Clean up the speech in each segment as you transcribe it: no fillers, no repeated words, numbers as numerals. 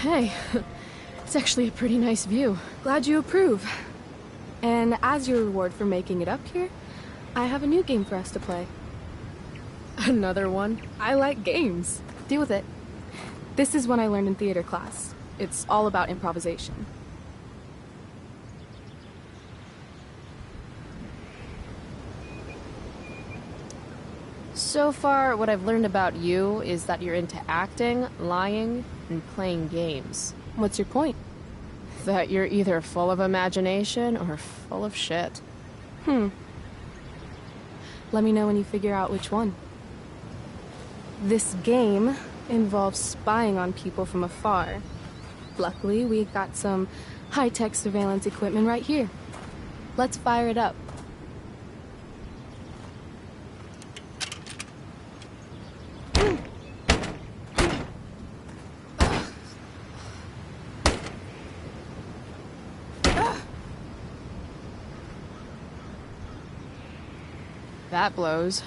Hey, it's actually a pretty nice view. Glad you approve. And as your reward for making it up here, I have a new game for us to play. Another one? I like games. Deal with it. This is one I learned in theater class. It's all about improvisation. So far, what I've learned about you is that you're into acting, lying, and playing games. What's your point? That you're either full of imagination or full of shit. Let me know when you figure out which one. This game involves spying on people from afar. Luckily, we've got some high-tech surveillance equipment right here. Let's fire it up. That blows.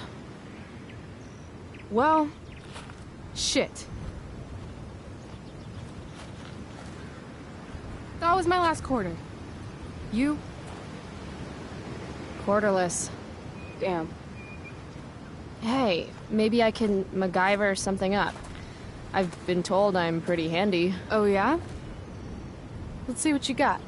Well, shit. That was my last quarter. You? Quarterless. Damn. Hey, maybe I can MacGyver something up. I've been told I'm pretty handy. Oh yeah? Let's see what you got.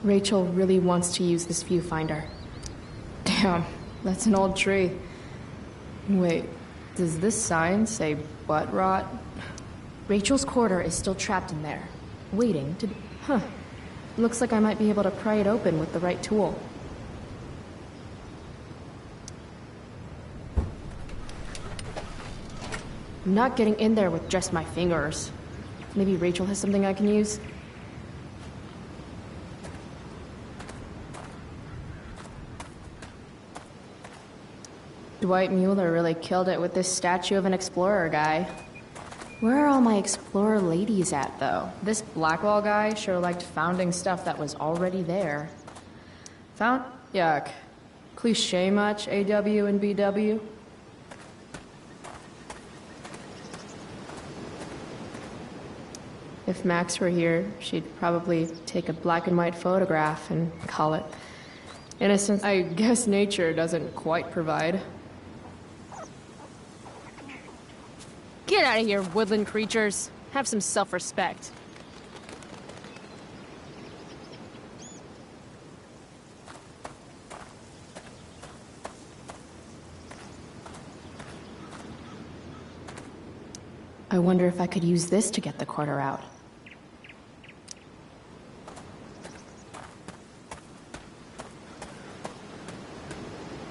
Rachel really wants to use this viewfinder. Damn, that's an old tree. Wait, does this sign say butt rot? Rachel's quarter is still trapped in there, waiting to... Looks like I might be able to pry it open with the right tool. I'm not getting in there with just my fingers. Maybe Rachel has something I can use? Dwight Mueller really killed it with this statue of an explorer guy. Where are all my explorer ladies at, though? This Blackwall guy sure liked founding stuff that was already there. Yuck. Cliche much, AW and BW? If Max were here, she'd probably take a black and white photograph and call it innocence. I guess nature doesn't quite provide. Get out of here, woodland creatures. Have some self-respect. I wonder if I could use this to get the quarter out.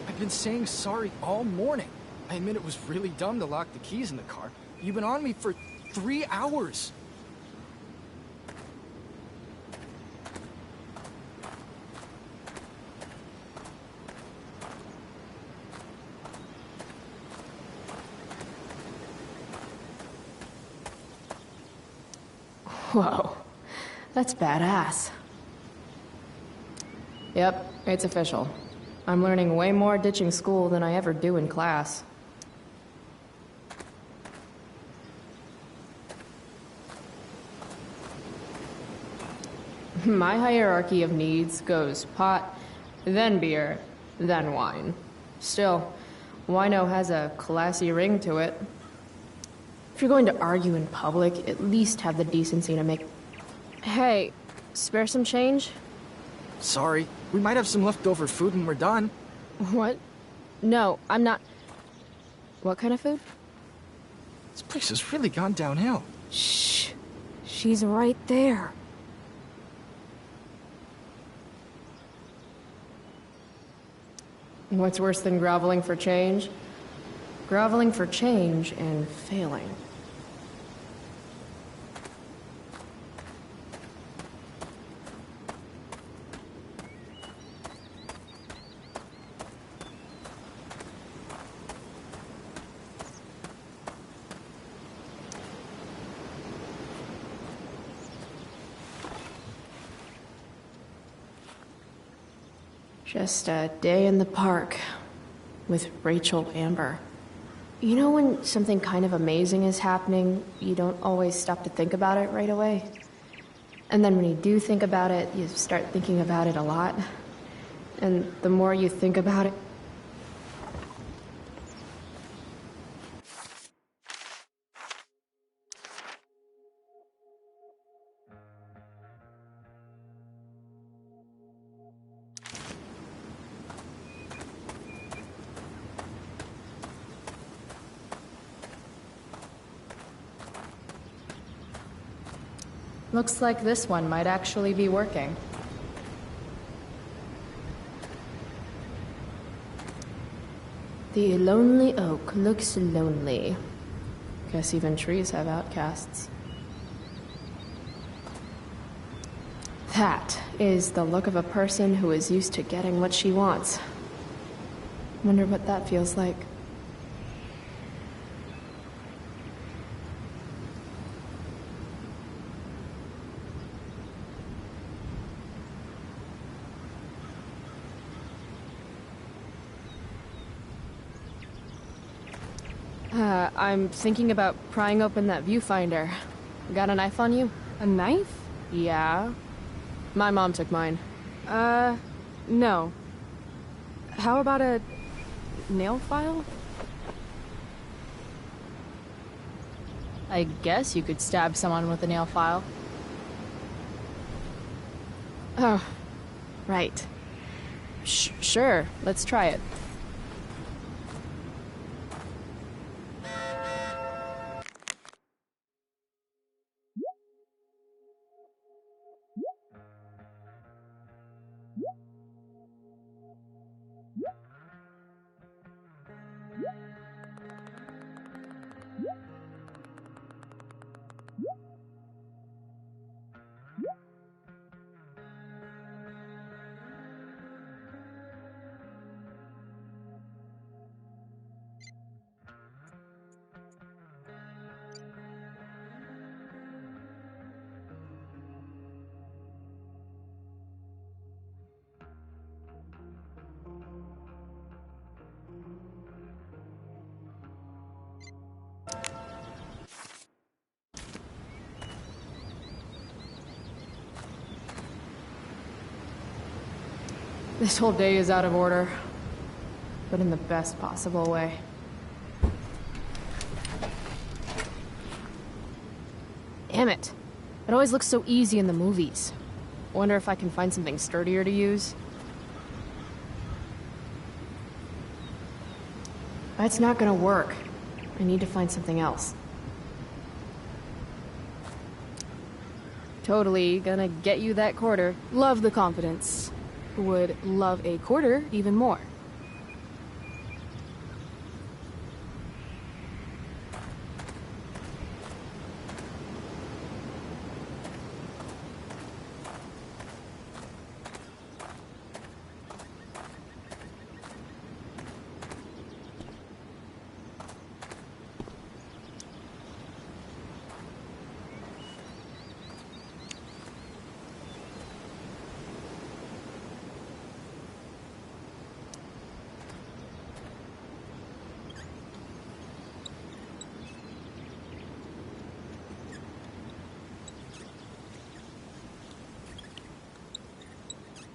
I've been saying sorry all morning. I admit it was really dumb to lock the keys in the car. You've been on me for 3 hours. Whoa, that's badass. Yep, it's official. I'm learning way more ditching school than I ever do in class. My hierarchy of needs goes pot, then beer, then wine. Still, wino has a classy ring to it. If you're going to argue in public, at least have the decency to make... Hey, spare some change? Sorry, we might have some leftover food when we're done. What? No, I'm not... What kind of food? This place has really gone downhill. Shh. She's right there. What's worse than groveling for change? Groveling for change and failing. Just a day in the park with Rachel Amber. You know when something kind of amazing is happening, you don't always stop to think about it right away? And then when you do think about it, you start thinking about it a lot. And the more you think about it... Looks like this one might actually be working. The lonely oak looks lonely. Guess even trees have outcasts. That is the look of a person who is used to getting what she wants. Wonder what that feels like. I'm thinking about prying open that viewfinder. Got a knife on you? A knife? Yeah. My mom took mine. No. How about a nail file? I guess you could stab someone with a nail file. Oh, right. Sure, let's try it. This whole day is out of order, but in the best possible way. Damn it. It always looks so easy in the movies. Wonder if I can find something sturdier to use. That's not gonna work. I need to find something else. Totally gonna get you that quarter. Love the confidence. Would love a quarter even more.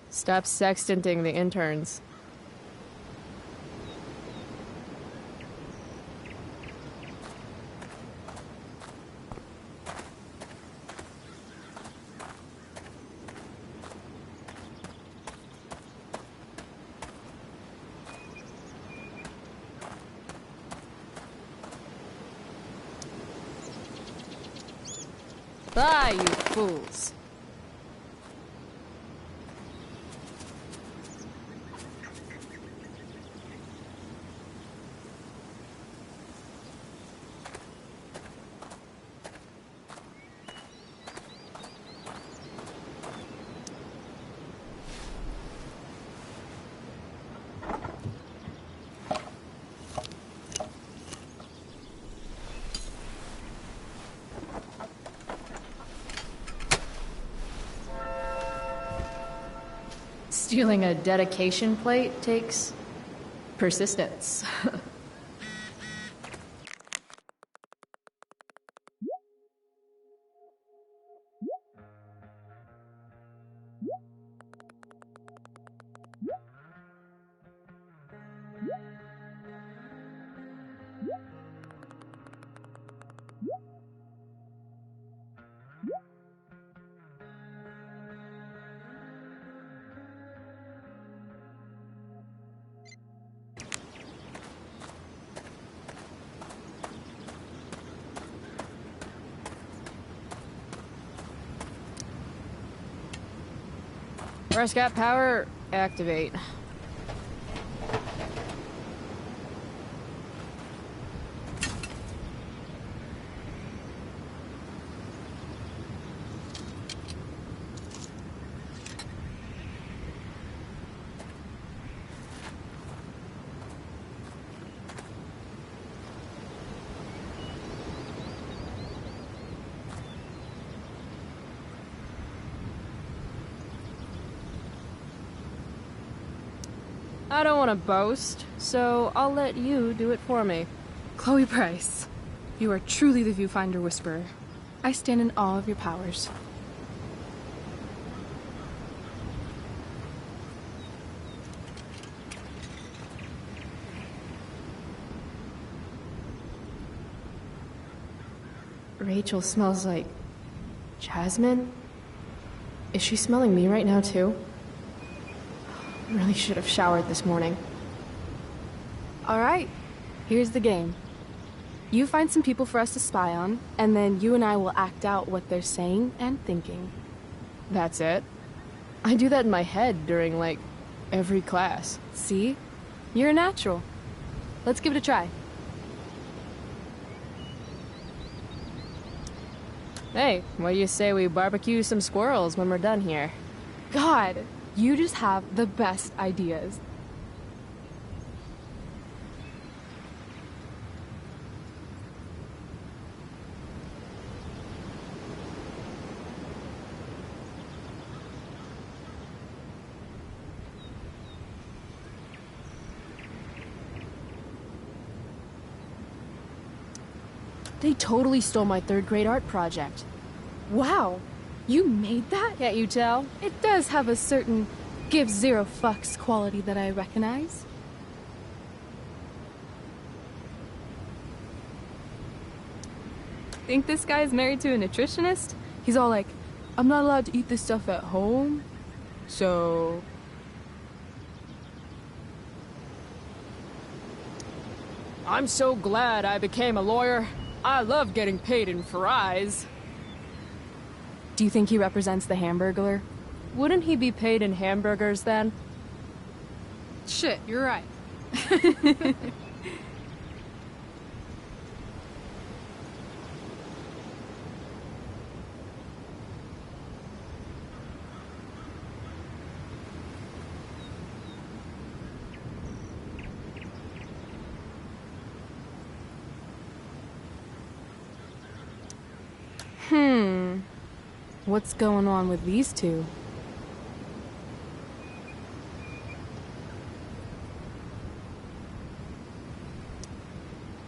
Stop sextanting the interns. Bye, you fools. Stealing a dedication plate takes persistence. Rescat power, activate. I don't want to boast, so I'll let you do it for me. Chloe Price, you are truly the viewfinder whisperer. I stand in awe of your powers. Rachel smells like jasmine? Is she smelling me right now, too? Really should have showered this morning. All right, here's the game. You find some people for us to spy on, and then you and I will act out what they're saying and thinking. That's it? I do that in my head during, like, every class. See? You're a natural. Let's give it a try. Hey, what do you say we barbecue some squirrels when we're done here? God, you just have the best ideas. They totally stole my third grade art project. Wow, you made that? Can't you tell? It does have a certain give zero fucks quality that I recognize. Think this guy's married to a nutritionist? He's all like, I'm not allowed to eat this stuff at home, so... I'm so glad I became a lawyer. I love getting paid in fries. Do you think he represents the Hamburglar? Wouldn't he be paid in hamburgers then? Shit, you're right. What's going on with these two?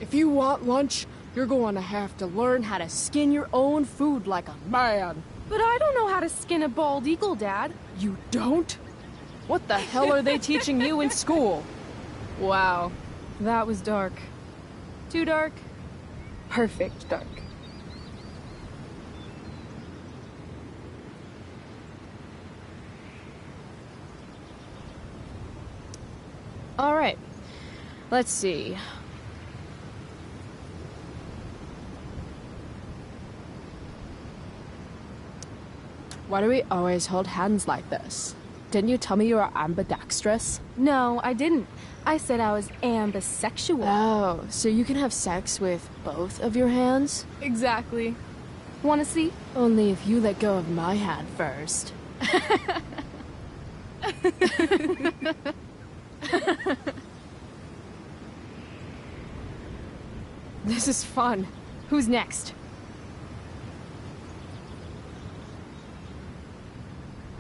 If you want lunch, you're going to have to learn how to skin your own food like a man. But I don't know how to skin a bald eagle, Dad. You don't? What the hell are they teaching you in school? Wow, that was dark. Too dark? Perfect dark. All right, let's see. Why do we always hold hands like this? Didn't you tell me you were ambidextrous? No, I didn't. I said I was ambisexual. Oh, so you can have sex with both of your hands? Exactly. Wanna see? Only if you let go of my hand first. This is fun. Who's next?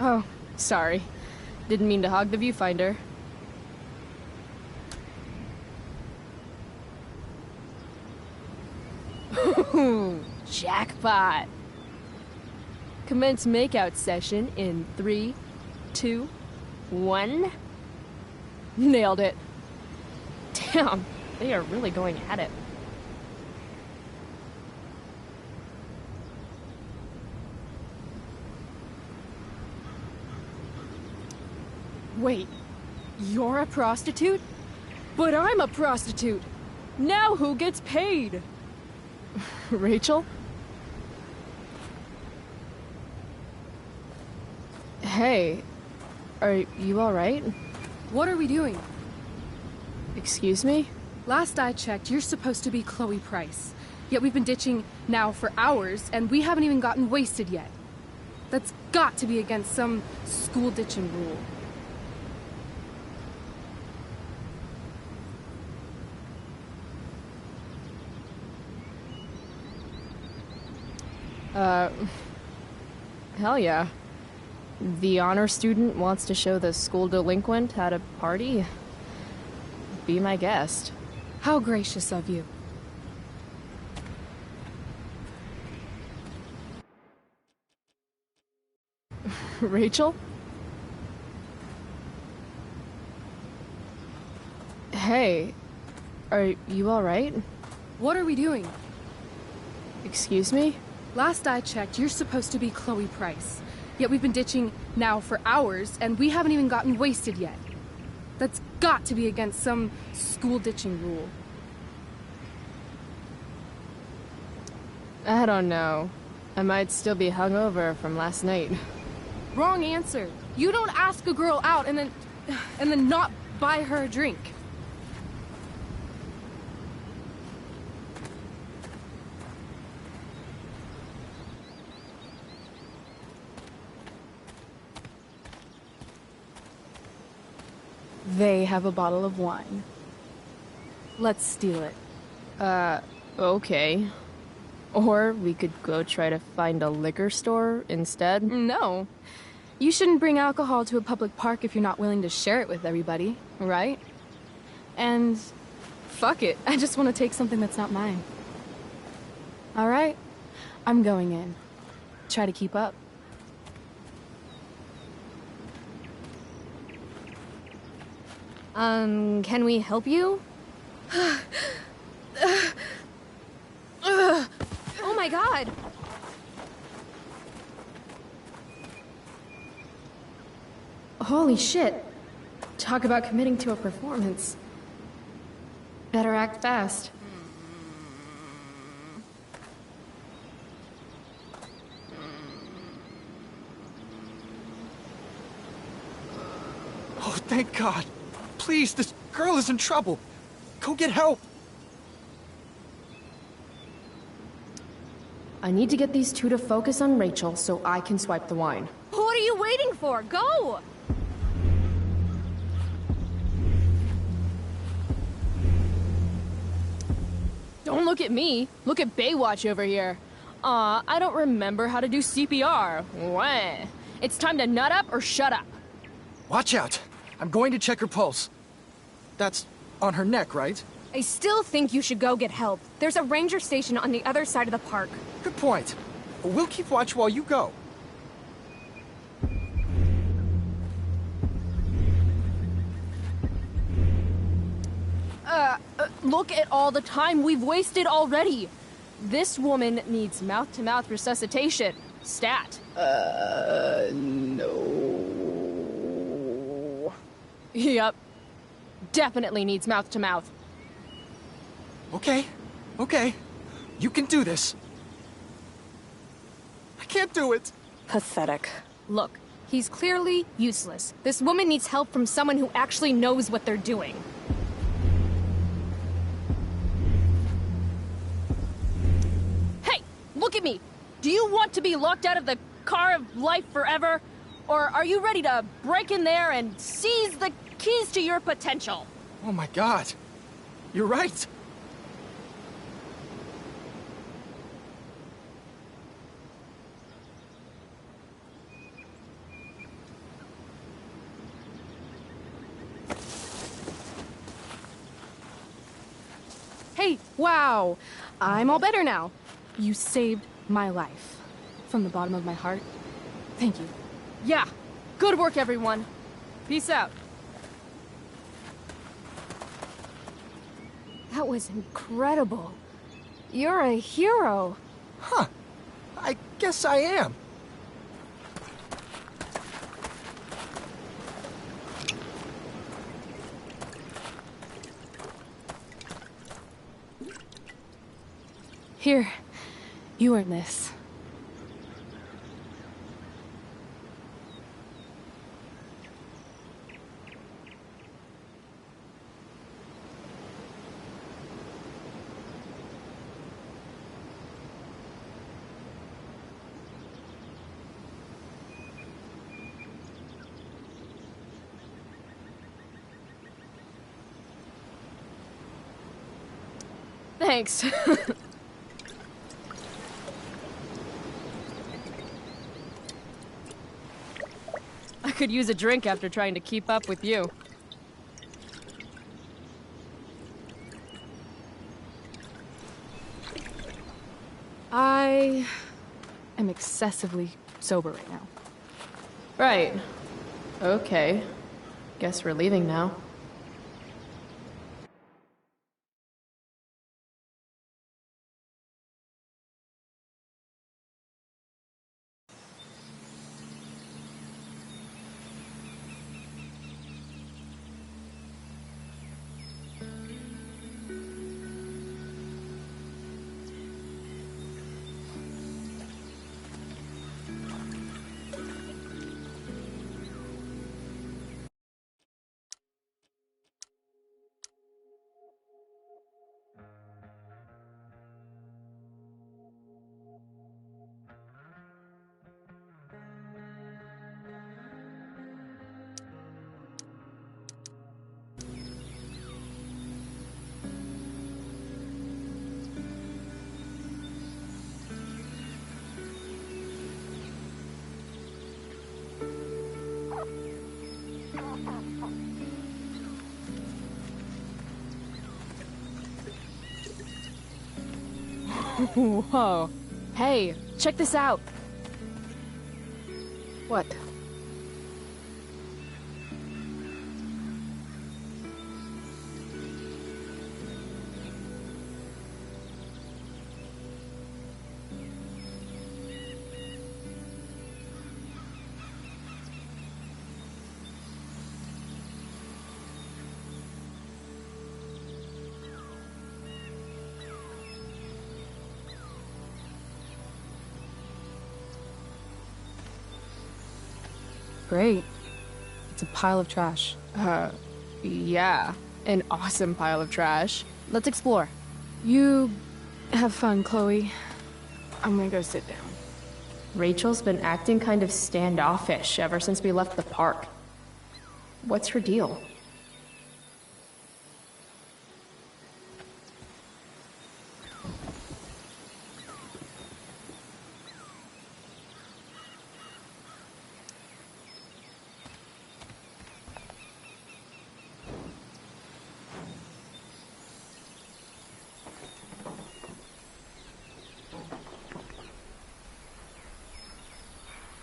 Oh, sorry. Didn't mean to hog the viewfinder. Jackpot! Commence makeout session in 3, 2, 1. Nailed it. Damn, they are really going at it. Wait, you're a prostitute? But I'm a prostitute! Now who gets paid? Rachel? Hey, are you alright? What are we doing? Excuse me? Last I checked, you're supposed to be Chloe Price. Yet we've been ditching now for hours, and we haven't even gotten wasted yet. That's got to be against some school ditching rule. Hell yeah. The honor student wants to show the school delinquent how to party? Be my guest. How gracious of you. Rachel? Hey, are you alright? What are we doing? Excuse me? Last I checked, you're supposed to be Chloe Price. Yet we've been ditching now for hours, and we haven't even gotten wasted yet. That's got to be against some school ditching rule. I don't know. I might still be hungover from last night. Wrong answer. You don't ask a girl out and then not buy her a drink. They have a bottle of wine. Let's steal it. Okay. Or we could go try to find a liquor store instead. No. You shouldn't bring alcohol to a public park if you're not willing to share it with everybody, right? And fuck it, I just want to take something that's not mine. All right, I'm going in. Try to keep up. Can we help you? Oh my god! Holy shit. Talk about committing to a performance. Better act fast. Oh, thank God. Please, this girl is in trouble. Go get help. I need to get these two to focus on Rachel so I can swipe the wine. What are you waiting for? Go! Don't look at me. Look at Baywatch over here. I don't remember how to do CPR. Wah. It's time to nut up or shut up. Watch out. I'm going to check her pulse. That's on her neck, right? I still think you should go get help. There's a ranger station on the other side of the park. Good point. We'll keep watch while you go. Look at all the time we've wasted already. This woman needs mouth-to-mouth resuscitation. Stat. No. Yep. Definitely needs mouth-to-mouth. Okay. You can do this. I can't do it. Pathetic. Look, he's clearly useless. This woman needs help from someone who actually knows what they're doing. Hey, look at me. Do you want to be locked out of the car of life forever? Or are you ready to break in there and seize the keys to your potential? Oh my God. You're right. Hey, wow. I'm all better now. You saved my life. From the bottom of my heart, thank you. Yeah. Good work, everyone. Peace out. That was incredible. You're a hero. Huh. I guess I am. Here, you earned this. Thanks. I could use a drink after trying to keep up with you. I am excessively sober right now. Right. Okay. Guess we're leaving now. Whoa. Hey, check this out. What? Great. It's a pile of trash. Yeah. An awesome pile of trash. Let's explore. You have fun, Chloe. I'm gonna go sit down. Rachel's been acting kind of standoffish ever since we left the park. What's her deal?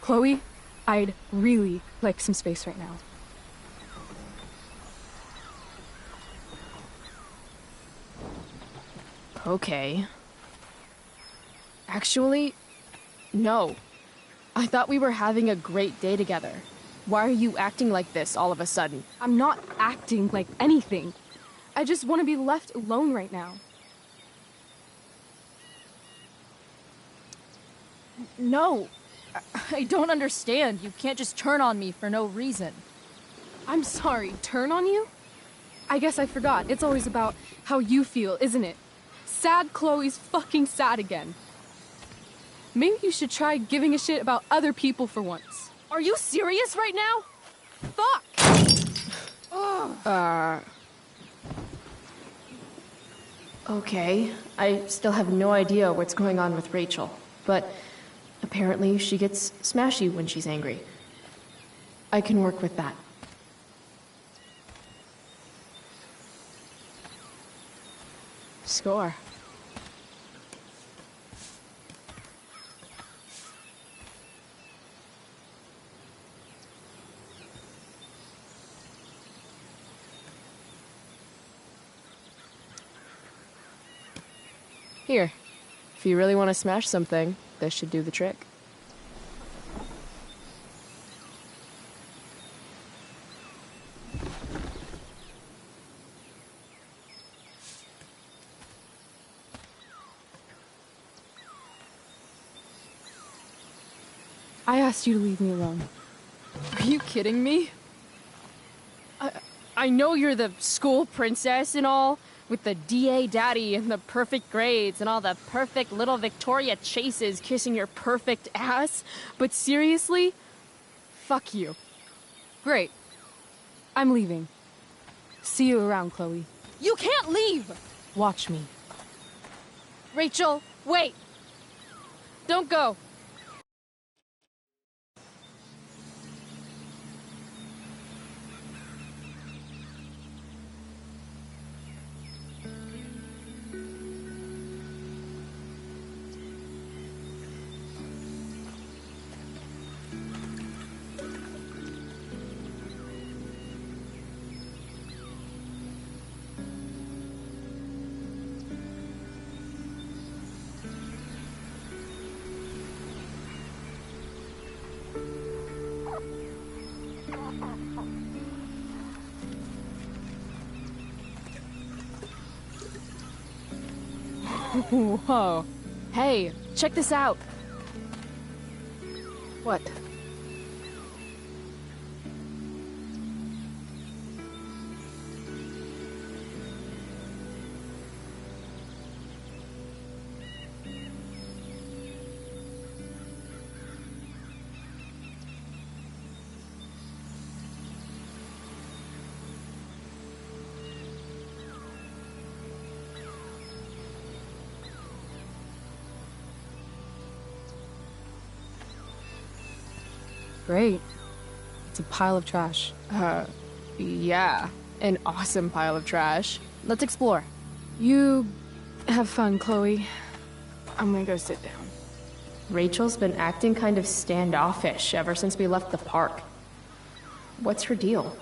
Chloe, I'd really like some space right now. Okay. Actually, no. I thought we were having a great day together. Why are you acting like this all of a sudden? I'm not acting like anything. I just want to be left alone right now. No. I don't understand. You can't just turn on me for no reason. I'm sorry, turn on you? I guess I forgot. It's always about how you feel, isn't it? Sad Chloe's fucking sad again. Maybe you should try giving a shit about other people for once. Are you serious right now? Fuck! Okay. I still have no idea what's going on with Rachel, but apparently she gets smashy when she's angry. I can work with that. Score. Here, if you really want to smash something, this should do the trick. I asked you to leave me alone. Are you kidding me? I know you're the school princess and all, with the DA daddy and the perfect grades and all the perfect little Victoria chases kissing your perfect ass, but seriously? Fuck you. Great. I'm leaving. See you around, Chloe. You can't leave! Watch me. Rachel, wait! Don't go! Whoa. Hey, check this out. What? Great. It's a pile of trash. Yeah. An awesome pile of trash. Let's explore. You have fun, Chloe. I'm gonna go sit down. Rachel's been acting kind of standoffish ever since we left the park. What's her deal?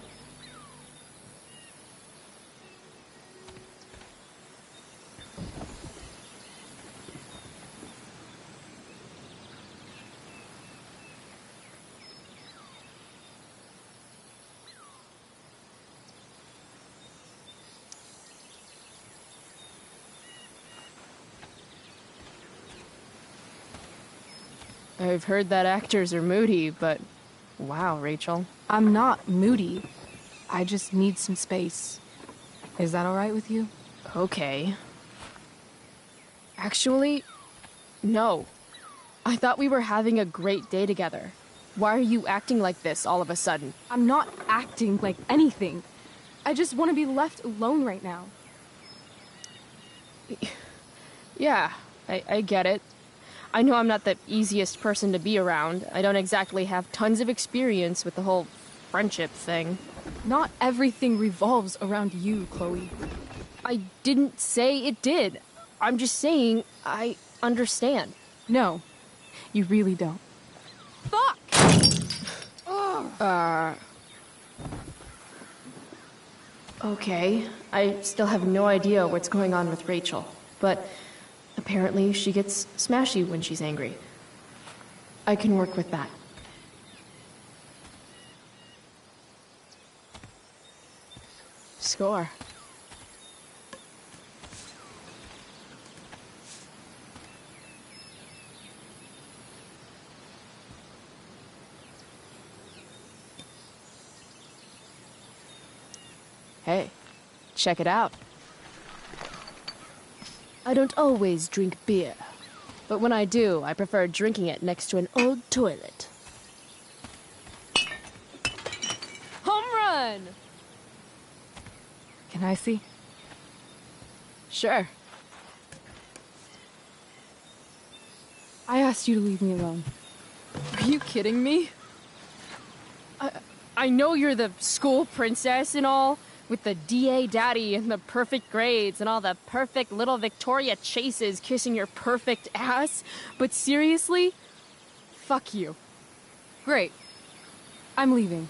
I've heard that actors are moody, but wow, Rachel. I'm not moody. I just need some space. Is that alright with you? Okay. Actually, no. I thought we were having a great day together. Why are you acting like this all of a sudden? I'm not acting like anything. I just want to be left alone right now. Yeah, I get it. I know I'm not the easiest person to be around. I don't exactly have tons of experience with the whole friendship thing. Not everything revolves around you, Chloe. I didn't say it did. I'm just saying I understand. No, you really don't. Fuck! Okay, I still have no idea what's going on with Rachel, but apparently she gets smashy when she's angry. I can work with that. Score. Hey, check it out. I don't always drink beer, but when I do, I prefer drinking it next to an old toilet. Home run! Can I see? Sure. I asked you to leave me alone. Are you kidding me? I know you're the school princess and all, With the DA daddy and the perfect grades and all the perfect little Victoria chases kissing your perfect ass. But seriously, fuck you. Great. I'm leaving.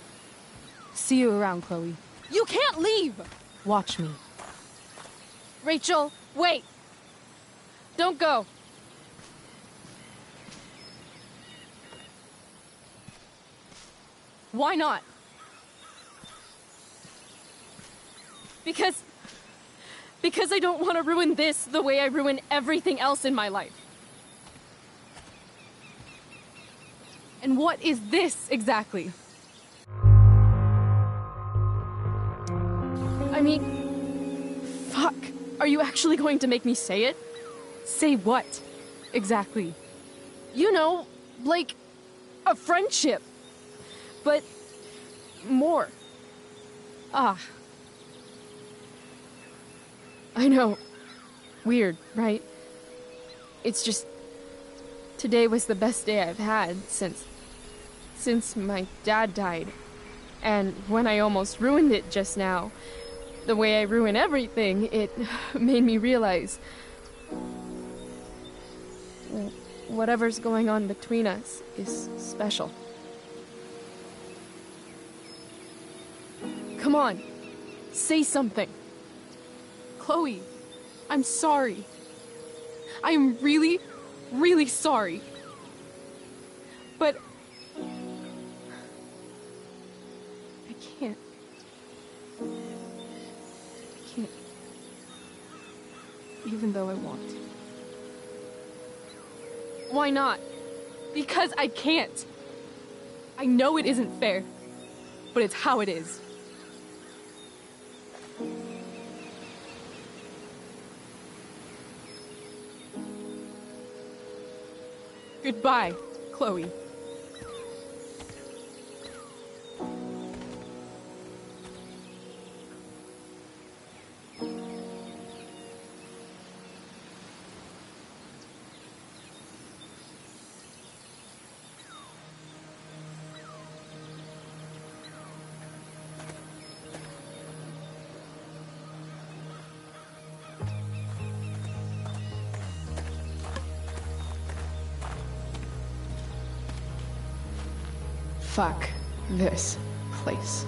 See you around, Chloe. You can't leave! Watch me. Rachel, wait! Don't go. Why not? Because I don't want to ruin this the way I ruin everything else in my life. And what is this exactly? I mean, fuck. Are you actually going to make me say it? Say what? Exactly. You know, like a friendship. But more. Ah. I know. Weird, right? It's just... Today was the best day I've had since my dad died. And when I almost ruined it just now, the way I ruin everything, it made me realize... whatever's going on between us is special. Come on, say something. Chloe, I'm sorry. I am really, really sorry. But... I can't. I can't. Even though I want to. Why not? Because I can't. I know it isn't fair, but it's how it is. Goodbye, Chloe. Fuck this place.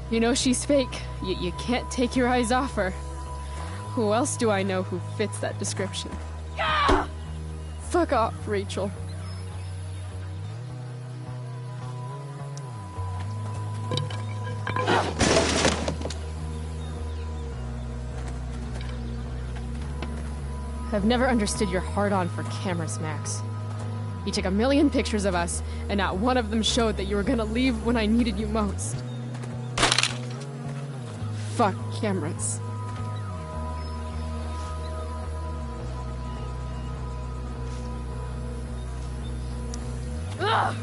You know she's fake. You can't take your eyes off her. Who else do I know who fits that description? Fuck off, Rachel. I've never understood your hard-on for cameras, Max. You took 1,000,000 pictures of us, and not one of them showed that you were gonna leave when I needed you most. Fuck cameras. Ugh!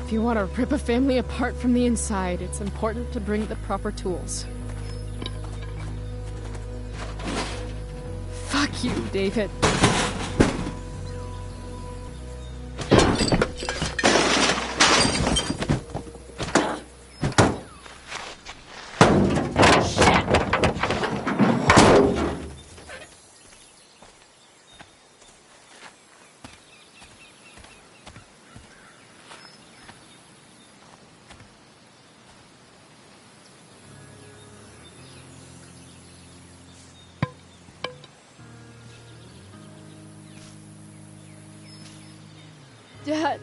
If you want to rip a family apart from the inside, it's important to bring the proper tools. Fuck you, David. Dad.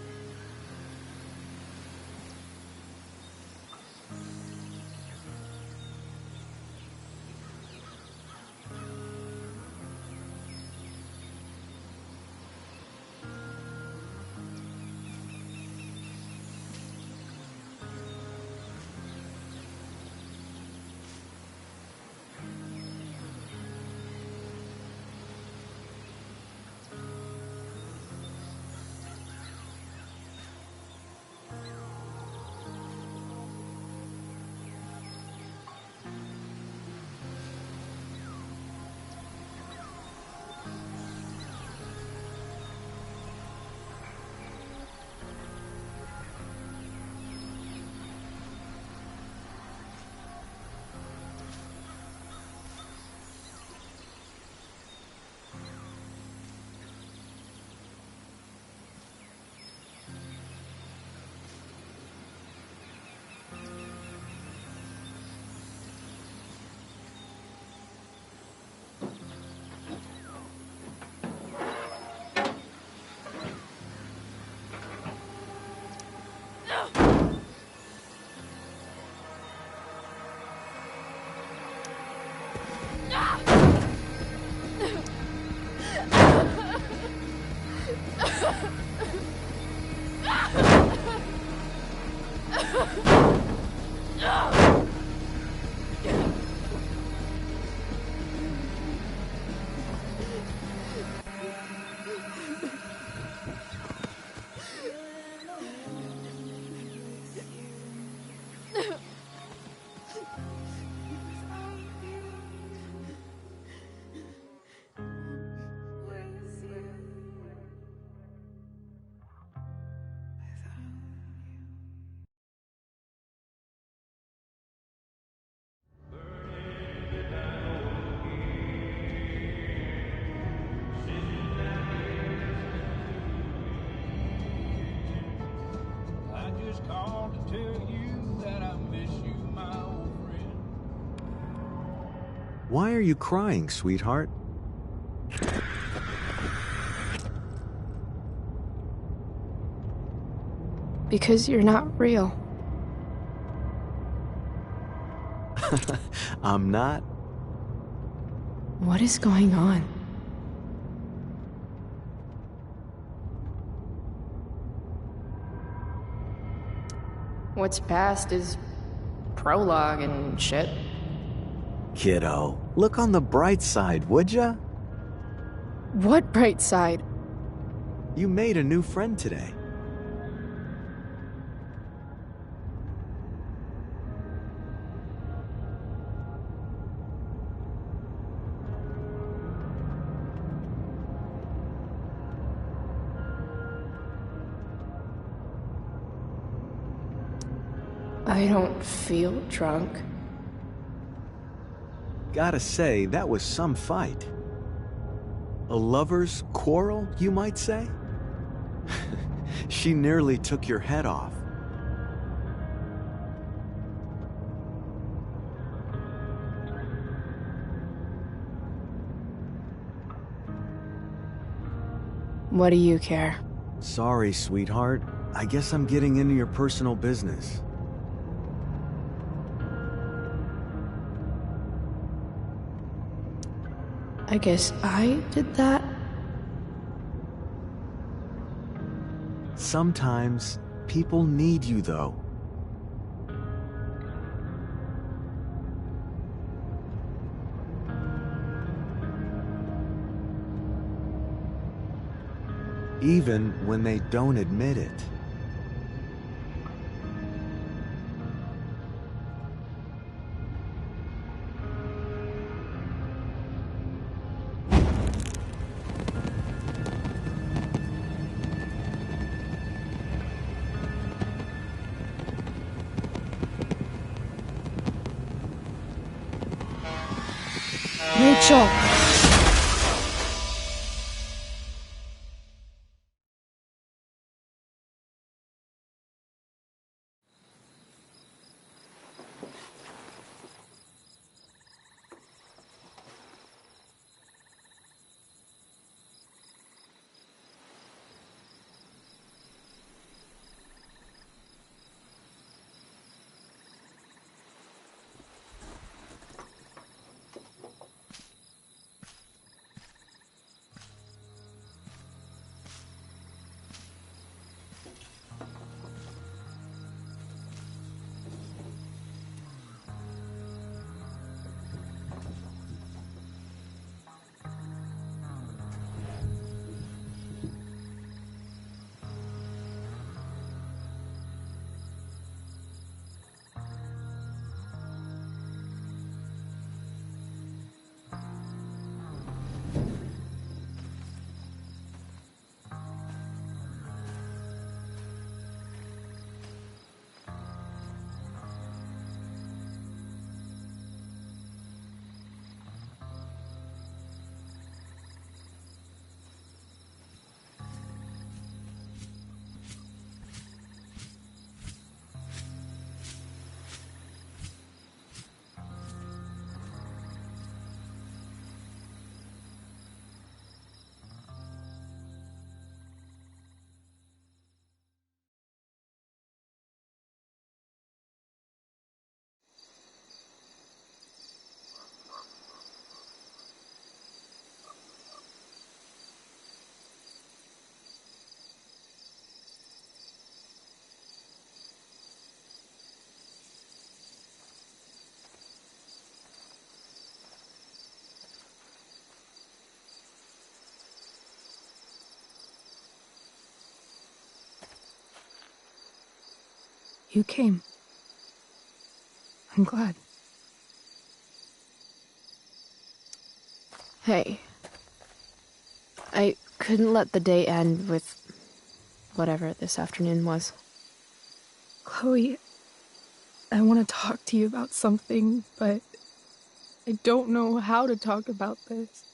I just called to tell you that I miss you, my old friend. Why are you crying, sweetheart? Because you're not real. I'm not. What is going on? What's past is prologue and shit. Kiddo, look on the bright side, would ya? What bright side? You made a new friend today. I don't feel drunk. Gotta say, that was some fight. A lover's quarrel, you might say? She nearly took your head off. What do you care? Sorry, sweetheart. I guess I'm getting into your personal business. I guess I did that? Sometimes people need you, though. Even when they don't admit it. Rachel! you came. I'm glad. Hey. I couldn't let the day end with whatever this afternoon was. Chloe, I want to talk to you about something, but I don't know how to talk about this.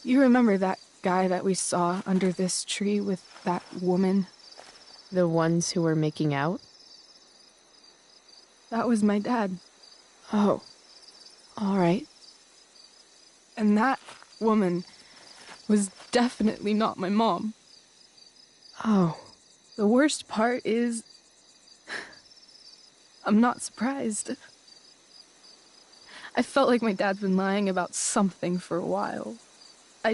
You remember that guy that we saw under this tree with that woman? The ones who were making out? That was my dad. Oh. Alright. And that woman was definitely not my mom. Oh. The worst part is, I'm not surprised. I felt like my dad's been lying about something for a while. I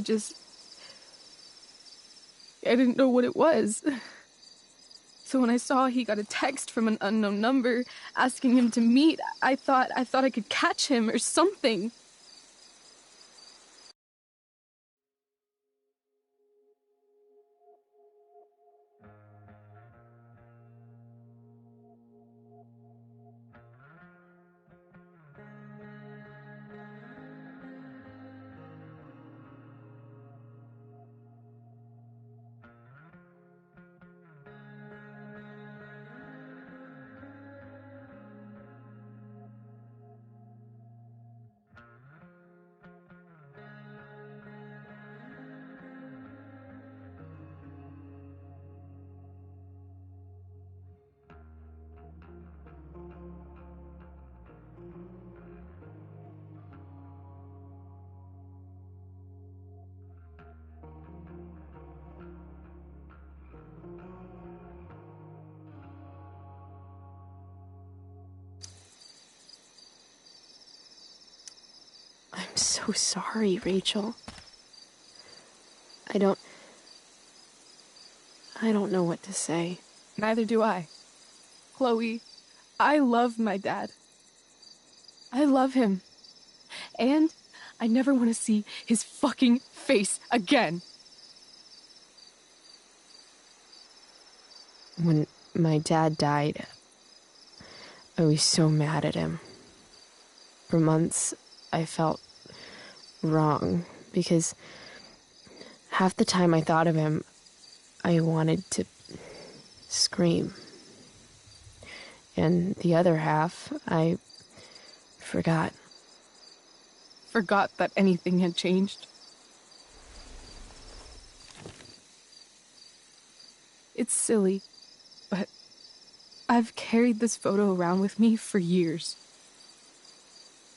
didn't know what it was. So when I saw he got a text from an unknown number asking him to meet, I thought I could catch him or something. I'm so sorry, Rachel. I don't know what to say. Neither do I. Chloe, I love my dad. I love him. And I never want to see his fucking face again. When my dad died, I was so mad at him. For months, I felt wrong because half the time I thought of him, I wanted to scream. And the other half, I forgot. Forgot that anything had changed. It's silly, but I've carried this photo around with me for years.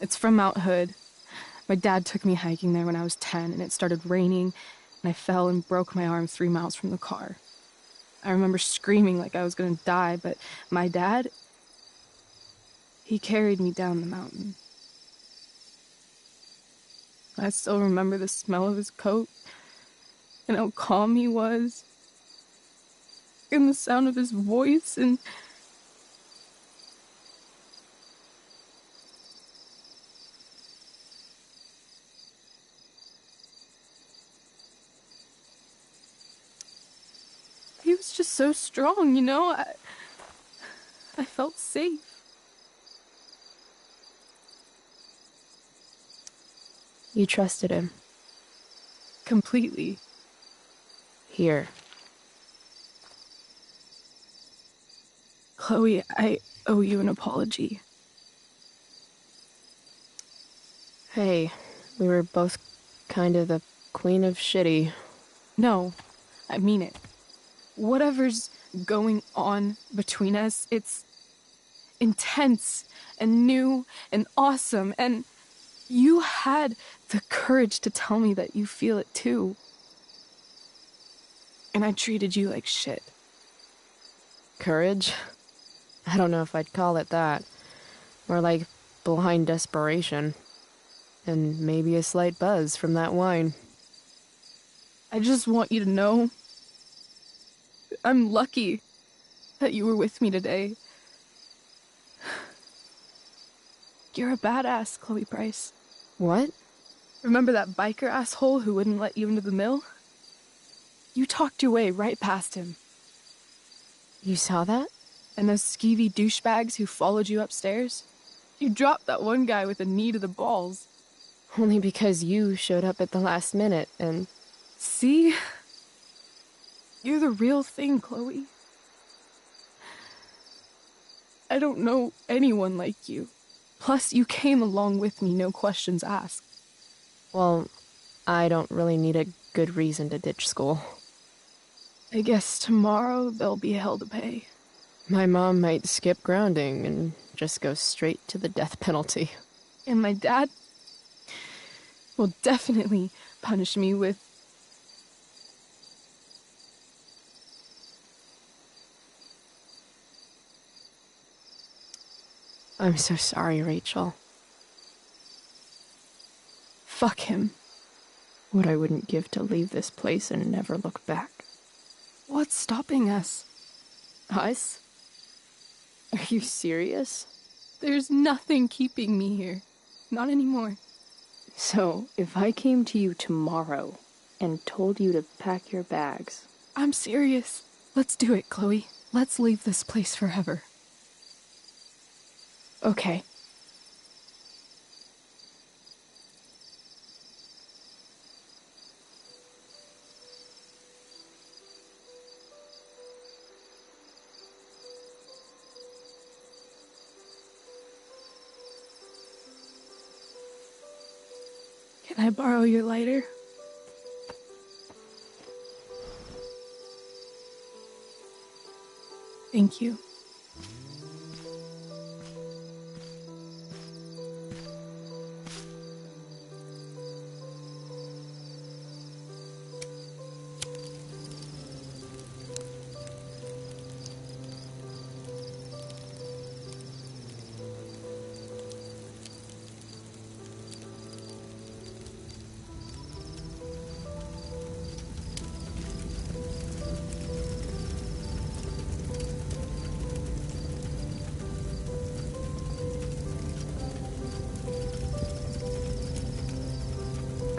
It's from Mount Hood. My dad took me hiking there when I was 10, and it started raining, and I fell and broke my arm 3 miles from the car. I remember screaming like I was gonna die, but my dad, he carried me down the mountain. I still remember the smell of his coat, and how calm he was, and the sound of his voice, and he was just so strong, you know? I felt safe. You trusted him. Completely. Here. Chloe, I owe you an apology. Hey, we were both kind of the queen of shitty. No, I mean it. Whatever's going on between us, it's intense and new and awesome, and you had the courage to tell me that you feel it too. And I treated you like shit. Courage? I don't know if I'd call it that. More like blind desperation. And maybe a slight buzz from that wine. I just want you to know I'm lucky that you were with me today. You're a badass, Chloe Price. What? Remember that biker asshole who wouldn't let you into the mill? You talked your way right past him. You saw that? And those skeevy douchebags who followed you upstairs? You dropped that one guy with a knee to the balls. Only because you showed up at the last minute and... See? You're the real thing, Chloe. I don't know anyone like you. Plus, you came along with me, no questions asked. Well, I don't really need a good reason to ditch school. I guess tomorrow there'll be hell to pay. My mom might skip grounding and just go straight to the death penalty. And my dad will definitely punish me with... I'm so sorry, Rachel. Fuck him. What I wouldn't give to leave this place and never look back. What's stopping us? Us? Are you serious? There's nothing keeping me here. Not anymore. So, if I came to you tomorrow and told you to pack your bags... I'm serious. Let's do it, Chloe. Let's leave this place forever. Okay. Can I borrow your lighter? Thank you.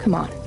Come on.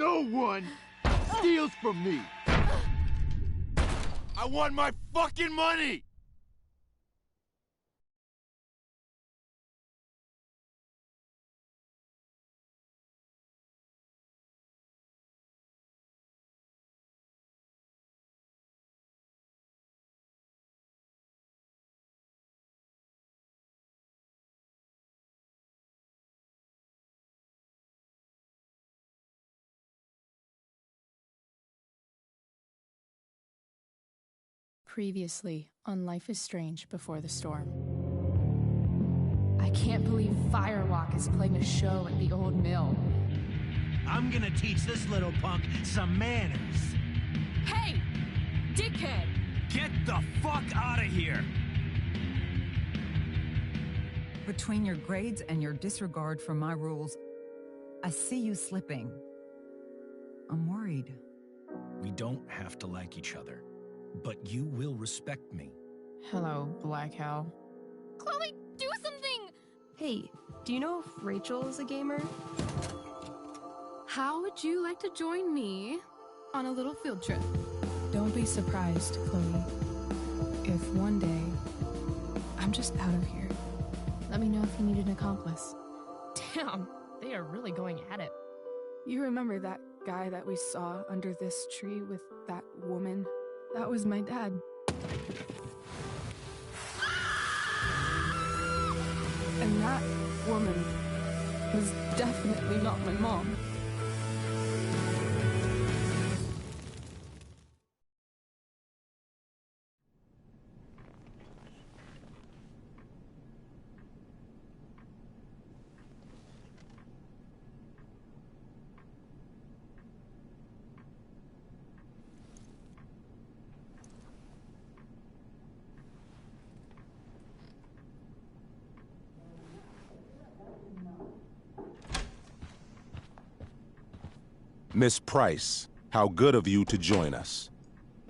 No one steals from me. I want my fucking money! Previously on Life is Strange Before the Storm. I can't believe Firewalk is playing a show at the old mill. I'm gonna teach this little punk some manners. Hey! Dickhead! Get the fuck out of here! Between your grades and your disregard for my rules, I see you slipping. I'm worried. We don't have to like each other, but you will respect me. Hello, Black Hal. Chloe, do something! Hey, do you know if Rachel is a gamer? How would you like to join me on a little field trip? Don't be surprised, Chloe, if one day I'm just out of here. Let me know if you need an accomplice. Damn, they are really going at it. You remember that guy that we saw under this tree with that woman? That was my dad. And that woman was definitely not my mom. Miss Price, how good of you to join us.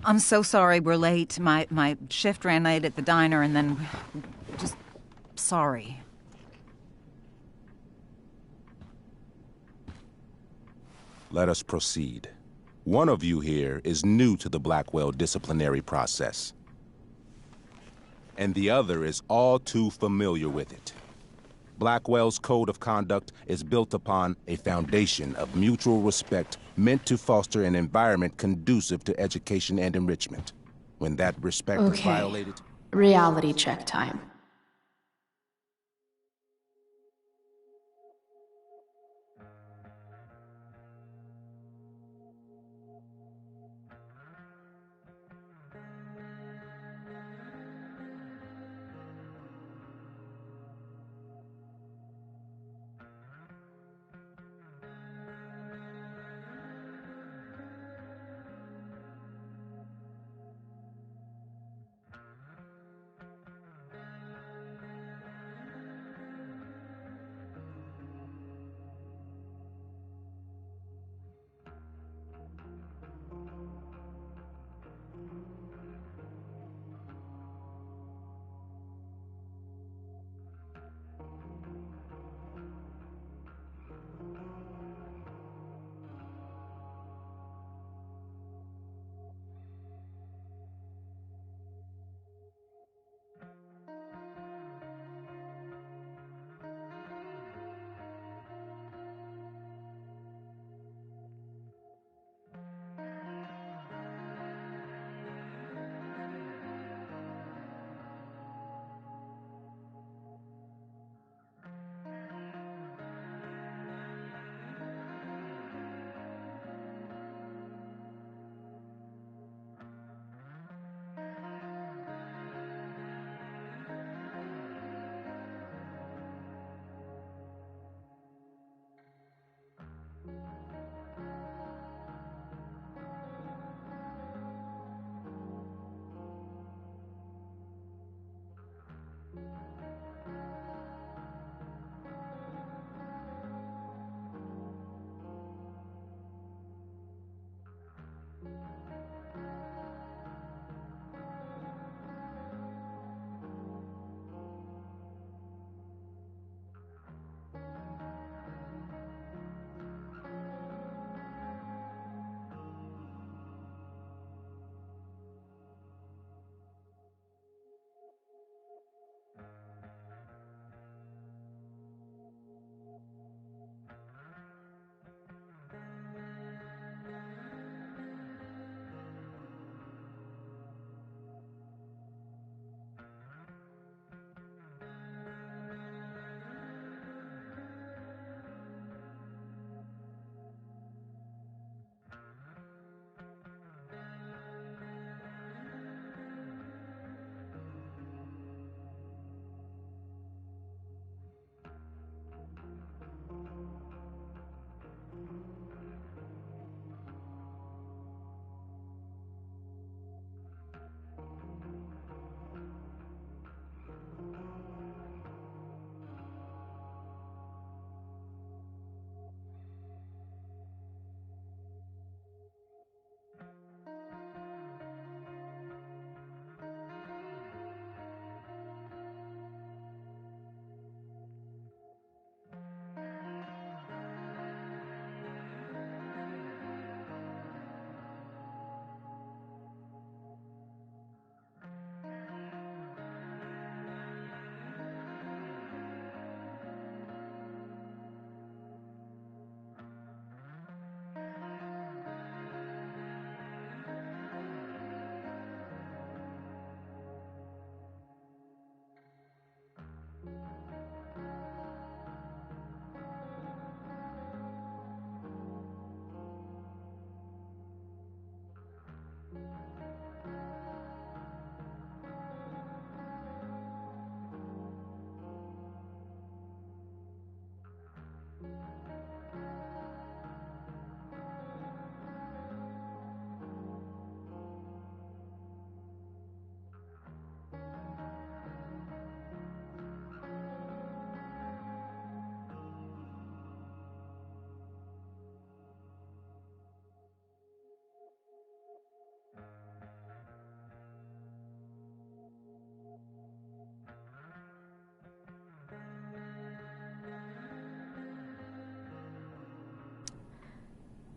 I'm so sorry we're late. My shift ran late at the diner and then... just... sorry. Let us proceed. One of you here is new to the Blackwell disciplinary process, and the other is all too familiar with it. Blackwell's code of conduct is built upon a foundation of mutual respect meant to foster an environment conducive to education and enrichment. When that respect is violated... Reality check time.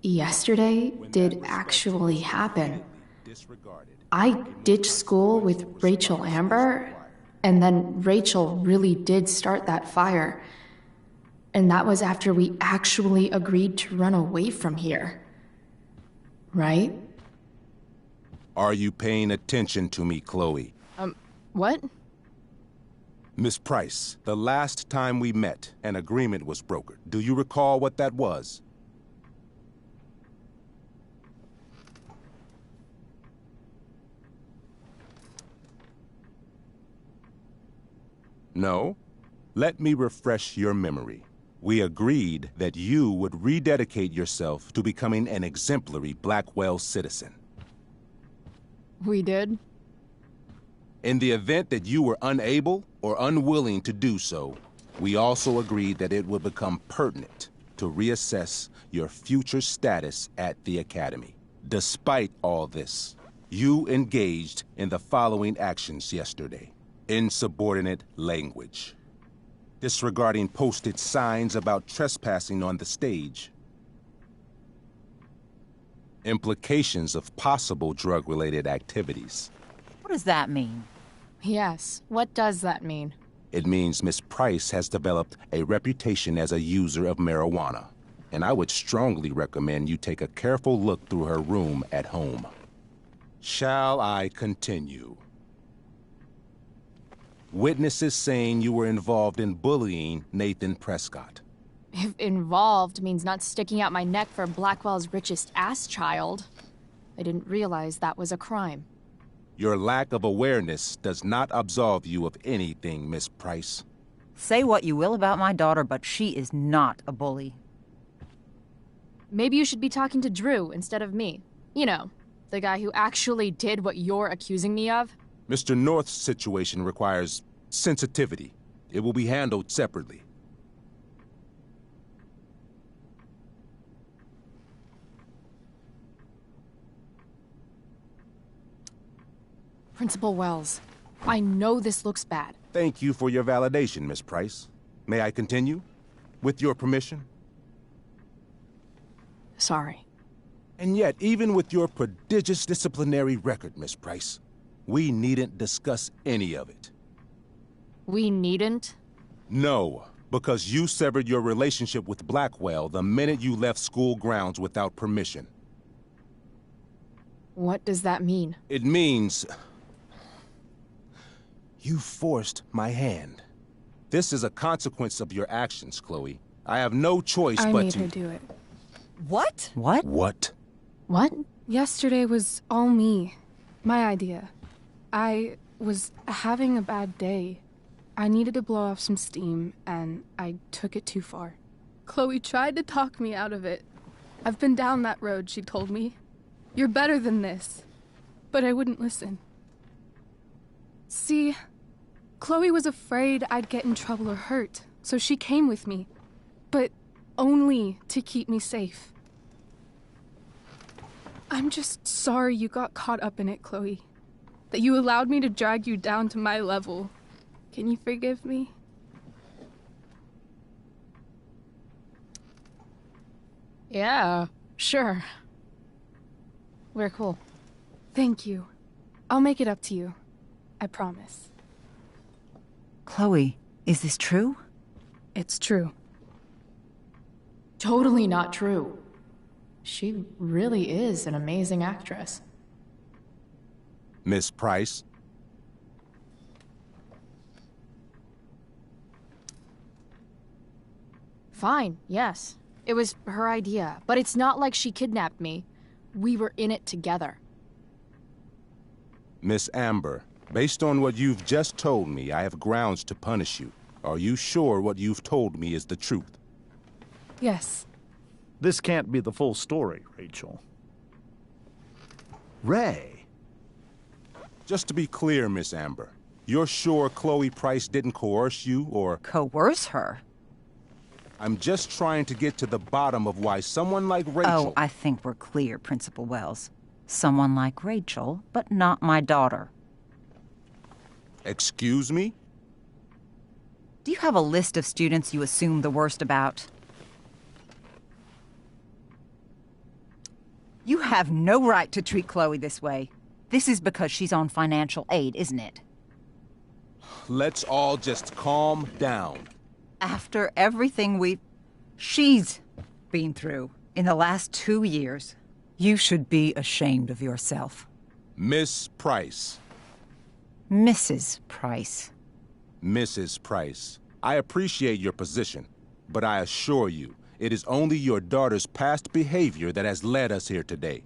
yesterday did actually happen. I ditched school with Rachel Amber, and then Rachel really did start that fire. And that was after we actually agreed to run away from here. Right? Are you paying attention to me, Chloe? What? Miss Price, the last time we met, an agreement was brokered. Do you recall what that was? No? Let me refresh your memory. We agreed that you would rededicate yourself to becoming an exemplary Blackwell citizen. We did? In the event that you were unable or unwilling to do so, we also agreed that it would become pertinent to reassess your future status at the Academy. Despite all this, you engaged in the following actions yesterday. Insubordinate language. Disregarding posted signs about trespassing on the stage. Implications of possible drug-related activities. What does that mean? Yes, what does that mean? It means Miss Price has developed a reputation as a user of marijuana, and I would strongly recommend you take a careful look through her room at home. Shall I continue? Witnesses saying you were involved in bullying Nathan Prescott. If involved means not sticking out my neck for Blackwell's richest ass child, I didn't realize that was a crime. Your lack of awareness does not absolve you of anything, Miss Price. Say what you will about my daughter, but she is not a bully. Maybe you should be talking to Drew instead of me. You know, the guy who actually did what you're accusing me of. Mr. North's situation requires sensitivity. It will be handled separately. Principal Wells, I know this looks bad. Thank you for your validation, Miss Price. May I continue? With your permission? Sorry. And yet, even with your prodigious disciplinary record, Miss Price, we needn't discuss any of it. We needn't? No, because you severed your relationship with Blackwell the minute you left school grounds without permission. What does that mean? It means you forced my hand. This is a consequence of your actions, Chloe. I have no choice I but made to... her do it. What? What? What? What? Yesterday was all me. My idea. I was having a bad day. I needed to blow off some steam, and I took it too far. Chloe tried to talk me out of it. I've been down that road, she told me. You're better than this. But I wouldn't listen. See, Chloe was afraid I'd get in trouble or hurt, so she came with me. But only to keep me safe. I'm just sorry you got caught up in it, Chloe. That you allowed me to drag you down to my level. Can you forgive me? Yeah, sure. We're cool. Thank you. I'll make it up to you. I promise. Chloe, is this true? It's true. Totally not true. She really is an amazing actress. Miss Price? Fine, yes. It was her idea, but it's not like she kidnapped me. We were in it together. Miss Amber, based on what you've just told me, I have grounds to punish you. Are you sure what you've told me is the truth? Yes. This can't be the full story, Rachel. Ray. Just to be clear, Miss Amber, you're sure Chloe Price didn't coerce you or... Coerce her? I'm just trying to get to the bottom of why someone like Rachel... Oh, I think we're clear, Principal Wells. Someone like Rachel, but not my daughter. Excuse me? Do you have a list of students you assume the worst about? You have no right to treat Chloe this way. This is because she's on financial aid, isn't it? Let's all just calm down. After everything she's been through in the last 2 years, you should be ashamed of yourself. Miss Price. Mrs. Price. Mrs. Price, I appreciate your position, but I assure you, it is only your daughter's past behavior that has led us here today.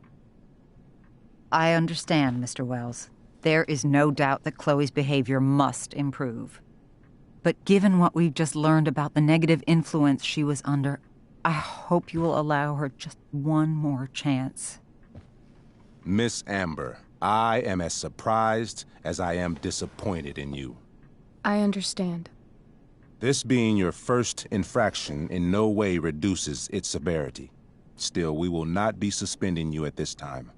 I understand, Mr. Wells. There is no doubt that Chloe's behavior must improve. But given what we've just learned about the negative influence she was under, I hope you will allow her just one more chance. Miss Amber, I am as surprised as I am disappointed in you. I understand. This being your first infraction in no way reduces its severity. Still, we will not be suspending you at this time.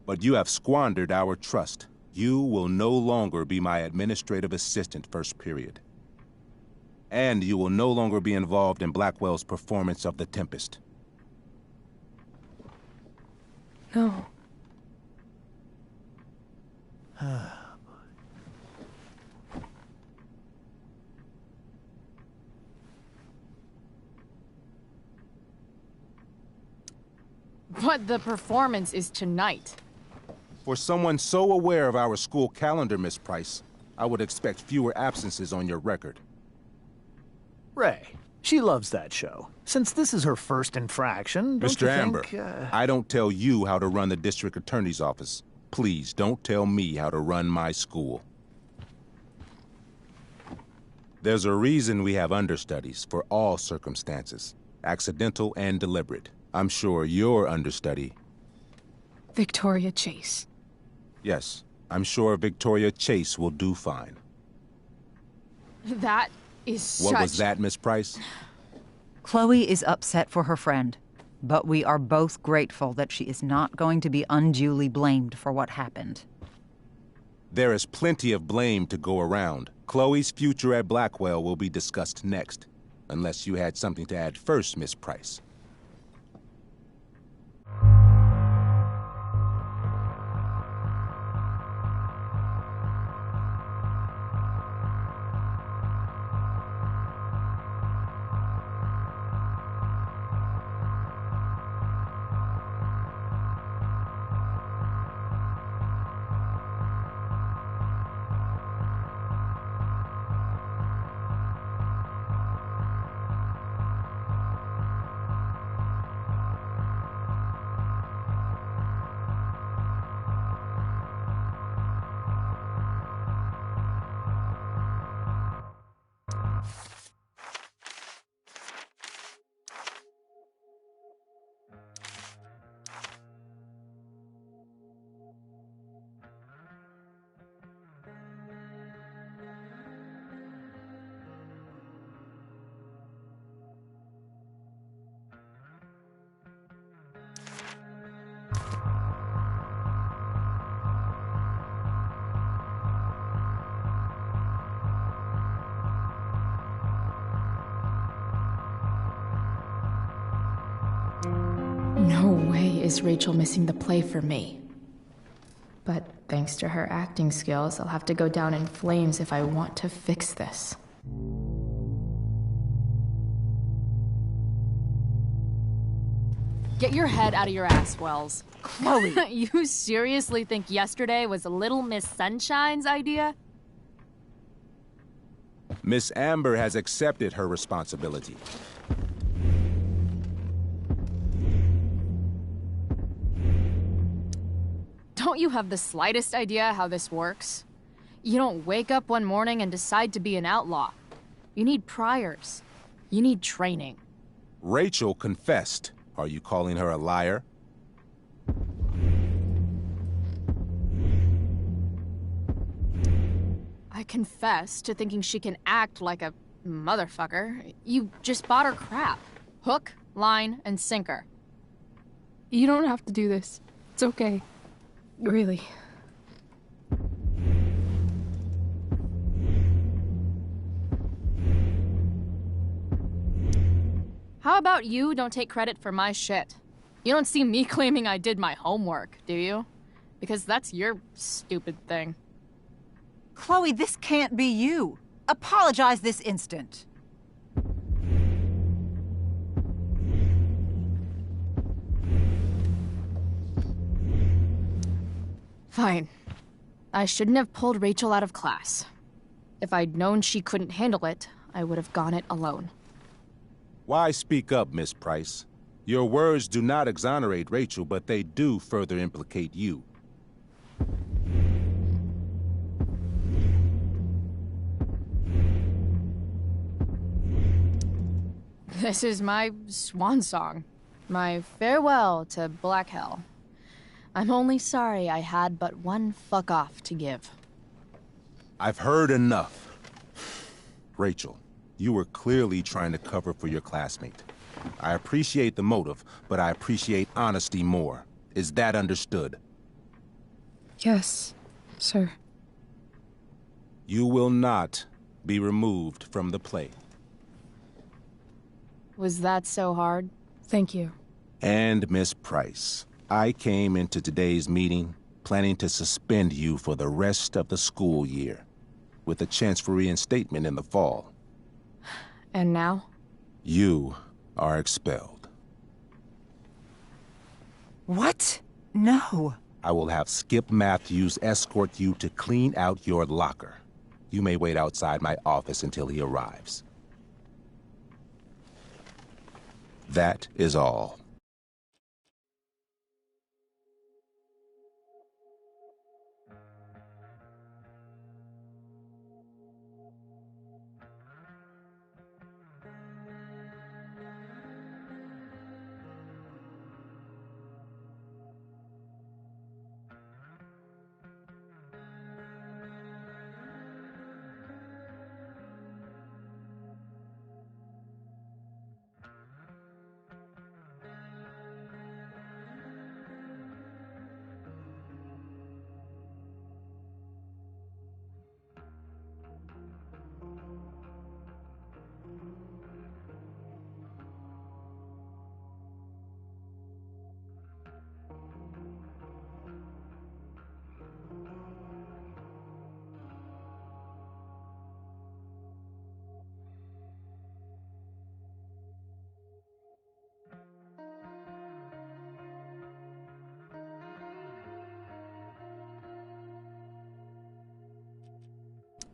But you have squandered our trust. You will no longer be my administrative assistant first period. And you will no longer be involved in Blackwell's performance of The Tempest. No. But the performance is tonight. For someone so aware of our school calendar, Miss Price, I would expect fewer absences on your record. Ray, she loves that show. Since this is her first infraction, don't Mr. you Amber, think, I don't tell you how to run the district attorney's office. Please don't tell me how to run my school. There's a reason we have understudies for all circumstances, accidental and deliberate. I'm sure your understudy... Victoria Chase. Yes, I'm sure Victoria Chase will do fine. That is What was that, Miss Price? Chloe is upset for her friend, but we are both grateful that she is not going to be unduly blamed for what happened. There is plenty of blame to go around. Chloe's future at Blackwell will be discussed next, unless you had something to add first, Miss Price. No way is Rachel missing the play for me. But thanks to her acting skills, I'll have to go down in flames if I want to fix this. Get your head out of your ass, Wells. Chloe! You seriously think yesterday was Little Miss Sunshine's idea? Miss Amber has accepted her responsibility. Don't you have the slightest idea how this works? You don't wake up one morning and decide to be an outlaw. You need priors. You need training. Rachel confessed. Are you calling her a liar? I confess to thinking she can act like a motherfucker. You just bought her crap. Hook, line, and sinker. You don't have to do this. It's okay. Really. How about you don't take credit for my shit? You don't see me claiming I did my homework, do you? Because that's your stupid thing. Chloe, this can't be you. Apologize this instant. Fine. I shouldn't have pulled Rachel out of class. If I'd known she couldn't handle it, I would have gone it alone. Why speak up, Miss Price? Your words do not exonerate Rachel, but they do further implicate you. This is my swan song. My farewell to Black Hell. I'm only sorry I had but one fuck off to give. I've heard enough. Rachel, you were clearly trying to cover for your classmate. I appreciate the motive, but I appreciate honesty more. Is that understood? Yes, sir. You will not be removed from the play. Was that so hard? Thank you. And Miss Price, I came into today's meeting planning to suspend you for the rest of the school year, with a chance for reinstatement in the fall. And now? You are expelled. What? No. I will have Skip Matthews escort you to clean out your locker. You may wait outside my office until he arrives. That is all.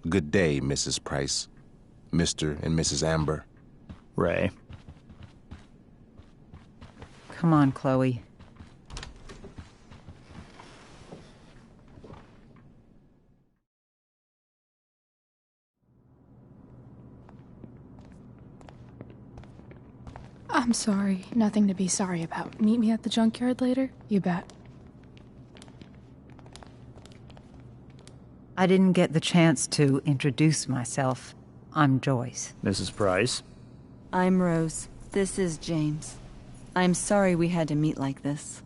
Good day, Mrs. Price. Mr. and Mrs. Amber. Ray. Come on, Chloe. I'm sorry. Nothing to be sorry about. Meet me at the junkyard later? You bet. I didn't get the chance to introduce myself. I'm Joyce. Mrs. Price. I'm Rose. This is James. I'm sorry we had to meet like this.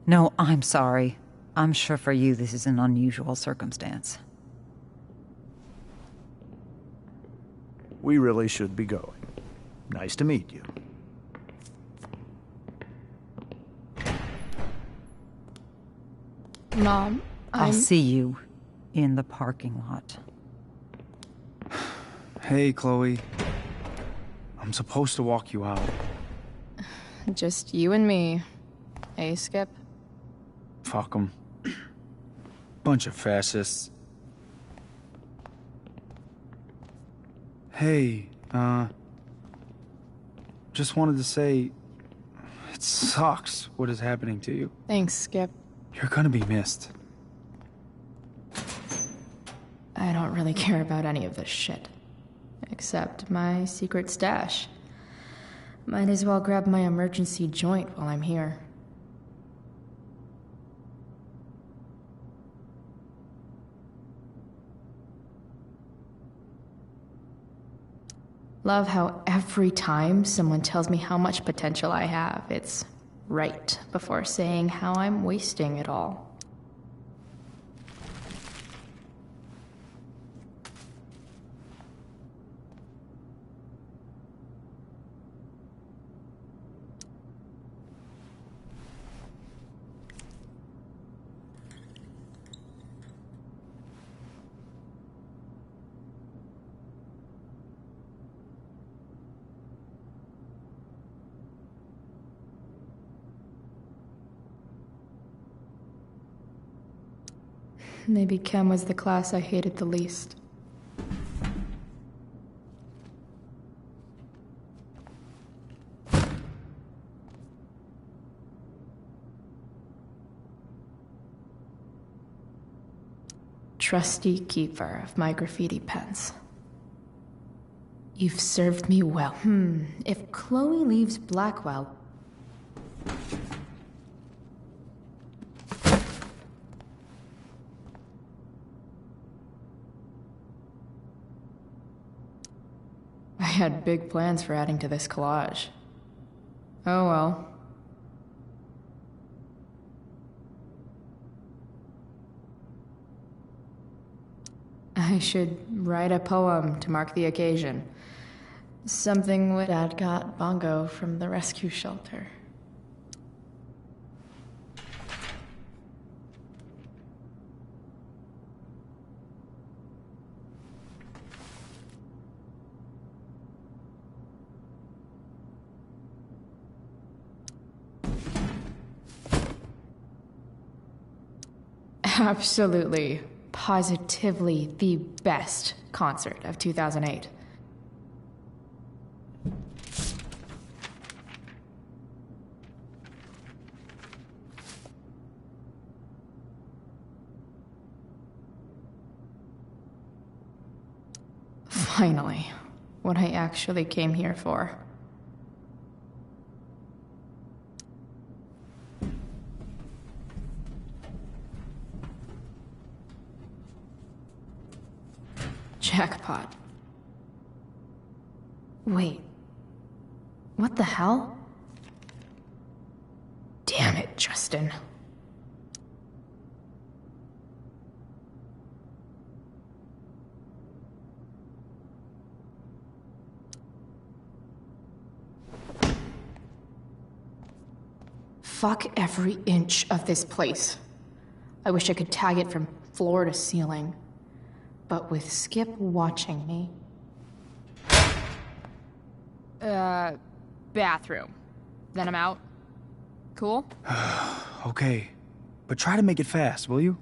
No, I'm sorry. I'm sure for you this is an unusual circumstance. We really should be going. Nice to meet you. Mom, I'll see you in the parking lot. Hey, Chloe. I'm supposed to walk you out. Just you and me. Hey, Skip? Fuck 'em. Bunch of fascists. Hey, just wanted to say, it sucks what is happening to you. Thanks, Skip. You're gonna be missed. I don't really care about any of this shit. Except my secret stash. Might as well grab my emergency joint while I'm here. Love how every time someone tells me how much potential I have, it's right before saying how I'm wasting it all. Maybe chem was the class I hated the least. Trusty keeper of my graffiti pens. You've served me well. If Chloe leaves Blackwell... I had big plans for adding to this collage. Oh well. I should write a poem to mark the occasion. Something with Dad got Bongo from the rescue shelter. Absolutely, positively the best concert of 2008. Finally, what I actually came here for. Jackpot. Wait. What the hell? Damn it, Justin. Fuck every inch of this place. I wish I could tag it from floor to ceiling. But with Skip watching me... Bathroom. Then I'm out. Cool? Okay, but try to make it fast, will you?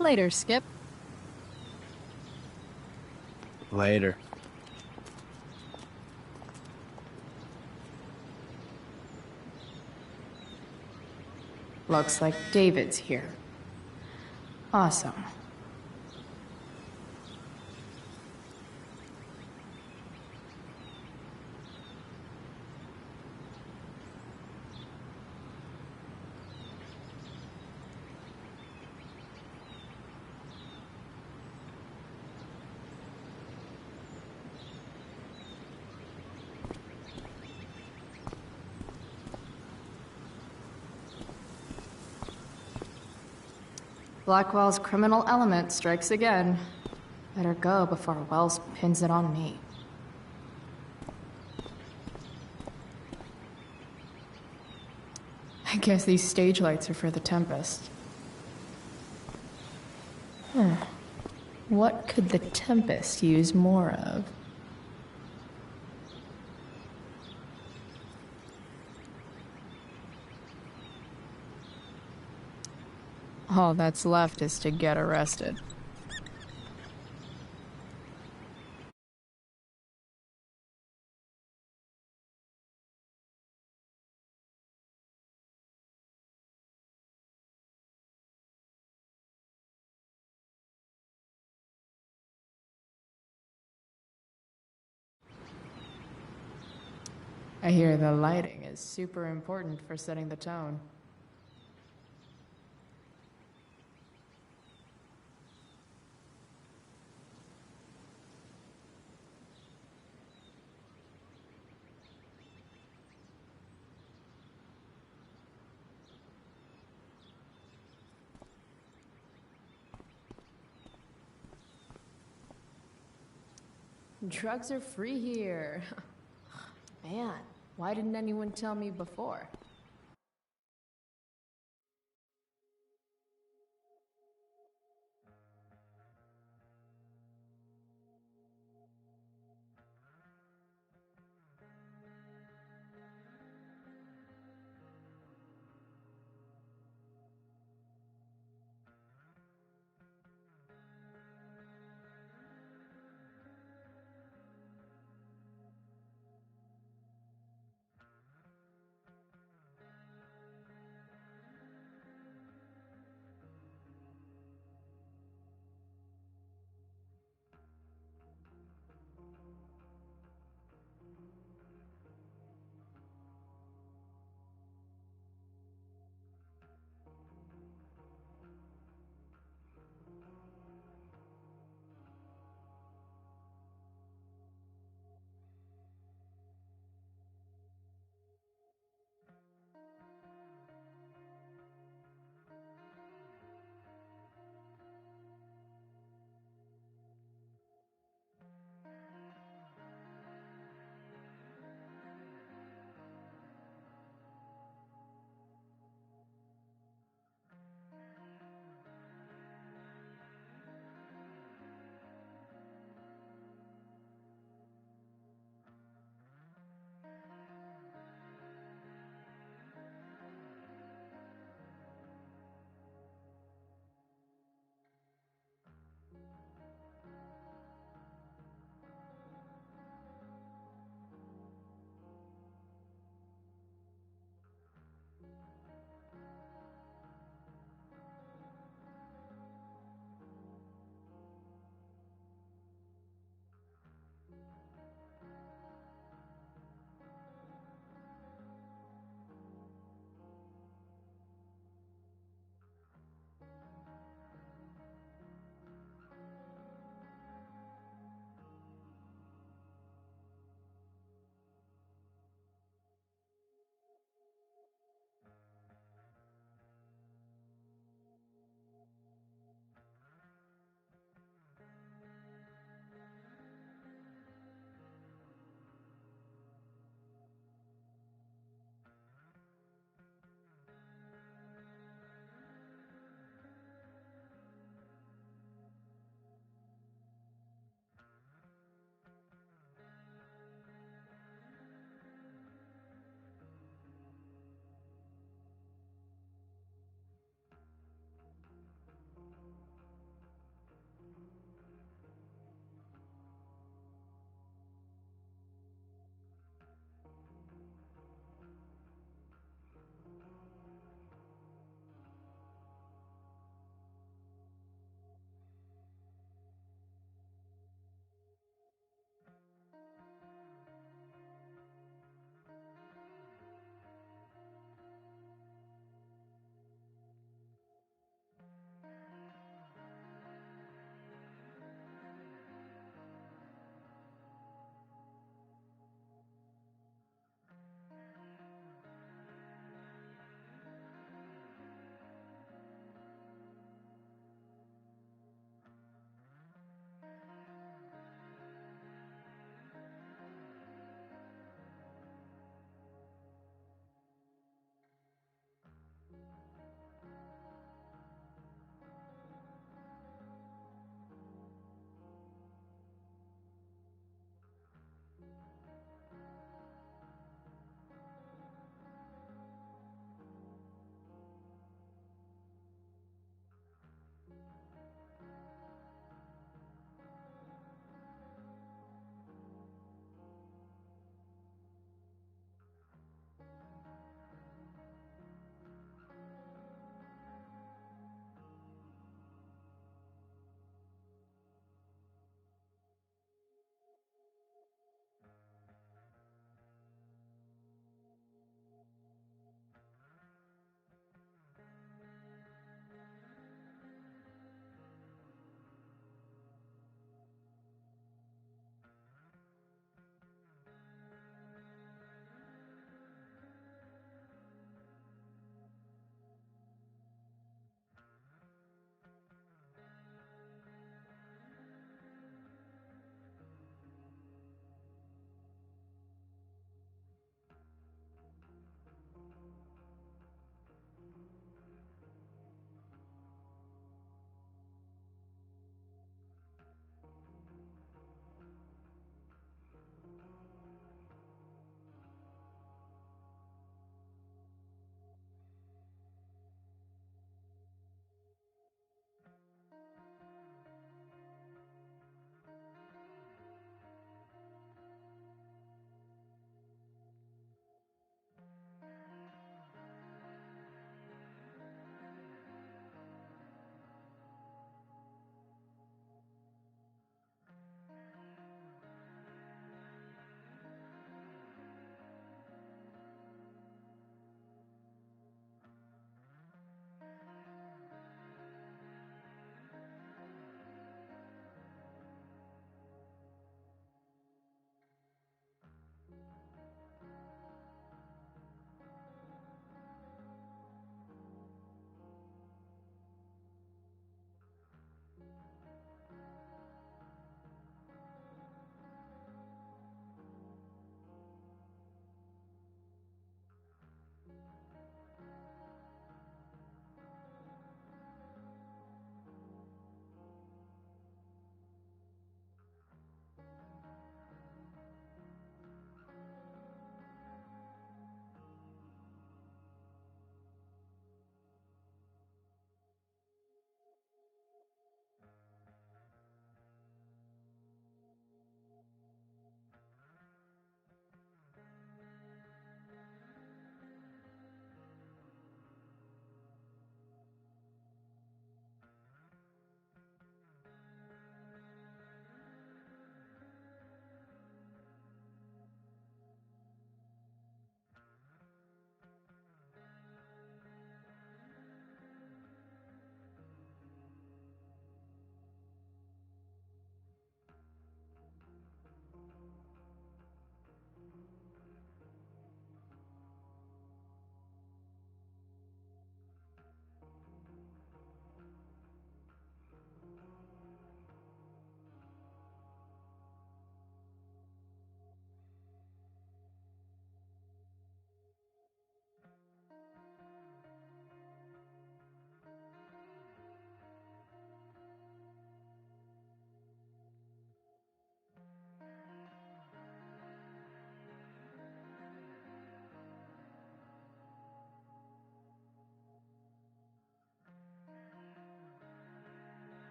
Later, Skip. Later. Looks like David's here. Awesome. Blackwell's criminal element strikes again. Better go before Wells pins it on me. I guess these stage lights are for the Tempest. What could the Tempest use more of? All that's left is to get arrested. I hear the lighting is super important for setting the tone. Drugs are free here. Man, why didn't anyone tell me before?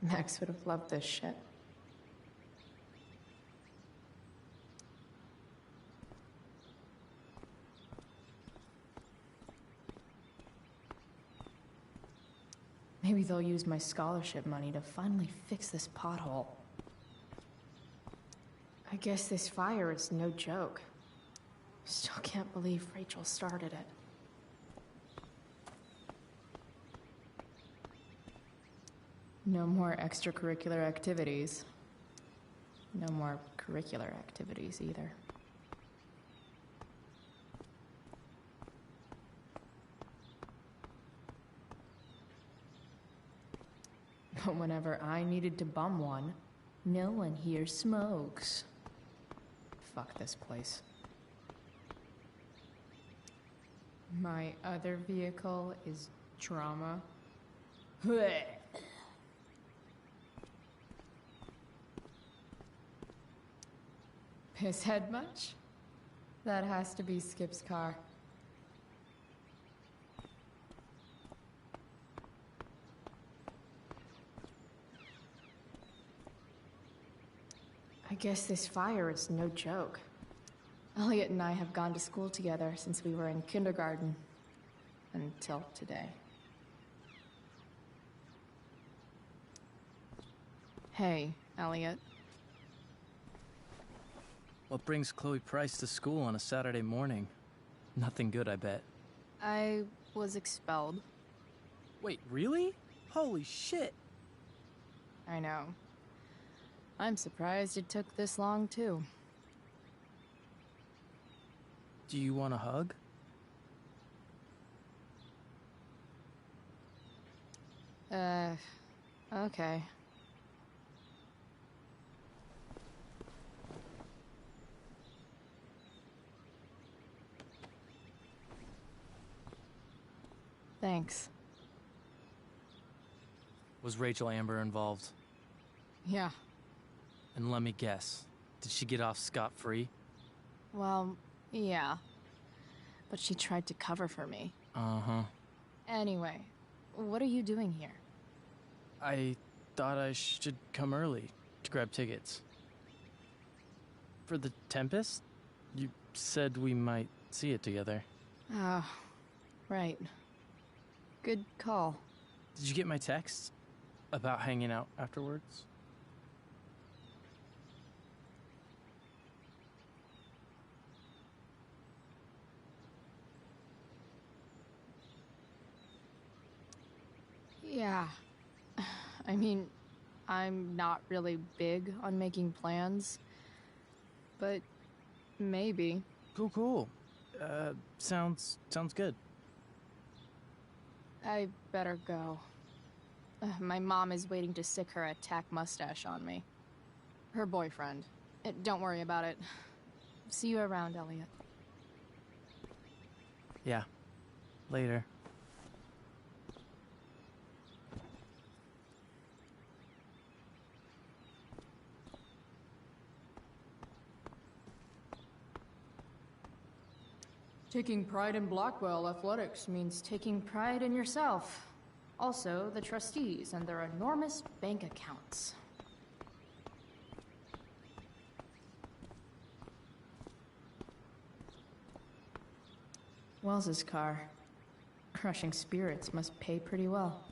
Max would have loved this shit. Maybe they'll use my scholarship money to finally fix this pothole. I guess this fire is no joke. Still can't believe Rachel started it. No more extracurricular activities. No more curricular activities either. But whenever I needed to bum one, no one here smokes. Fuck this place. My other vehicle is drama. Pisshead much? That has to be Skip's car. I guess this fire is no joke. Elliot and I have gone to school together since we were in kindergarten. Until today. Hey, Elliot. What brings Chloe Price to school on a Saturday morning? Nothing good, I bet. I was expelled. Wait, really? Holy shit! I know. I'm surprised it took this long, too. Do you want a hug? Okay. Thanks. Was Rachel Amber involved? Yeah. And let me guess, did she get off scot-free? Well, yeah. But she tried to cover for me. Uh-huh. Anyway, what are you doing here? I thought I should come early to grab tickets. For the Tempest? You said we might see it together. Oh, right. Good call. Did you get my text? About hanging out afterwards? Yeah. I mean, I'm not really big on making plans. But maybe. Cool. Sounds good. I better go. My mom is waiting to sick her attack mustache on me. Her boyfriend. Don't worry about it. See you around, Elliot. Yeah. Later. Taking pride in Blackwell athletics means taking pride in yourself. Also, the trustees and their enormous bank accounts. Wells's car. Crushing spirits must pay pretty well.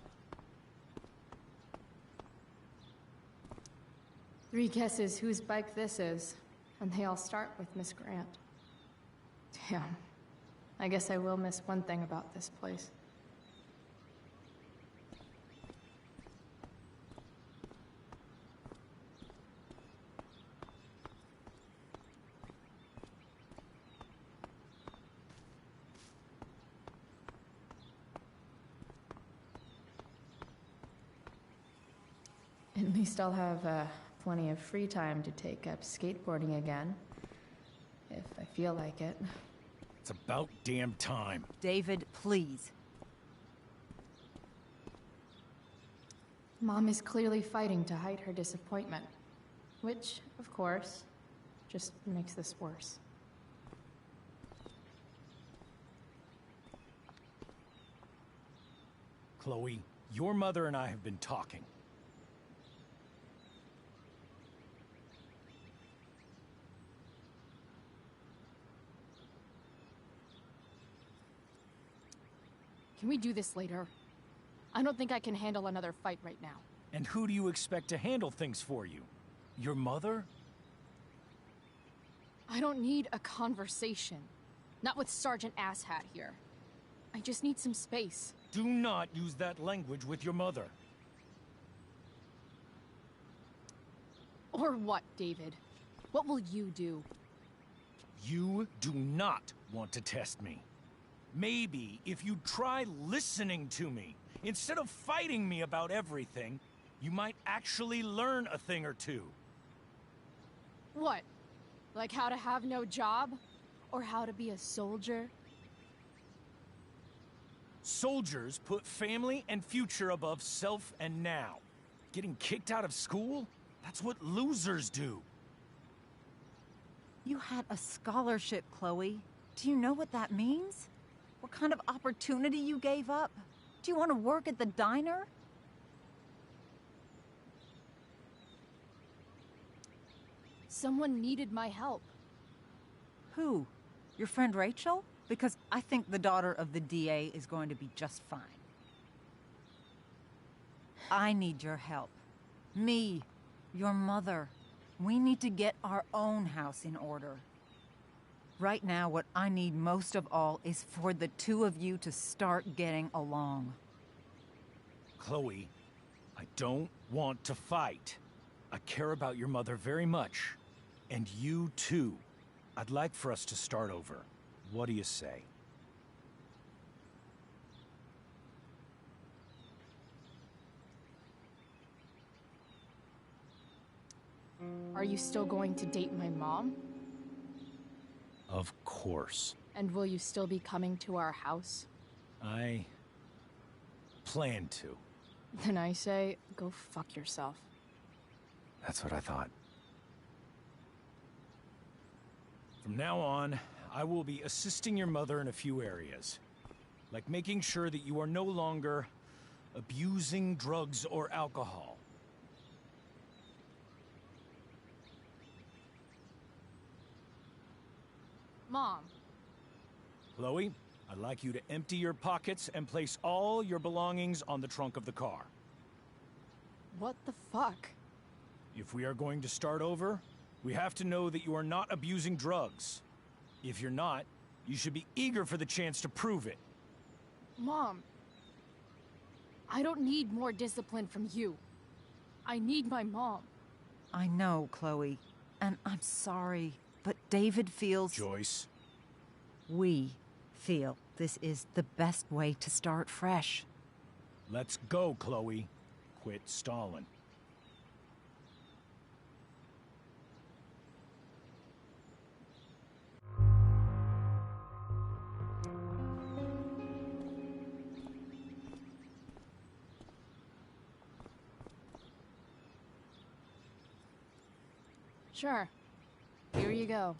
3 guesses whose bike this is, and they all start with Miss Grant. Damn. I guess I will miss one thing about this place. At least I'll have plenty of free time to take up skateboarding again. If I feel like it. It's about damn time. David, please. Mom is clearly fighting to hide her disappointment. Which, of course, just makes this worse. Chloe, your mother and I have been talking. Can we do this later? I don't think I can handle another fight right now. And who do you expect to handle things for you? Your mother? I don't need a conversation. Not with Sergeant Asshat here. I just need some space. Do not use that language with your mother. Or what, David? What will you do? You do not want to test me. Maybe if you try listening to me, instead of fighting me about everything, you might actually learn a thing or two. What? Like how to have no job? Or how to be a soldier? Soldiers put family and future above self and now. Getting kicked out of school? That's what losers do. You had a scholarship, Chloe. Do you know what that means? What kind of opportunity you gave up? Do you want to work at the diner? Someone needed my help. Who? Your friend Rachel? Because I think the daughter of the DA is going to be just fine. I need your help. Me, your mother. We need to get our own house in order. Right now, what I need most of all is for the two of you to start getting along. Chloe, I don't want to fight. I care about your mother very much. And you too. I'd like for us to start over. What do you say? Are you still going to date my mom? Of course. And will you still be coming to our house? I plan to. Then I say, go fuck yourself. That's what I thought. From now on, I will be assisting your mother in a few areas. Like making sure that you are no longer abusing drugs or alcohol. Mom. Chloe, I'd like you to empty your pockets and place all your belongings on the trunk of the car. What the fuck? If we are going to start over, we have to know that you are not abusing drugs. If you're not, you should be eager for the chance to prove it. Mom. I don't need more discipline from you. I need my mom. I know, Chloe, and I'm sorry, but David feels... Joyce. We feel this is the best way to start fresh. Let's go, Chloe. Quit stalling. Sure. Here you go.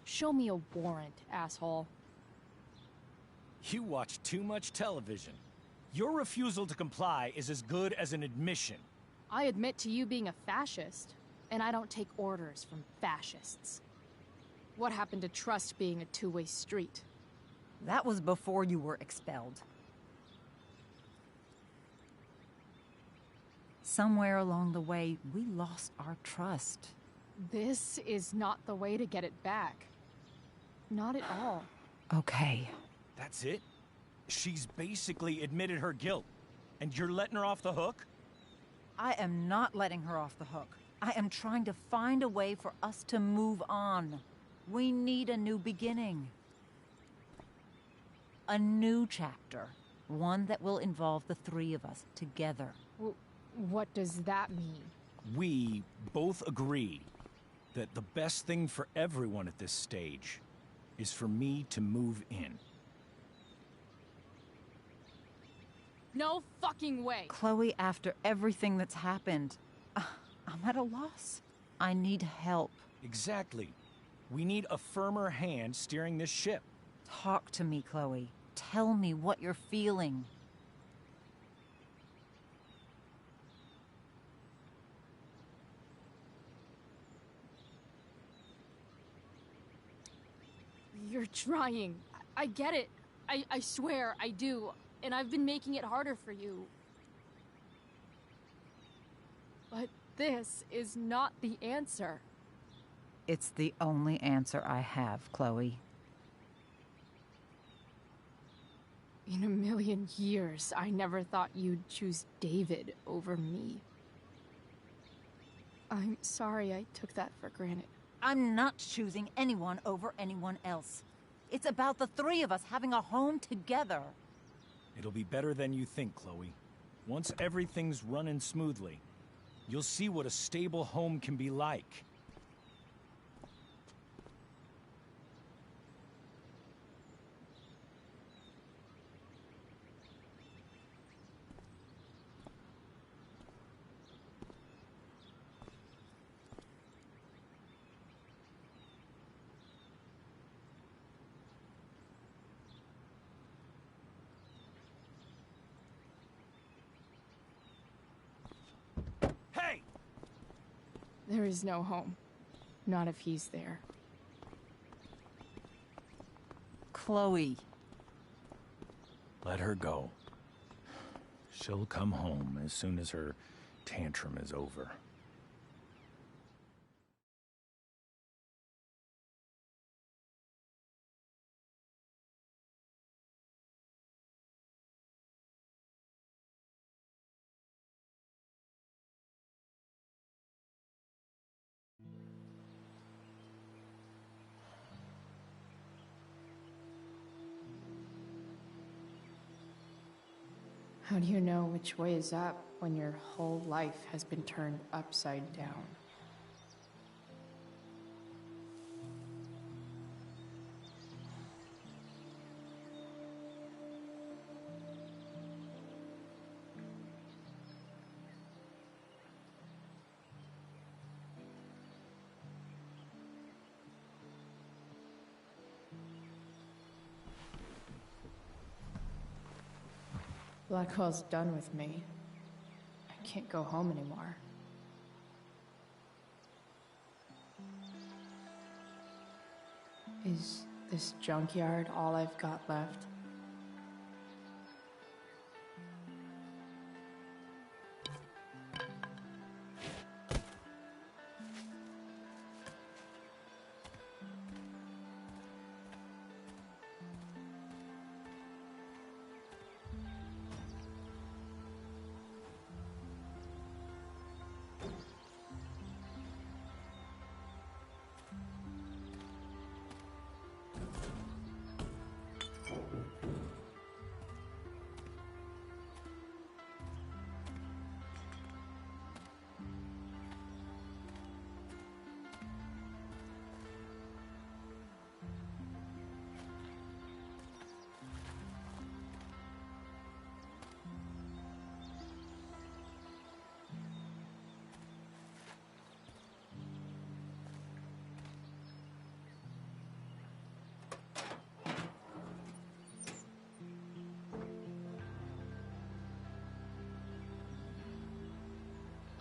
Show me a warrant, asshole. You watch too much television. Your refusal to comply is as good as an admission. I admit to you being a fascist, and I don't take orders from fascists. What happened to trust being a two-way street? That was before you were expelled. Somewhere along the way, we lost our trust. This is not the way to get it back. Not at all. Okay. That's it? She's basically admitted her guilt, and you're letting her off the hook? I am not letting her off the hook. I am trying to find a way for us to move on. We need a new beginning. A new chapter. One that will involve the three of us together. What does that mean? We both agree that the best thing for everyone at this stage is for me to move in. No fucking way! Chloe, after everything that's happened, I'm at a loss. I need help. Exactly. We need a firmer hand steering this ship. Talk to me, Chloe. Tell me what you're feeling. You're trying. I get it. I swear, I do. and I've been making it harder for you. But this is not the answer. It's the only answer I have, Chloe. In a million years, I never thought you'd choose David over me. I'm sorry I took that for granted. I'm not choosing anyone over anyone else. It's about the three of us having a home together. It'll be better than you think, Chloe. Once everything's running smoothly, you'll see what a stable home can be like. There is no home. Not if he's there. Chloe. Let her go. She'll come home as soon as her tantrum is over. How do you know which way is up when your whole life has been turned upside down? Blackwell's done with me. I can't go home anymore. Is this junkyard all I've got left?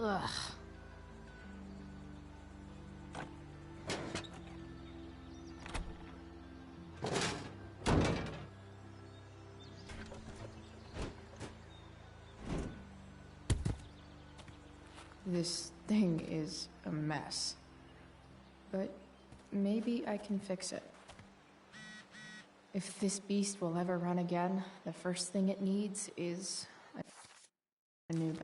Ugh. This thing is a mess. But maybe I can fix it. If this beast will ever run again, the first thing it needs is a new...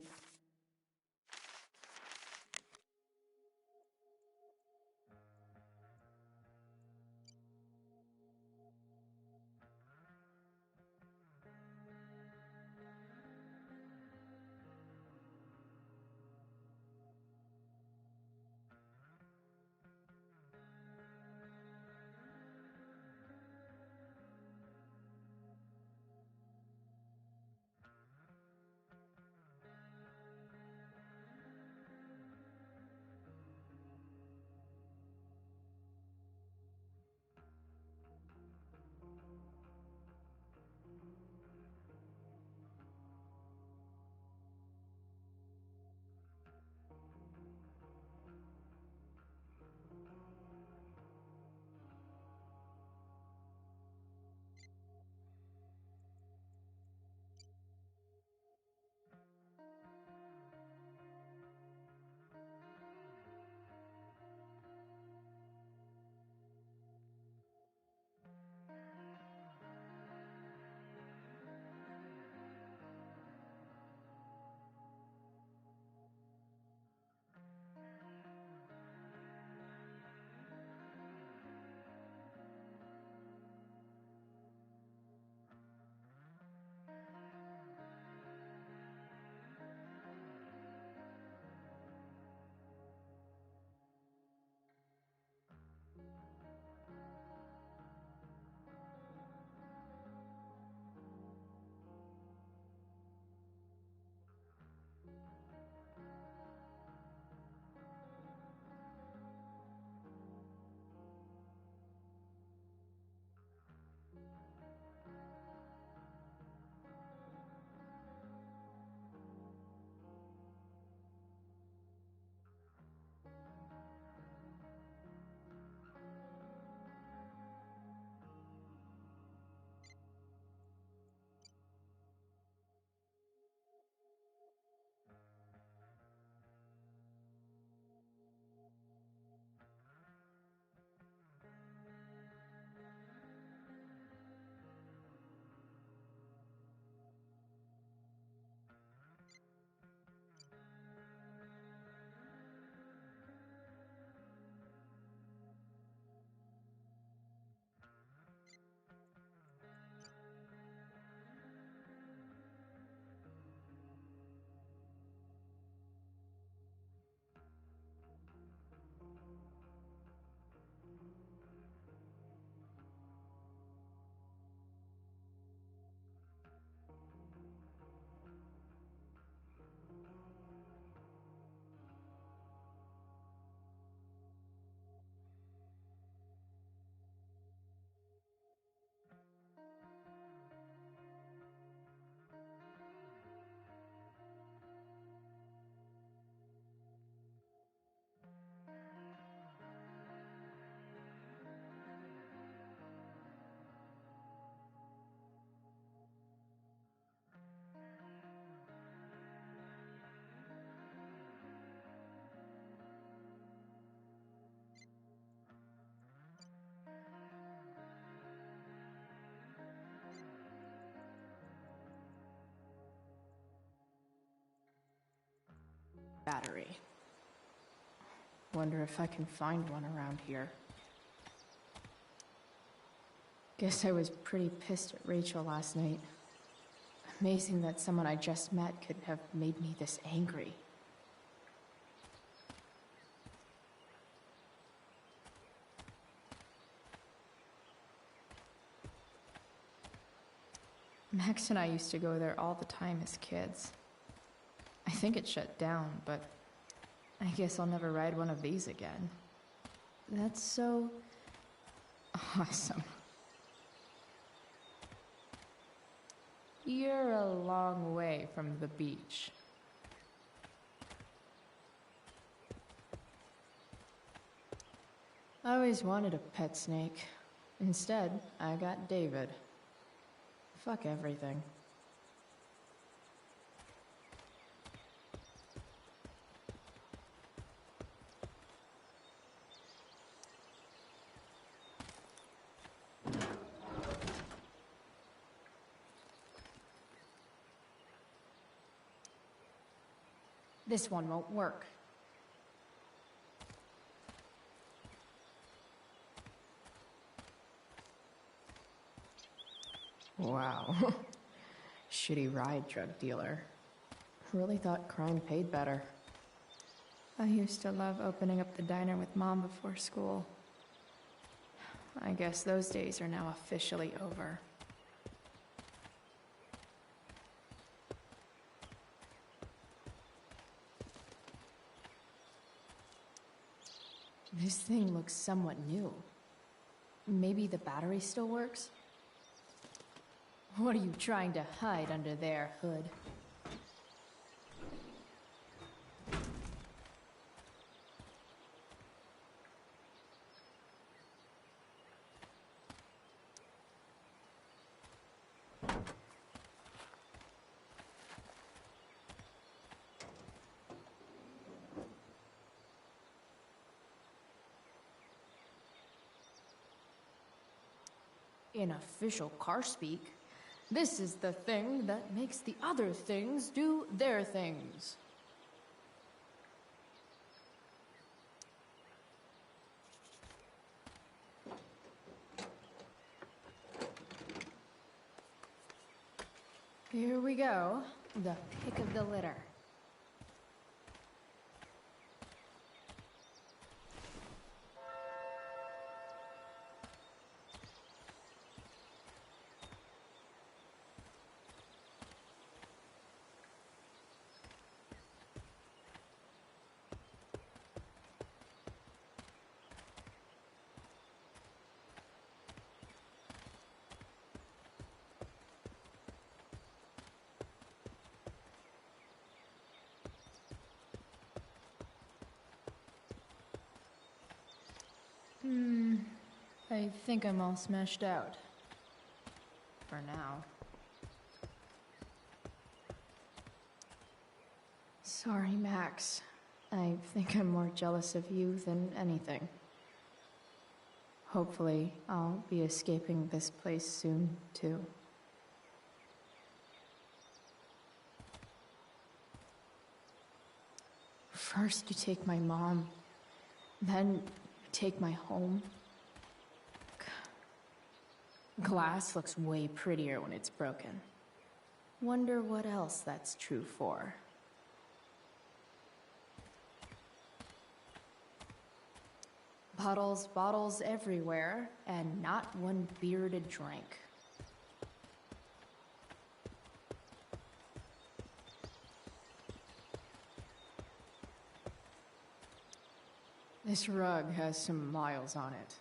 battery. Wonder if I can find one around here. Guess I was pretty pissed at Rachel last night. Amazing that someone I just met could have made me this angry. Max and I used to go there all the time as kids. I think it shut down, but I guess I'll never ride one of these again. That's so awesome. You're a long way from the beach. I always wanted a pet snake. Instead, I got David. Fuck everything. This one won't work. Wow. Shitty ride, drug dealer. Really thought crime paid better. I used to love opening up the diner with Mom before school. I guess those days are now officially over. This thing looks somewhat new. Maybe the battery still works? What are you trying to hide under there, Hood? In official car speak, this is the thing that makes the other things do their things. Here we go, the pick of the litter. I think I'm all smashed out. For now. Sorry, Max. I think I'm more jealous of you than anything. Hopefully, I'll be escaping this place soon, too. First you take my mom, then you take my home. Glass looks way prettier when it's broken. Wonder what else that's true for. Bottles everywhere, and not one beer to drink. This rug has some miles on it.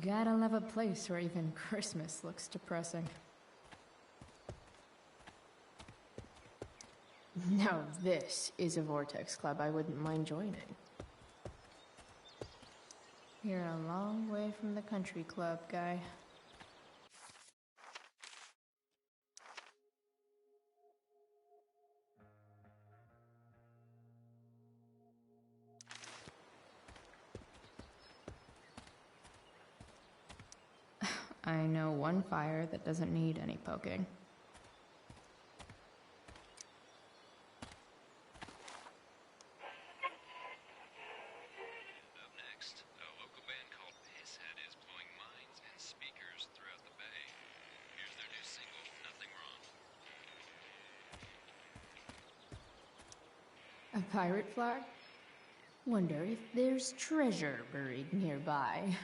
Gotta love a place where even Christmas looks depressing. Now this is a Vortex Club I wouldn't mind joining. You're a long way from the country club, guy. I know one fire that doesn't need any poking. Up next, a local band called Pisshead is blowing minds and speakers throughout the bay. Here's their new single, Nothing Wrong. A pirate flag? Wonder if there's treasure buried nearby.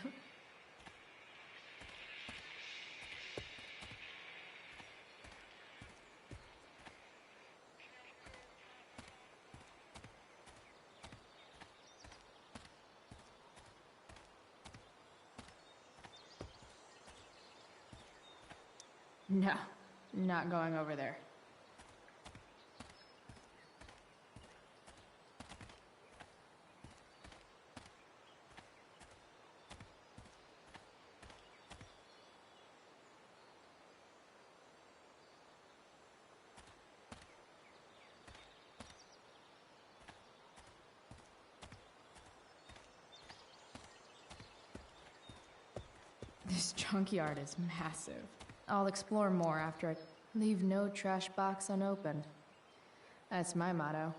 No, not going over there. This junkyard is massive. I'll explore more after I leave no trash box unopened. That's my motto.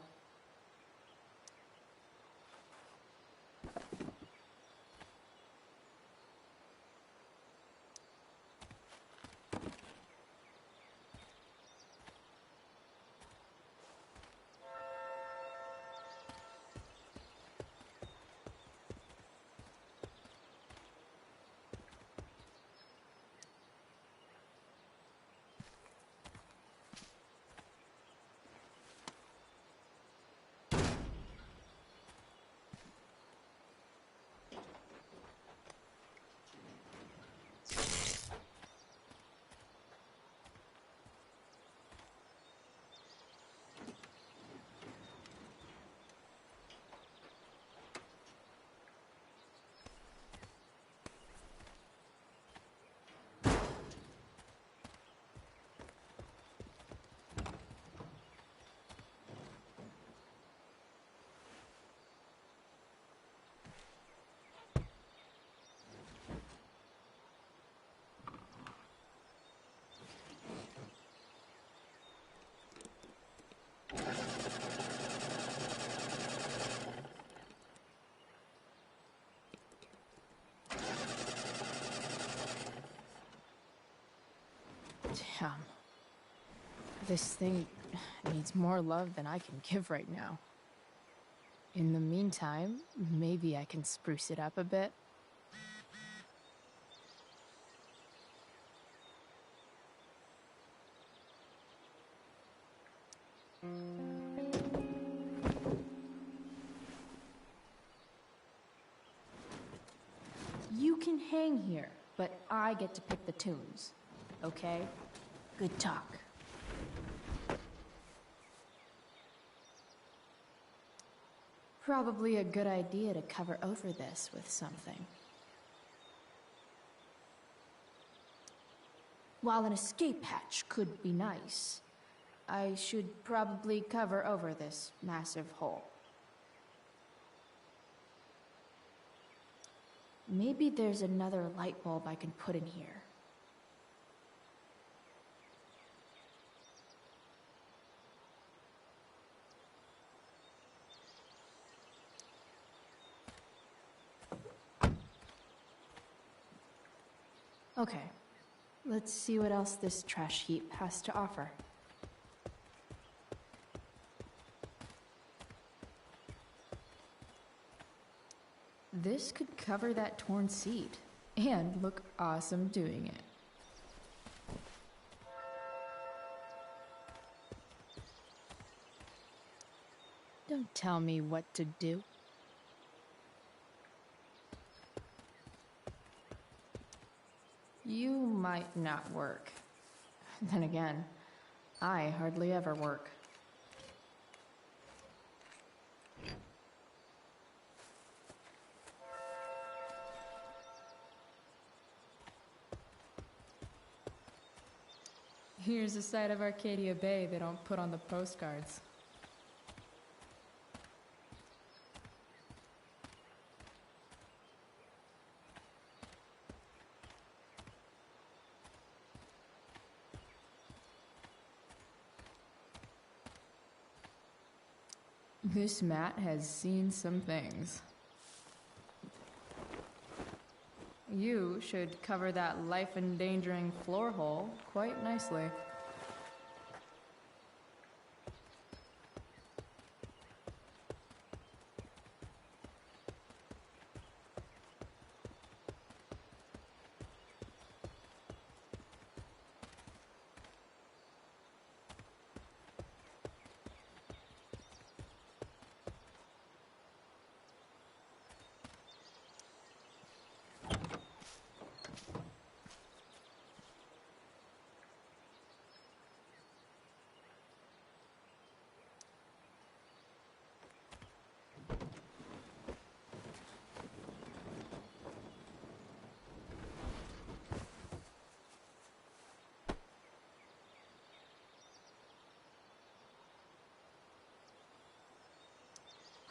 Damn. This thing needs more love than I can give right now. In the meantime, maybe I can spruce it up a bit. You can hang here, but I get to pick the tunes. Okay? Good talk. Probably a good idea to cover over this with something. While an escape hatch could be nice, I should probably cover over this massive hole. Maybe there's another light bulb I can put in here. Okay, let's see what else this trash heap has to offer. This could cover that torn seat and look awesome doing it. Don't tell me what to do. You might not work. Then again, I hardly ever work. Here's a side of Arcadia Bay they don't put on the postcards. This mat has seen some things. You should cover that life-endangering floor hole quite nicely.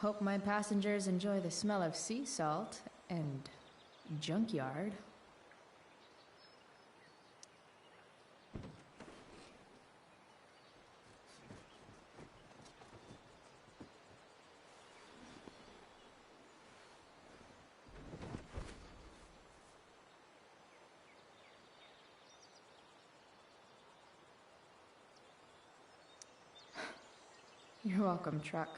Hope my passengers enjoy the smell of sea salt and junkyard. You're welcome, truck.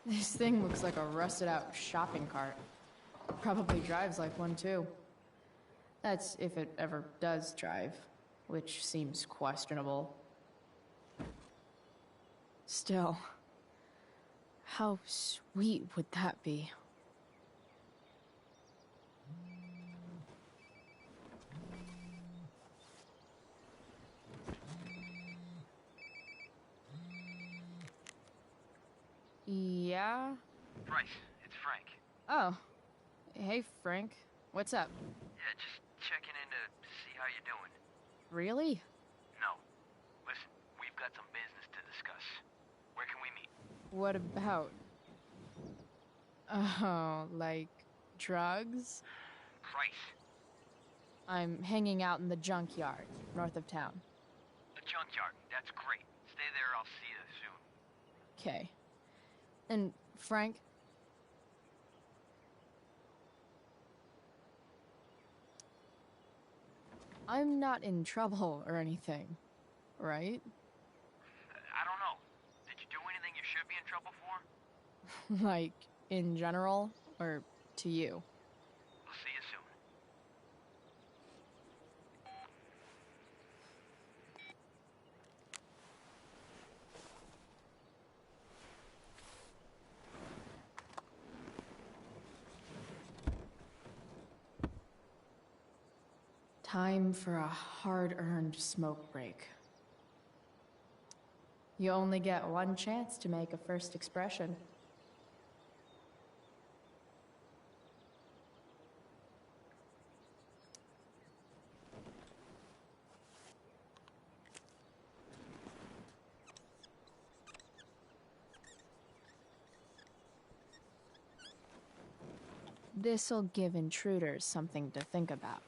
This thing looks like a rusted out shopping cart. Probably drives like one too. That's if it ever does drive, which seems questionable. Still, how sweet would that be? Yeah? Bryce, it's Frank. Oh. Hey, Frank. What's up? Yeah, just checking in to see how you're doing. Really? No. Listen, we've got some business to discuss. Where can we meet? What about? Oh, like drugs? Bryce. I'm hanging out in the junkyard, north of town. The junkyard. That's great. Stay there, I'll see you soon. Okay. And Frank? I'm not in trouble or anything, right? I don't know. Did you do anything you should be in trouble for? Like, in general, or to you? I'll see you soon. Time for a hard-earned smoke break. You only get one chance to make a first expression. This'll give intruders something to think about.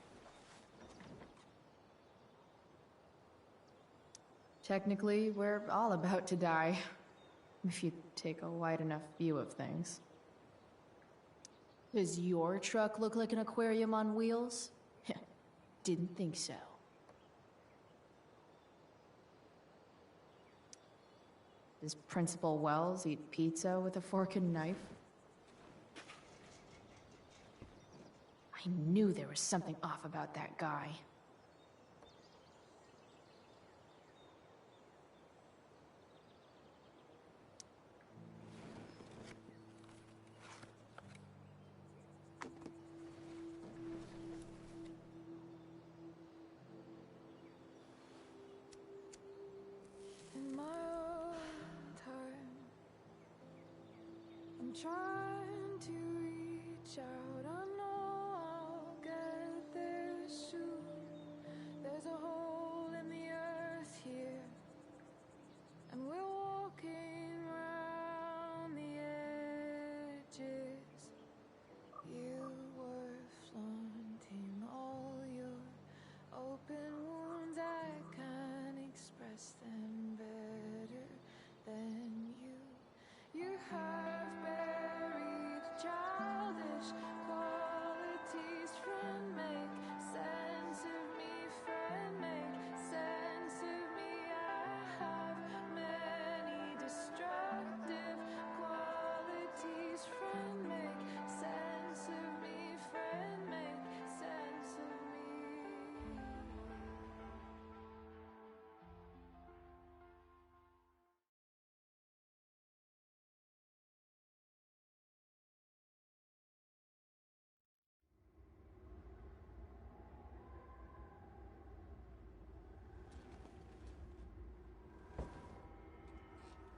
Technically, we're all about to die, if you take a wide enough view of things. Does your truck look like an aquarium on wheels? Didn't think so. Does Principal Wells eat pizza with a fork and knife? I knew there was something off about that guy. In my own time, I'm trying to reach out. I know I'll get there soon.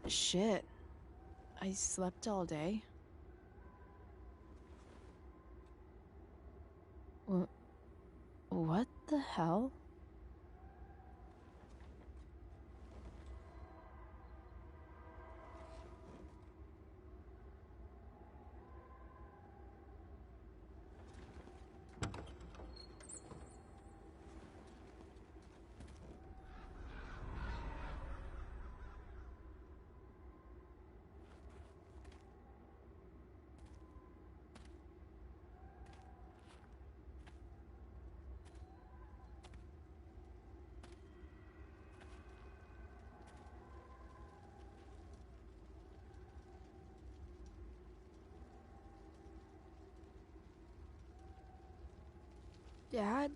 Shit. I slept all day. What the hell? Dad?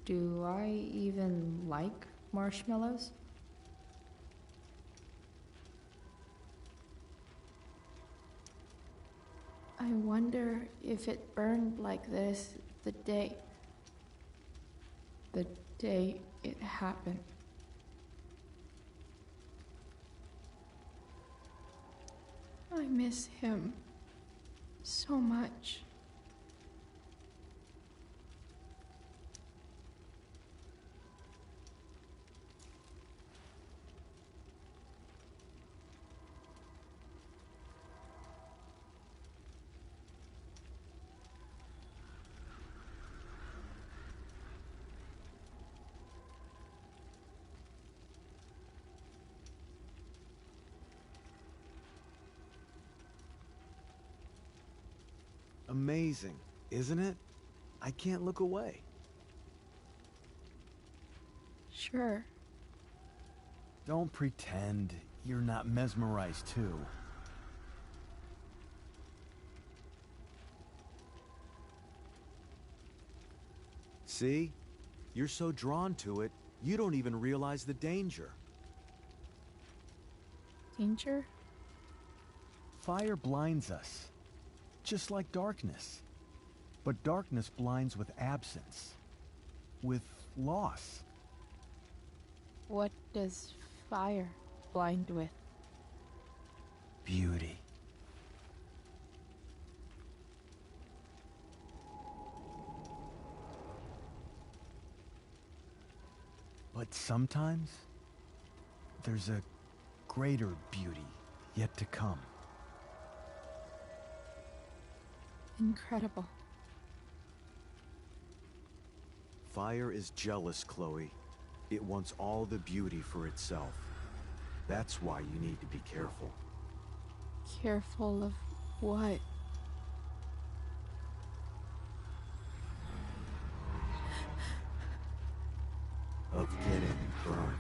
Do I even like marshmallows? I wonder if it burned like this the day it happened. I miss him so much. Amazing, isn't it? I can't look away. Sure. Don't pretend you're not mesmerized too. See? You're so drawn to it, you don't even realize the danger. Danger? Fire blinds us, just like darkness. But darkness blinds with absence, with loss. What does fire blind with? Beauty. But sometimes, there's a greater beauty yet to come. Incredible. Fire is jealous, Chloe. It wants all the beauty for itself. That's why you need to be careful. Careful of what? Of getting burned.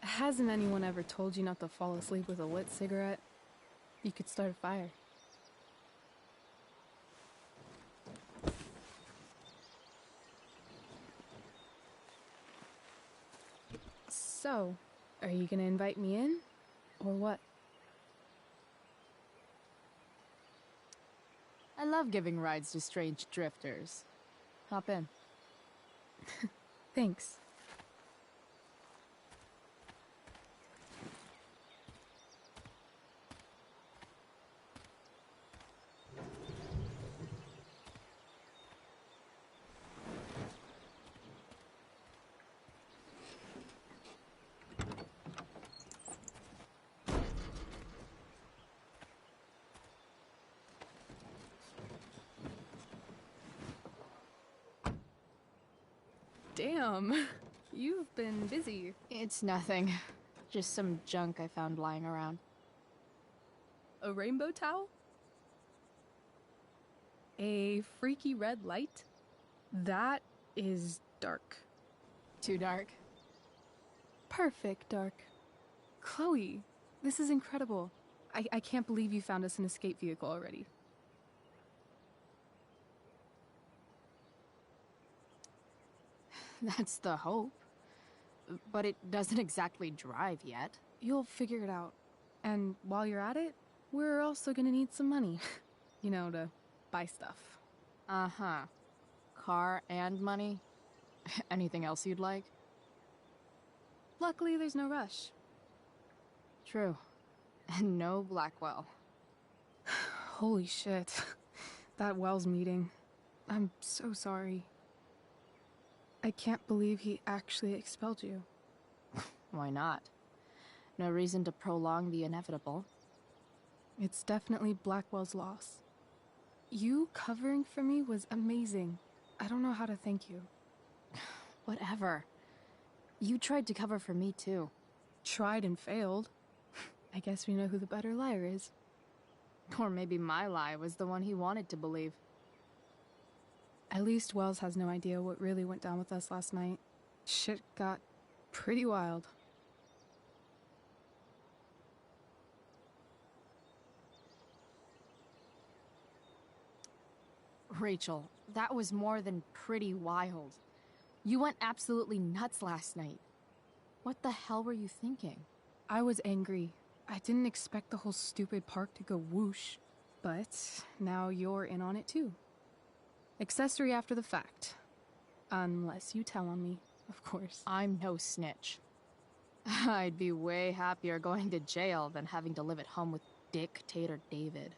Hasn't anyone ever told you not to fall asleep with a lit cigarette? You could start a fire. So, are you gonna invite me in? Or what? I love giving rides to strange drifters. Hop in. Thanks. Damn, you've been busy. It's nothing. Just some junk I found lying around. A rainbow towel? A freaky red light? That is dark. Too dark? Perfect dark. Chloe, this is incredible. I can't believe you found us an escape vehicle already. That's the hope. But it doesn't exactly drive yet. You'll figure it out. And while you're at it, we're also gonna need some money. You know, to buy stuff. Uh-huh. Car and money? Anything else you'd like? Luckily, there's no rush. True. And no Blackwell. Holy shit. That Wells meeting. I'm so sorry. I can't believe he actually expelled you. Why not? No reason to prolong the inevitable. It's definitely Blackwell's loss. You covering for me was amazing. I don't know how to thank you. Whatever. You tried to cover for me, too. Tried and failed. I guess we know who the better liar is. Or maybe my lie was the one he wanted to believe. At least Wells has no idea what really went down with us last night. Shit got pretty wild. Rachel, that was more than pretty wild. You went absolutely nuts last night. What the hell were you thinking? I was angry. I didn't expect the whole stupid park to go whoosh. But now you're in on it too. Accessory after the fact. Unless you tell on me, of course. I'm no snitch. I'd be way happier going to jail than having to live at home with Dictator David.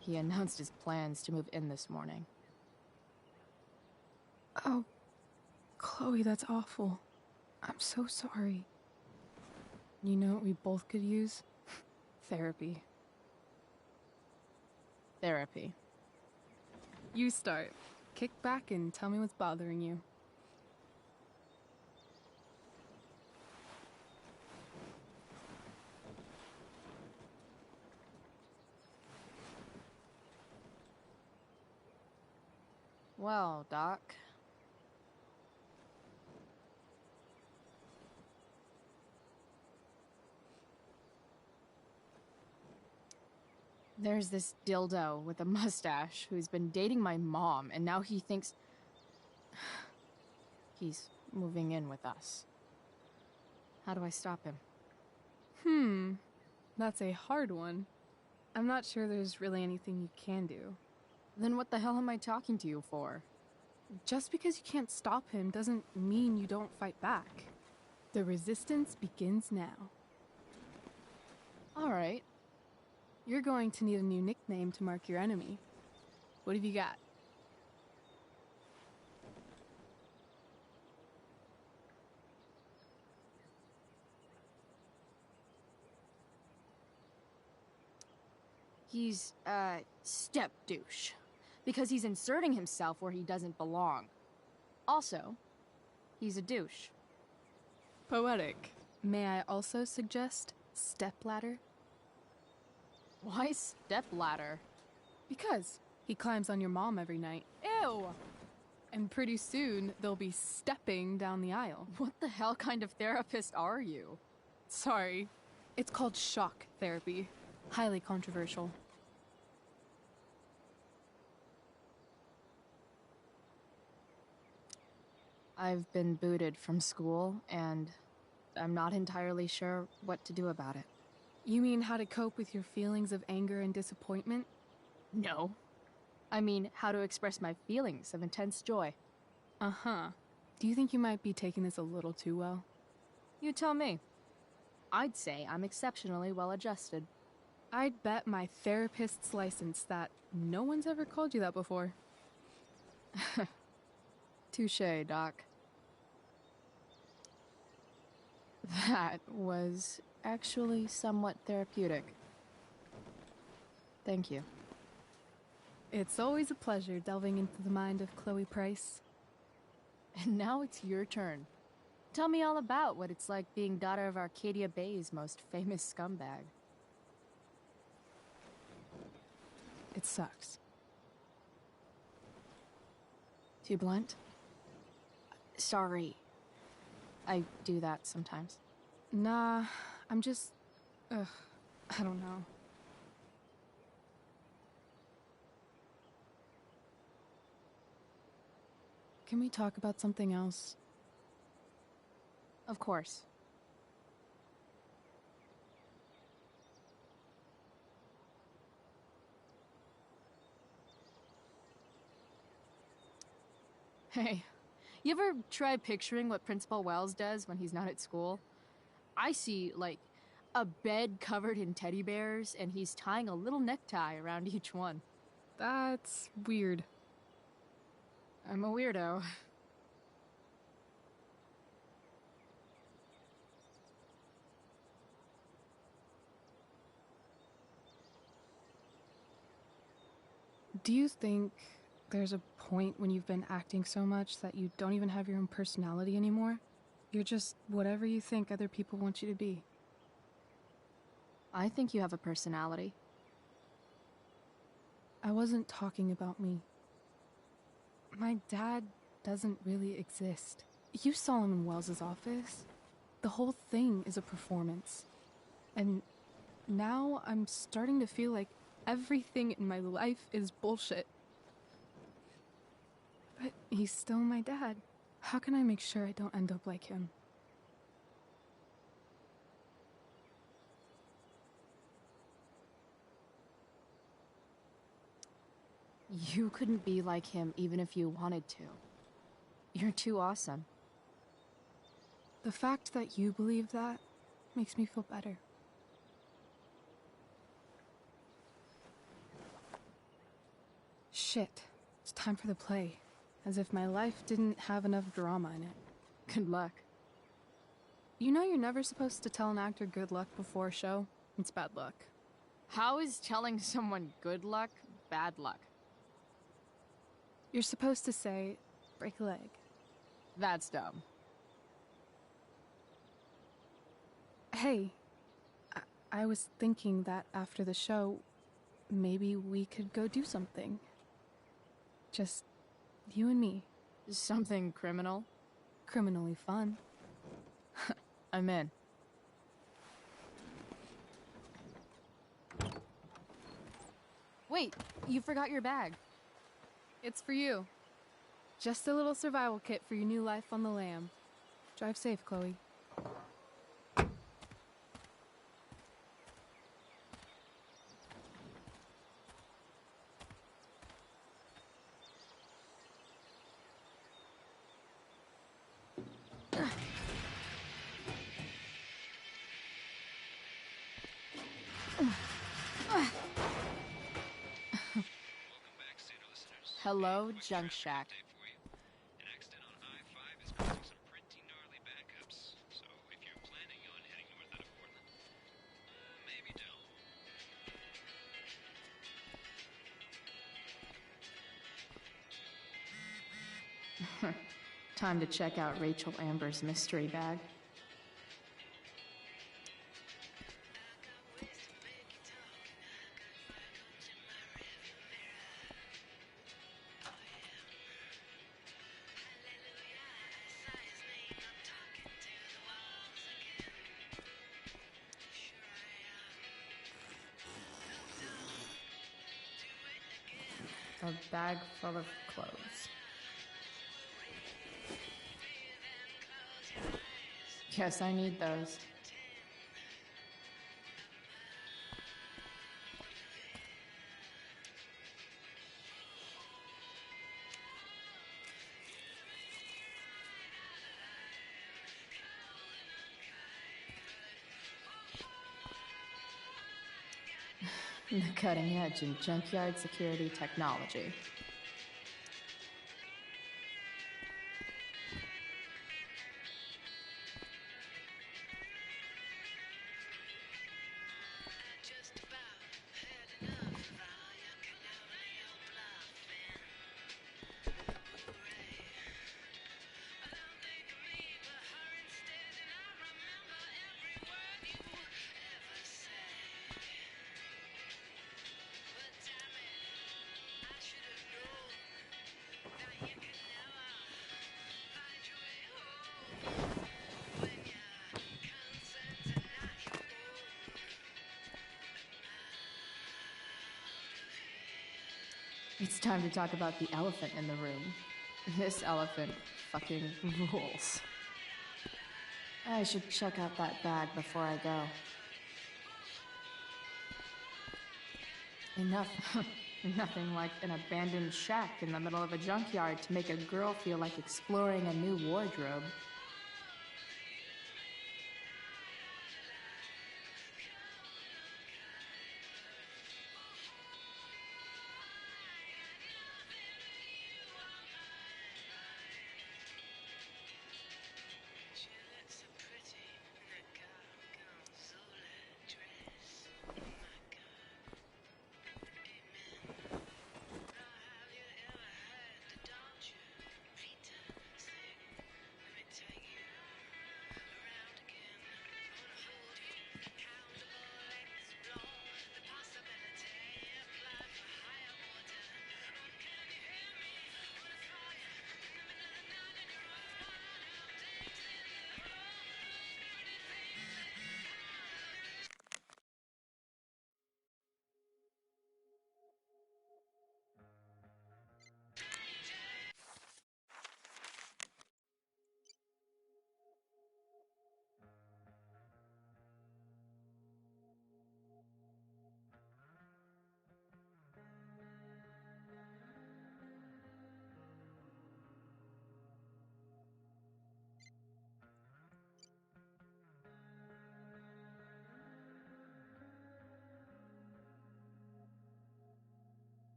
He announced his plans to move in this morning. Oh, Chloe, that's awful. I'm so sorry. You know what we both could use? Therapy. Therapy. You start. Kick back and tell me what's bothering you. Well, Doc. There's this dildo with a mustache who's been dating my mom, and now he thinks he's moving in with us. How do I stop him? That's a hard one. I'm not sure there's really anything you can do. Then what the hell am I talking to you for? Just because you can't stop him doesn't mean you don't fight back. The resistance begins now. All right. You're going to need a new nickname to mark your enemy. What have you got? He's, step douche. Because he's inserting himself where he doesn't belong. Also, he's a douche. Poetic. May I also suggest stepladder? Why stepladder? Because he climbs on your mom every night. Ew! And pretty soon, they'll be stepping down the aisle. What the hell kind of therapist are you? Sorry. It's called shock therapy. Highly controversial. I've been booted from school, and I'm not entirely sure what to do about it. You mean how to cope with your feelings of anger and disappointment? No. I mean, how to express my feelings of intense joy. Uh-huh. Do you think you might be taking this a little too well? You tell me. I'd say I'm exceptionally well adjusted. I'd bet my therapist's license that no one's ever called you that before. Touché, Doc. That was actually somewhat therapeutic. Thank you. It's always a pleasure delving into the mind of Chloe Price. And now it's your turn. Tell me all about what it's like being daughter of Arcadia Bay's most famous scumbag. It sucks. Too blunt? Sorry. I do that sometimes. Nah, I'm just... I don't know. Can we talk about something else? Of course. Hey, you ever try picturing what Principal Wells does when he's not at school? I see, like, a bed covered in teddy bears, and he's tying a little necktie around each one. That's weird. I'm a weirdo. Do you think there's a point when you've been acting so much that you don't even have your own personality anymore? You're just whatever you think other people want you to be. I think you have a personality. I wasn't talking about me. My dad doesn't really exist. You saw him in Wells's office. The whole thing is a performance. And now I'm starting to feel like everything in my life is bullshit. But he's still my dad. How can I make sure I don't end up like him? You couldn't be like him even if you wanted to. You're too awesome. The fact that you believe that makes me feel better. Shit. It's time for the play. As if my life didn't have enough drama in it. Good luck. You know you're never supposed to tell an actor good luck before a show? It's bad luck. How is telling someone good luck bad luck? You're supposed to say, break a leg. That's dumb. Hey, I was thinking that after the show, maybe we could go do something. Just you and me. Something criminal? Criminally fun. I'm in. Wait, you forgot your bag. It's for you. Just a little survival kit for your new life on the lam. Drive safe, Chloe. Hello, Junk Shack. An accident on I-5 is causing some pretty gnarly backups, so if you're planning on heading north out of Portland, maybe don't. Time to check out Rachel Amber's mystery bag. A bag full of clothes. Guess I need those. The cutting edge in junkyard security technology. It's time to talk about the elephant in the room. This elephant fucking rules. I should check out that bag before I go. Nothing like an abandoned shack in the middle of a junkyard to make a girl feel like exploring a new wardrobe.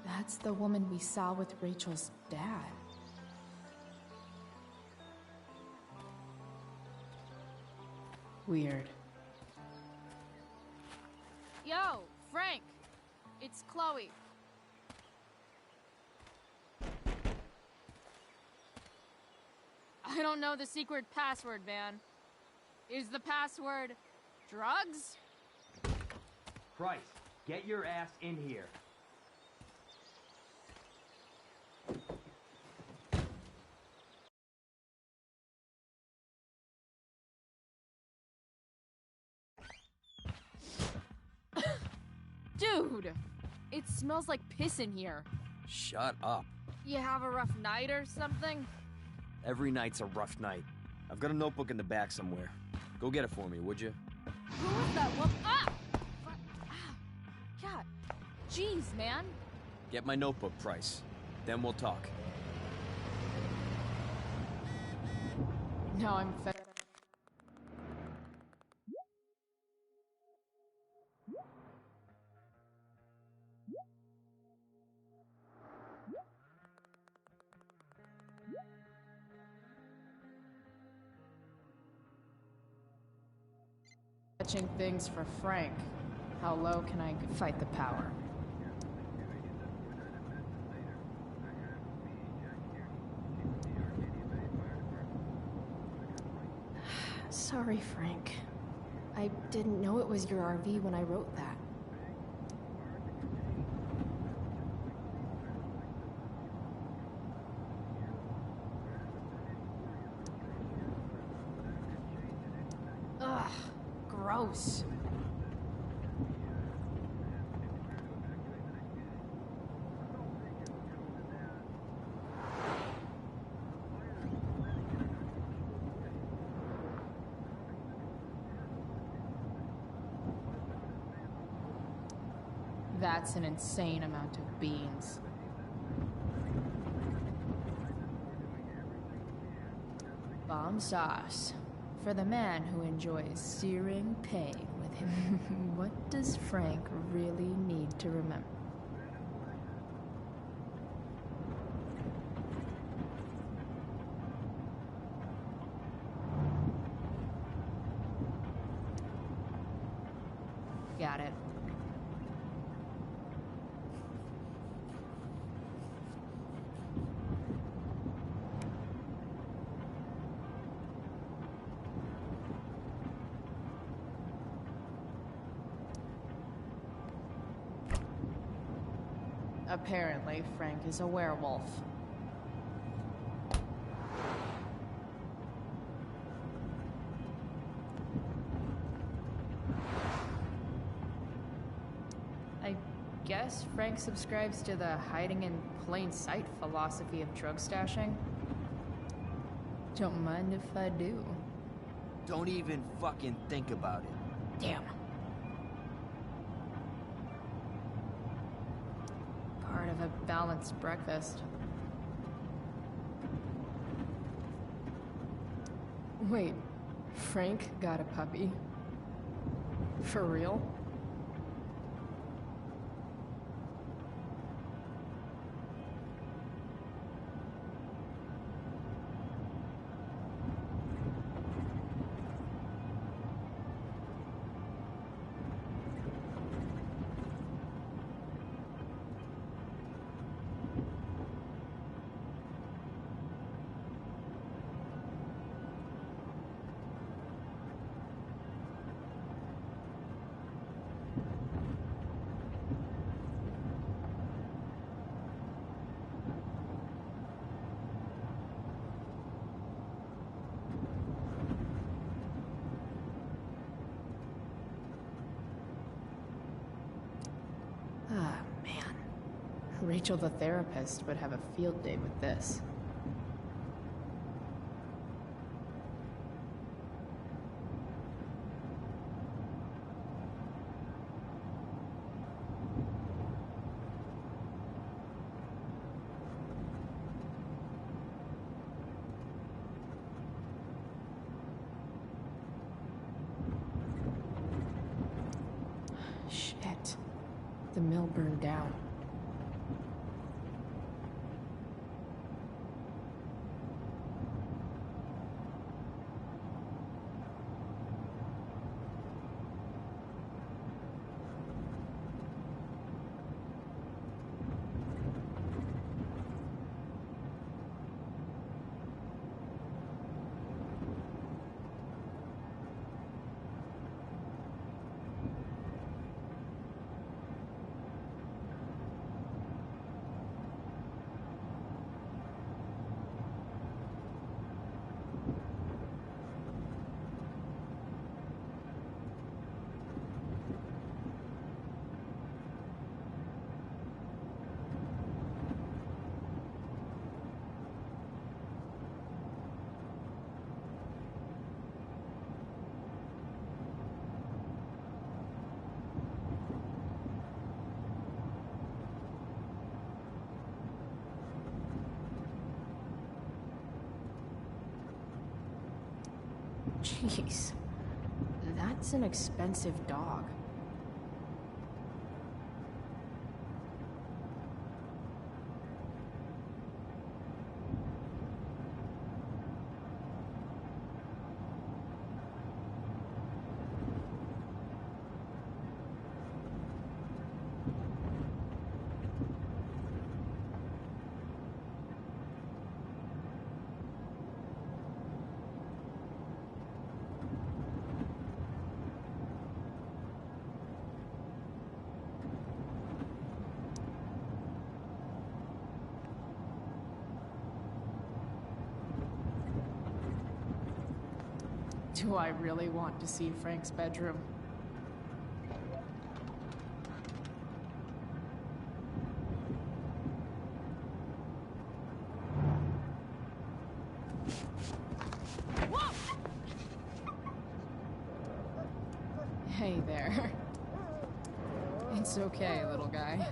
That's the woman we saw with Rachel's dad. Weird. Yo, Frank! It's Chloe. I don't know the secret password, man. Is the password drugs? Price, get your ass in here. Dude! It smells like piss in here. Shut up. You have a rough night or something? Every night's a rough night. I've got a notebook in the back somewhere. Go get it for me, would you? Who is that woman? Ah! God. Jeez, man. Get my notebook, Price. Then we'll talk. Now I'm fed. Fetching things for Frank. How low can I fight the power? Sorry, Frank. I didn't know it was your RV when I wrote that. Ugh, gross. That's an insane amount of beans. Bomb sauce. For the man who enjoys searing pain with him. What does Frank really need to remember? Got it. Apparently, Frank is a werewolf. I guess Frank subscribes to the hiding in plain sight philosophy of drug stashing. Don't mind if I do. Don't even fucking think about it. Damn. Part of a balanced breakfast. Wait, Frank got a puppy? For real? Ah, man. Rachel the therapist would have a field day with this. Shit. The mill burned down. Jeez. That's an expensive dog. Do I really want to see Frank's bedroom? Hey there. It's okay, little guy.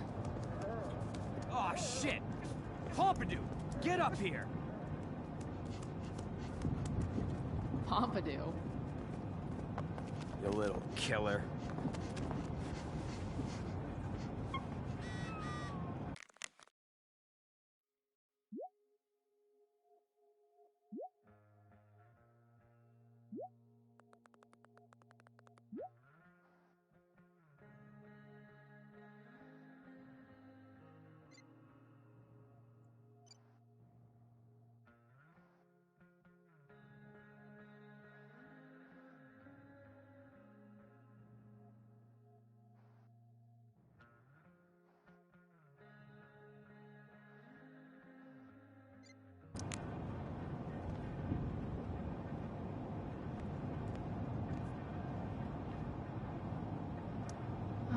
Oh shit! Pompidou, get up here! Pompidou? You little killer.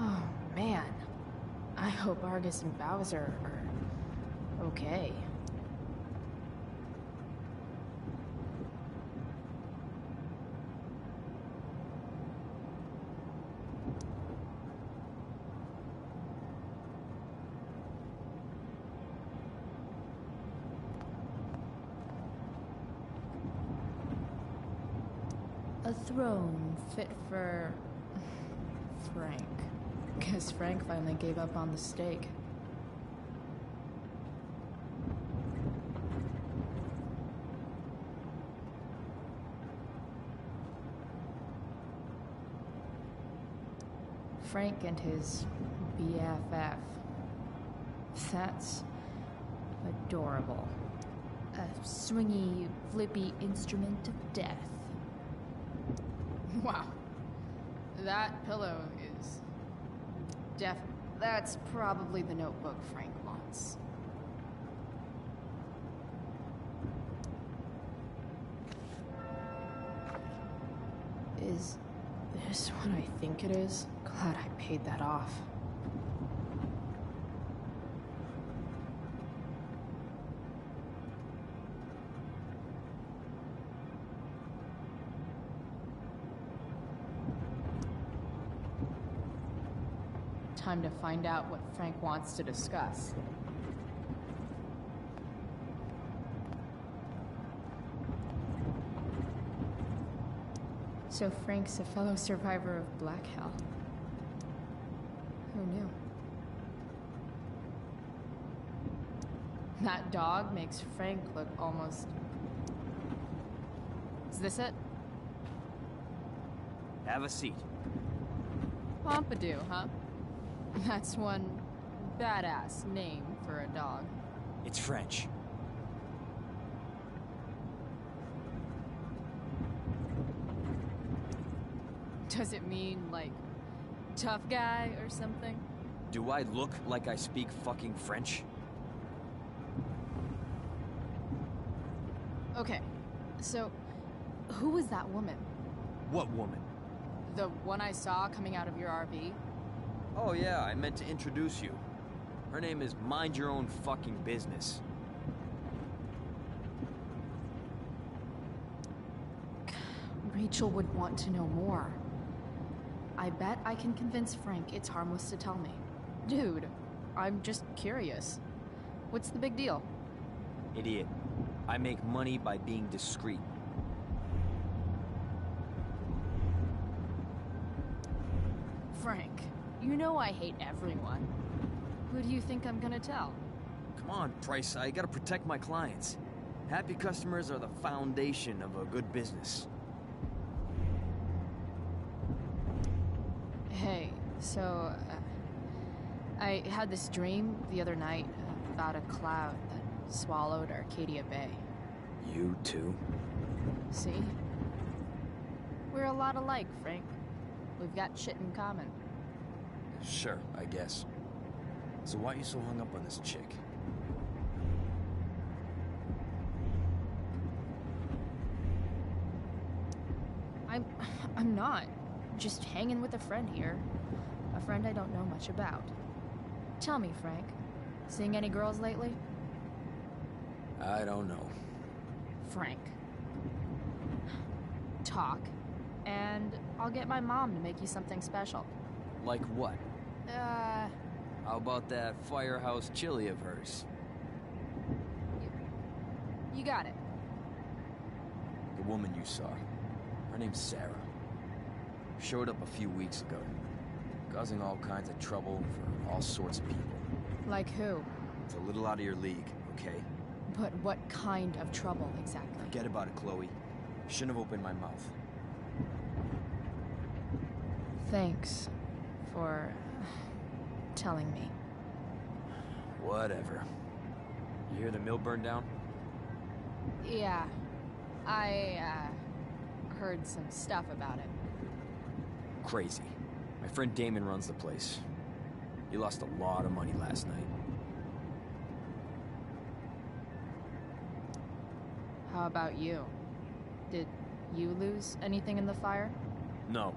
Oh, man. I hope Argus and Bowser are okay. A throne fit for Frank. Guess Frank finally gave up on the steak. Frank and his BFF. That's adorable. A swingy, flippy instrument of death. Wow. That pillow is that's probably the notebook Frank wants. Is this what I think it is? Glad I paid that off. Time to find out what Frank wants to discuss. So Frank's a fellow survivor of Black Hell. Who knew? That dog makes Frank look almost... Is this it? Have a seat. Pompidou, huh? That's one badass name for a dog. It's French. Does it mean, like, tough guy or something? Do I look like I speak fucking French? Okay, so who was that woman? What woman? The one I saw coming out of your RV? Oh yeah, I meant to introduce you. Her name is Mind Your Own Fucking Business. Rachel would want to know more. I bet I can convince Frank it's harmless to tell me. Dude, I'm just curious. What's the big deal? Idiot. I make money by being discreet. Frank, you know I hate everyone. Who do you think I'm gonna tell? Come on, Price, I gotta protect my clients. Happy customers are the foundation of a good business. Hey, so, I had this dream the other night about a cloud that swallowed Arcadia Bay. You too? See? We're a lot alike, Frank. We've got shit in common. Sure, I guess. So why are you so hung up on this chick? I'm not. Just hanging with a friend here. A friend I don't know much about. Tell me, Frank, seeing any girls lately? I don't know. Frank. Talk, and I'll get my mom to make you something special. Like what? Uh, How about that firehouse chili of hers? you got it. The woman you saw. Her name's Sarah. Showed up a few weeks ago, causing all kinds of trouble for all sorts of people. Like who? It's a little out of your league, okay? But what kind of trouble, exactly? Forget about it, Chloe. Shouldn't have opened my mouth. Thanks for telling me. Whatever. You hear the mill burned down? Yeah, I heard some stuff about it. Crazy. My friend Damon runs the place. He lost a lot of money last night. How about you? Did you lose anything in the fire? No.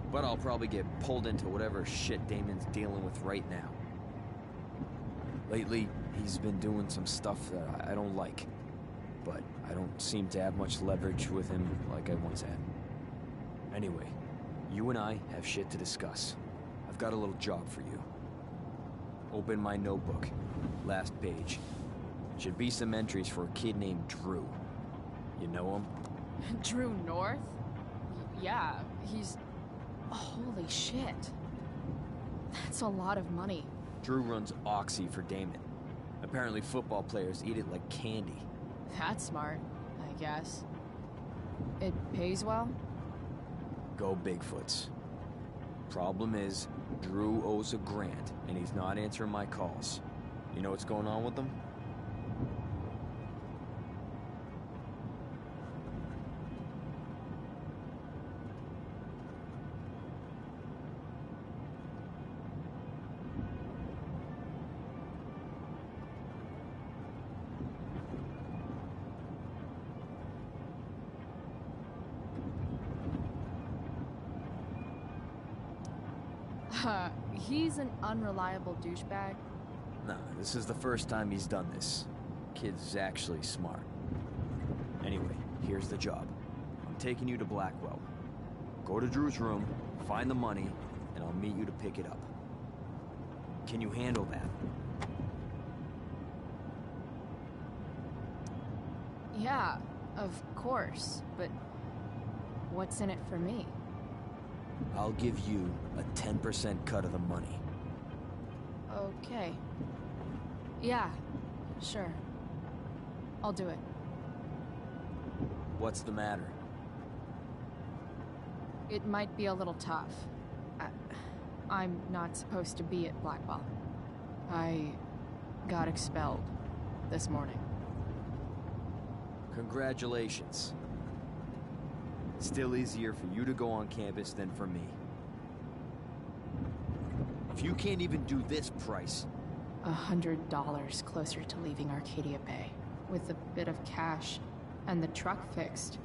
But I'll probably get pulled into whatever shit Damon's dealing with right now. Lately, he's been doing some stuff that I don't like. But I don't seem to have much leverage with him like I once had. Anyway, you and I have shit to discuss. I've got a little job for you. Open my notebook. Last page. Should be some entries for a kid named Drew. You know him? Drew North? Yeah, he's... Holy shit. That's a lot of money. Drew runs Oxy for Damon. Apparently football players eat it like candy. That's smart, I guess. It pays well? Go Bigfoots. Problem is, Drew owes $1,000, and he's not answering my calls. You know what's going on with him? He's an unreliable douchebag. Nah, this is the first time he's done this. Kid's actually smart. Anyway, here's the job. I'm taking you to Blackwell. Go to Drew's room, find the money, and I'll meet you to pick it up. Can you handle that? Yeah, of course, but what's in it for me? I'll give you a 10% cut of the money. Okay. Yeah, sure. I'll do it. What's the matter? It might be a little tough. I'm not supposed to be at Blackwell. I got expelled this morning. Congratulations. Still easier for you to go on campus than for me. If you can't even do this price... $100 closer to leaving Arcadia Bay. With a bit of cash and the truck fixed,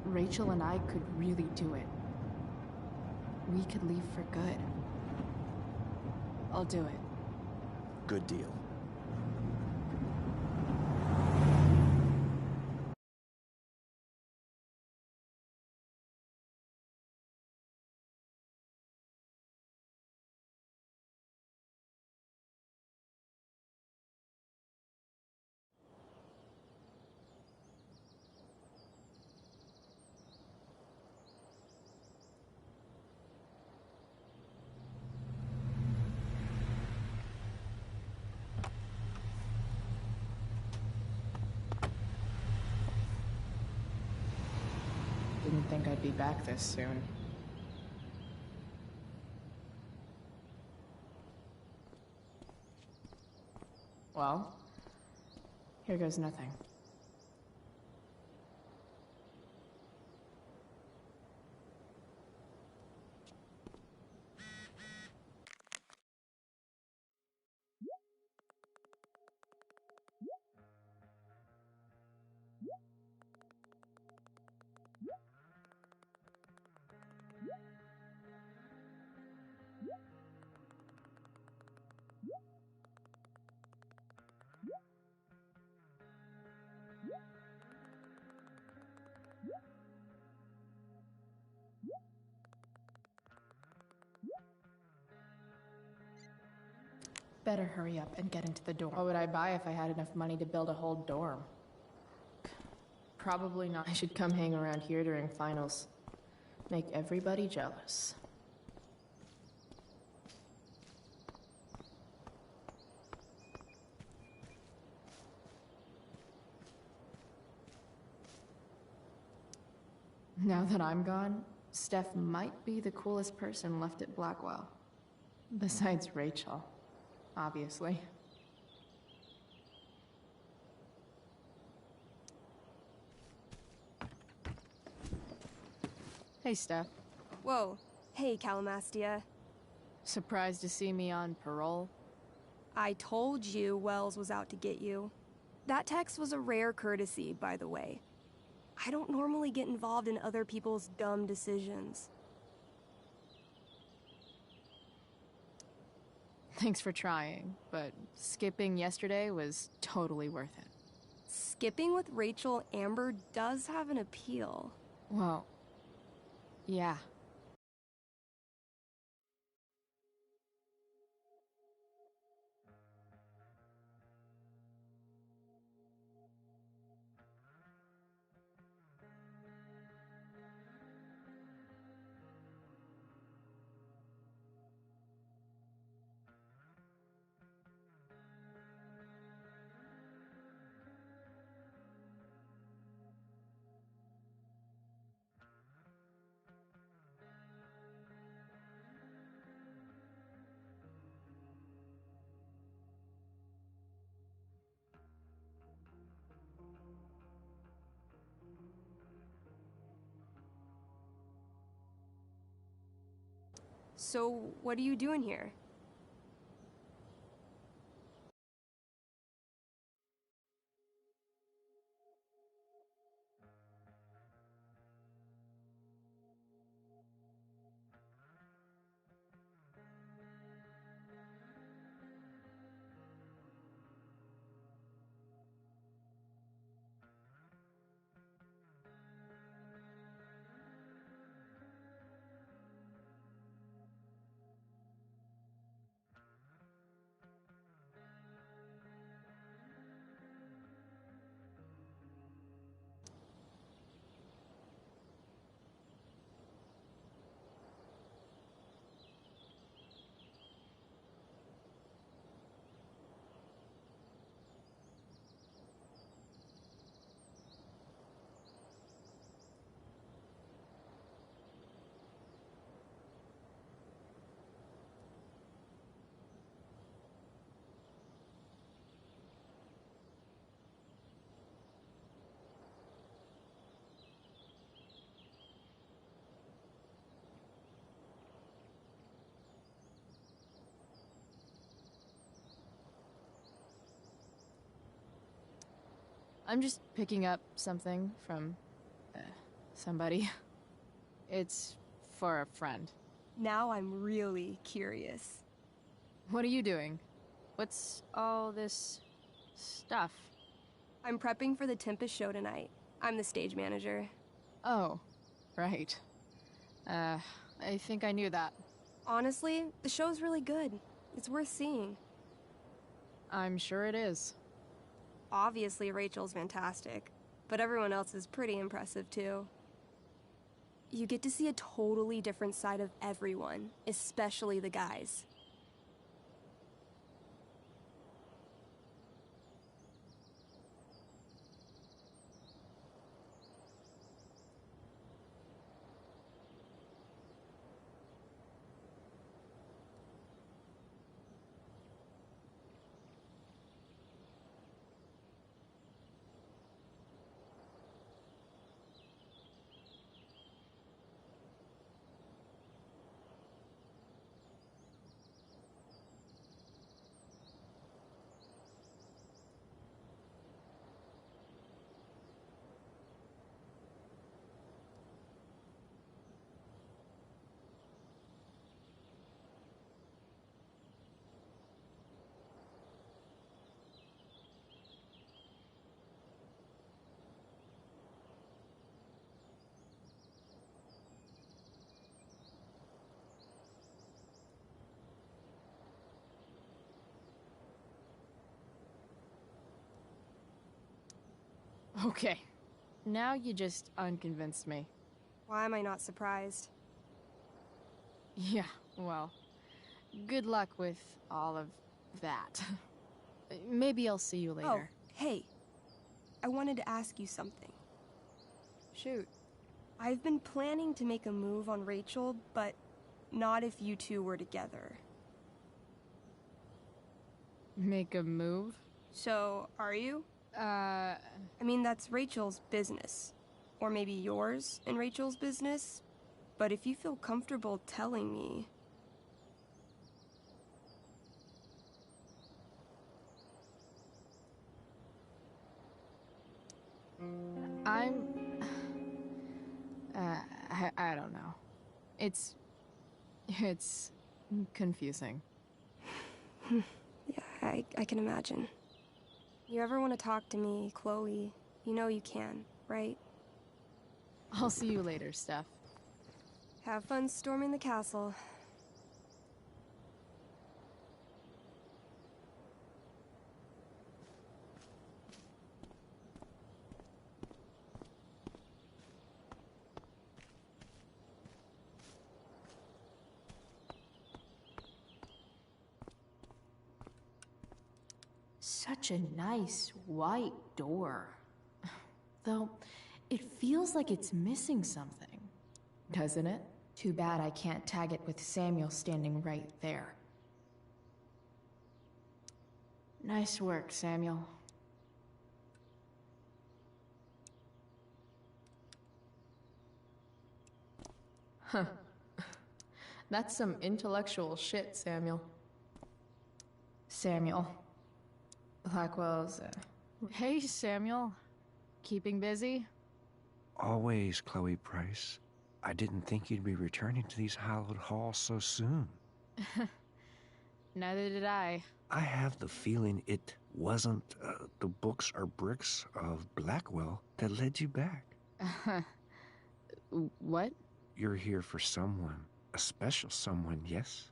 Rachel and I could really do it. We could leave for good. I'll do it. Good deal. Didn't think I'd be back this soon. Well, here goes nothing. Better hurry up and get into the dorm. What would I buy if I had enough money to build a whole dorm? Probably not. I should come hang around here during finals. Make everybody jealous. Now that I'm gone, Steph might be the coolest person left at Blackwell. Besides Rachel, obviously. Hey, Steph. Whoa. Hey, Calamastia. Surprised to see me on parole? I told you Wells was out to get you. That text was a rare courtesy, by the way. I don't normally get involved in other people's dumb decisions. Thanks for trying, but skipping yesterday was totally worth it. Skipping with Rachel Amber does have an appeal. Well, yeah. So, what are you doing here? I'm just picking up something from somebody. It's for a friend. Now I'm really curious. What are you doing? What's all this stuff? I'm prepping for the Tempest show tonight. I'm the stage manager. Oh, right. I think I knew that. Honestly, the show's really good. It's worth seeing. I'm sure it is. Obviously, Rachel's fantastic, but everyone else is pretty impressive too. You get to see a totally different side of everyone, especially the guys. Okay. Now you just unconvinced me. Why am I not surprised? Yeah, well, good luck with all of that. Maybe I'll see you later. Oh, hey. I wanted to ask you something. Shoot. I've been planning to make a move on Rachel, but not if you two were together. Make a move? So, are you? I mean, that's Rachel's business. Or maybe yours and Rachel's business. But if you feel comfortable telling me... I don't know. It's confusing. Yeah, I can imagine. You ever want to talk to me, Chloe, you know you can, right? I'll see you later, Steph. Have fun storming the castle. Such a nice white door. Though, it feels like it's missing something. Doesn't it? Too bad I can't tag it with Samuel standing right there. Nice work, Samuel. Huh. That's some intellectual shit, Samuel. Samuel. Blackwell's, Hey, Samuel. Keeping busy? Always, Chloe Price. I didn't think you'd be returning to these hallowed halls so soon. Neither did I. I have the feeling it wasn't the books or bricks of Blackwell that led you back. What? You're here for someone. A special someone, yes?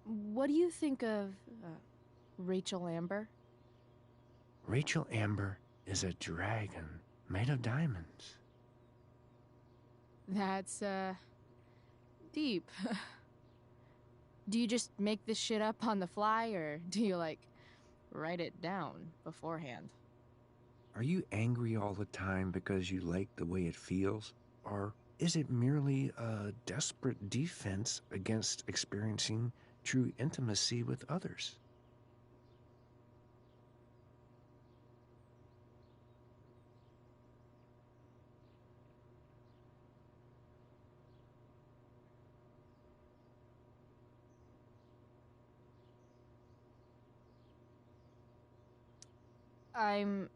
What do you think of Rachel Amber? Rachel Amber is a dragon made of diamonds. That's, deep. Do you just make this shit up on the fly, or do you, like, write it down beforehand? Are you angry all the time because you like the way it feels? Or is it merely a desperate defense against experiencing true intimacy with others? I'm,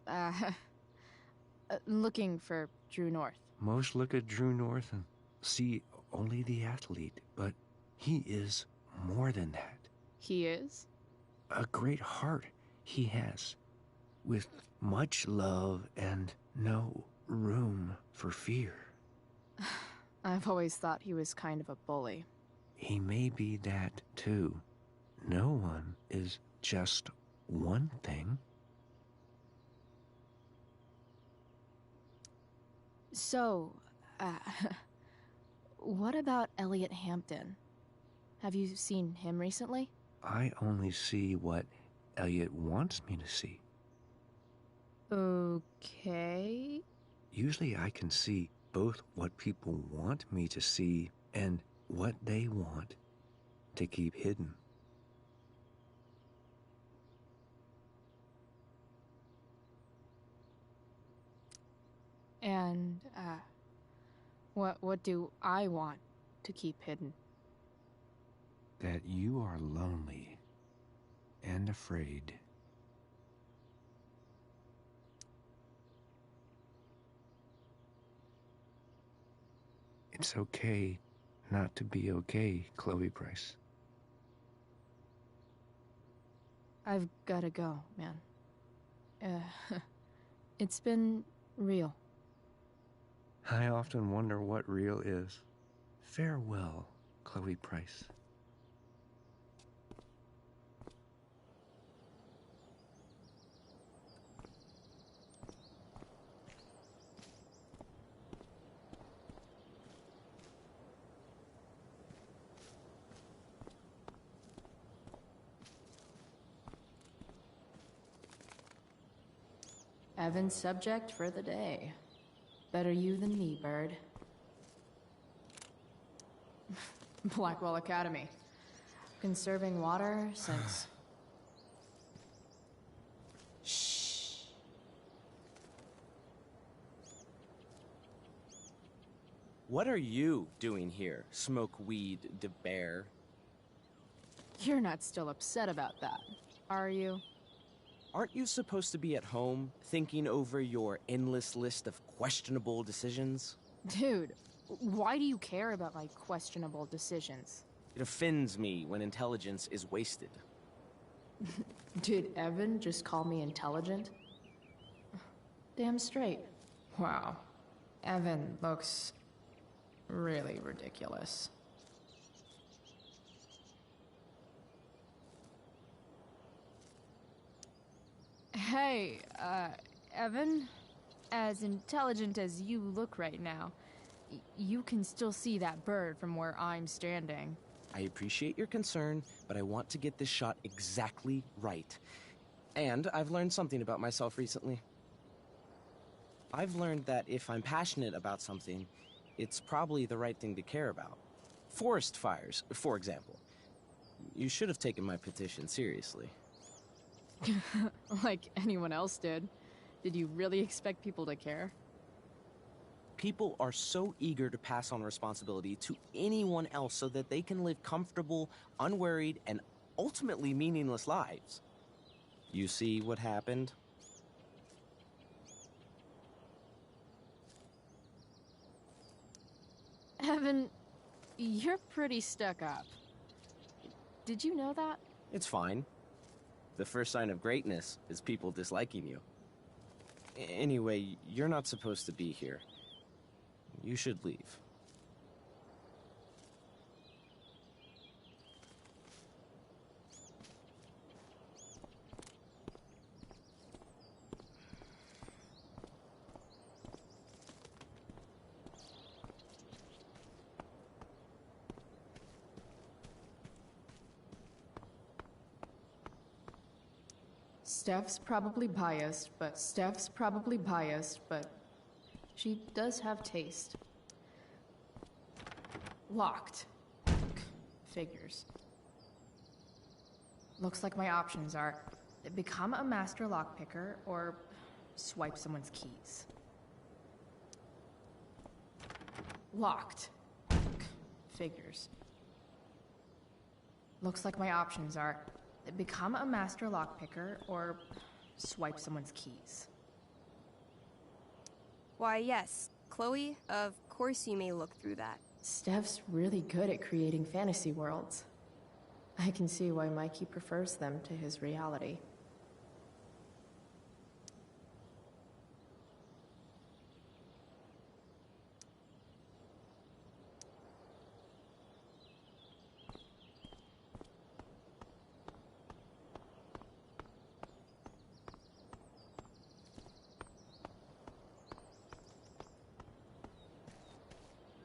looking for Drew North. Most look at Drew North and see only the athlete, but he is more than that. He is? A great heart he has, with much love and no room for fear. I've always thought he was kind of a bully. He may be that too. No one is just one thing. So, what about Elliot Hampton? Have you seen him recently? I only see what Elliot wants me to see. Okay. Usually I can see both what people want me to see and what they want to keep hidden. And, what do I want to keep hidden? That you are lonely and afraid. It's okay not to be okay, Chloe Price. I've gotta go, man. It's been real. I often wonder what real is. Farewell, Chloe Price. Evan's subject for the day. Better you than me, Bird. Blackwell Academy. Conserving water since... Shh. What are you doing here, smoke weed de bear? You're not still upset about that, are you? Aren't you supposed to be at home, thinking over your endless list of questionable decisions? Dude, why do you care about my questionable decisions? It offends me when intelligence is wasted. Did Evan just call me intelligent? Damn straight. Wow. Evan looks really ridiculous. Hey, Evan? As intelligent as you look right now, you can still see that bird from where I'm standing. I appreciate your concern, but I want to get this shot exactly right. And I've learned something about myself recently. I've learned that if I'm passionate about something, it's probably the right thing to care about. Forest fires, for example. You should have taken my petition seriously. Like anyone else did. Did you really expect people to care? People are so eager to pass on responsibility to anyone else so that they can live comfortable, unworried, and ultimately meaningless lives. You see what happened? Evan, you're pretty stuck up. Did you know that? It's fine. The first sign of greatness is people disliking you. Anyway, you're not supposed to be here. You should leave. Steph's probably biased, but she does have taste. Locked. Figures. Looks like my options are become a master lockpicker or swipe someone's keys. Locked. Figures. Looks like my options are become a master lockpicker or swipe someone's keys. Why, yes. Chloe, of course you may look through that. Steph's really good at creating fantasy worlds. I can see why Mikey prefers them to his reality.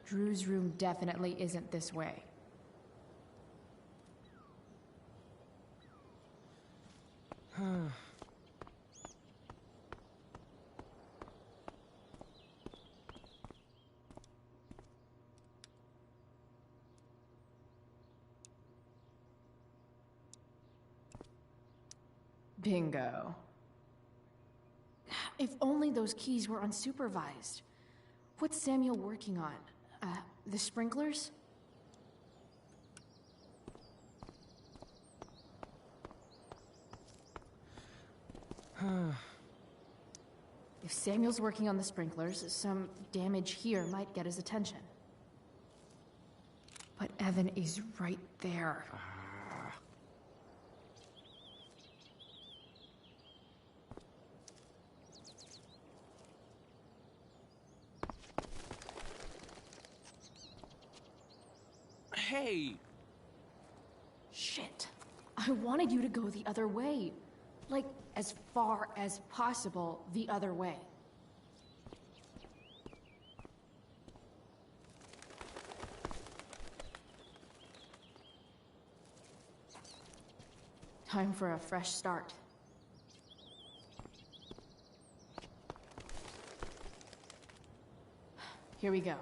Drew's room definitely isn't this way. Bingo. If only those keys were unsupervised. What's Samuel working on? The sprinklers? If Samuel's working on the sprinklers, some damage here might get his attention. But Evan is right there. okay. Shit. I wanted you to go the other way. Like, as far as possible the other way. Time for a fresh start. Here we go.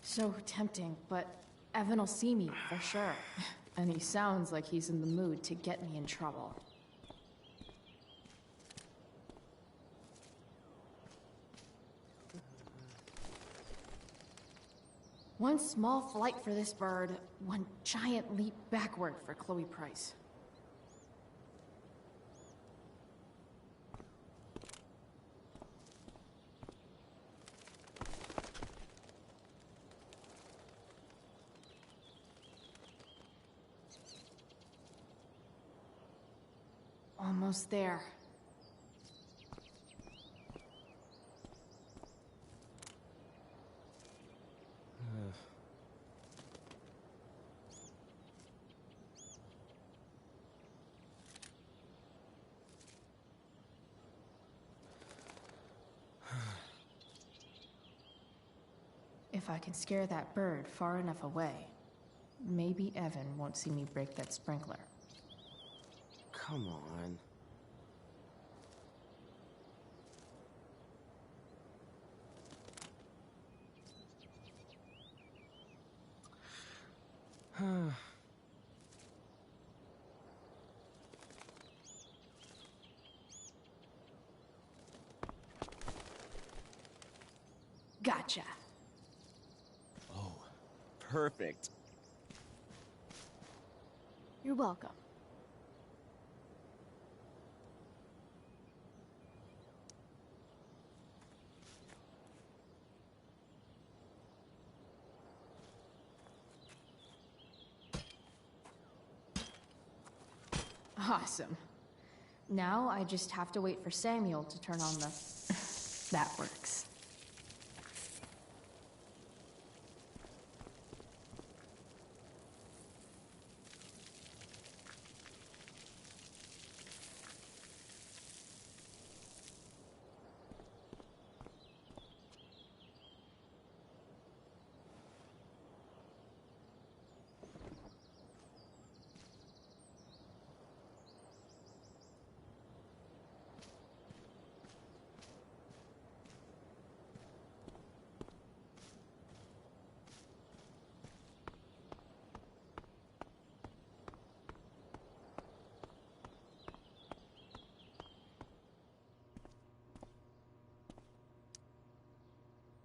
So tempting, but Evan will see me for sure. And he sounds like he's in the mood to get me in trouble. One small flight for this bird, one giant leap backward for Chloe Price. Almost there. If I can scare that bird far enough away, maybe Evan won't see me break that sprinkler. Come on. Gotcha. Oh, perfect. You're welcome. Awesome. Now I just have to wait for Samuel to turn on the... That works.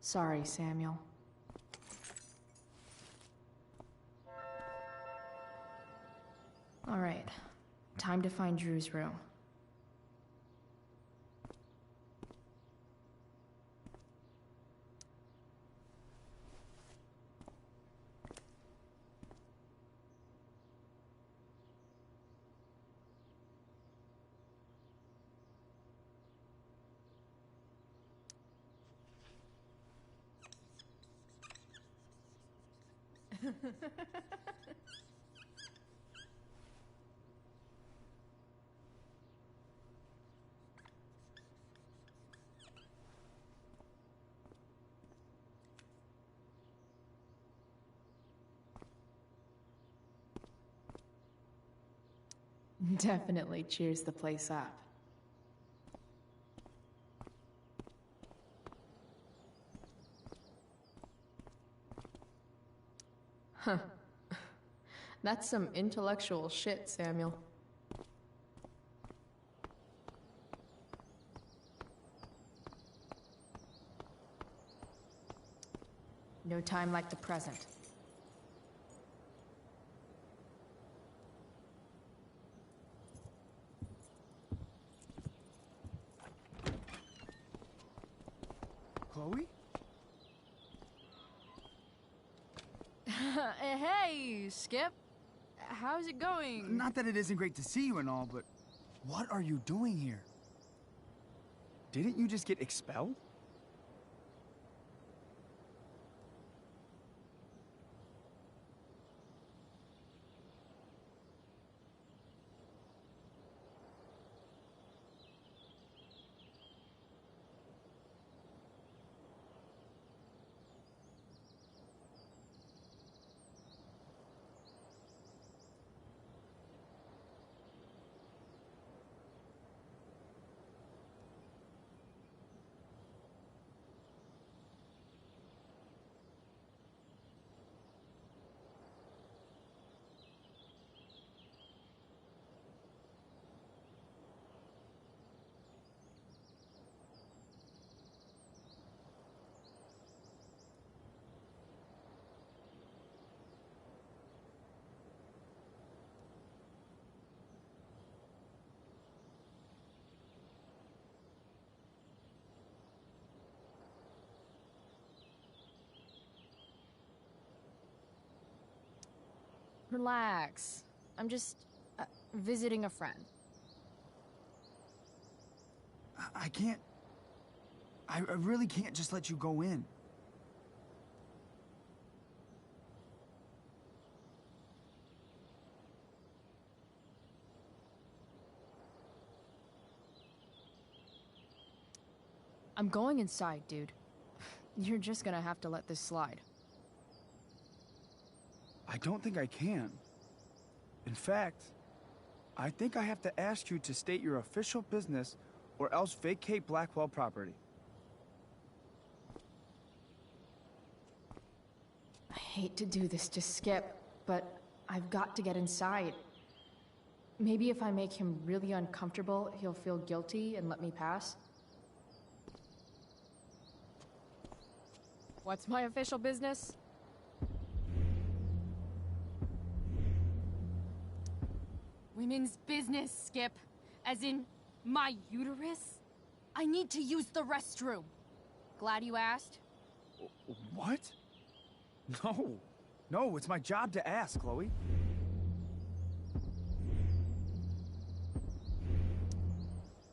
Sorry, Samuel. All right, time to find Drew's room. Definitely cheers the place up. Huh. That's some intellectual shit, Samuel. No time like the present. Chloe? Hey, Skip. How's it going? Not that it isn't great to see you and all, but what are you doing here? Didn't you just get expelled? Relax. I'm just visiting a friend. I can't... I really can't just let you go in. I'm going inside, dude. You're just gonna have to let this slide. I don't think I can. In fact, I think I have to ask you to state your official business or else vacate Blackwell property. I hate to do this to Skip, but I've got to get inside. Maybe if I make him really uncomfortable, he'll feel guilty and let me pass. What's my official business? Women's business, Skip. As in, my uterus? I need to use the restroom. Glad you asked. What? No. No, it's my job to ask, Chloe.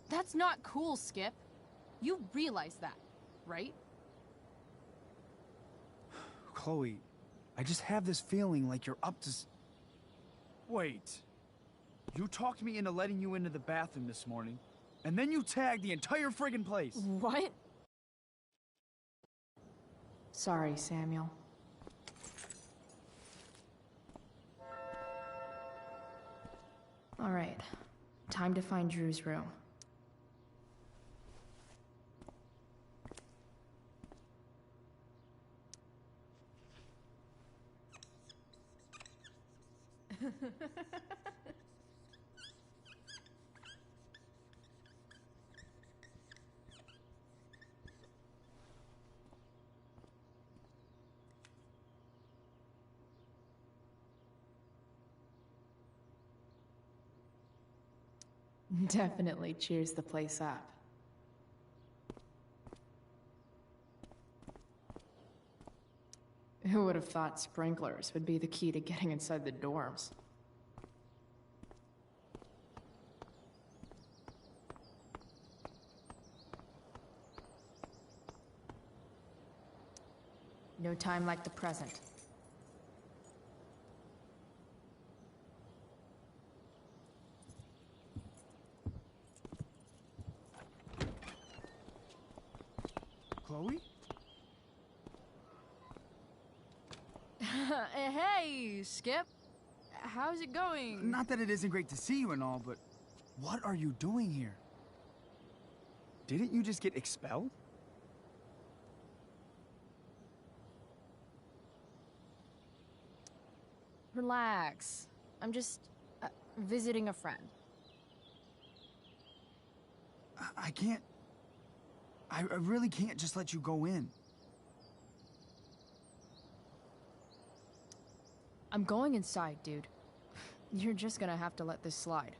That's not cool, Skip. You realize that, right? Chloe, I just have this feeling like you're up to... Wait. You talked me into letting you into the bathroom this morning, and then you tagged the entire friggin' place. What? Sorry, Samuel. All right. Time to find Drew's room. Definitely cheers the place up. Who would have thought sprinklers would be the key to getting inside the dorms? No time like the present. Chloe? Hey, Skip. How's it going? Not that it isn't great to see you and all, but what are you doing here? Didn't you just get expelled? Relax. I'm just visiting a friend. I can't... I really can't just let you go in. I'm going inside, dude. You're just gonna have to let this slide.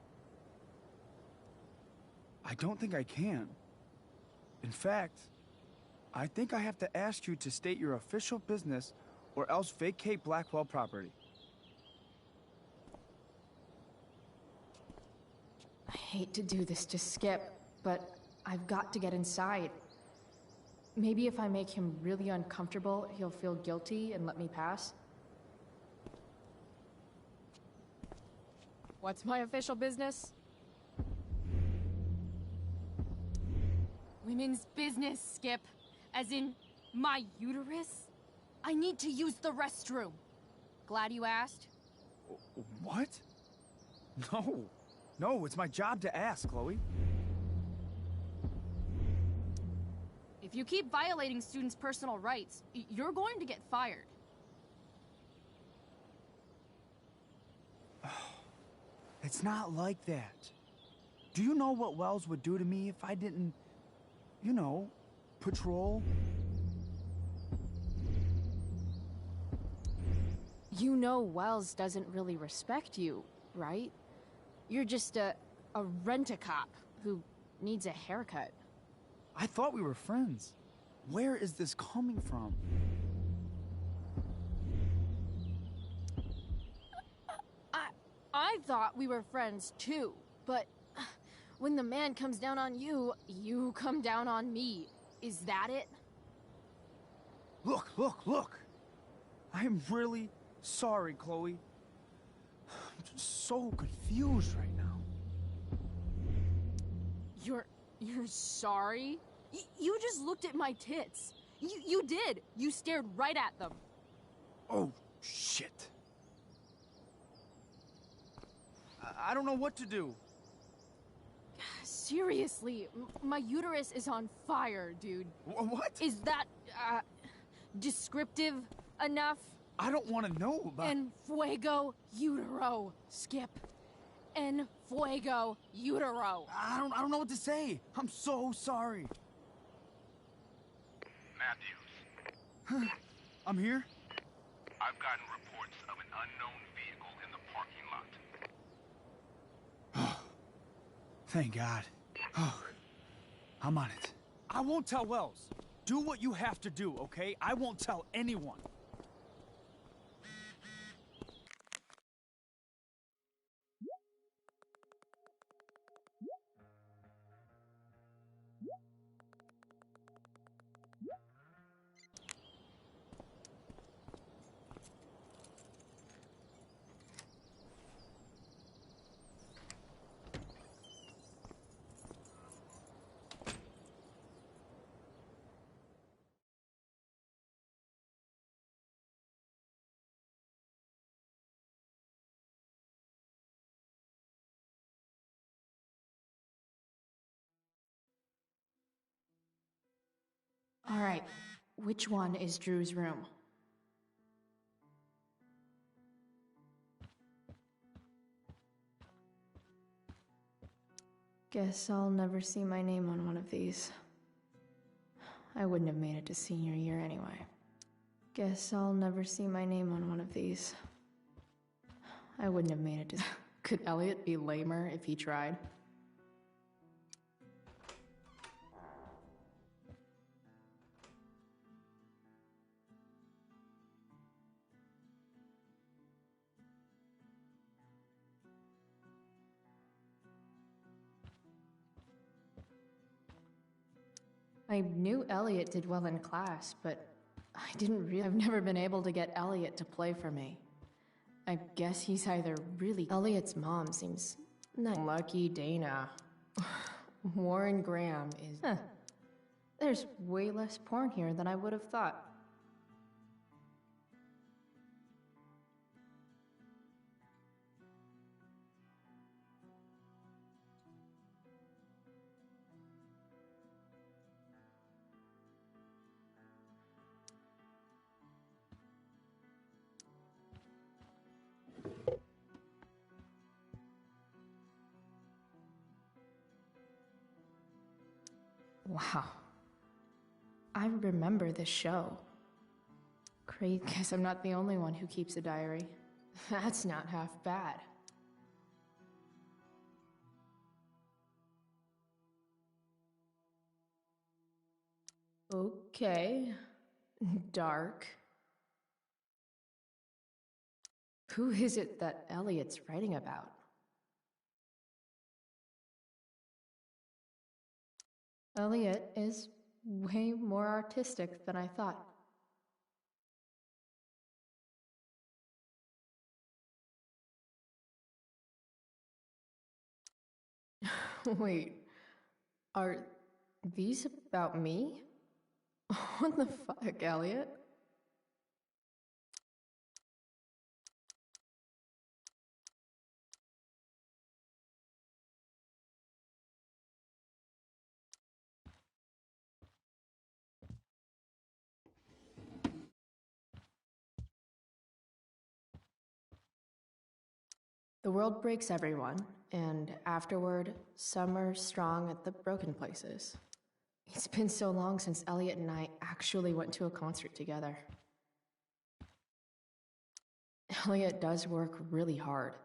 I don't think I can. In fact, I think I have to ask you to state your official business or else vacate Blackwell property. I hate to do this to Skip, but I've got to get inside. Maybe if I make him really uncomfortable, he'll feel guilty and let me pass. What's my official business? Women's business, Skip. As in, my uterus? I need to use the restroom. Glad you asked. What? No. No, it's my job to ask, Chloe. If you keep violating students' personal rights, you're going to get fired. It's not like that. Do you know what Wells would do to me if I didn't, you know, patrol? You know Wells doesn't really respect you, right? You're just a rent-a-cop who needs a haircut. I thought we were friends. Where is this coming from? thought we were friends too, but when the man comes down on you, you come down on me. Is that it? Look! I'm really sorry, Chloe. I'm just so confused right now. You're sorry? You just looked at my tits. You did. You stared right at them. Oh, shit. I don't know what to do. Seriously, my uterus is on fire, dude. What? Is that, descriptive enough? I don't want to know about... En fuego utero, Skip. En fuego utero. I don't know what to say. I'm so sorry. Matthews. I'm here? I've gotten reports of an unknown vehicle in the parking lot. Thank God. Oh, I'm on it. I won't tell Wells. Do what you have to do, okay? I won't tell anyone. All right, which one is Drew's room? Guess I'll never see my name on one of these. I wouldn't have made it to senior year anyway. Guess I'll never see my name on one of these. I wouldn't have made it to... Could Elliot be lamer if he tried? I knew Elliot did well in class, but I've never been able to get Elliot to play for me. I guess he's either really... Elliot's mom seems nice. Lucky Dana. Warren Graham is... Huh. There's way less porn here than I would have thought. Wow. I remember this show. Great, guess I'm not the only one who keeps a diary. That's not half bad. Okay. Dark. Who is it that Elliot's writing about? Elliot is way more artistic than I thought. Wait, are these about me? What the fuck, Elliot? The world breaks everyone, and afterward, some are strong at the broken places. It's been so long since Elliot and I actually went to a concert together. Elliot does work really hard.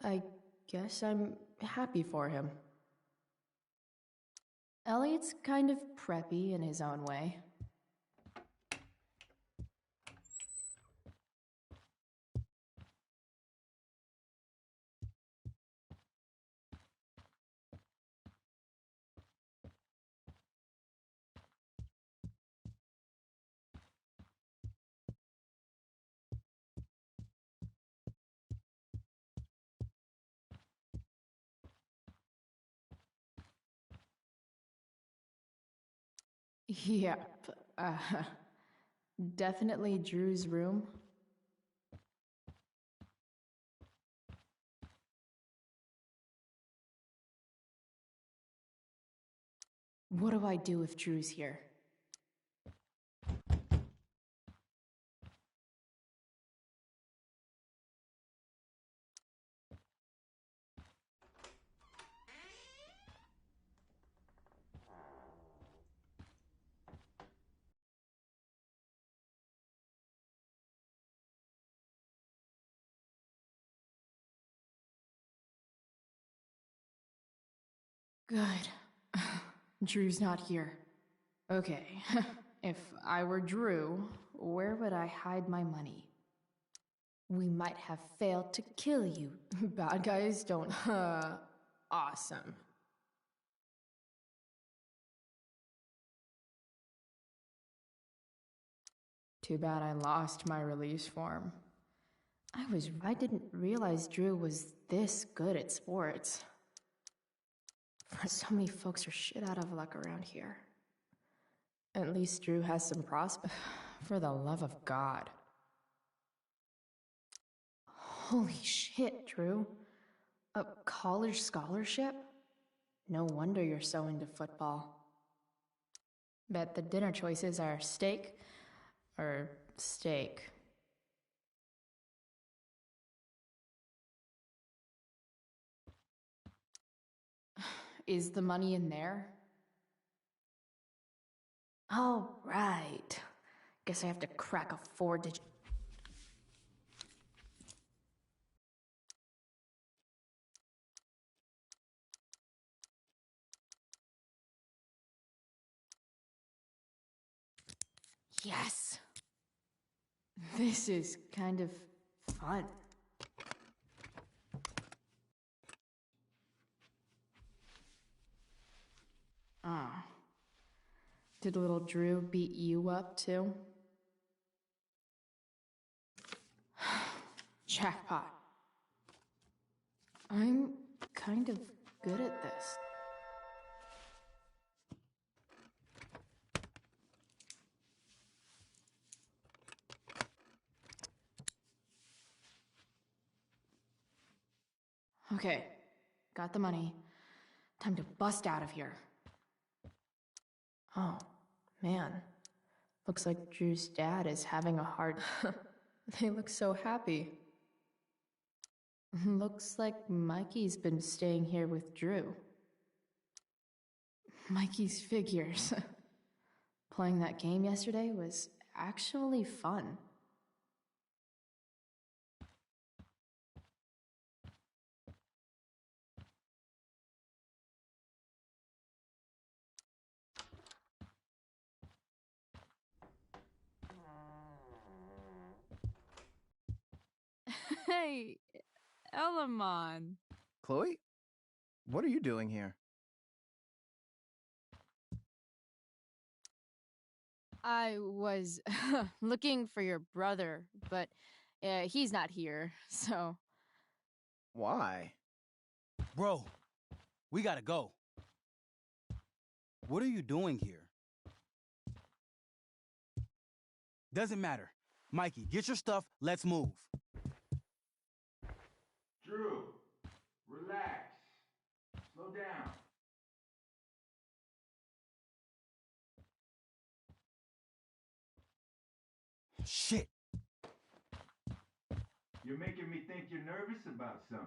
I guess I'm happy for him. Elliot's kind of preppy in his own way. Yep. Definitely Drew's room. What do I do if Drew's here? Good. Drew's not here. Okay. If I were Drew, where would I hide my money? We might have failed to kill you. Bad guys don't. Awesome. Too bad I lost my release form. I didn't realize Drew was this good at sports. So many folks are shit out of luck around here. At least Drew has some prospects. For the love of God. Holy shit, Drew. A college scholarship? No wonder you're so into football. Bet the dinner choices are steak or steak. Is the money in there? Oh, right. Guess I have to crack a 4-digit. Yes! This is kind of fun. Ah. Did little Drew beat you up too? Jackpot. I'm kind of good at this. Okay, got the money. Time to bust out of here. Oh, man. Looks like Drew's dad is having a hard... They look so happy. Looks like Mikey's been staying here with Drew. Mikey's figures. Playing that game yesterday was actually fun. Hey, Elamon. Chloe? What are you doing here? I was looking for your brother, but he's not here, so... Why? Bro, we gotta go. What are you doing here? Doesn't matter. Mikey, get your stuff, let's move. Drew, relax. Slow down. Shit. You're making me think you're nervous about something.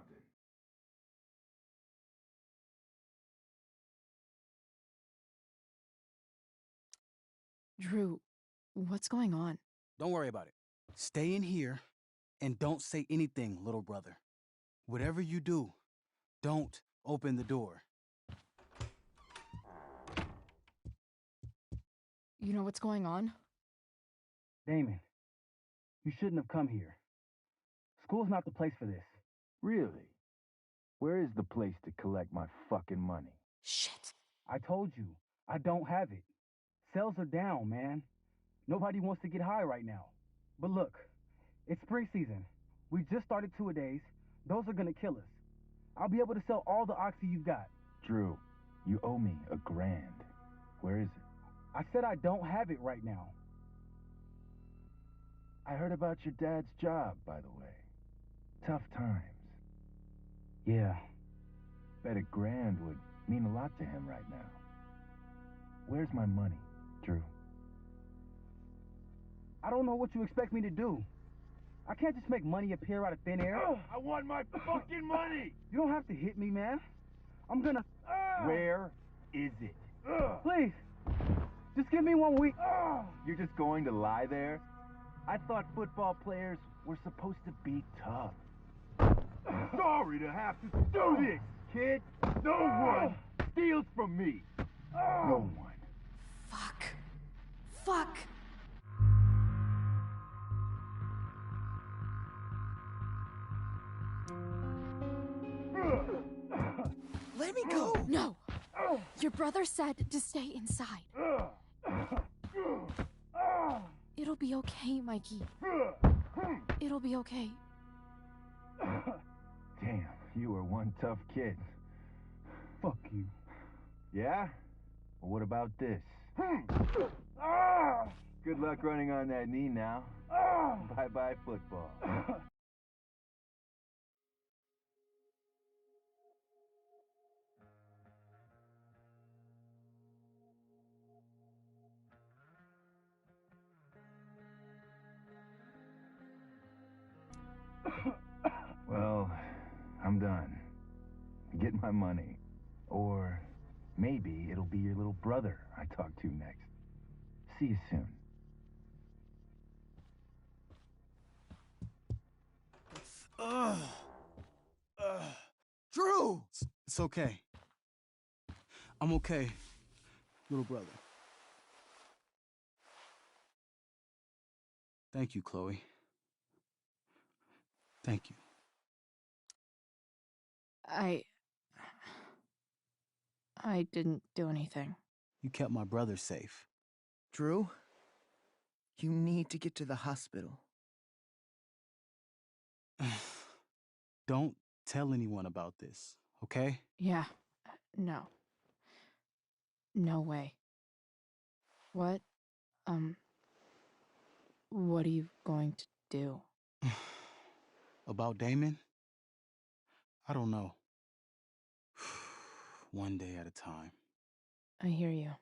Drew, what's going on? Don't worry about it. Stay in here and don't say anything, little brother. Whatever you do, don't open the door. You know what's going on? Damon, you shouldn't have come here. School's not the place for this. Really? Where is the place to collect my fucking money? Shit. I told you, I don't have it. Sales are down, man. Nobody wants to get high right now. But look, it's spring season. We just started 2-a-days. Those are gonna kill us. I'll be able to sell all the oxy you've got. Drew, you owe me $1,000. Where is it? I said I don't have it right now. I heard about your dad's job, by the way. Tough times. Yeah. Bet $1,000 would mean a lot to him right now. Where's my money, Drew? I don't know what you expect me to do. I can't just make money appear out of thin air. I want my fucking money! You don't have to hit me, man. I'm gonna... Where is it? Please, just give me 1 week. You're just going to lie there? I thought football players were supposed to be tough. Sorry to have to do this, kid. No one steals from me. No one. Fuck. Fuck. Let me go! No! Your brother said to stay inside. It'll be okay, Mikey. It'll be okay. Damn, you are one tough kid. Fuck you. Yeah? Well, what about this? Good luck running on that knee now. Bye-bye football. Well, I'm done. Get my money. Or maybe it'll be your little brother I talk to next. See you soon. Drew! It's okay. I'm okay, little brother. Thank you, Chloe. Thank you. I didn't do anything. You kept my brother safe. Drew, you need to get to the hospital. Don't tell anyone about this, okay? Yeah. No. No way. What? What are you going to do? About Damon? I don't know. One day at a time. I hear you.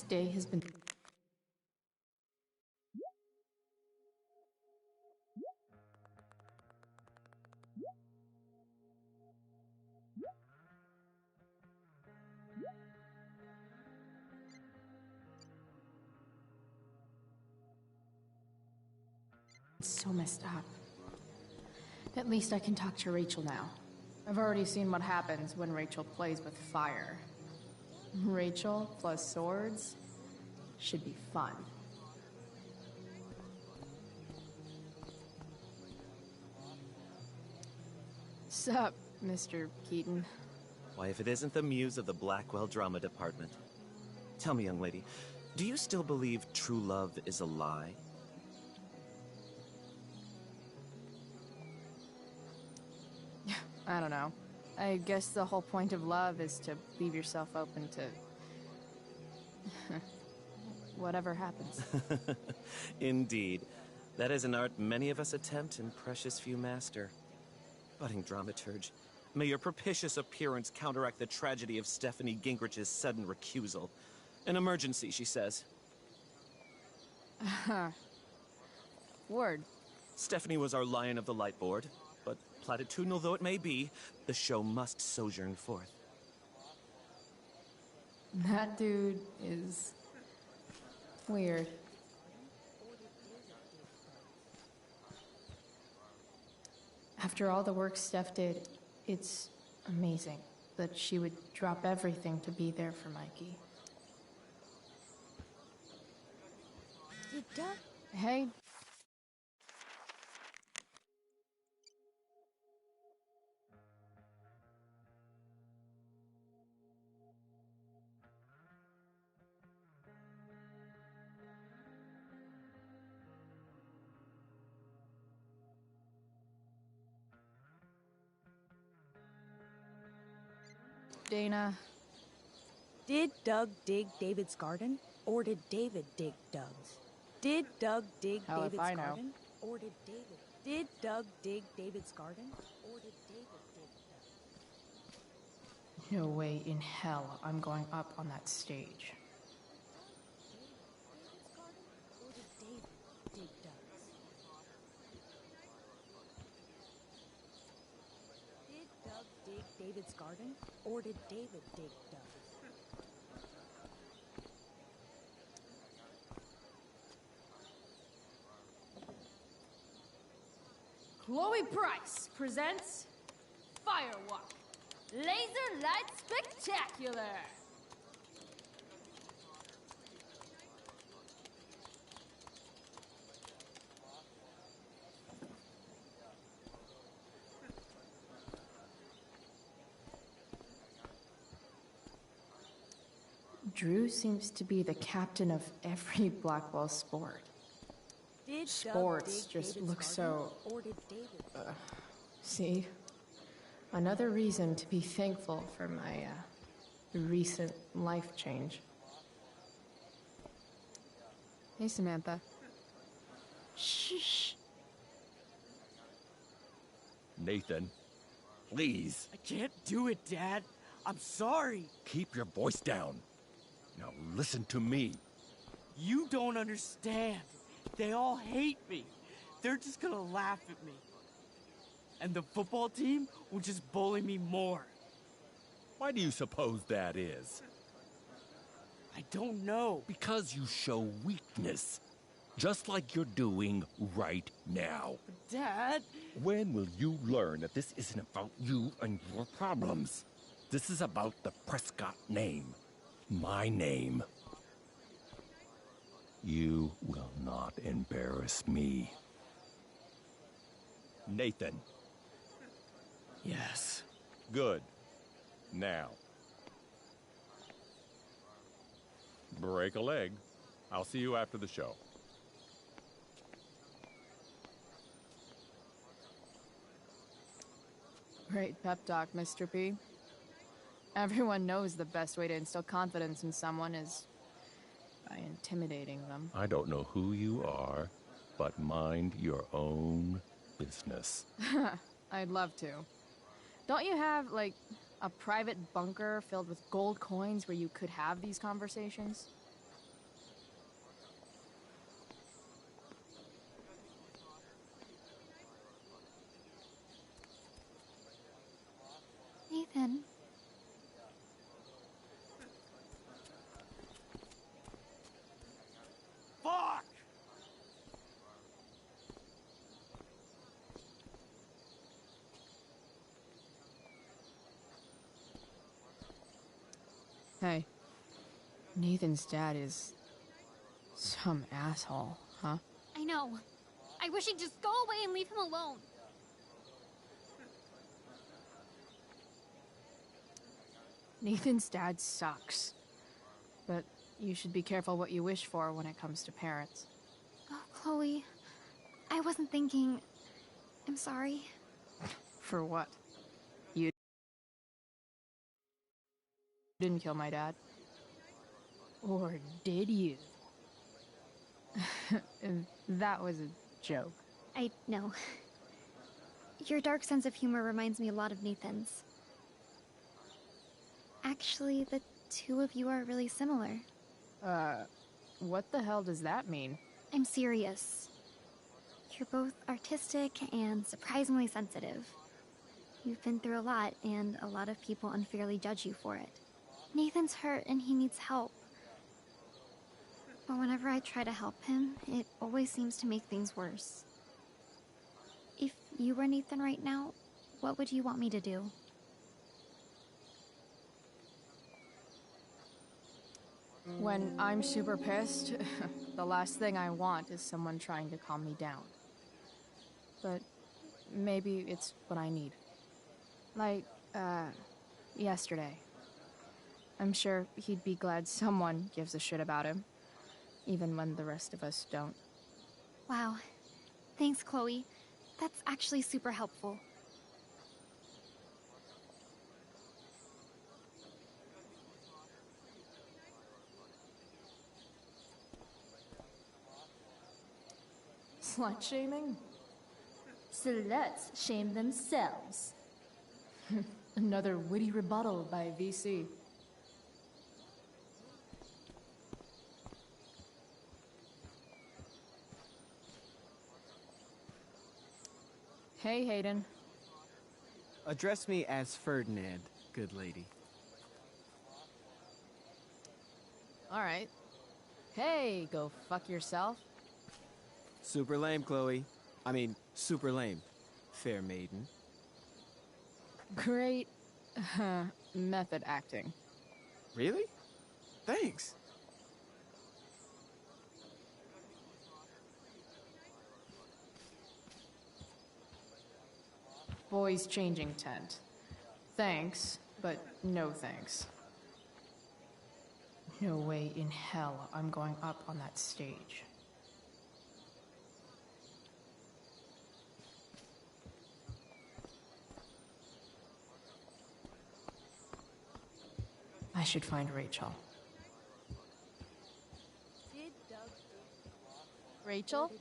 day has been... so messed up. At least I can talk to Rachel now. I've already seen what happens when Rachel plays with fire. Rachel plus swords should be fun. Sup, Mr. Keaton? Why, if it isn't the muse of the Blackwell Drama Department. Tell me, young lady, do you still believe true love is a lie? I don't know. I guess the whole point of love is to leave yourself open to... whatever happens. Indeed. That is an art many of us attempt and precious few master. Budding dramaturge, may your propitious appearance counteract the tragedy of Stephanie Gingrich's sudden recusal. An emergency, she says. Word. Stephanie was our Lion of the Light Board, but platitudinal though it may be, the show must sojourn forth. That dude is... weird. After all the work Steph did, it's amazing that she would drop everything to be there for Mikey. Hey. Dana. Did Doug dig David's garden? Or did David dig Doug's? Did Doug dig Hell if David's I know. garden? Or did David? Did Doug dig David's garden? Or did David dig Doug's? No way in hell I'm going up on that stage. Or did David dig Doug's? Did Doug dig David's garden? Or did David dig Doug's? Chloe Price presents Firewalk, Laser Light Spectacular! Drew seems to be the captain of every Blackwell sport. Did Sports Doug dig just David's look garden? so... Or did David? See? Another reason to be thankful for my, recent life change. Hey, Samantha. Shh. Nathan, please. I can't do it, Dad. I'm sorry. Keep your voice down. Now listen to me. You don't understand. They all hate me. They're just gonna laugh at me. And the football team will just bully me more. Why do you suppose that is? I don't know. Because you show weakness. Just like you're doing right now. Dad! When will you learn that this isn't about you and your problems? This is about the Prescott name. My name. You will not embarrass me. Nathan. Yes. Good. Now. Break a leg. I'll see you after the show. Great pep talk, Mr. P. Everyone knows the best way to instill confidence in someone is by intimidating them. I don't know who you are, but mind your own business. I'd love to. Don't you have, like, a private bunker filled with gold coins where you could have these conversations? Hey, Nathan's dad is some asshole, huh? I know. I wish he'd just go away and leave him alone. Nathan's dad sucks. But you should be careful what you wish for when it comes to parents. Oh, Chloe. I wasn't thinking... I'm sorry. For what? You didn't kill my dad. Or did you? That was a joke. I know. Your dark sense of humor reminds me a lot of Nathan's. Actually, the two of you are really similar. What the hell does that mean? I'm serious. You're both artistic and surprisingly sensitive. You've been through a lot, and a lot of people unfairly judge you for it. Nathan's hurt and he needs help. But whenever I try to help him, it always seems to make things worse. If you were Nathan right now, what would you want me to do? When I'm super pissed, the last thing I want is someone trying to calm me down. But maybe it's what I need. Like, yesterday. I'm sure he'd be glad someone gives a shit about him, even when the rest of us don't. Wow. Thanks, Chloe. That's actually super helpful. Slut shaming? Sluts shame themselves. Another witty rebuttal by VC. Hey, Hayden. Address me as Ferdinand, good lady. Alright. Hey, go fuck yourself. Super lame, Chloe. I mean, super lame. Fair maiden. Great method acting. Really? Thanks. Boys changing tent. Thanks, but no thanks. No way in hell I'm going up on that stage. I should find Rachel. Rachel?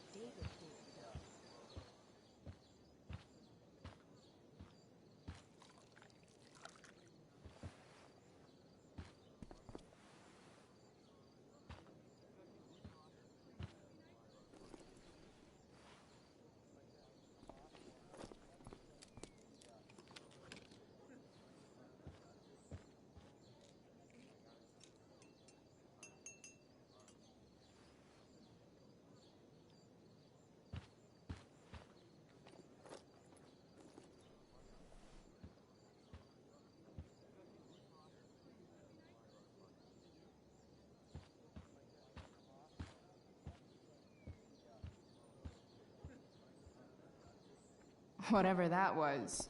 Whatever that was,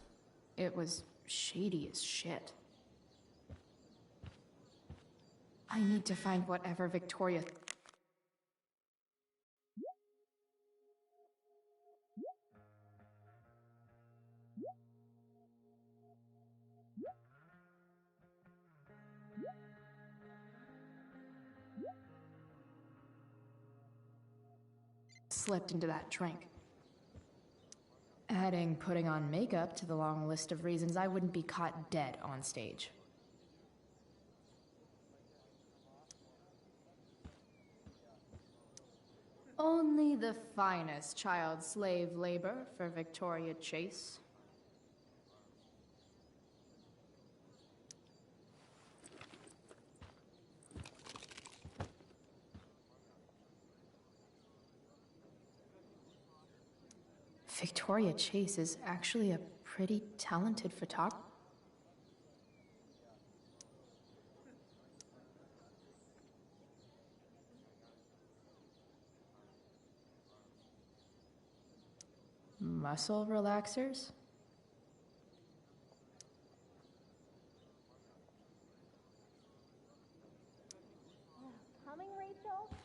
it was shady as shit. I need to find whatever Victoria... slipped into that drink. Adding putting on makeup to the long list of reasons I wouldn't be caught dead on stage. Only the finest child slave labor for Victoria Chase. Victoria Chase is actually a pretty talented photographer. Muscle relaxers? Coming, Rachel?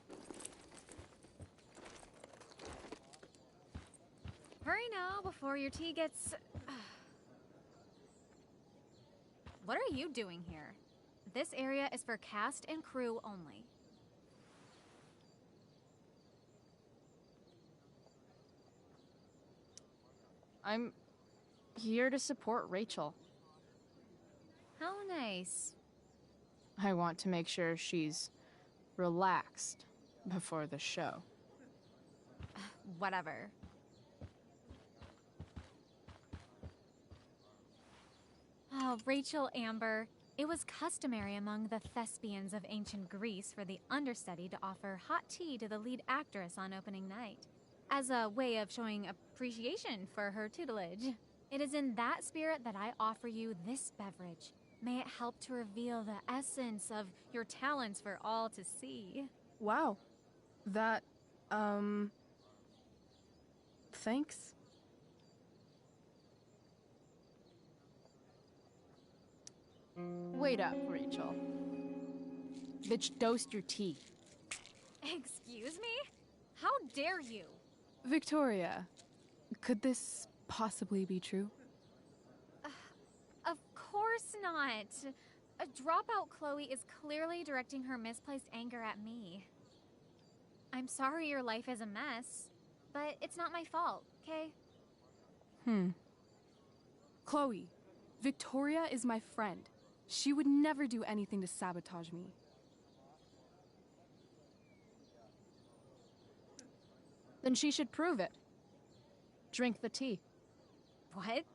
Hurry now before your tea gets... What are you doing here? This area is for cast and crew only. I'm here to support Rachel. How nice. I want to make sure she's relaxed before the show. Whatever. Oh, Rachel Amber. It was customary among the thespians of ancient Greece for the understudy to offer hot tea to the lead actress on opening night, as a way of showing appreciation for her tutelage. It is in that spirit that I offer you this beverage. May it help to reveal the essence of your talents for all to see. Wow. That, thanks. Wait up, Rachel. Bitch, dosed your tea. Excuse me? How dare you? Victoria, could this possibly be true? Of course not. A dropout Chloe is clearly directing her misplaced anger at me. I'm sorry your life is a mess, but it's not my fault, okay? Chloe, Victoria is my friend. She would never do anything to sabotage me. Then she should prove it. Drink the tea. What?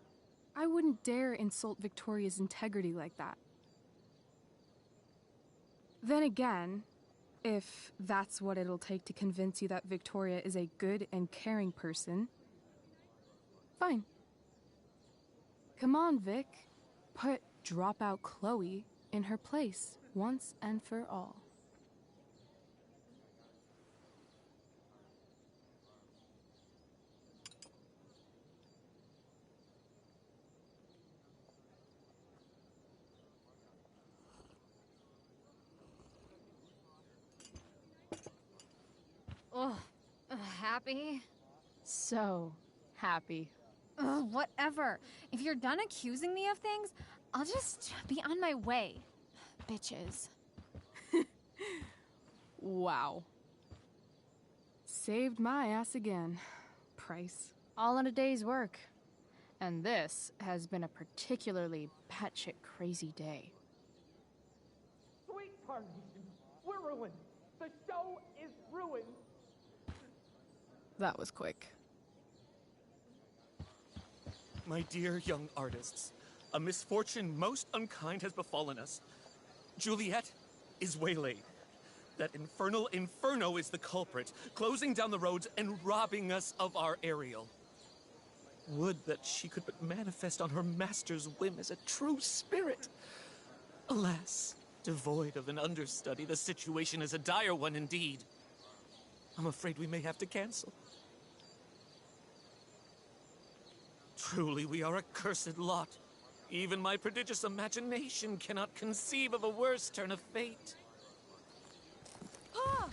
I wouldn't dare insult Victoria's integrity like that. Then again, if that's what it'll take to convince you that Victoria is a good and caring person, fine. Come on, Vic. Put dropout Chloe in her place once and for all. Ugh. Happy? So happy. Ugh, whatever. If you're done accusing me of things, I'll just be on my way. Bitches. Wow. Saved my ass again. Price. All in a day's work. And this has been a particularly batshit crazy day. Sweet Carnation, we're ruined. The show is ruined. That was quick. My dear young artists, a misfortune most unkind has befallen us. Juliet is waylaid. That infernal Inferno is the culprit, closing down the roads and robbing us of our Ariel. Would that she could but manifest on her master's whim as a true spirit. Alas, devoid of an understudy, the situation is a dire one indeed. I'm afraid we may have to cancel. Truly, we are a cursed lot. Even my prodigious imagination cannot conceive of a worse turn of fate. Ah!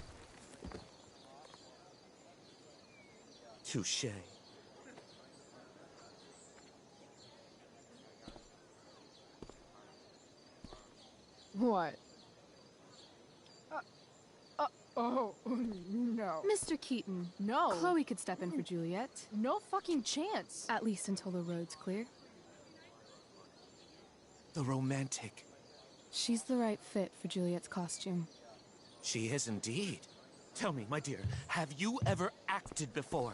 Touché. What? Oh, no. Mr. Keaton. No. Chloe could step in for Juliet. No fucking chance. At least until the road's clear. The romantic. She's the right fit for Juliet's costume. She is indeed. Tell me, my dear, have you ever acted before?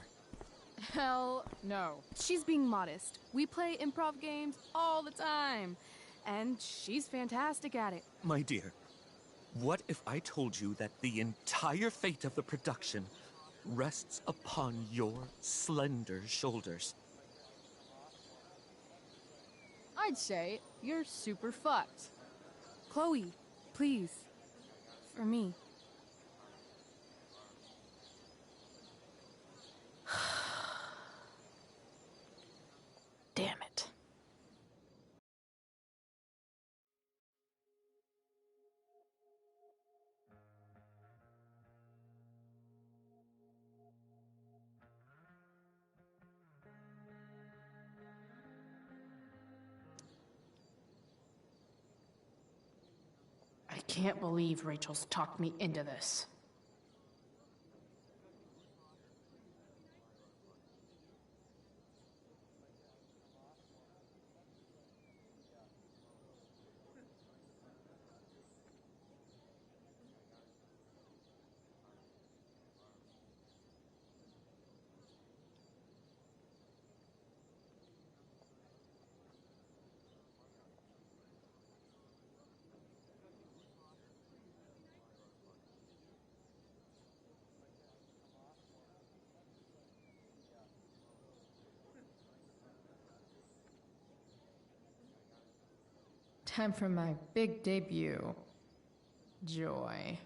Hell no. She's being modest. We play improv games all the time. And she's fantastic at it. My dear, what if I told you that the entire fate of the production rests upon your slender shoulders? I'd say you're super fucked. Chloe, please. For me. can't believe Rachel's talked me into this. Time for my big debut. Joy.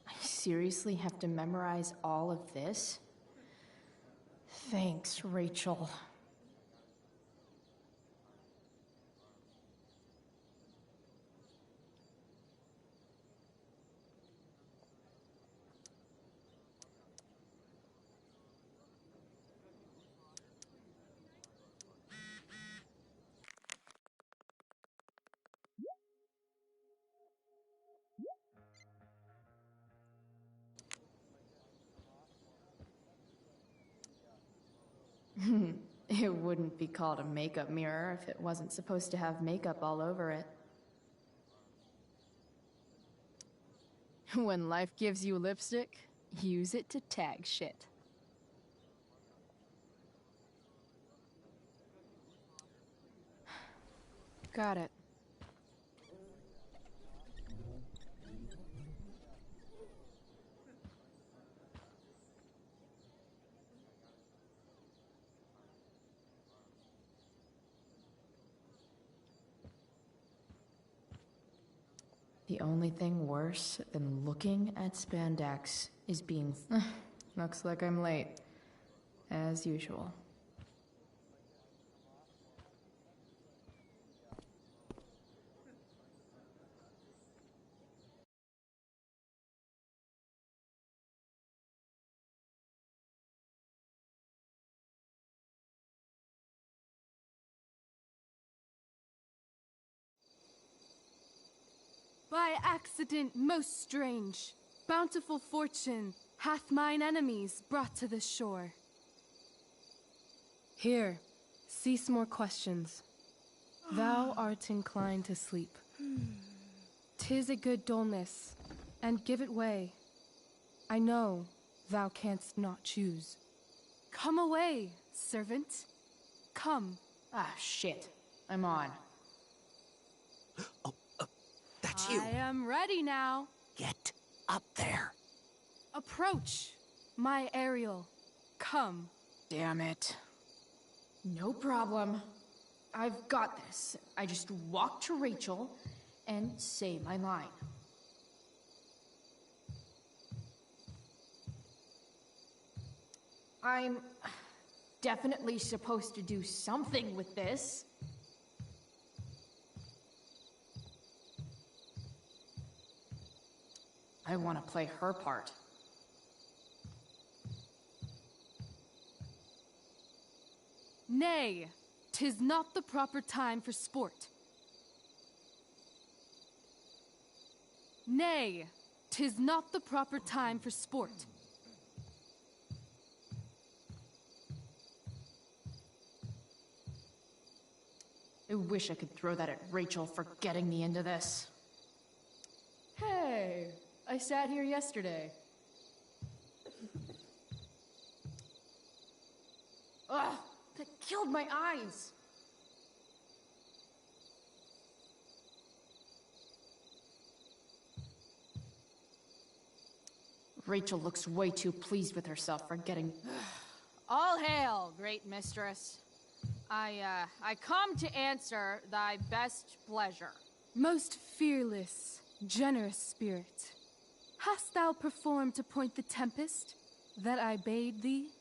I seriously have to memorize all of this? Thanks, Rachel. It wouldn't be called a makeup mirror if it wasn't supposed to have makeup all over it. When life gives you lipstick, use it to tag shit. Got it. The only thing worse than looking at spandex is being... Looks like I'm late. As usual. By accident most strange, bountiful fortune hath mine enemies brought to this shore. Here, cease more questions. Thou art inclined to sleep. 'Tis a good dullness, and give it way. I know thou canst not choose. Come away, servant. Come. Ah, shit. I'm on. That's you. I am ready now. Get up there. Approach, my Ariel. Come. Damn it. No problem. I've got this. I just walk to Rachel and say my line. I'm definitely supposed to do something with this. I want to play her part. Nay, 'tis not the proper time for sport. Nay, 'tis not the proper time for sport. I wish I could throw that at Rachel for getting me into this. Hey, I sat here yesterday. Ugh, that killed my eyes. Rachel looks way too pleased with herself for getting... All hail, great mistress. I come to answer thy best pleasure. Most fearless, generous spirit, hast thou performed to point the tempest that I bade thee?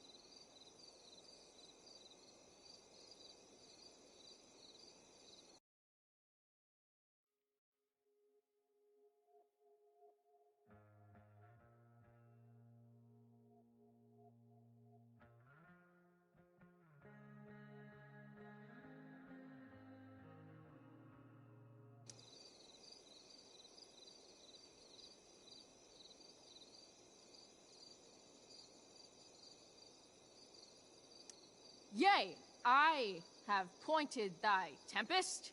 Yea, I have pointed thy tempest,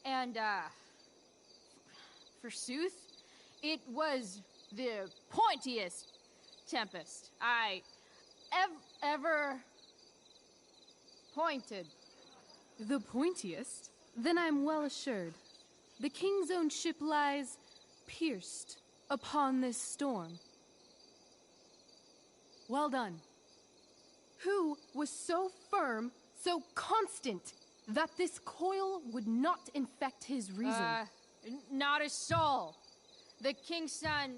and, forsooth, it was the pointiest tempest I ever pointed. The pointiest? Then I'm well assured. The king's own ship lies pierced upon this storm. Well done. Who was so firm, so constant, that this coil would not infect his reason? Not a soul. The king's son,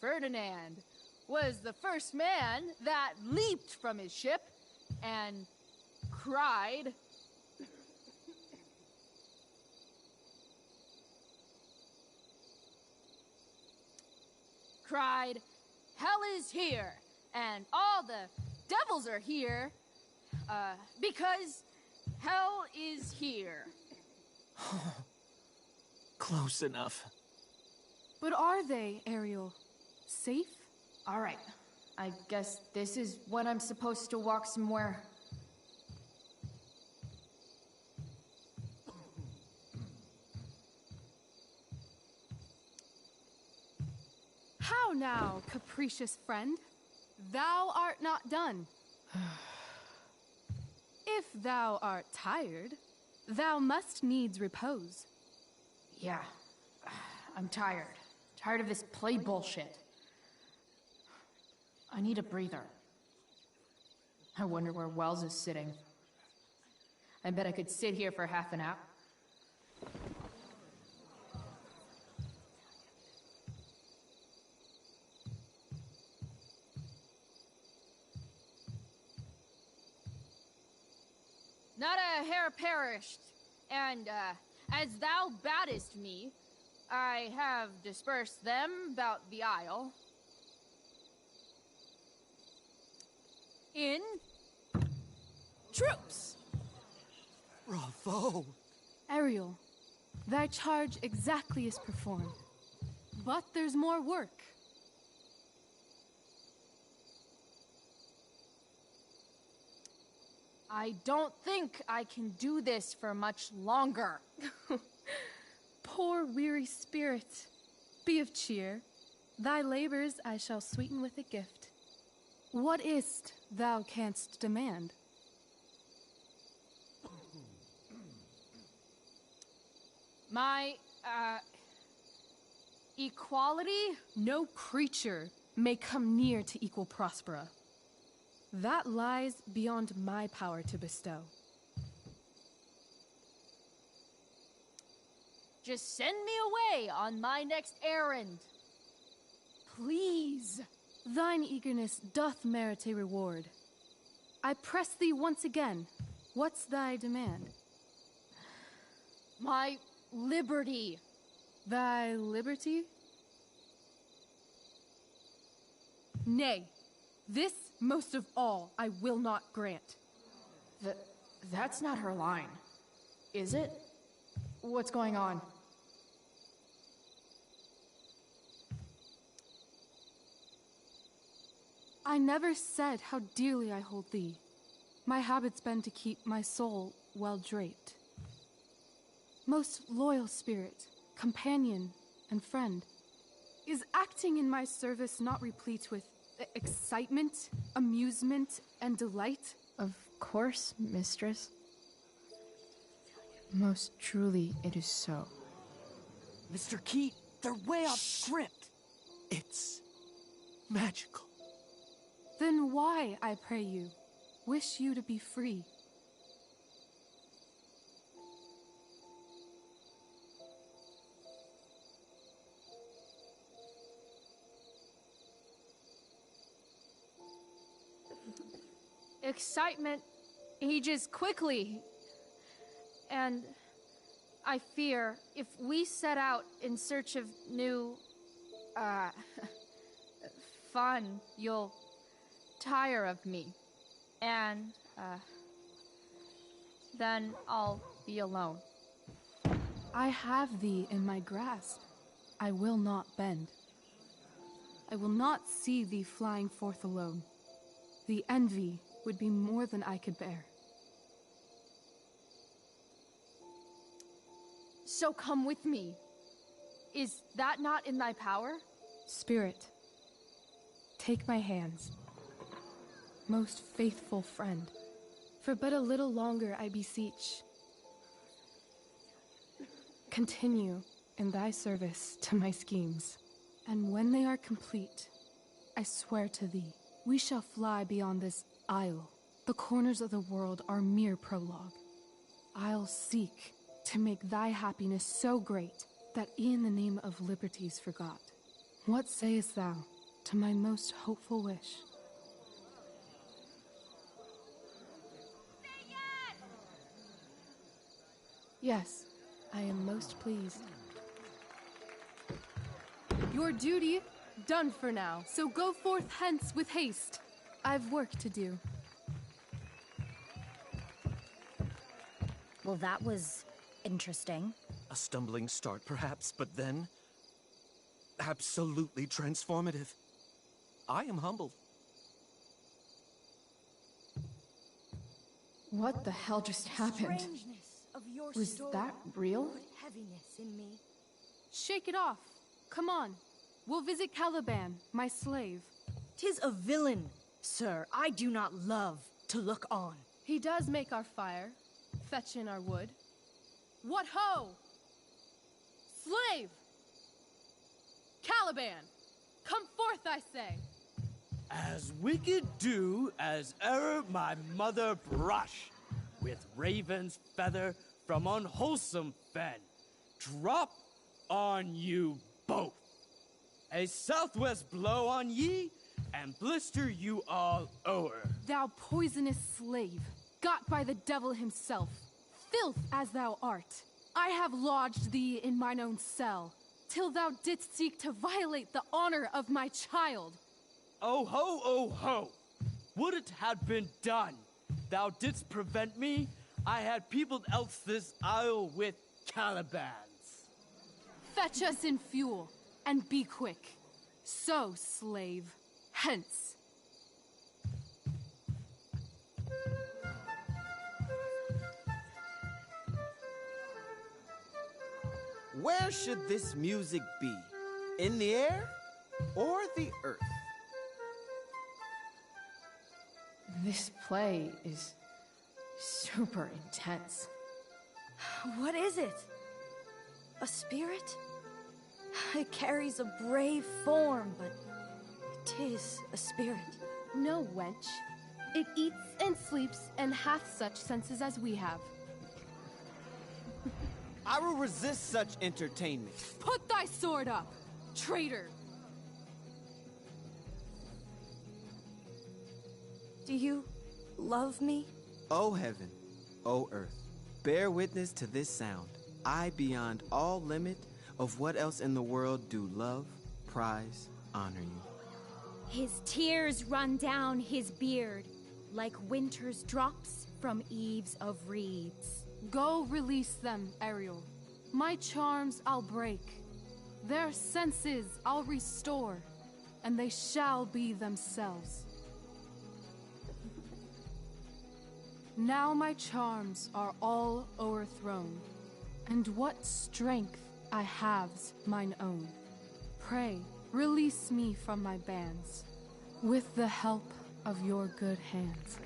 Ferdinand, was the first man that leaped from his ship and cried, "Hell is here, and all the devils are here, because hell is here." Close enough. But are they, Ariel? Safe? All right. I guess this is when I'm supposed to walk somewhere. How now, capricious friend? Thou art not done. If thou art tired, thou must needs repose. Yeah. I'm tired. Tired of this play bullshit. I need a breather. I wonder where Wells is sitting. I bet I could sit here for half an hour. Not a hair perished, and, as thou badest me, I have dispersed them about the isle. In troops! Bravo! Ariel, thy charge exactly is performed. But there's more work. I don't think I can do this for much longer. Poor weary spirit. Be of cheer. Thy labors I shall sweeten with a gift. What is't thou canst demand? My, equality? No creature may come near to equal Prospera. That lies beyond my power to bestow. Just send me away on my next errand. Please. Thine eagerness doth merit a reward. I press thee once again. What's thy demand? My liberty. Thy liberty? Nay, this most of all I will not grant. That's not her line, is it? What's going on? I never said how dearly I hold thee. My habit's been to keep my soul well draped. Most loyal spirit, companion, and friend, is acting in my service not replete with excitement, amusement, and delight? Of course, mistress. Most truly it is so. Mr. Keat, they're way off script. It's magical. Then why, I pray you, wish you to be free? Excitement ages quickly. And I fear if we set out in search of new, fun, you'll tire of me. And, then I'll be alone. I have thee in my grasp. I will not bend. I will not see thee flying forth alone. The envy, would be more than I could bear. So come with me. Is that not in thy power? Spirit, take my hands. Most faithful friend, for but a little longer I beseech. Continue in thy service to my schemes, and when they are complete, I swear to thee, we shall fly beyond this isle. The corners of the world are mere prologue. I'll seek to make thy happiness so great that e'en the name of liberty's forgot. What sayest thou to my most hopeful wish? Yes, I am most pleased. Your duty done for now, so go forth hence with haste. I've work to do. Well, that was interesting. A stumbling start, perhaps, but then absolutely transformative. I am humbled. What the hell just happened? Was that real? Heaviness in me. Shake it off. Come on. We'll visit Caliban, my slave. 'Tis a villain, sir. I do not love to look on. He does make our fire, fetch in our wood. What ho! Slave! Caliban! Come forth, I say! As wicked do as e'er my mother brush, with raven's feather from unwholesome fen, drop on you both. A southwest blow on ye, and blister you all o'er. Thou poisonous slave, got by the devil himself, filth as thou art, I have lodged thee in mine own cell, till thou didst seek to violate the honor of my child. Oh ho, oh ho! Would it had been done! Thou didst prevent me, I had peopled else this isle with Calibans. Fetch us in fuel, and be quick. So, slave, hence. Where should this music be? In the air or the earth? This play is super intense. What is it? A spirit? It carries a brave form, but it is a spirit. No, wench. It eats and sleeps and hath such senses as we have. I will resist such entertainment. Put thy sword up, traitor! Do you love me? O heaven, O earth, bear witness to this sound. I, beyond all limit of what else in the world, do love, prize, honor you. His tears run down his beard like winter's drops from eaves of reeds. Go release them, Ariel. My charms I'll break. Their senses I'll restore, and they shall be themselves. Now my charms are all o'erthrown, and what strength I have's mine own. Pray, release me from my bands, with the help of your good hands.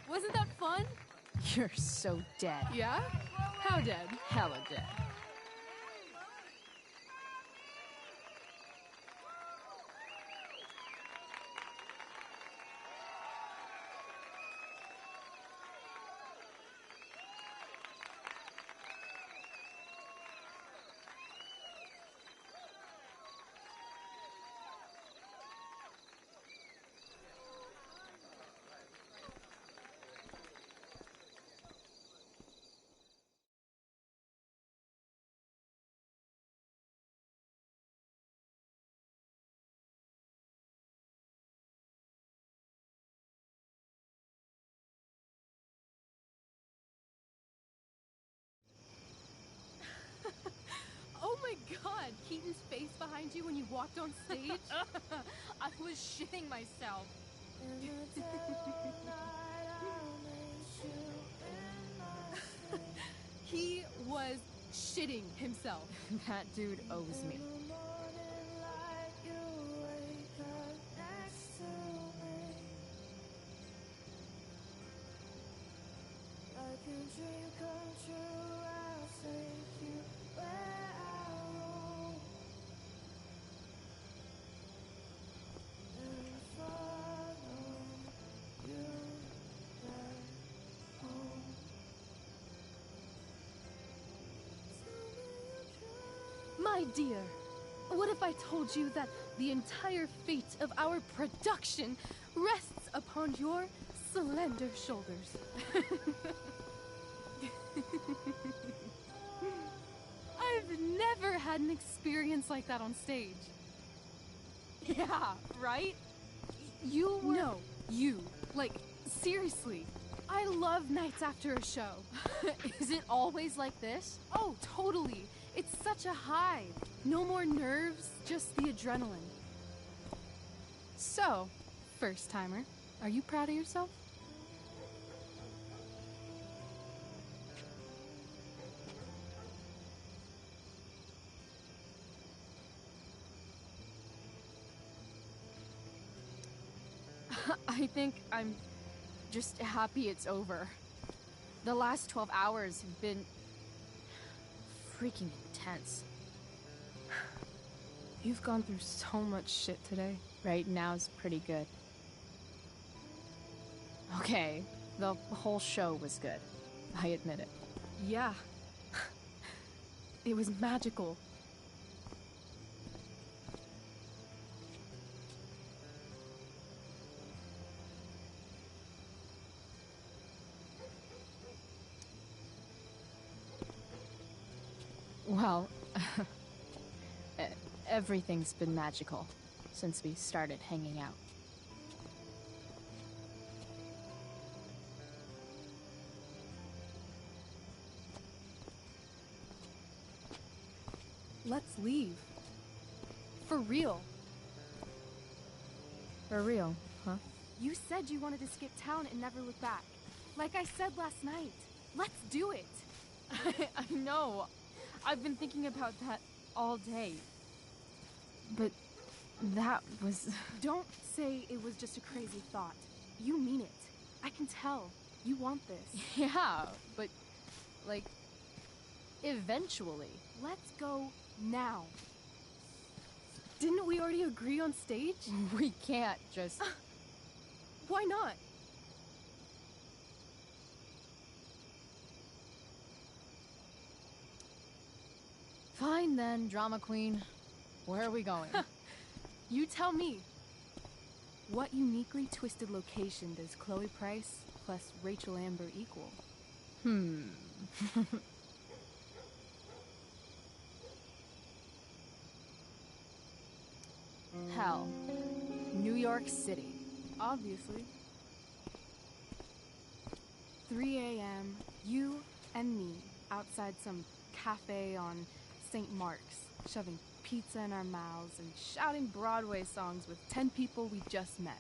Wasn't that fun? You're so dead. Yeah? How dead? Hella dead. his face behind you when you walked on stage? I was shitting myself. He was shitting himself. That dude owes me. My dear, what if I told you that the entire fate of our production rests upon your slender shoulders? I've never had an experience like that on stage. Yeah, right? You were... No, you. Like, seriously. I love nights after a show. Is it always like this? Oh, totally. It's such a high. No more nerves, just the adrenaline. So, first timer, are you proud of yourself? I think I'm just happy it's over. The last 12 hours have been freaking intense. You've gone through so much shit today. Right now's pretty good. Okay, the whole show was good. I admit it. Yeah. It was magical. Well, everything's been magical since we started hanging out. Let's leave. For real. For real, huh? You said you wanted to skip town and never look back. Like I said last night. Let's do it. I know. I've been thinking about that all day. But that was... Don't say it was just a crazy thought. You mean it. I can tell. You want this. Yeah, but, like, eventually. Let's go now. Didn't we already agree on stage? We can't just... Why not? Fine then, drama queen. Where are we going? You tell me. What uniquely twisted location does Chloe Price plus Rachel Amber equal? Hell. New York City. Obviously. 3 a.m., you and me outside some cafe on St. Mark's, shoving pizza in our mouths and shouting Broadway songs with 10 people we just met.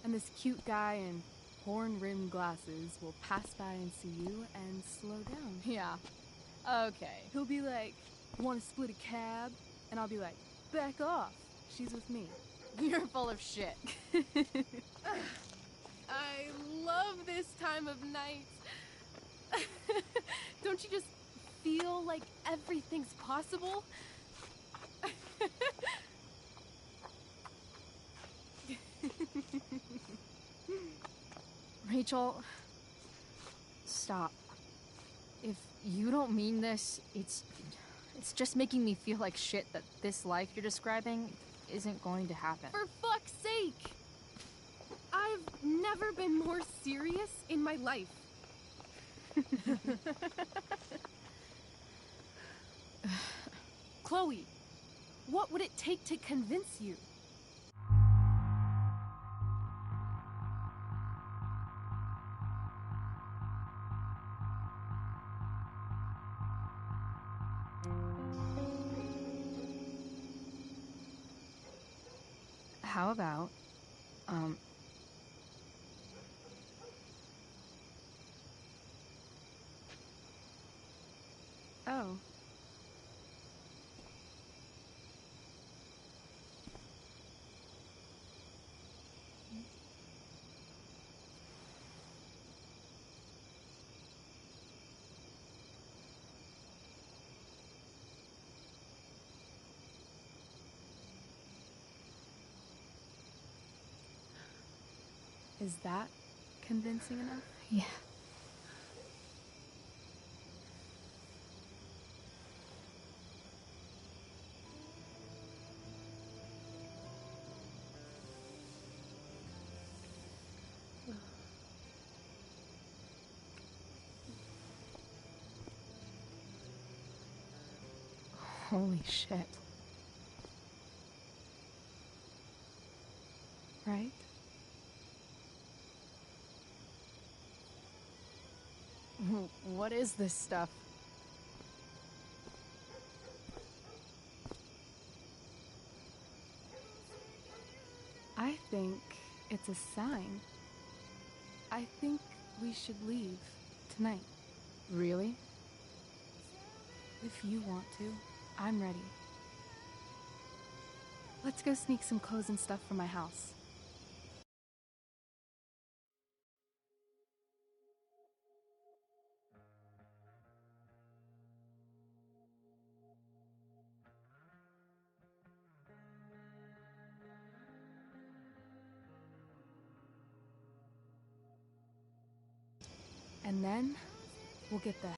And this cute guy in horn-rimmed glasses will pass by and see you and slow down. Yeah. Okay. He'll be like, want to split a cab? And I'll be like, back off. She's with me. You're full of shit. I love this time of night. Don't you just feel like everything's possible? Rachel, stop. If you don't mean this, it's just making me feel like shit that this life you're describing isn't going to happen. For fuck's sake! I've never been more serious in my life. Chloe, what would it take to convince you? how about, oh. Is that convincing enough? Yeah. Holy shit. Right? What is this stuff? I think it's a sign. I think we should leave tonight. Really? If you want to, I'm ready. Let's go sneak some clothes and stuff from my house. And then, we'll get the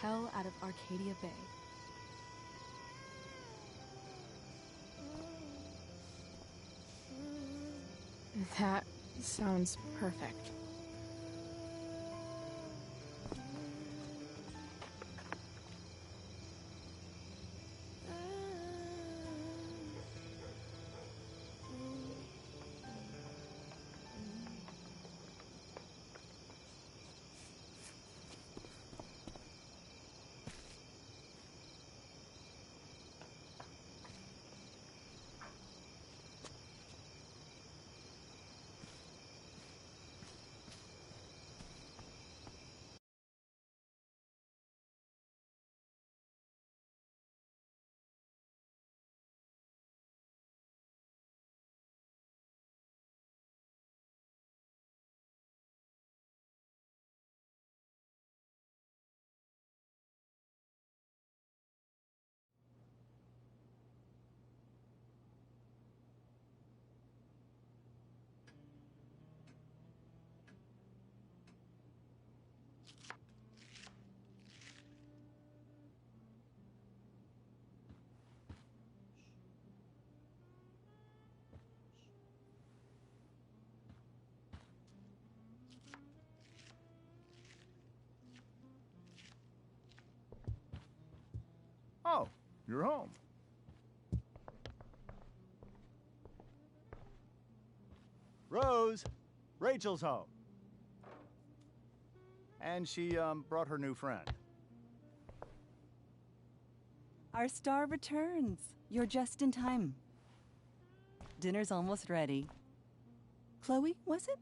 hell out of Arcadia Bay. That sounds perfect. Oh, you're home. Rose, Rachel's home. And she, brought her new friend. Our star returns. You're just in time. Dinner's almost ready. Chloe, was it?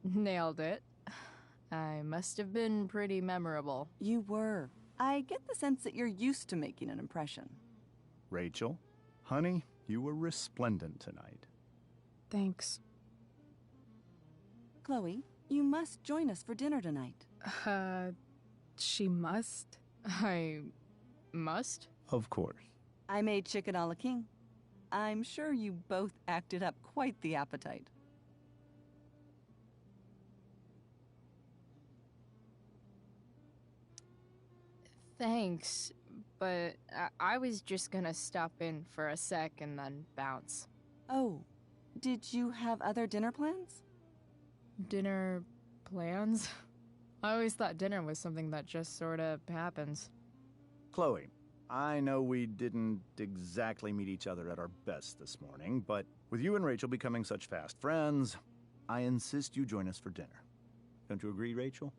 Nailed it. I must have been pretty memorable. You were. I get the sense that you're used to making an impression. Rachel, honey, you were resplendent tonight. Thanks. Chloe, you must join us for dinner tonight. She must? I must? Of course. I made chicken a la king. I'm sure you both acted up quite the appetite. Thanks, but I was just gonna stop in for a sec and then bounce. Oh, did you have other dinner plans? Dinner plans? I always thought dinner was something that just sorta happens. Chloe, I know we didn't exactly meet each other at our best this morning, but with you and Rachel becoming such fast friends, I insist you join us for dinner. Don't you agree, Rachel?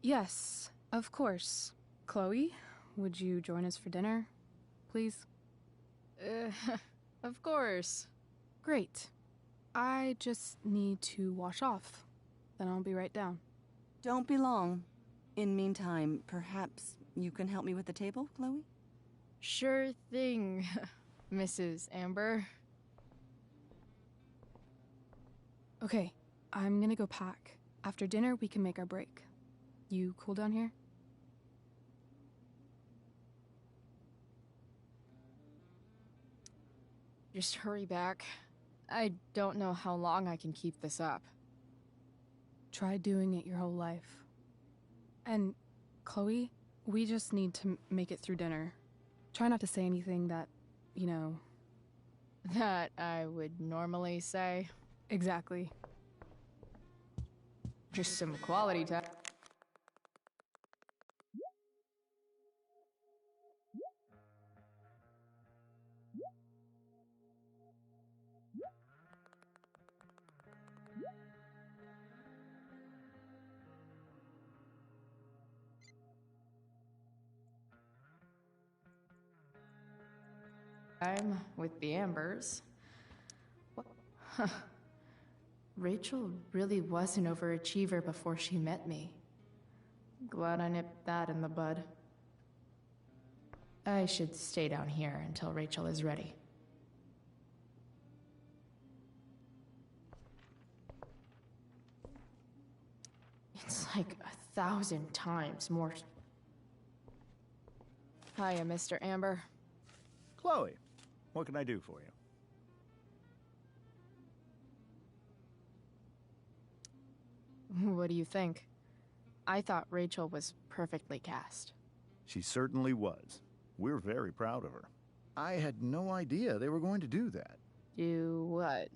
Yes, of course. Chloe, would you join us for dinner, please? Of course. Great. I just need to wash off. Then I'll be right down. Don't be long. In meantime, perhaps you can help me with the table, Chloe? Sure thing, Mrs. Amber. Okay, I'm gonna go pack. After dinner, we can make our break. You cool down here? Just hurry back. I don't know how long I can keep this up. Try doing it your whole life. And, Chloe, we just need to make it through dinner. Try not to say anything that, you know... That I would normally say. Exactly. Just some quality time. I'm with the Ambers. What? Huh. Rachel really was an overachiever before she met me. Glad I nipped that in the bud. I should stay down here until Rachel is ready. It's like 1,000 times more. Hiya, Mr. Amber. Chloe, what can I do for you? What do you think? I thought Rachel was perfectly cast. She certainly was. We're very proud of her. I had no idea they were going to do that. Do what?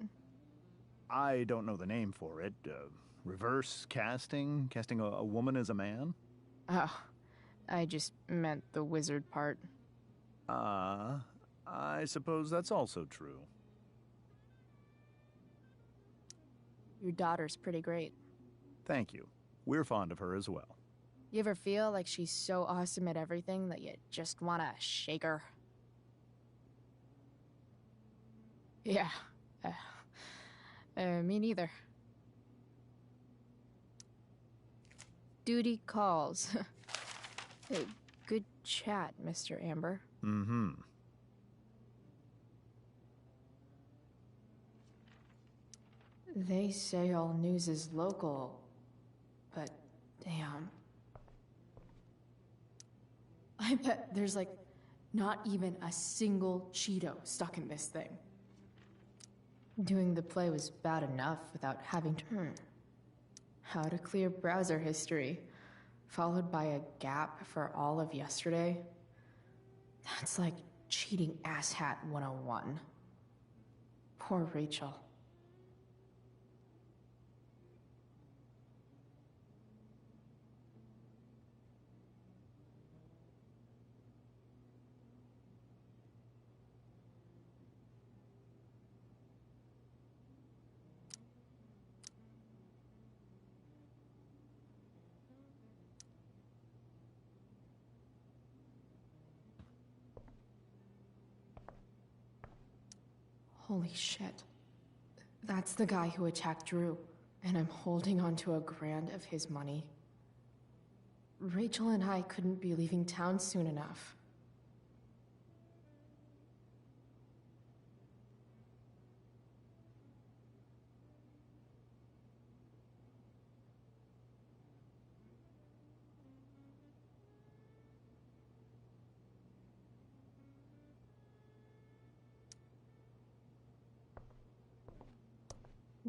I don't know the name for it. Reverse casting? Casting a woman as a man? Oh, I just meant the wizard part. I suppose that's also true. Your daughter's pretty great. Thank you. We're fond of her as well. You ever feel like she's so awesome at everything that you just want to shake her? Yeah. Me neither. Duty calls. Hey, good chat, Mr. Amber. Mm-hmm. They say all news is local, but damn. I bet there's like not even a single Cheeto stuck in this thing. Doing the play was bad enough without having to... How to clear browser history, followed by a gap for all of yesterday. That's like cheating asshat 101. Poor Rachel. Holy shit. That's the guy who attacked Drew, and I'm holding onto a grand of his money. Rachel and I couldn't be leaving town soon enough.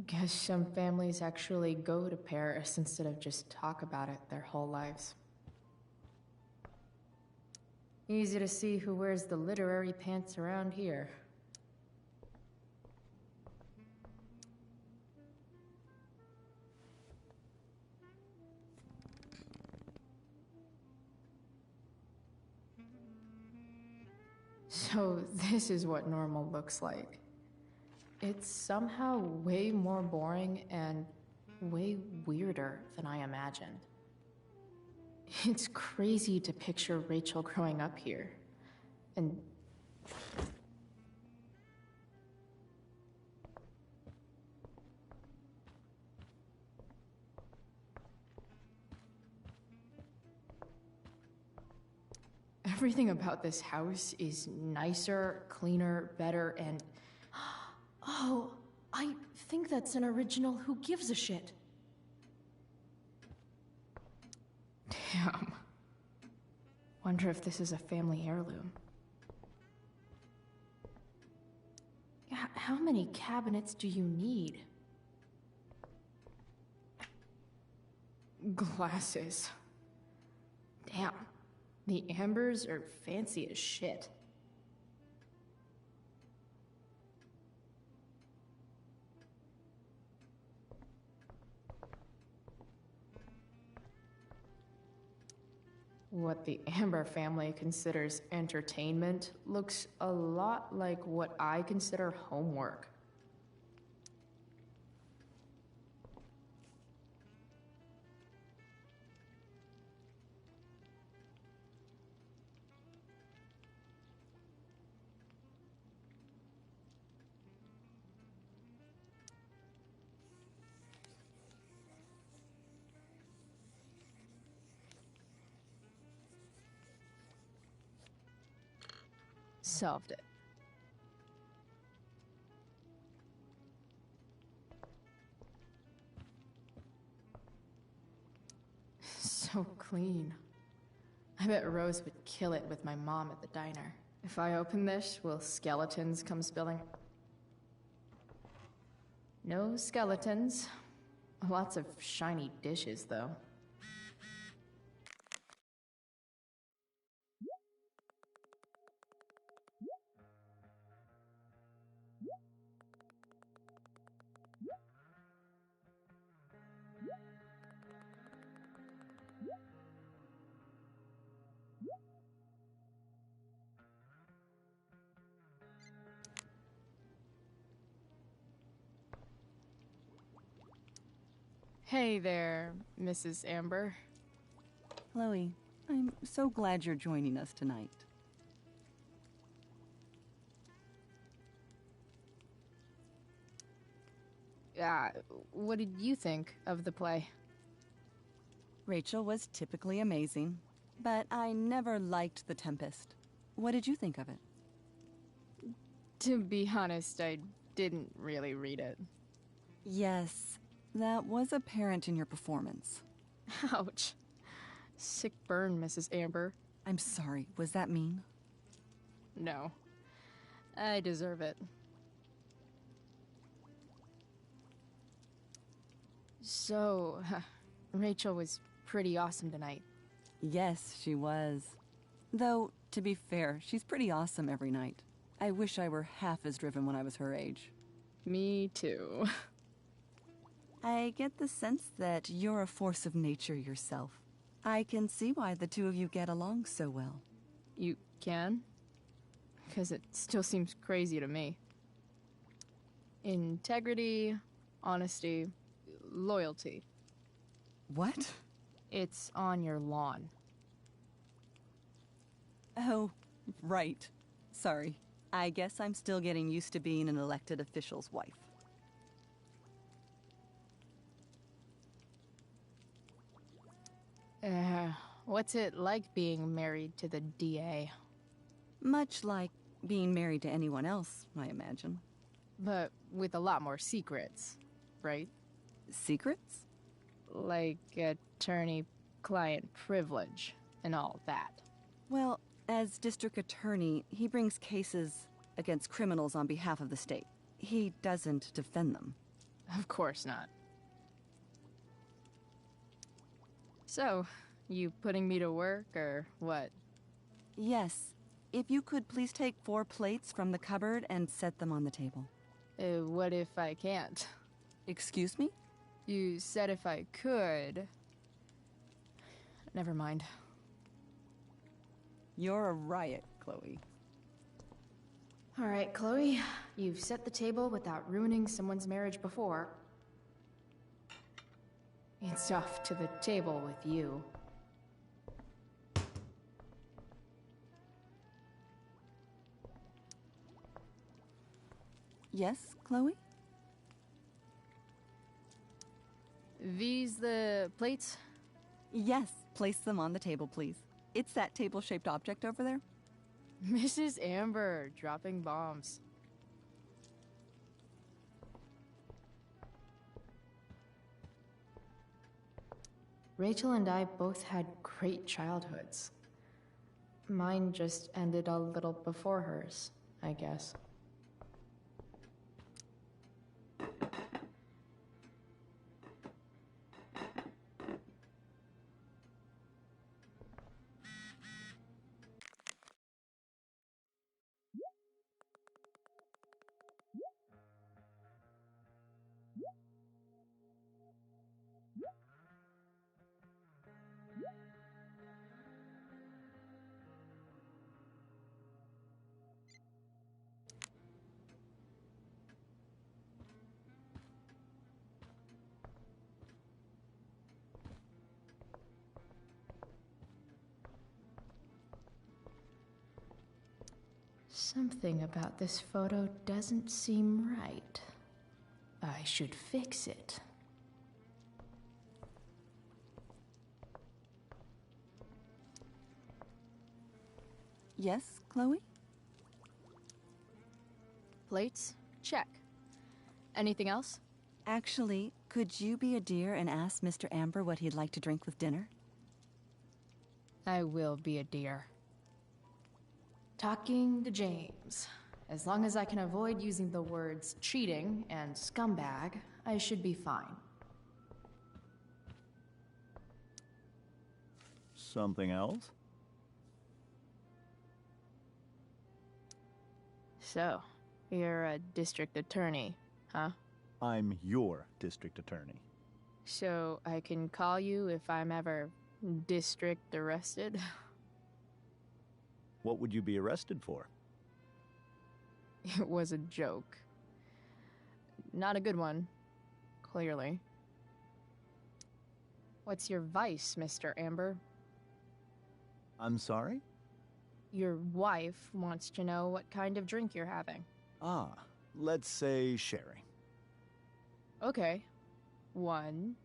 Guess some families actually go to Paris instead of just talk about it their whole lives. Easy to see who wears the literary pants around here. So this is what normal looks like. It's somehow way more boring and way weirder than I imagined. It's crazy to picture Rachel growing up here. And everything about this house is nicer, cleaner, better, and... Oh, I think that's an original Who Gives a Shit. Damn. Wonder if this is a family heirloom. How many cabinets do you need? Glasses. Damn. The ambers are fancy as shit. What the Amber family considers entertainment looks a lot like what I consider homework. Solved it. So clean. I bet Rose would kill it with my mom at the diner. If I open this, will skeletons come spilling? No skeletons. Lots of shiny dishes, though. Hey there, Mrs. Amber. Chloe, I'm so glad you're joining us tonight. What did you think of the play? Rachel was typically amazing, but I never liked The Tempest. What did you think of it? To be honest, I didn't really read it. Yes, that was apparent in your performance. Ouch. Sick burn, Mrs. Amber. I'm sorry, was that mean? No. I deserve it. So, Rachel was pretty awesome tonight. Yes, she was. Though, to be fair, she's pretty awesome every night. I wish I were half as driven when I was her age. Me too. I get the sense that you're a force of nature yourself. I can see why the two of you get along so well. You can? Because it still seems crazy to me. Integrity, honesty, loyalty. What? It's on your lawn. Oh, right. Sorry. I guess I'm still getting used to being an elected official's wife. What's it like being married to the DA? Much like being married to anyone else, I imagine. But with a lot more secrets, right? Secrets? Like attorney-client privilege and all that. Well, as district attorney, he brings cases against criminals on behalf of the state. He doesn't defend them. Of course not. So, you putting me to work, or what? Yes. If you could please take 4 plates from the cupboard and set them on the table. What if I can't? Excuse me? You said if I could. Never mind. You're a riot, Chloe. All right, Chloe, you've set the table without ruining someone's marriage before. It's off to the table with you. Yes, Chloe? These the plates? Yes, place them on the table, please. It's that table-shaped object over there. Mrs. Amber, dropping bombs. Rachel and I both had great childhoods. Mine just ended a little before hers, I guess. Something about this photo doesn't seem right. I should fix it. Yes, Chloe? Plates? Check. Anything else? Actually, could you be a dear and ask Mr. Amber what he'd like to drink with dinner? I will be a dear. Talking to James. As long as I can avoid using the words cheating and scumbag, I should be fine. Something else? So, you're a district attorney, huh? I'm your district attorney. So, I can call you if I'm ever district arrested? What would you be arrested for? It was a joke. Not a good one, clearly. What's your vice, Mr. Amber? I'm sorry? Your wife wants to know what kind of drink you're having. Ah, let's say sherry. Okay. 1,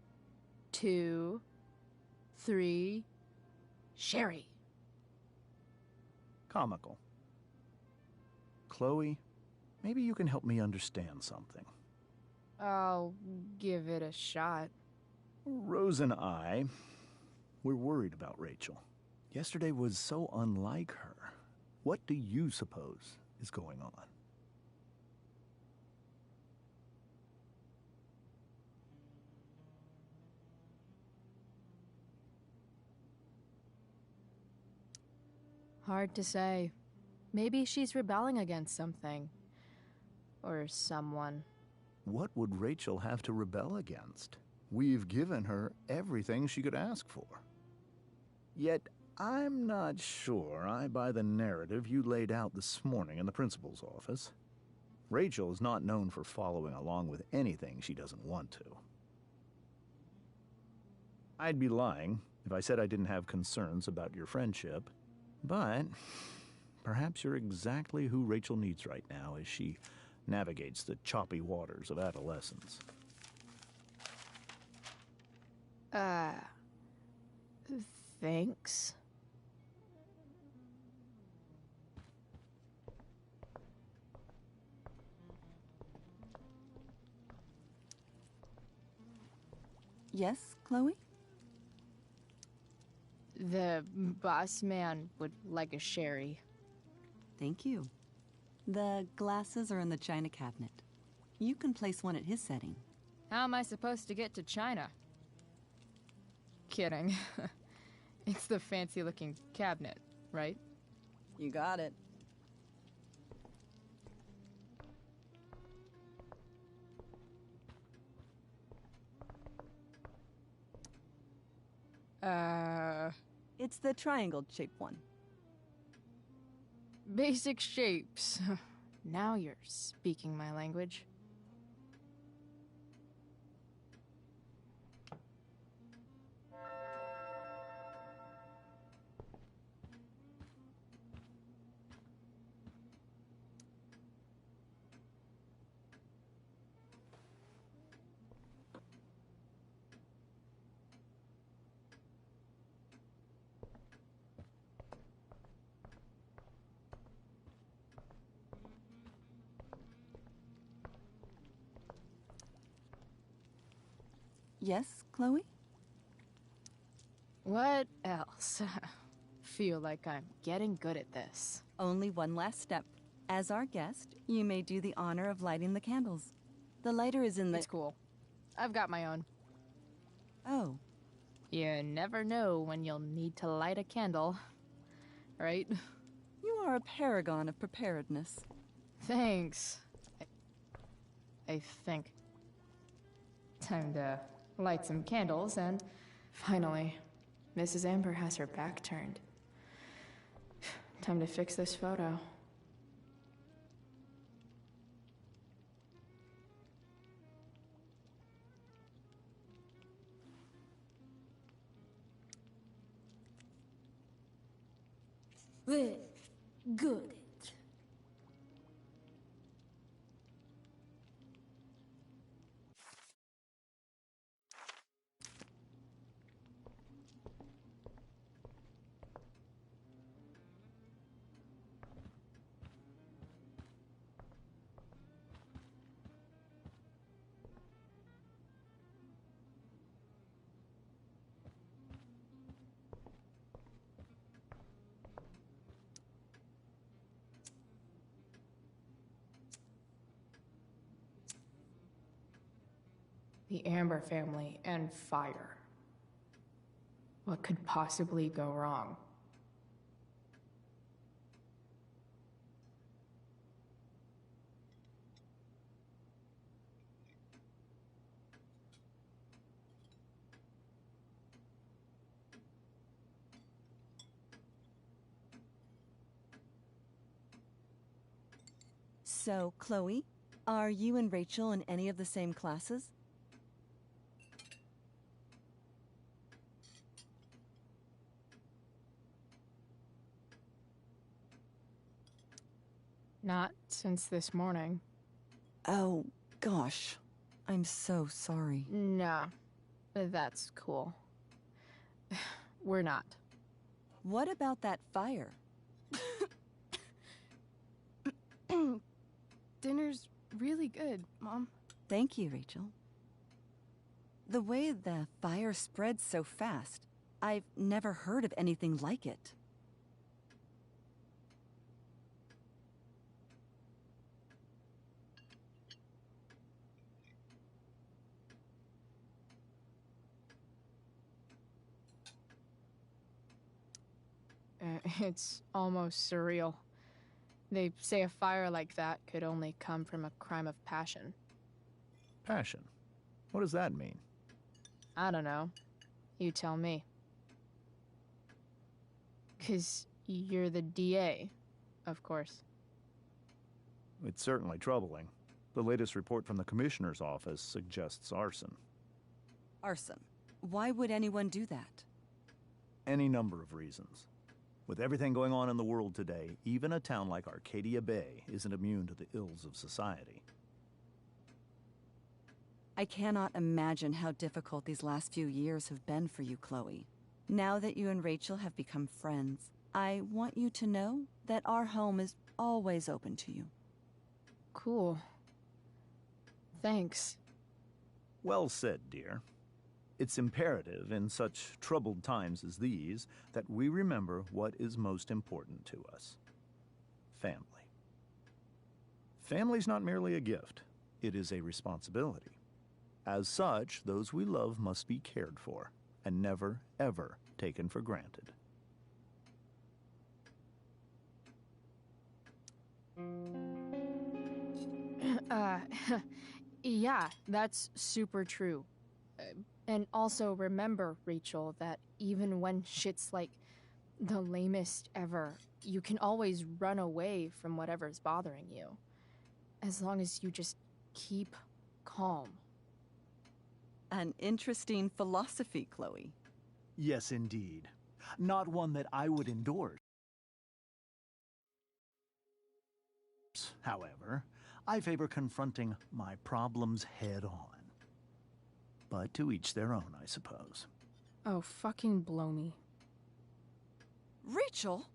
2, 3... Sherry! Comical. Chloe, maybe you can help me understand something. I'll give it a shot. Rose and I, we're worried about Rachel. Yesterday was so unlike her. What do you suppose is going on? Hard to say. Maybe she's rebelling against something. Or someone. What would Rachel have to rebel against? We've given her everything she could ask for. Yet, I'm not sure I buy the narrative you laid out this morning in the principal's office. Rachel is not known for following along with anything she doesn't want to. I'd be lying if I said I didn't have concerns about your friendship, but perhaps you're exactly who Rachel needs right now as she navigates the choppy waters of adolescence. Thanks. Yes, Chloe? The boss man would like a sherry. Thank you. The glasses are in the china cabinet. You can place one at his setting. How am I supposed to get to China? Kidding. It's the fancy-looking cabinet, right? You got it. It's the triangle-shaped one. Basic shapes. Now you're speaking my language. Yes, Chloe? What else? Feel like I'm getting good at this. Only one last step. As our guest, you may do the honor of lighting the candles. The lighter is in the... It's cool. I've got my own. Oh. You never know when you'll need to light a candle, right? You are a paragon of preparedness. Thanks. I think. Time to light some candles, and finally, Mrs. Amber has her back turned. Time to fix this photo. Well, good. The Amber family and fire. What could possibly go wrong? So, Chloe, are you and Rachel in any of the same classes? Not since this morning. Oh, gosh. I'm so sorry. Nah, that's cool. We're not. What about that fire? Dinner's really good, Mom. Thank you, Rachel. The way the fire spread so fast, I've never heard of anything like it. It's almost surreal. They say a fire like that could only come from a crime of passion. Passion? What does that mean? I don't know. You tell me. 'Cause you're the DA, of course. It's certainly troubling. The latest report from the Commissioner's office suggests arson. Arson. Why would anyone do that? Any number of reasons. With everything going on in the world today, even a town like Arcadia Bay isn't immune to the ills of society. I cannot imagine how difficult these last few years have been for you, Chloe. Now that you and Rachel have become friends, I want you to know that our home is always open to you. Cool. Thanks. Well said, dear. It's imperative in such troubled times as these that we remember what is most important to us. Family. Family's not merely a gift, it is a responsibility. As such, those we love must be cared for and never, ever taken for granted. Yeah, that's super true. And also remember, Rachel, that even when shit's like the lamest ever, you can always run away from whatever's bothering you. As long as you just keep calm. An interesting philosophy, Chloe. Yes, indeed. Not one that I would endorse. However, I favor confronting my problems head on. But to each their own, I suppose. Oh, fucking blow me. Rachel?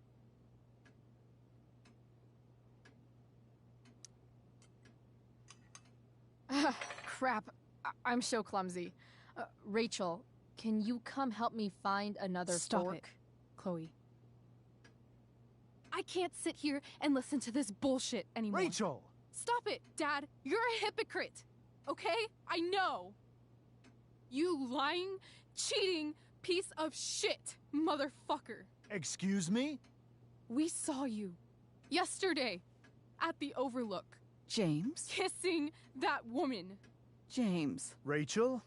Crap. I'm so clumsy. Rachel, can you come help me find another Stop fork? it, Chloe. I can't sit here and listen to this bullshit anymore. Rachel! Stop it, Dad. You're a hypocrite. Okay? I know. You lying, cheating piece of shit, motherfucker. Excuse me? We saw you yesterday at the Overlook. James? Kissing that woman. James. Rachel?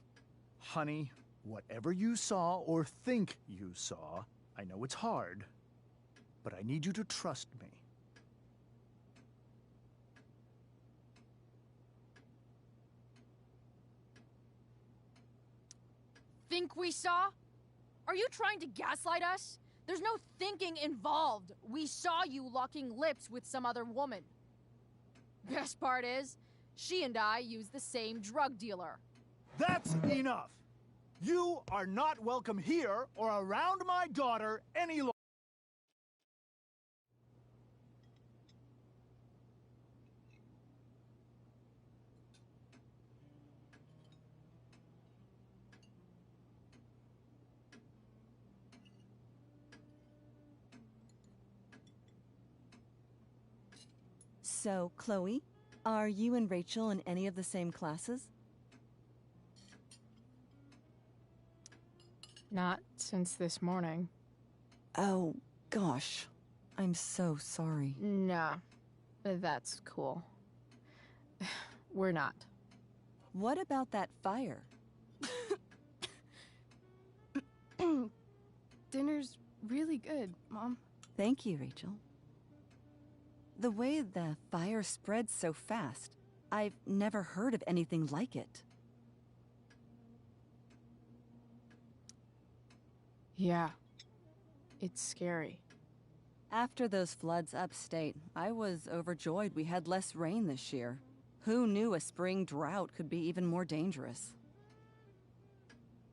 Honey, whatever you saw or think you saw, I know it's hard, but I need you to trust me. Think we saw? Are you trying to gaslight us? There's no thinking involved. We saw you locking lips with some other woman. Best part is, she and I used the same drug dealer. That's enough! You are not welcome here or around my daughter any longer. So, Chloe, are you and Rachel in any of the same classes? Not since this morning. Oh, gosh. I'm so sorry. Nah, that's cool. We're not. What about that fire? Dinner's really good, Mom. Thank you, Rachel. The way the fire spreads so fast, I've never heard of anything like it. Yeah. It's scary. After those floods upstate, I was overjoyed we had less rain this year. Who knew a spring drought could be even more dangerous?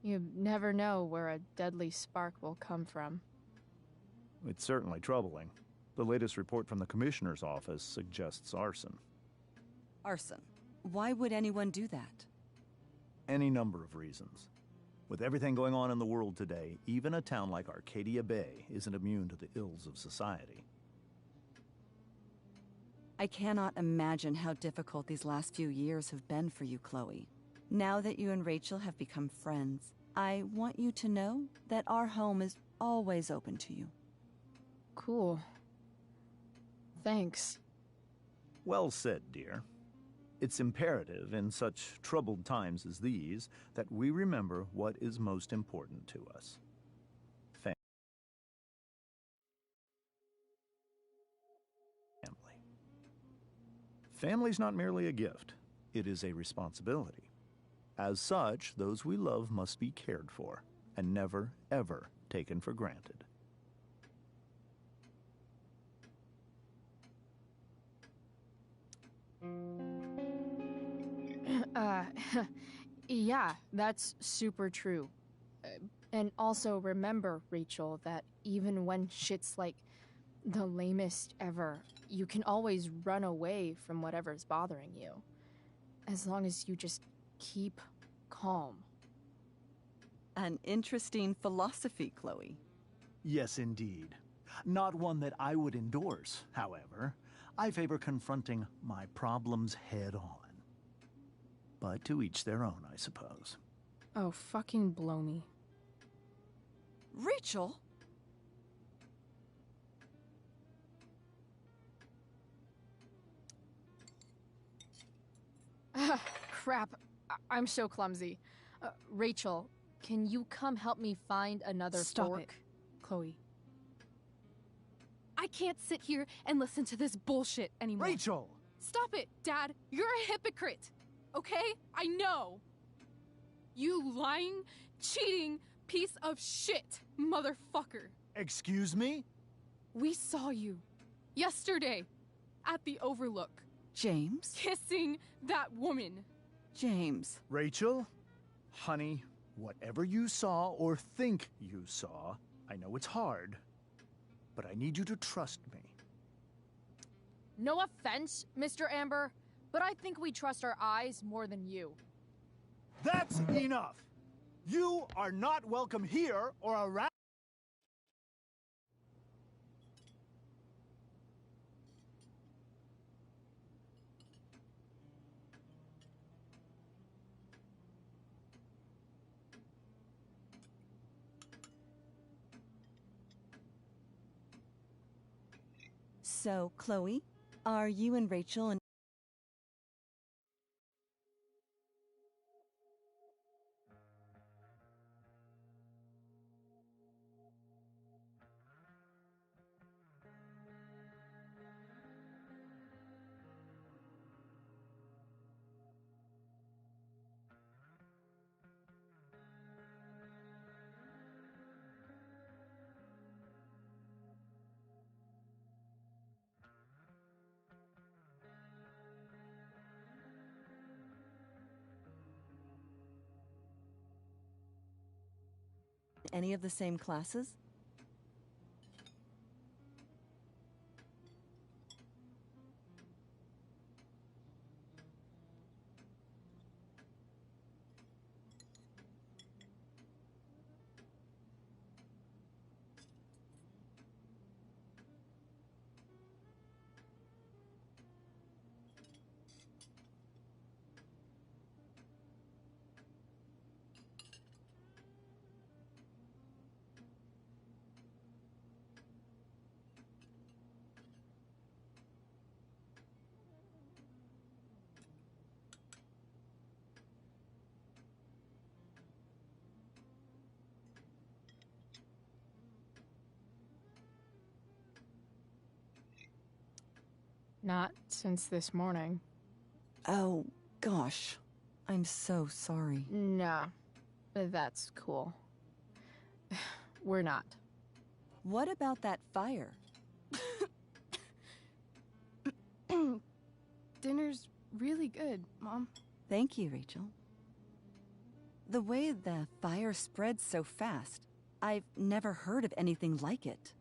You never know where a deadly spark will come from. It's certainly troubling. The latest report from the Commissioner's office suggests arson. Arson? Why would anyone do that? Any number of reasons. With everything going on in the world today, even a town like Arcadia Bay isn't immune to the ills of society. I cannot imagine how difficult these last few years have been for you, Chloe. Now that you and Rachel have become friends, I want you to know that our home is always open to you. Cool. Thanks. Well said, dear. It's imperative in such troubled times as these that we remember what is most important to us. Family. Family's not merely a gift, it is a responsibility. As such, those we love must be cared for and never, ever taken for granted. Yeah, that's super true. And also remember, Rachel, that even when shit's like the lamest ever, you can always run away from whatever's bothering you. As long as you just keep calm. An interesting philosophy, Chloe. Yes, indeed. Not one that I would endorse, however. I favor confronting my problems head on. But to each their own, I suppose. Oh, fucking blow me. Rachel? Crap. I'm so clumsy. Rachel, can you come help me find another Stop fork? it, Chloe. I can't sit here and listen to this bullshit anymore. Rachel! Stop it, Dad! You're a hypocrite! Okay? I know! You lying, cheating piece of shit, motherfucker! Excuse me? We saw you yesterday at the Overlook. James? Kissing that woman. James. Rachel? Honey, whatever you saw or think you saw, I know it's hard, but I need you to trust me. No offense, Mr. Amber, but I think we trust our eyes more than you. That's enough! You are not welcome here or around. So, Chloe, are you and Rachel and any of the same classes? Not since this morning. Oh, gosh. I'm so sorry. Nah, that's cool. We're not. What about that fire? Dinner's really good, Mom. Thank you, Rachel. The way the fire spreads so fast, I've never heard of anything like it.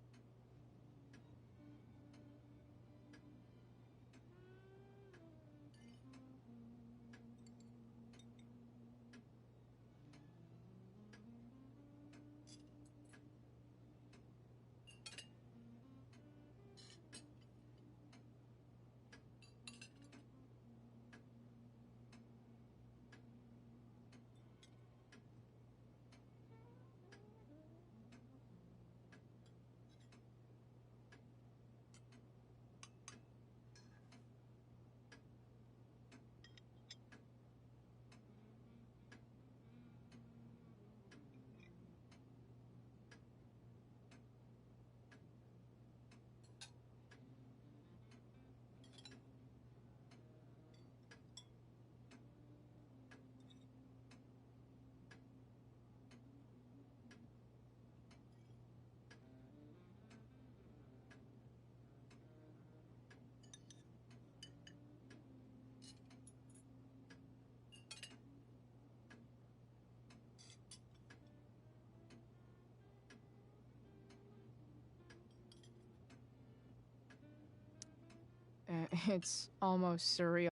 It's almost surreal.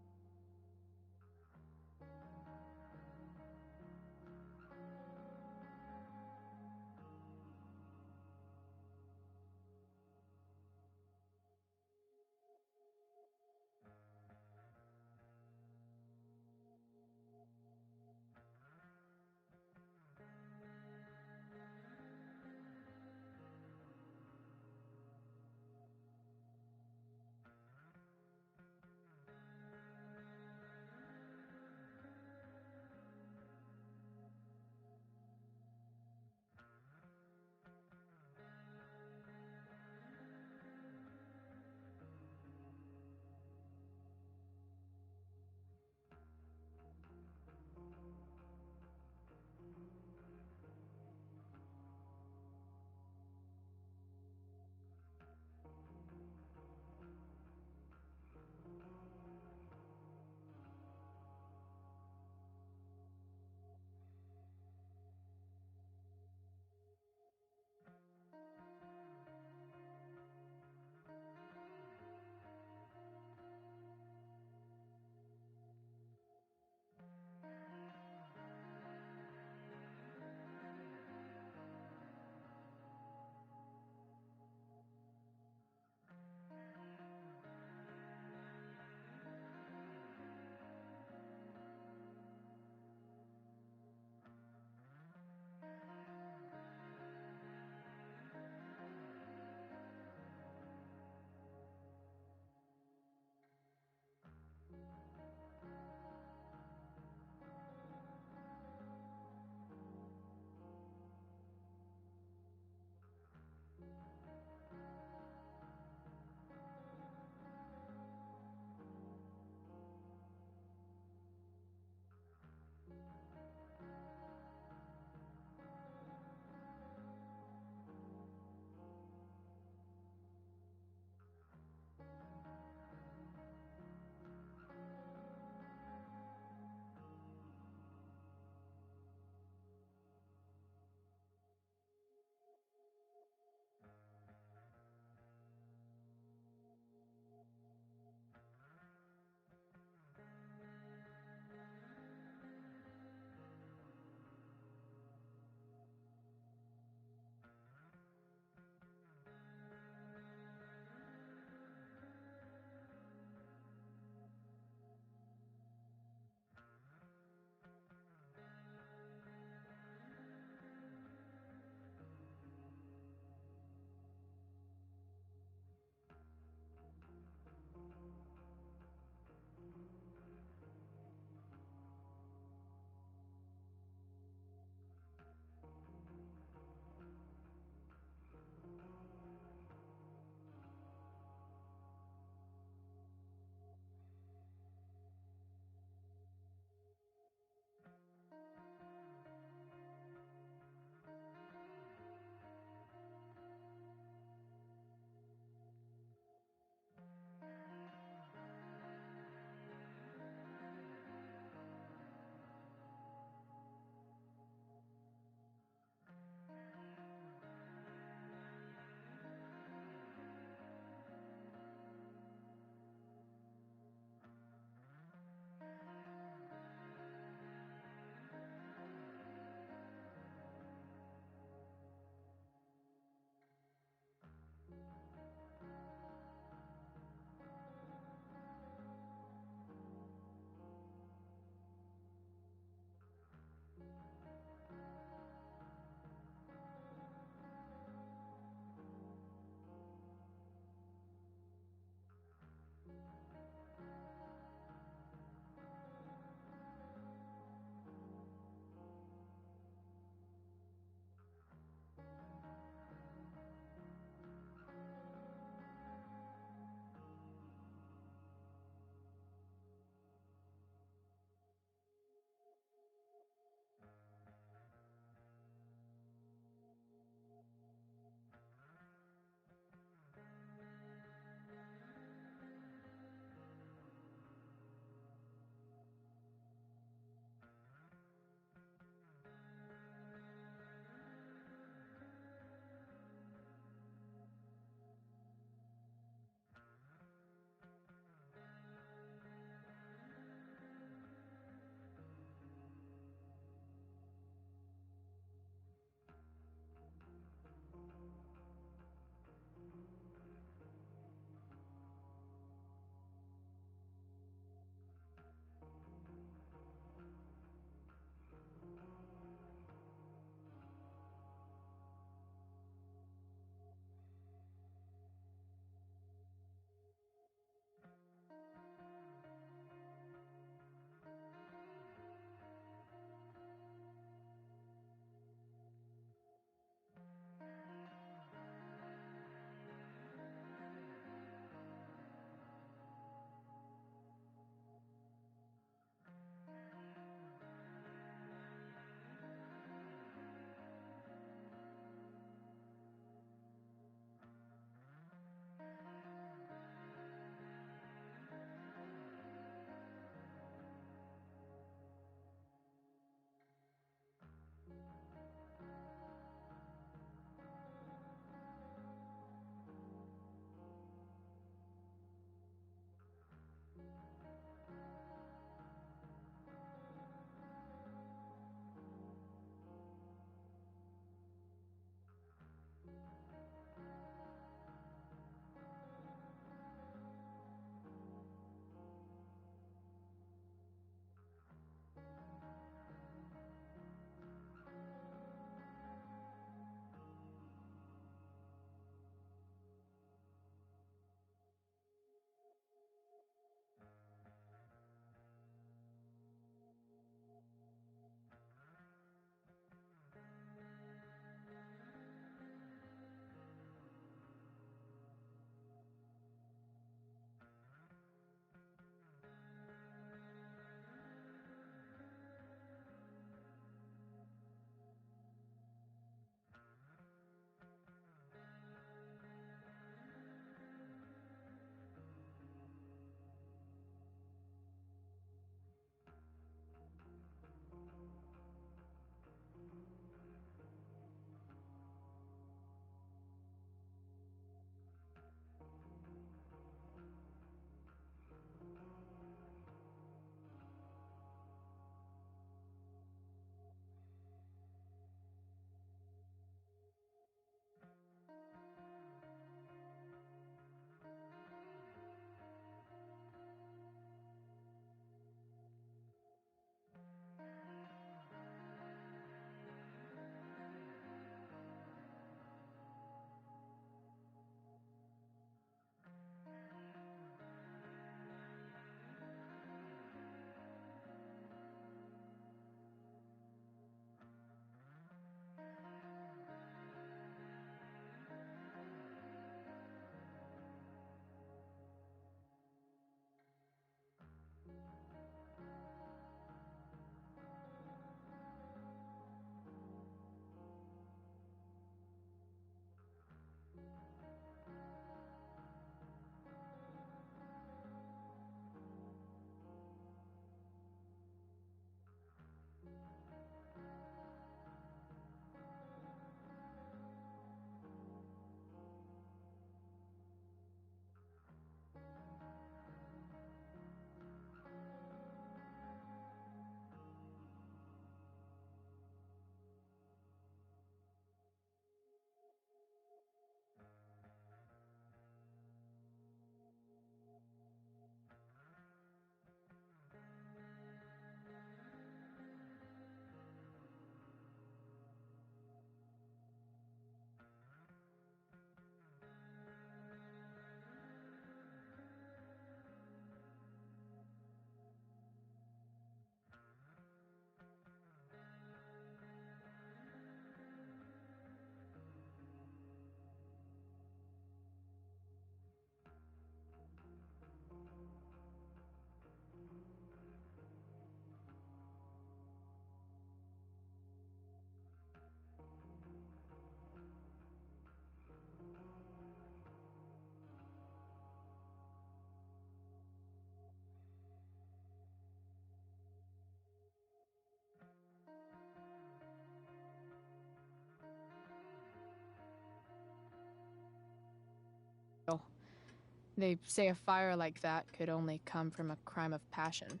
They say a fire like that could only come from a crime of passion.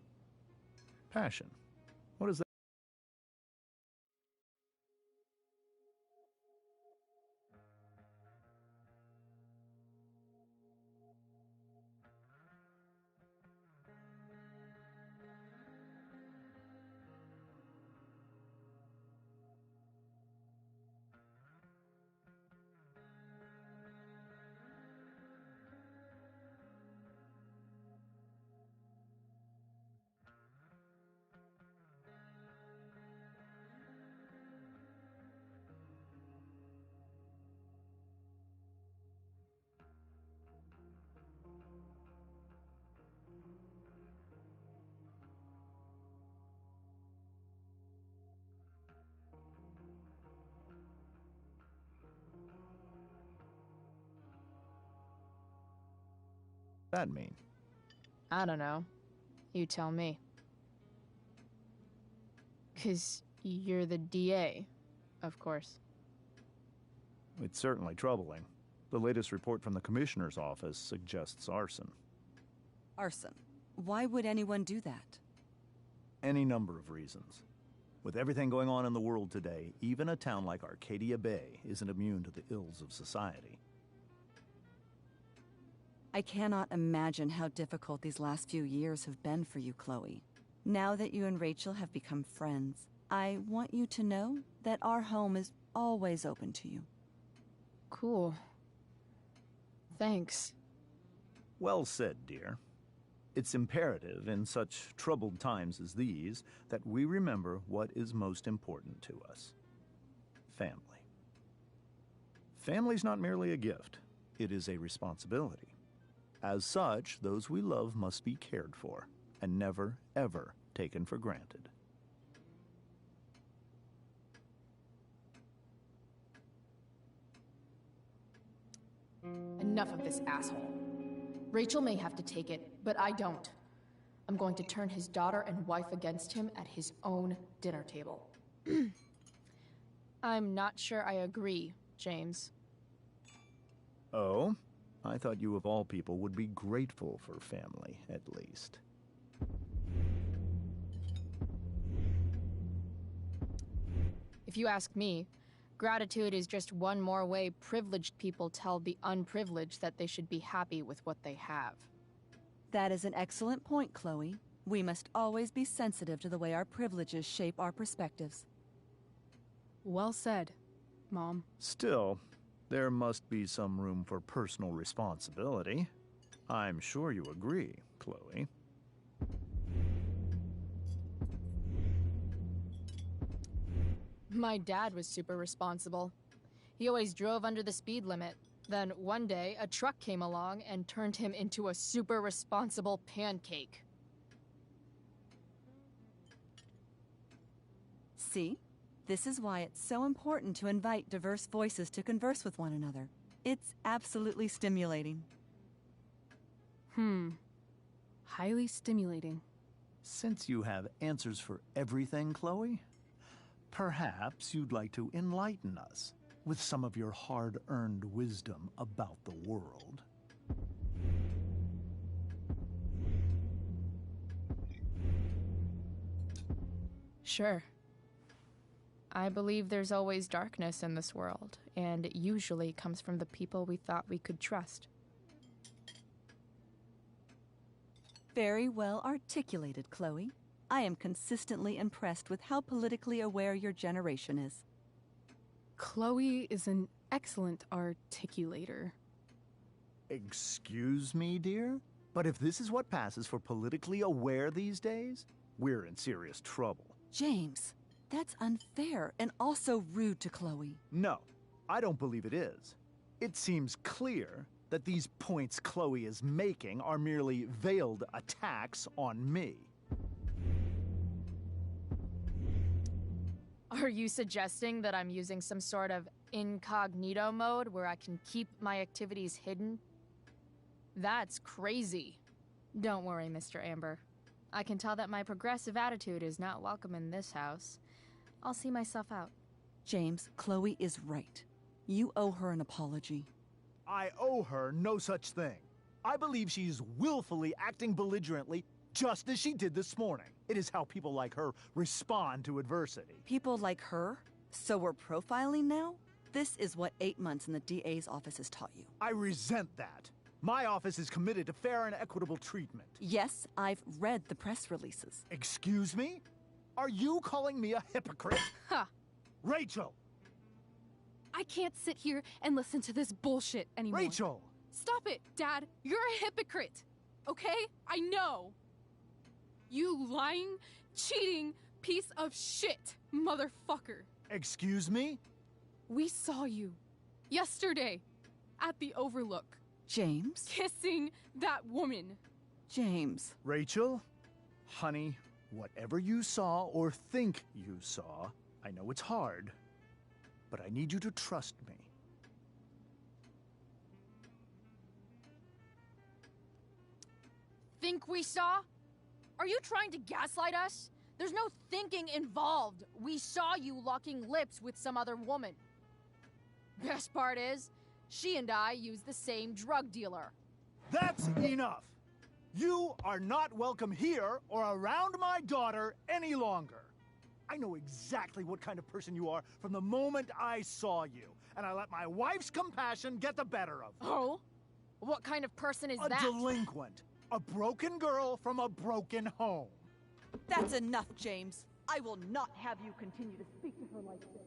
Passion? What is that? That mean? I don't know. You tell me. 'Cause you're the DA, of course. It's certainly troubling. The latest report from the Commissioner's office suggests arson. Arson? Why would anyone do that? Any number of reasons. With everything going on in the world today, even a town like Arcadia Bay isn't immune to the ills of society. I cannot imagine how difficult these last few years have been for you, Chloe. Now that you and Rachel have become friends, I want you to know that our home is always open to you. Cool. Thanks. Well said, dear. It's imperative in such troubled times as these that we remember what is most important to us. Family. Family's not merely a gift, it is a responsibility. As such, those we love must be cared for and never, ever taken for granted. Enough of this asshole. Rachel may have to take it, but I don't. I'm going to turn his daughter and wife against him at his own dinner table. I'm not sure I agree, James. Oh? I thought you of all people would be grateful for family, at least. If you ask me, gratitude is just one more way privileged people tell the unprivileged that they should be happy with what they have. That is an excellent point, Chloe. We must always be sensitive to the way our privileges shape our perspectives. Well said, Mom. Still, there must be some room for personal responsibility. I'm sure you agree, Chloe. My dad was super responsible. He always drove under the speed limit. Then one day, a truck came along and turned him into a super responsible pancake. See? This is why it's so important to invite diverse voices to converse with one another. It's absolutely stimulating. Highly stimulating. Since you have answers for everything, Chloe, perhaps you'd like to enlighten us with some of your hard-earned wisdom about the world. Sure. I believe there's always darkness in this world, and it usually comes from the people we thought we could trust. Very well articulated, Chloe. I am consistently impressed with how politically aware your generation is. Chloe is an excellent articulator. Excuse me, dear? But if this is what passes for politically aware these days, we're in serious trouble. James, that's unfair and also rude to Chloe. No, I don't believe it is. It seems clear that these points Chloe is making are merely veiled attacks on me. Are you suggesting that I'm using some sort of incognito mode where I can keep my activities hidden? That's crazy. Don't worry, Mr. Amber. I can tell that my progressive attitude is not welcome in this house. I'll see myself out. James, Chloe is right. You owe her an apology. I owe her no such thing. I believe she's willfully acting belligerently, just as she did this morning. It is how people like her respond to adversity. People like her? So we're profiling now? This is what 8 months in the DA's office has taught you. I resent that. My office is committed to fair and equitable treatment. Yes, I've read the press releases. Excuse me? Are you calling me a hypocrite? Ha! Rachel! I can't sit here and listen to this bullshit anymore. Rachel! Stop it, Dad. You're a hypocrite. Okay? I know. You lying, cheating piece of shit, motherfucker. Excuse me? We saw you yesterday at the Overlook. James? Kissing that woman. James. Rachel? Honey, whatever you saw or think you saw, I know it's hard, but I need you to trust me. Think we saw? Are you trying to gaslight us? There's no thinking involved. We saw you locking lips with some other woman. Best part is, she and I use the same drug dealer. That's enough! You are not welcome here or around my daughter any longer. I know exactly what kind of person you are from the moment I saw you, and I let my wife's compassion get the better of me. Oh? What kind of person is that? A delinquent. A broken girl from a broken home. That's enough, James. I will not have you continue to speak to her like this.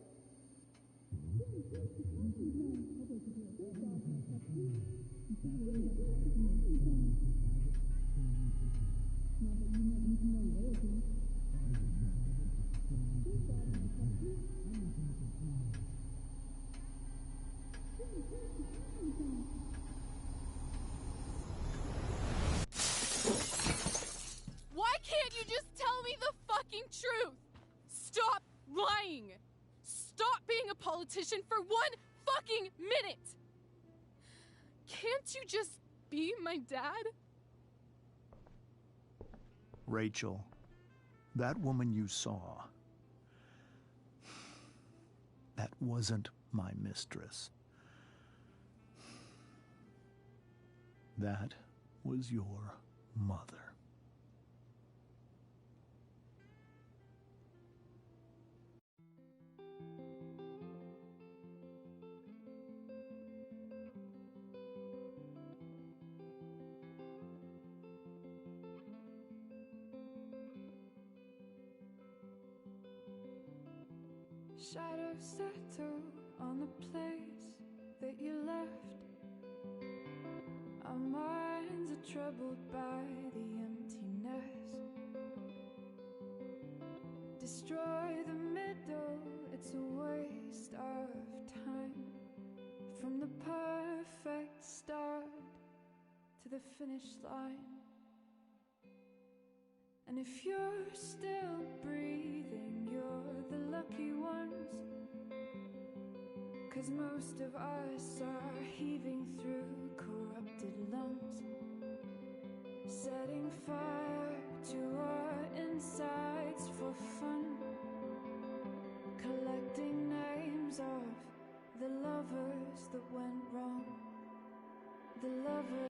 Why can't you just tell me the fucking truth? Stop lying. Stop being a politician for 1 fucking minute. Can't you just be my dad? Rachel, that woman you saw, that wasn't my mistress. That was your mother. Shadows settle on the place that you left. Our minds are troubled by the emptiness. Destroy the middle, it's a waste of time. From the perfect start to the finish line. And if you're still breathing, you're the lucky ones. 'Cause most of us are heaving through corrupted lungs, setting fire to our insides for fun, collecting names of the lovers that went wrong, the lovers.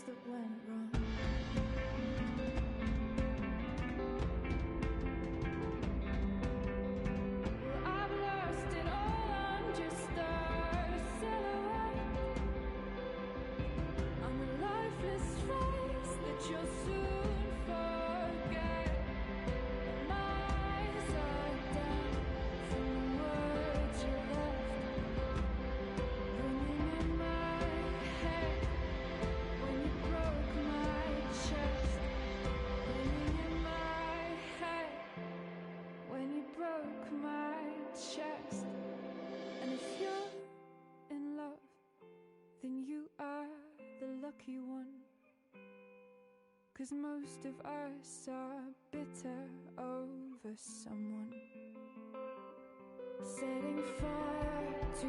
That went wrong. Well, I've lost it all, I'm just a silhouette on the lifeless face that you'll soon forget. My eyes are down from the words you left, ringing in my head. When you broke my chest, ringing in my head. When you broke my chest. And if you're in love, then you are the lucky one. 'Cause most of us are bitter over someone, setting fire to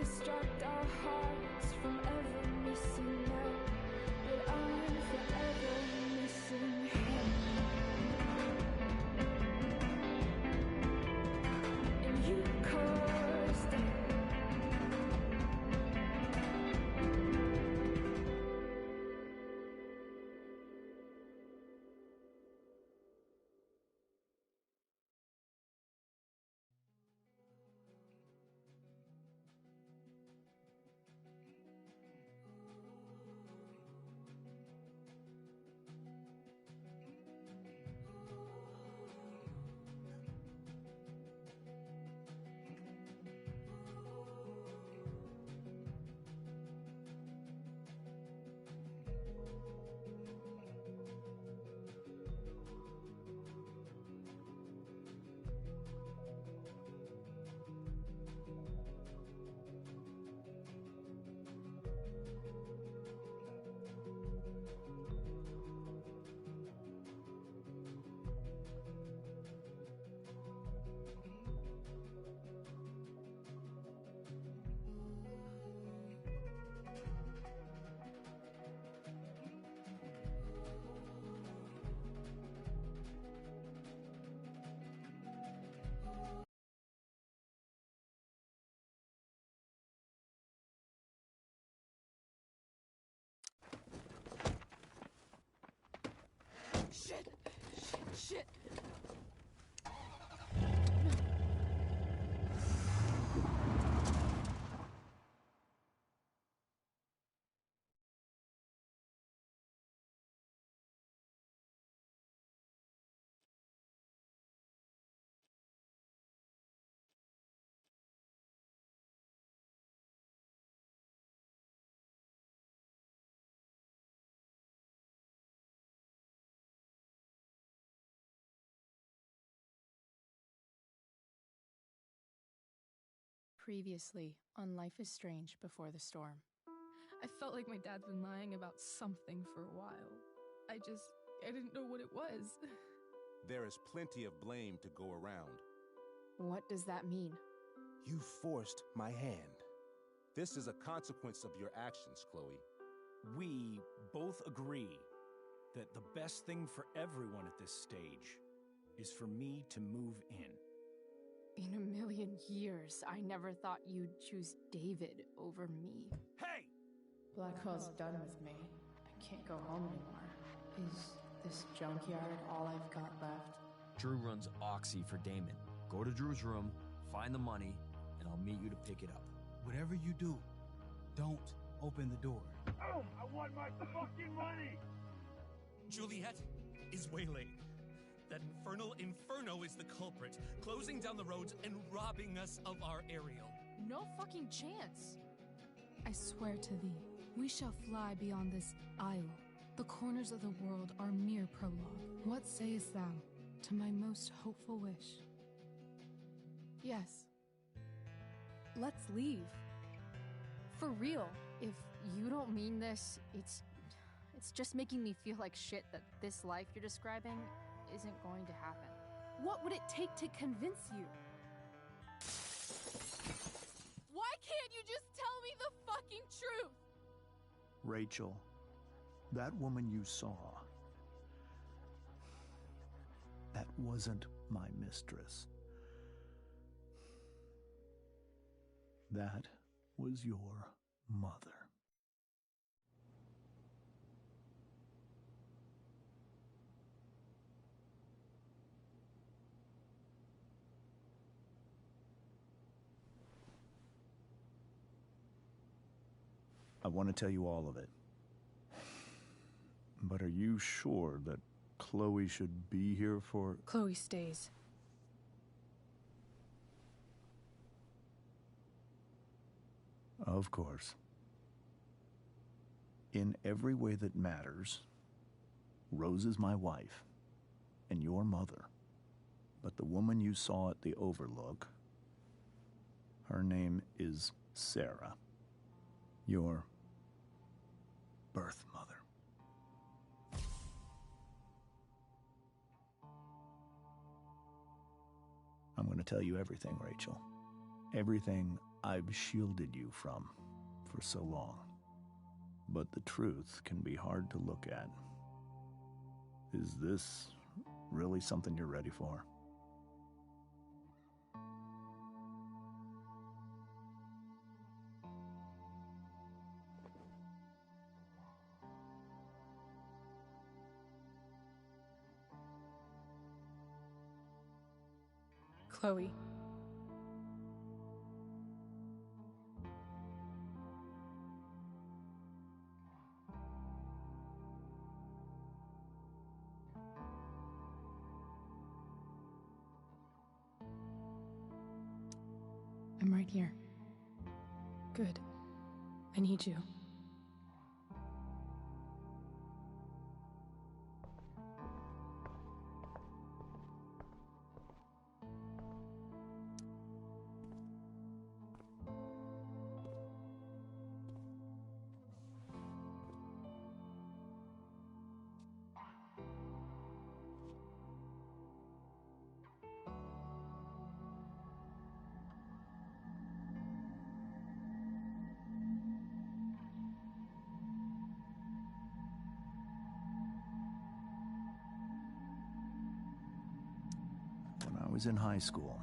distract our hearts from ever missing out. But I'm forever missing him. And you caused it. Shit! Shit! Previously on Life is Strange Before the Storm. I felt like my dad's been lying about something for a while. I didn't know what it was. There is plenty of blame to go around. What does that mean? You forced my hand. This is a consequence of your actions, Chloe. We both agree that the best thing for everyone at this stage is for me to move in. In a million years, I never thought you'd choose David over me. Hey! Blackwell's done with me. I can't go home anymore. Is this junkyard all I've got left? Drew runs Oxy for Damon. Go to Drew's room, find the money, and I'll meet you to pick it up. Whatever you do, don't open the door. Oh, I want my fucking money! Juliet is waylaid. That infernal Inferno is the culprit, closing down the roads and robbing us of our aerial. No fucking chance. I swear to thee, we shall fly beyond this isle. The corners of the world are mere prologue. What sayest thou to my most hopeful wish? Yes. Let's leave. For real. If you don't mean this, it's just making me feel like shit that this life you're describing isn't going to happen. What would it take to convince you? Why can't you just tell me the fucking truth? Rachel, that woman you saw, that wasn't my mistress. That was your mother. I want to tell you all of it. But are you sure that Chloe should be here for... Chloe stays. Of course. In every way that matters, Rose is my wife and your mother. But the woman you saw at the Overlook, her name is Sarah. Your birth mother. I'm going to tell you everything, Rachel. Everything I've shielded you from for so long. But the truth can be hard to look at. Is this really something you're ready for? Chloe. I'm right here. Good. I need you. When I was in high school,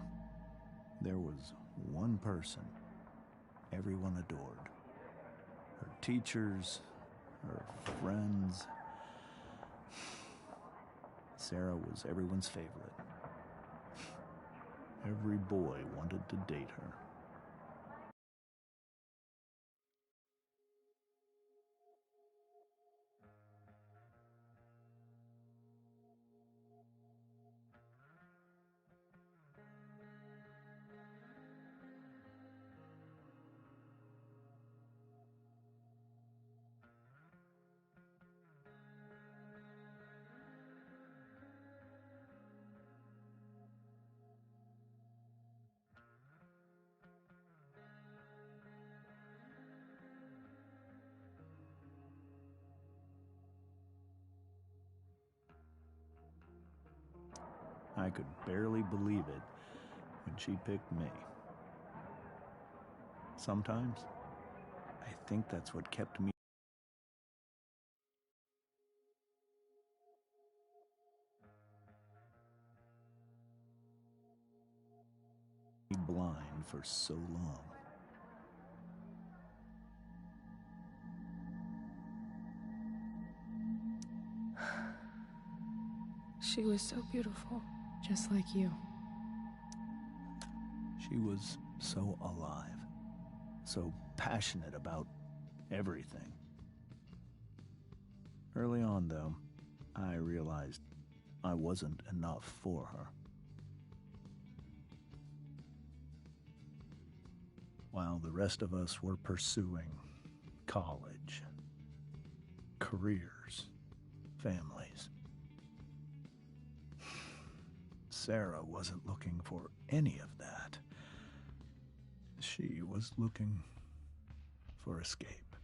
there was one person everyone adored. Her teachers, her friends. Sarah was everyone's favorite. Every boy wanted to date her. I could barely believe it when she picked me. Sometimes, I think that's what kept me blind for so long. She was so beautiful. Just like you. She was so alive, so passionate about everything. Early on, though, I realized I wasn't enough for her. While the rest of us were pursuing college, careers, families, Sarah wasn't looking for any of that. She was looking for escape.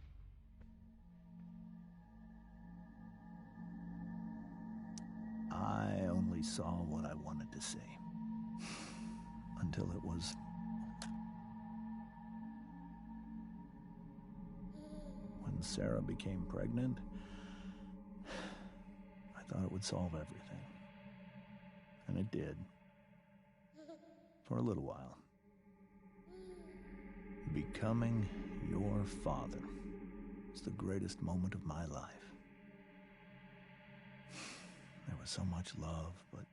I only saw what I wanted to see. Until it was when Sarah became pregnant, I thought it would solve everything. And it did. For a little while. Becoming your father was the greatest moment of my life. There was so much love, but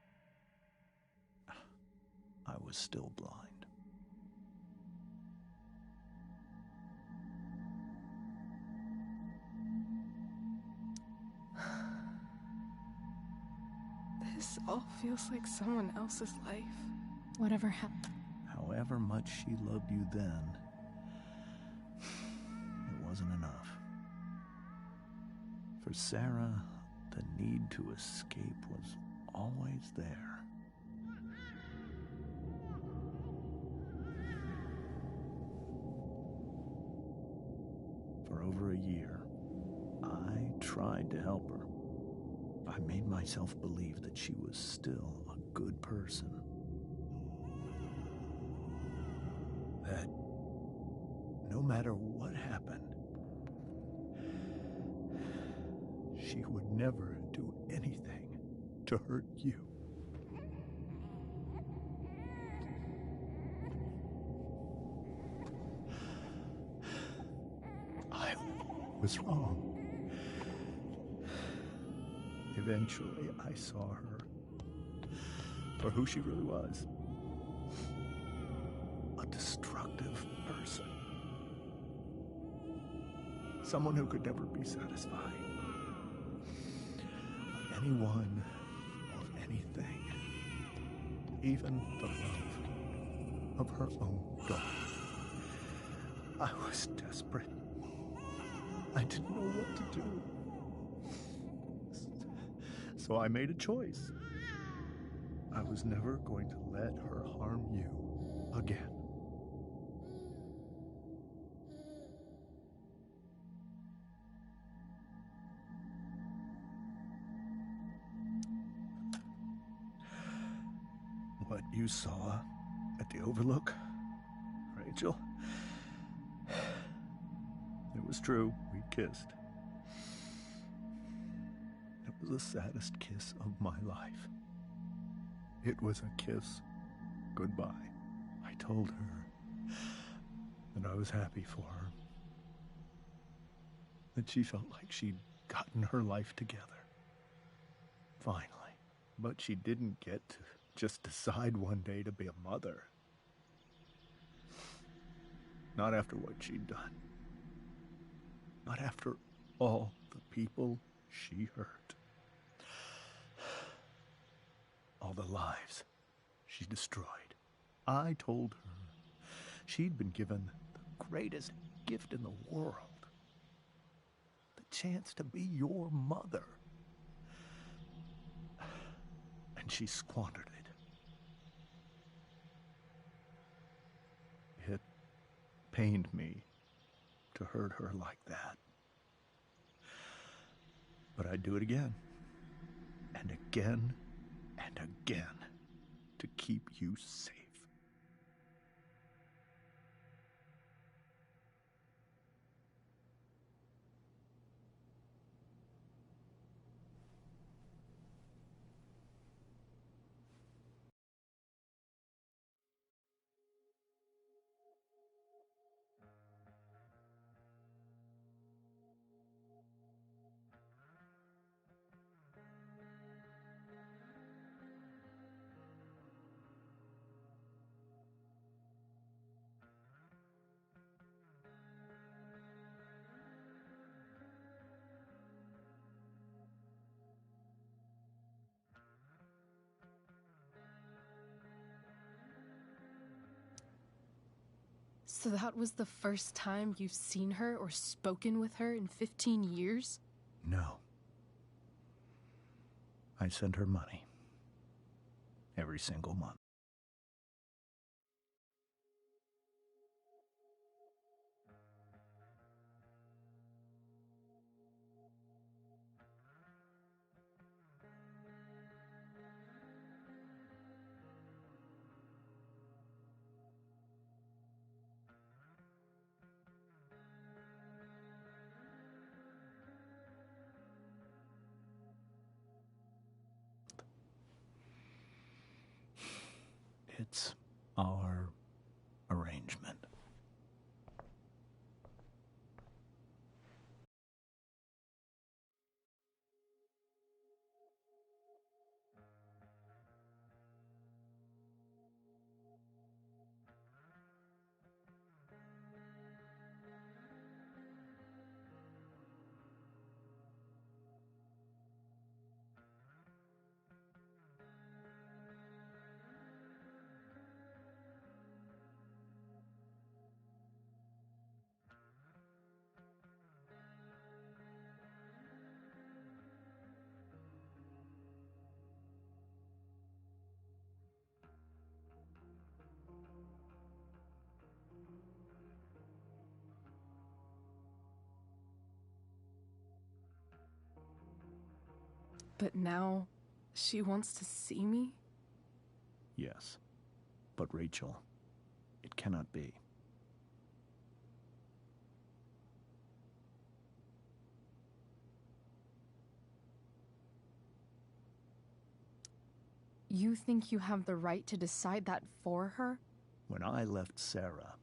I was still blind. This all feels like someone else's life. Whatever happened. However much she loved you then, it wasn't enough. For Sarah, the need to escape was always there. For over a year, I tried to help her. I made myself believe that she was still a good person. That no matter what happened, she would never do anything to hurt you. I was wrong. Eventually, I saw her for who she really was. A destructive person. Someone who could never be satisfied with anyone or anything. Even the love of her own daughter. I was desperate. I didn't know what to do. So I made a choice. I was never going to let her harm you again. What you saw at the Overlook, Rachel, it was true. We kissed. It was the saddest kiss of my life. It was a kiss goodbye. I told her that I was happy for her. That she felt like she'd gotten her life together. Finally. But she didn't get to just decide one day to be a mother. Not after what she'd done. Not after all the people she hurt. All the lives she destroyed. I told her she'd been given the greatest gift in the world. The chance to be your mother. And she squandered it. It pained me to hurt her like that. But I'd do it again. And again. And again. To keep you safe. So that was the first time you've seen her or spoken with her in 15 years? No. I sent her money. Every single month. It's our arrangement. But now, she wants to see me? Yes. But Rachel, it cannot be. You think you have the right to decide that for her? When I left Sarah,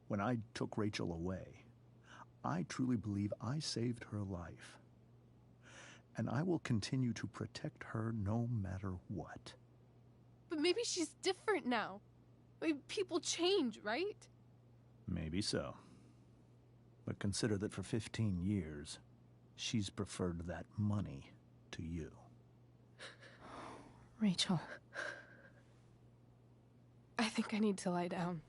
when I took Rachel away, I truly believe I saved her life. And I will continue to protect her no matter what. But maybe she's different now. I mean, people change, right? Maybe so. But consider that for 15 years, she's preferred that money to you. Rachel. I think I need to lie down.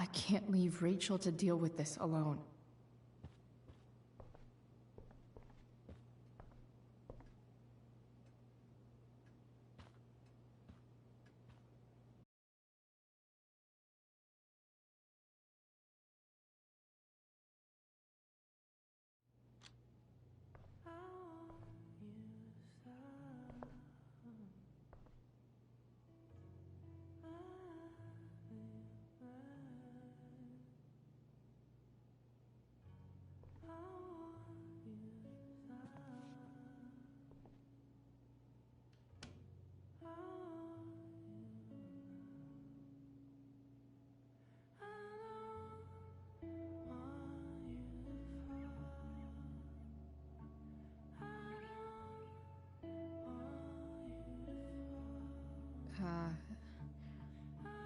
I can't leave Rachel to deal with this alone.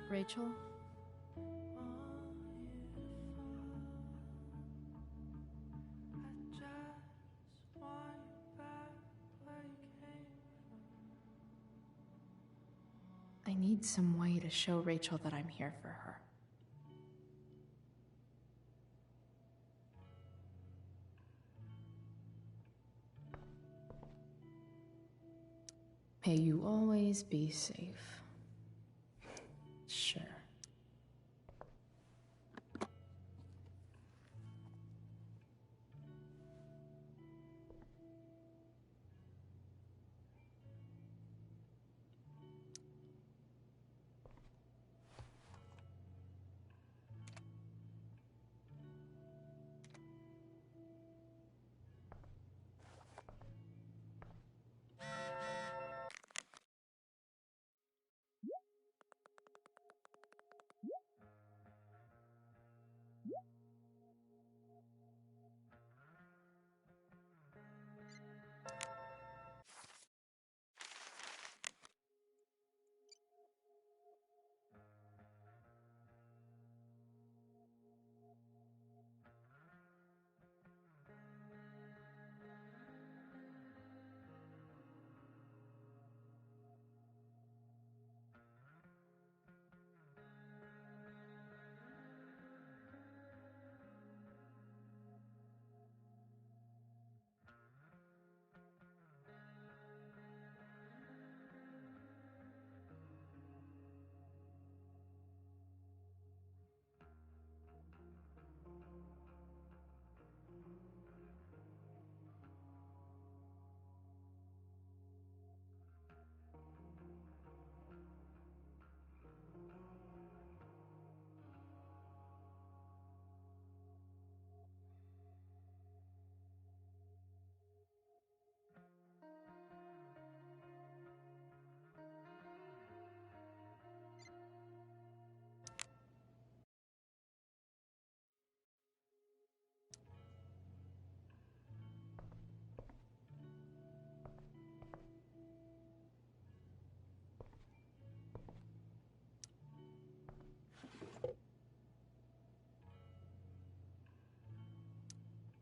Rachel? I need some way to show Rachel that I'm here for her. May you always be safe. Sure.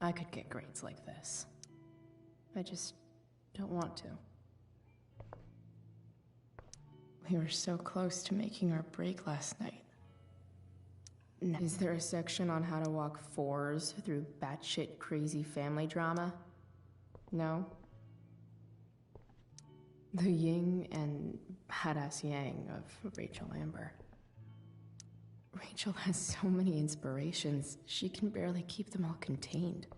I could get grades like this. I just don't want to. We were so close to making our break last night. Is there a section on how to walk fours through batshit crazy family drama? No? The yin and badass yang of Rachel Amber. Rachel has so many inspirations, she can barely keep them all contained.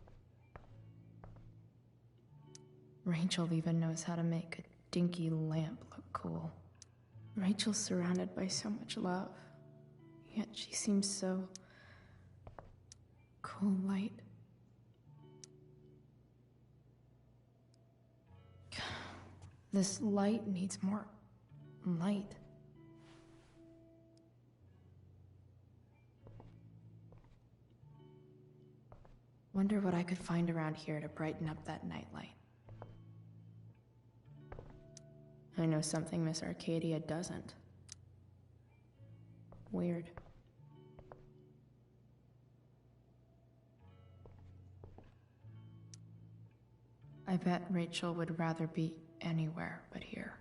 Rachel even knows how to make a dinky lamp look cool. Rachel's surrounded by so much love, yet she seems so cool light. This light needs more light. Wonder what I could find around here to brighten up that nightlight. I know something Miss Arcadia doesn't. Weird. I bet Rachel would rather be anywhere but here.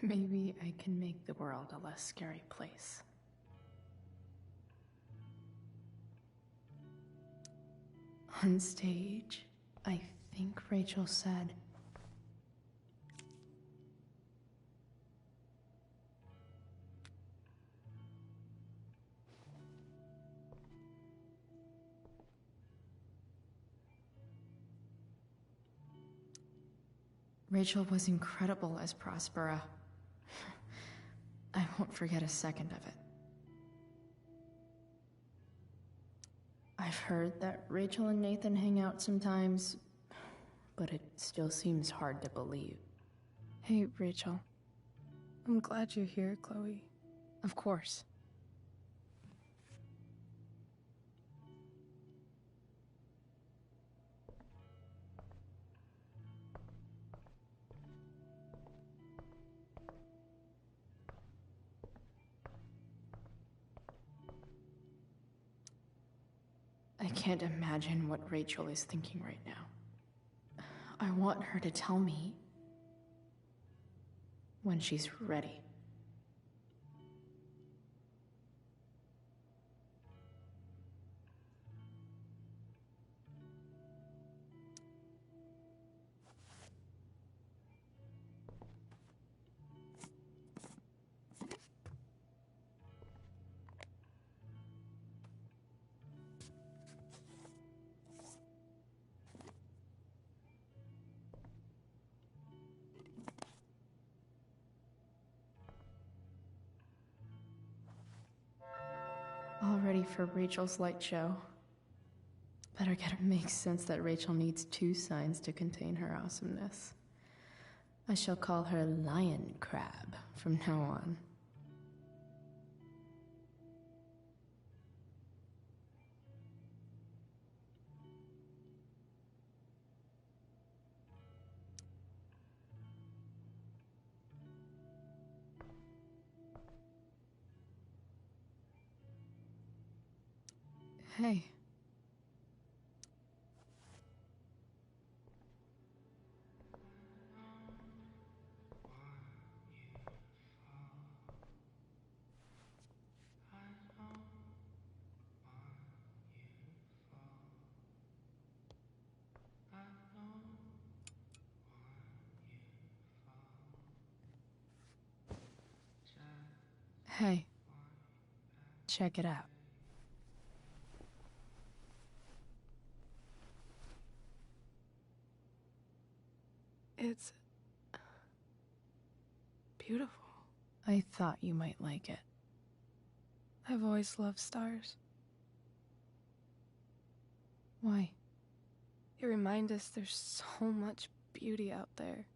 Maybe I can make the world a less scary place. On stage, I think Rachel said, Rachel was incredible as Prospera. I won't forget a second of it. I've heard that Rachel and Nathan hang out sometimes, but it still seems hard to believe. Hey, Rachel. I'm glad you're here, Chloe. Of course. I can't imagine what Rachel is thinking right now. I want her to tell me when she's ready. All ready for Rachel's light show. Better get it makes sense that Rachel needs 2 signs to contain her awesomeness. I shall call her Lion Crab from now on. Hey. Hey. Check it out. It's beautiful. I thought you might like it. I've always loved stars. Why? They remind us there's so much beauty out there,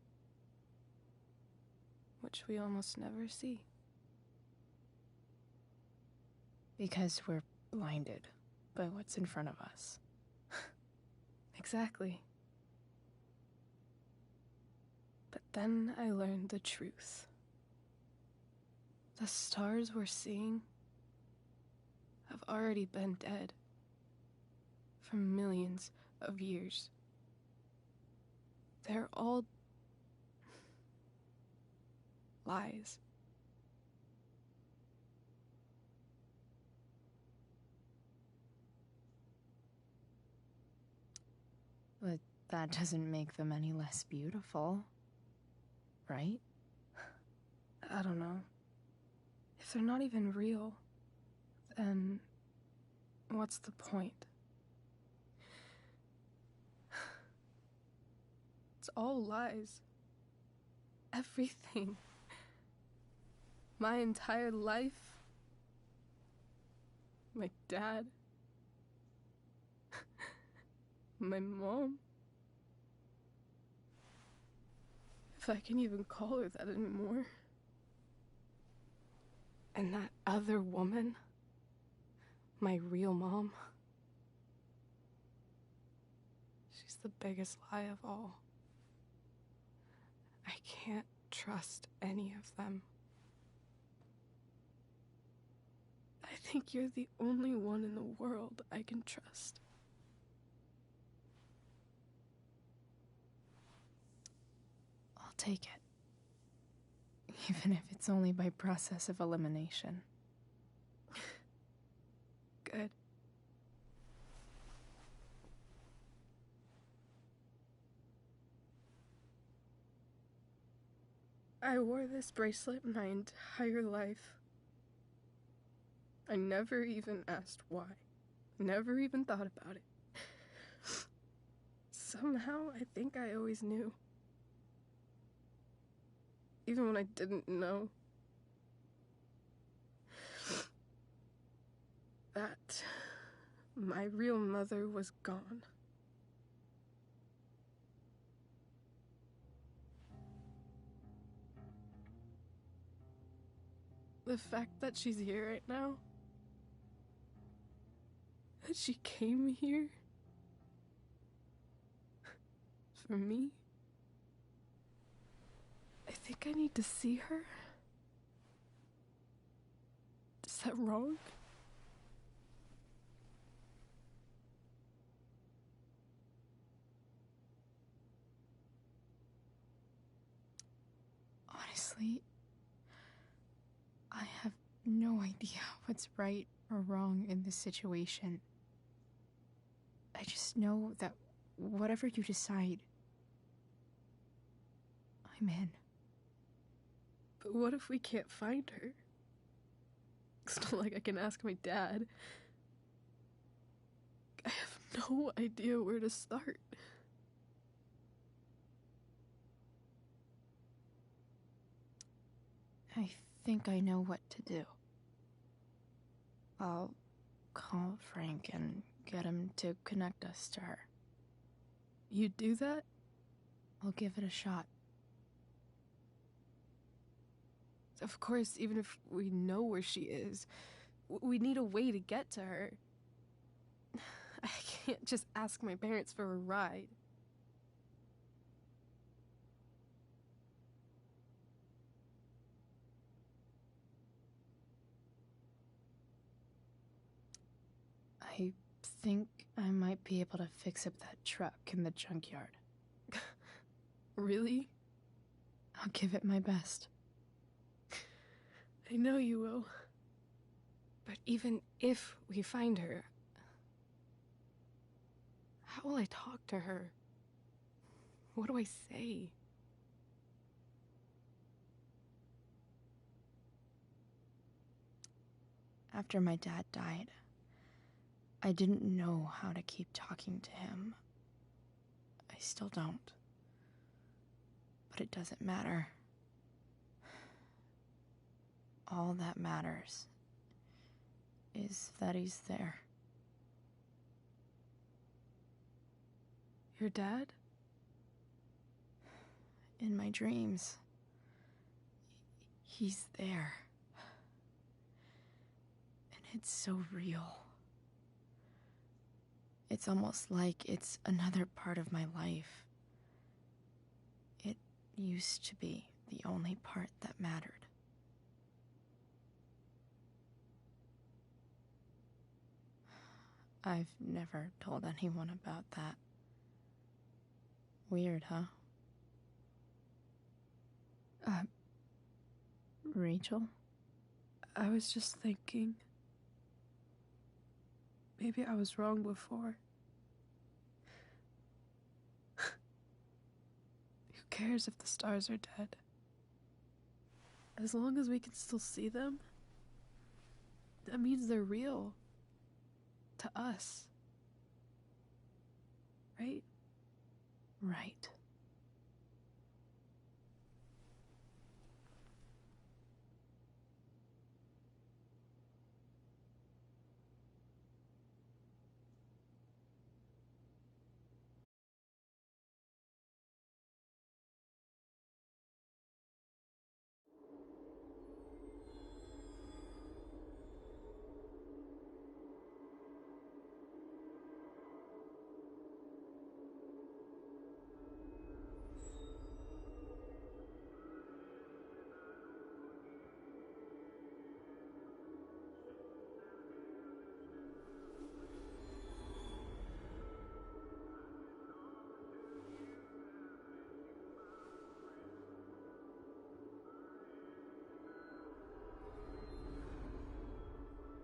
which we almost never see. Because we're blinded by what's in front of us. Exactly. But then I learned the truth. The stars we're seeing have already been dead for millions of years. They're all lies. But that doesn't make them any less beautiful, right? I don't know. If they're not even real, then what's the point? It's all lies. Everything. My entire life. My dad. My mom. If I can even call her that anymore. And that other woman. My real mom. She's the biggest lie of all. I can't trust any of them. I think you're the only one in the world I can trust. I'll take it. Even if it's only by process of elimination. Good. I wore this bracelet my entire life. I never even asked why. Never even thought about it. Somehow, I think I always knew. Even when I didn't know. That my real mother was gone. The fact that she's here right now, that she came here for me, I think I need to see her. Is that wrong? Honestly, I have no idea what's right or wrong in this situation. I just know that whatever you decide, I'm in. But what if we can't find her? It's not like I can ask my dad. I have no idea where to start. I think I know what to do. I'll call Frank and get him to connect us to her. You'd do that? I'll give it a shot. Of course, even if we know where she is, we need a way to get to her. I can't just ask my parents for a ride. I think I might be able to fix up that truck in the junkyard. Really? I'll give it my best. I know you will. But even if we find her, how will I talk to her? What do I say? After my dad died, I didn't know how to keep talking to him. I still don't. But it doesn't matter. All that matters is that he's there. Your dad? In my dreams. He's there. And it's so real. It's almost like it's another part of my life. It used to be the only part that mattered. I've never told anyone about that. Weird, huh? Rachel? I was just thinking. Maybe I was wrong before. cares if the stars are dead? As long as we can still see them, that means they're real. To us. Right? Right.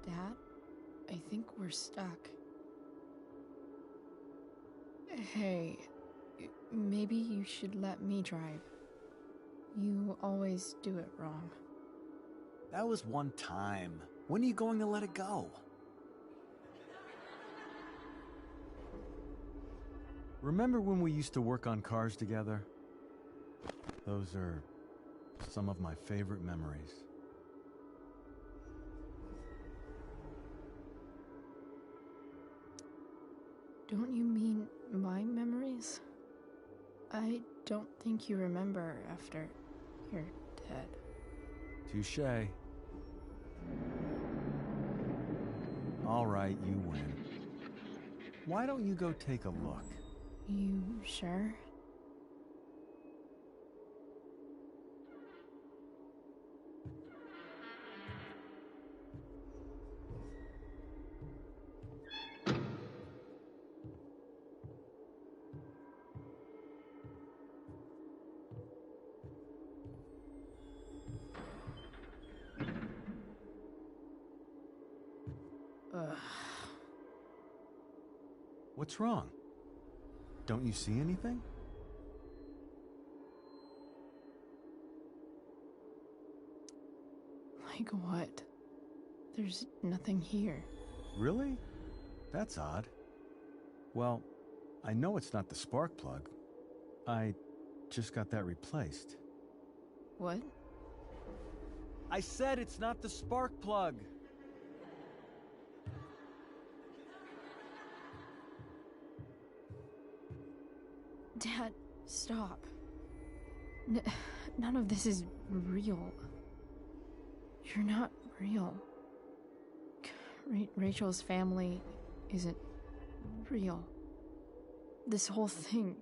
Dad, I think we're stuck. Hey, maybe you should let me drive. You always do it wrong. That was one time. When are you going to let it go? Remember when we used to work on cars together? Those are some of my favorite memories. Don't you mean my memories? I don't think you remember after you're dead. Touché. All right, you win. Why don't you go take a look? You sure? What's wrong? Don't you see anything? Like what? There's nothing here. Really? That's odd. Well, I know it's not the spark plug. I just got that replaced. What? I said it's not the spark plug! Dad, stop. None of this is real. You're not real. Rachel's family isn't real. This whole thing,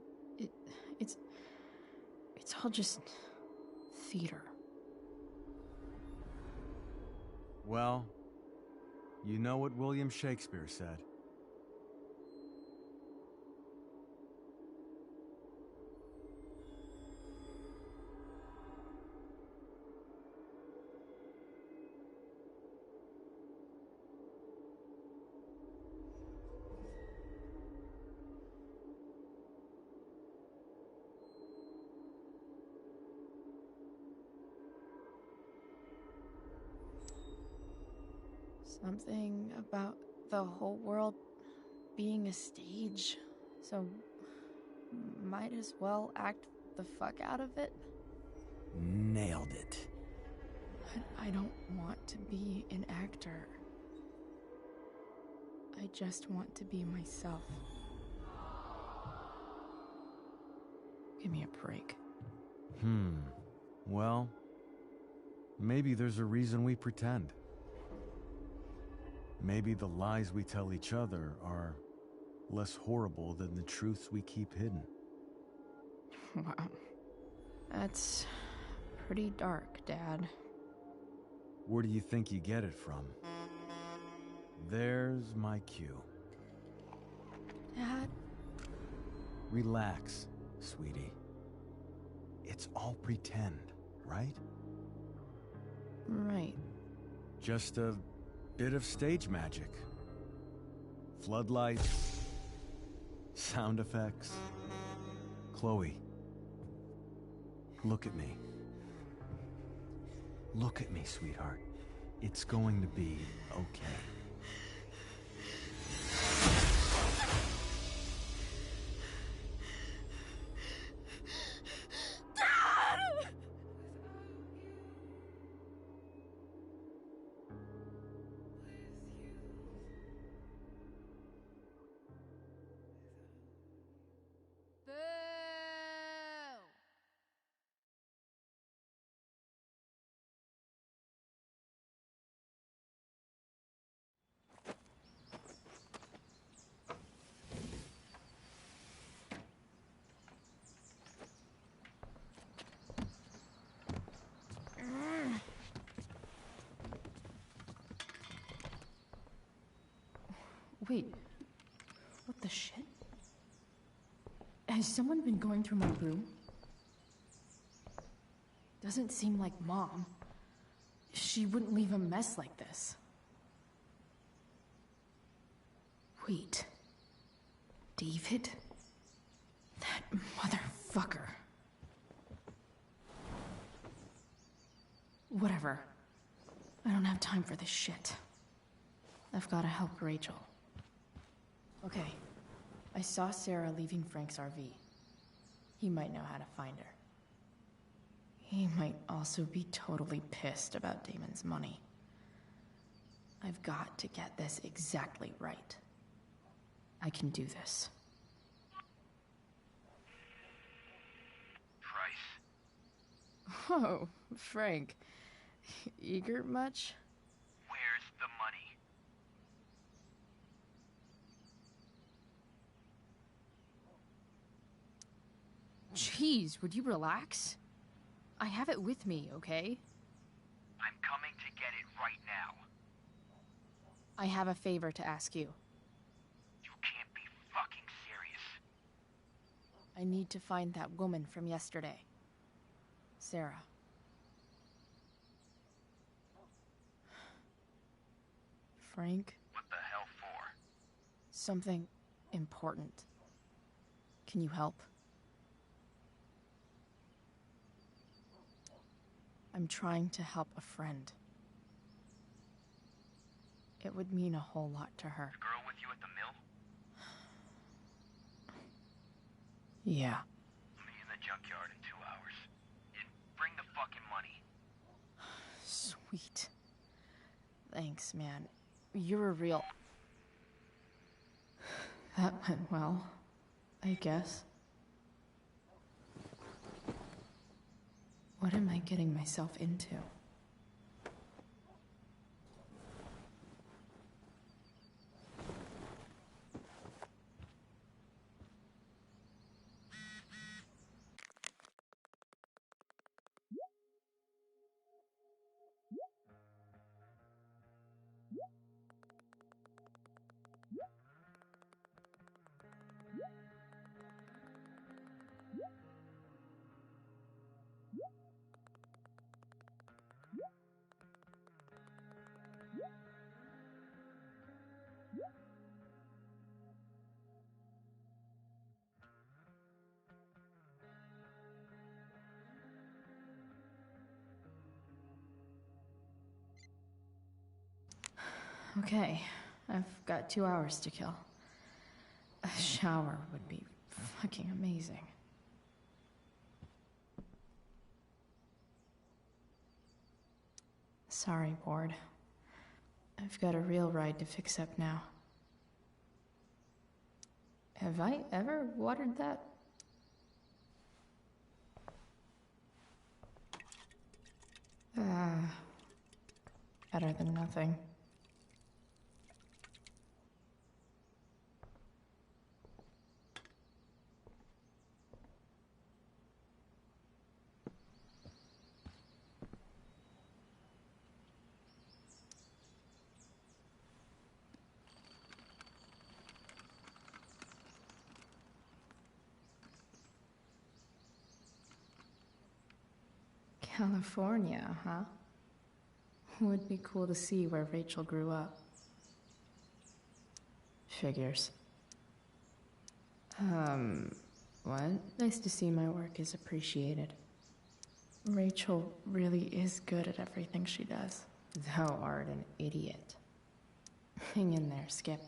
it's all just theater. Well, you know what William Shakespeare said. Something about the whole world being a stage, so might as well act the fuck out of it. Nailed it. But I don't want to be an actor. I just want to be myself. Give me a break. Well, maybe there's a reason we pretend. Maybe the lies we tell each other are less horrible than the truths we keep hidden. Wow. That's pretty dark, Dad. Where do you think you get it from? There's my cue. Dad? Relax, sweetie. It's all pretend, right? Right. Just a bit of stage magic. Floodlights, sound effects. Chloe, Look at me. Look at me, sweetheart. It's going to be okay. Wait, what the shit? Has someone been going through my room? Doesn't seem like Mom. She wouldn't leave a mess like this. Wait. David? That motherfucker. Whatever. I don't have time for this shit. I've gotta help Rachel. Okay. I saw Sarah leaving Frank's RV. He might know how to find her. He might also be totally pissed about Damon's money. I've got to get this exactly right. I can do this. Price. Oh, Frank. Eager much? Where's the money? Jeez, would you relax? I have it with me, okay? I'm coming to get it right now. I have a favor to ask you. You can't be fucking serious. I need to find that woman from yesterday. Sarah. Frank? What the hell for? Something important. Can you help? I'm trying to help a friend. It would mean a whole lot to her. The girl with you at the mill? Yeah. Meet in the junkyard in 2 hours. And bring the fucking money. Sweet. Thanks, man. You're a real... That went well, I guess. What am I getting myself into? Okay, I've got 2 hours to kill. A shower would be fucking amazing. Sorry, Ward. I've got a real ride to fix up now. Have I ever watered that? Better than nothing. California, huh? Would be cool to see where Rachel grew up. Figures. What? Nice to see my work is appreciated. Rachel really is good at everything she does. Thou art an idiot. Hang in there, Skip.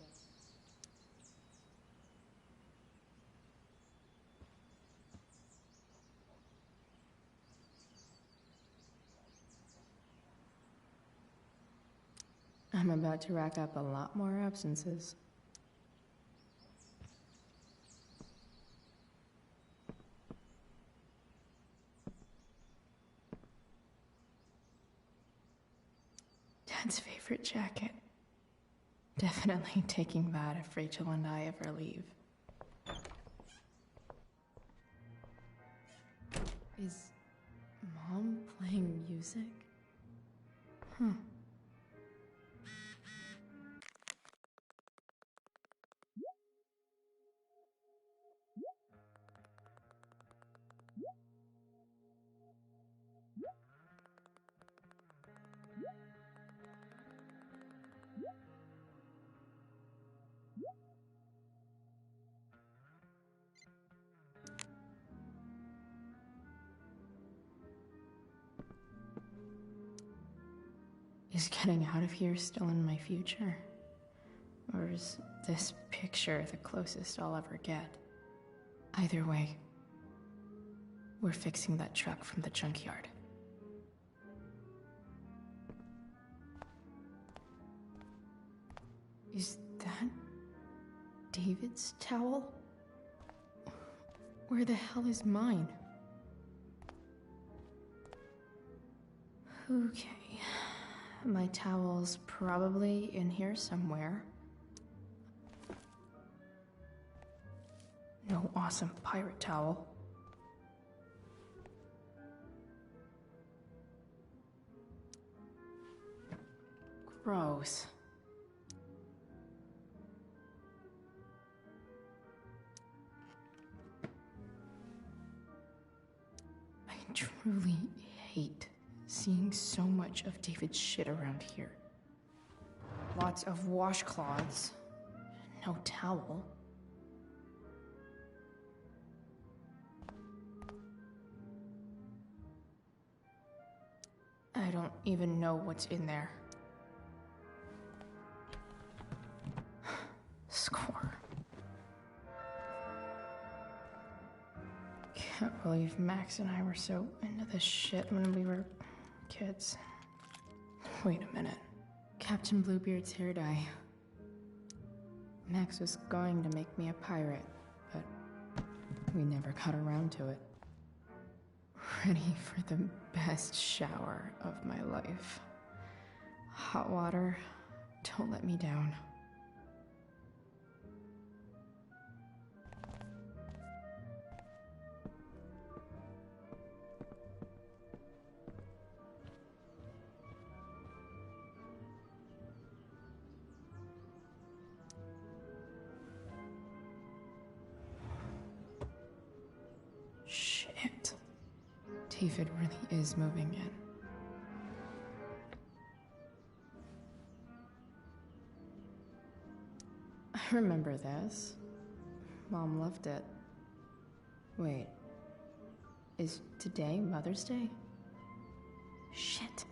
I'm about to rack up a lot more absences. Dad's favorite jacket. Definitely taking that if Rachel and I ever leave. Is Mom playing music? Huh. Is getting out of here still in my future? Or is this picture the closest I'll ever get? Either way, we're fixing that truck from the junkyard. Is that David's towel? Where the hell is mine? Okay. My towel's probably in here somewhere. No awesome pirate towel. Gross. I truly hate seeing so much of David's shit around here. Lots of washcloths. No towel. I don't even know what's in there. Score. Can't believe Max and I were so into this shit when we were kids. Wait a minute. Captain Bluebeard's hair dye. Max was going to make me a pirate, but we never got around to it. Ready for the best shower of my life. Hot water, don't let me down. Shit. David really is moving in. I remember this. Mom loved it. Wait. Is today Mother's Day? Shit.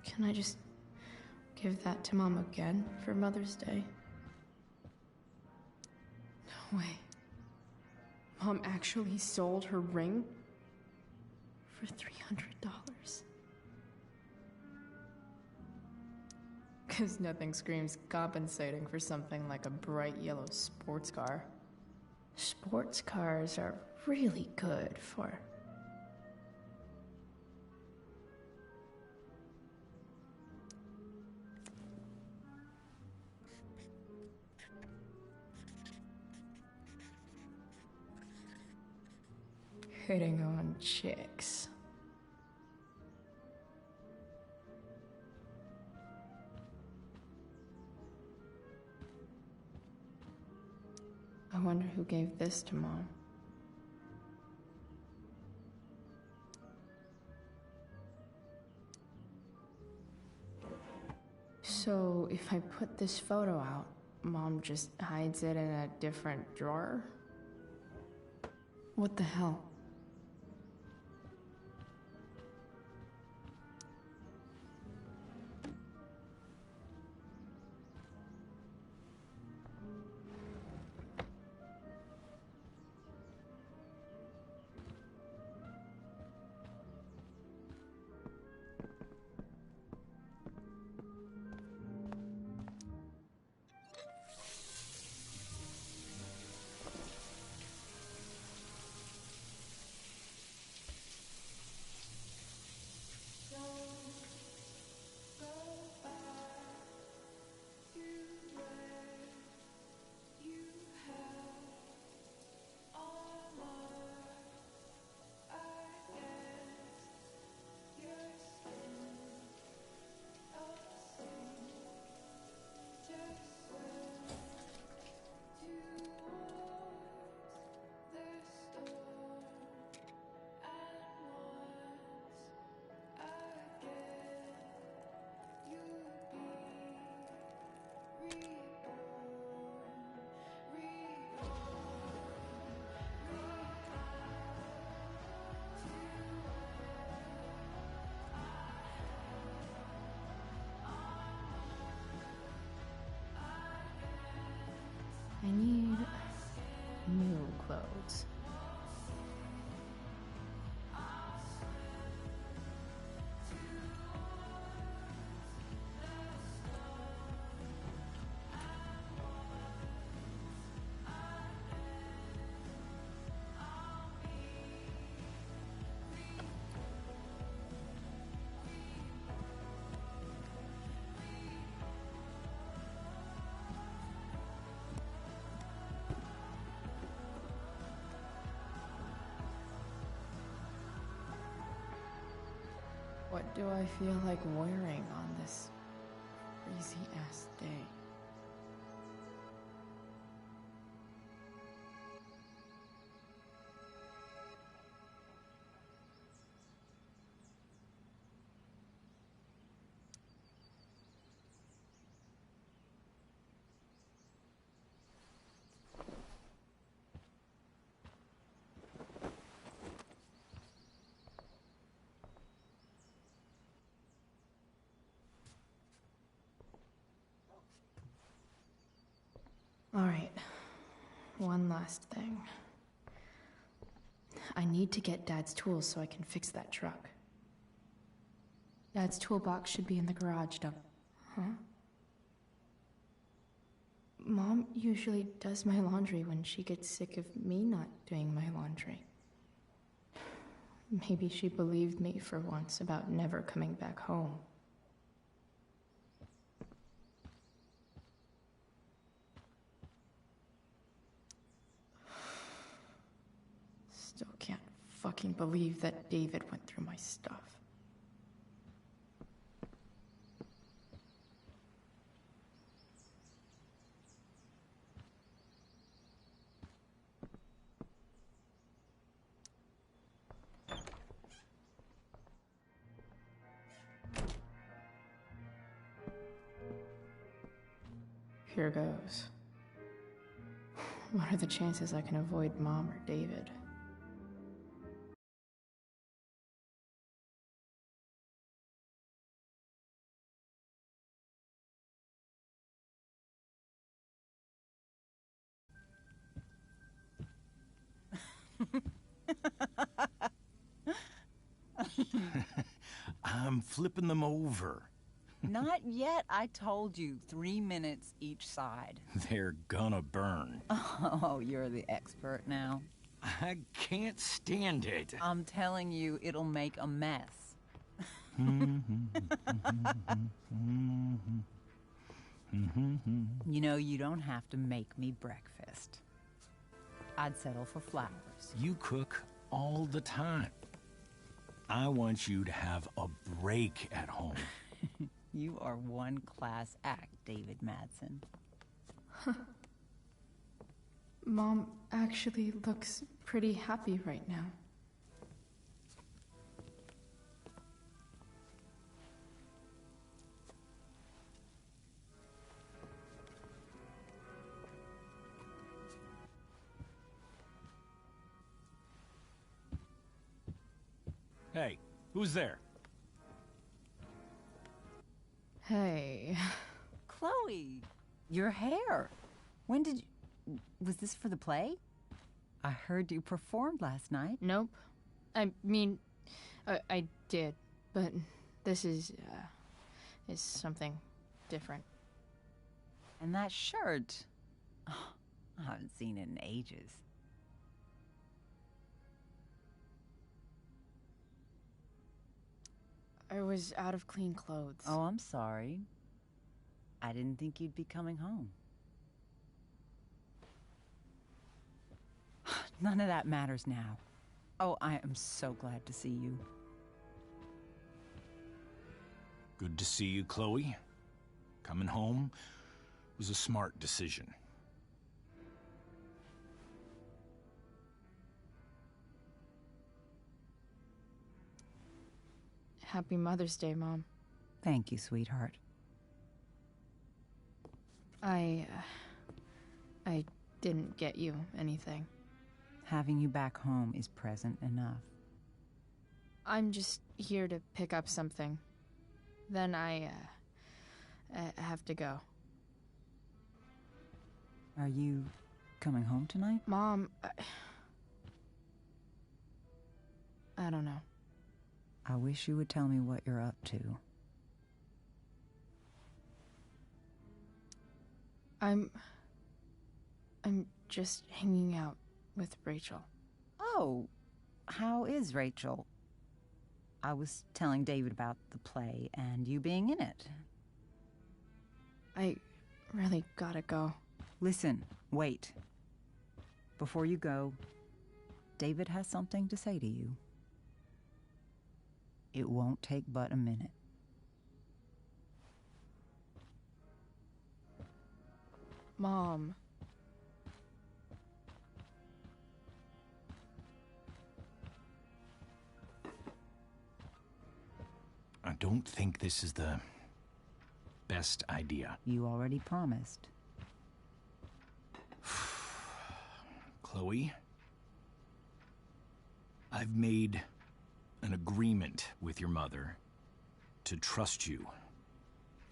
Can I just give that to Mom again for Mother's Day? No way. Mom actually sold her ring for $300. Because nothing screams compensating for something like a bright yellow sports car. Sports cars are really good for... hitting on chicks. I wonder who gave this to Mom. So So, if I put this photo out, Mom just hides it in a different drawer? What the hell? I need new clothes. What do I feel like wearing on this crazy-ass day? Alright, one last thing. I need to get Dad's tools so I can fix that truck. Dad's toolbox should be in the garage, huh? Mom usually does my laundry when she gets sick of me not doing my laundry. Maybe she believed me for once about never coming back home. Still can't fucking believe that David went through my stuff. Here goes. What are the chances I can avoid Mom or David? I'm flipping them over. Not yet. I told you, 3 minutes each side. They're gonna burn. Oh, you're the expert now. I can't stand it. I'm telling you, it'll make a mess. You know, you don't have to make me breakfast. I'd settle for flowers. You cook all the time. I want you to have a break at home. You are one class act, David Madsen. Mom actually looks pretty happy right now. Hey, who's there? Hey. Chloe, your hair. When did you... Was this for the play? I heard you performed last night. Nope. I mean, I did, but this is something different. And that shirt... Oh, I haven't seen it in ages. I was out of clean clothes. Oh, I'm sorry. I didn't think you'd be coming home. None of that matters now. Oh, I am so glad to see you. Good to see you, Chloe. Coming home was a smart decision. Happy Mother's Day, Mom. Thank you, sweetheart. I didn't get you anything. Having you back home is present enough. I'm just here to pick up something. Then I have to go. Are you coming home tonight? Mom, I don't know. I wish you would tell me what you're up to. I'm just hanging out with Rachel. Oh, how is Rachel? I was telling David about the play and you being in it. I really gotta go. Listen, wait. Before you go, David has something to say to you. It won't take but a minute. Mom. I don't think this is the best idea. You already promised. Chloe, I've made an agreement with your mother to trust you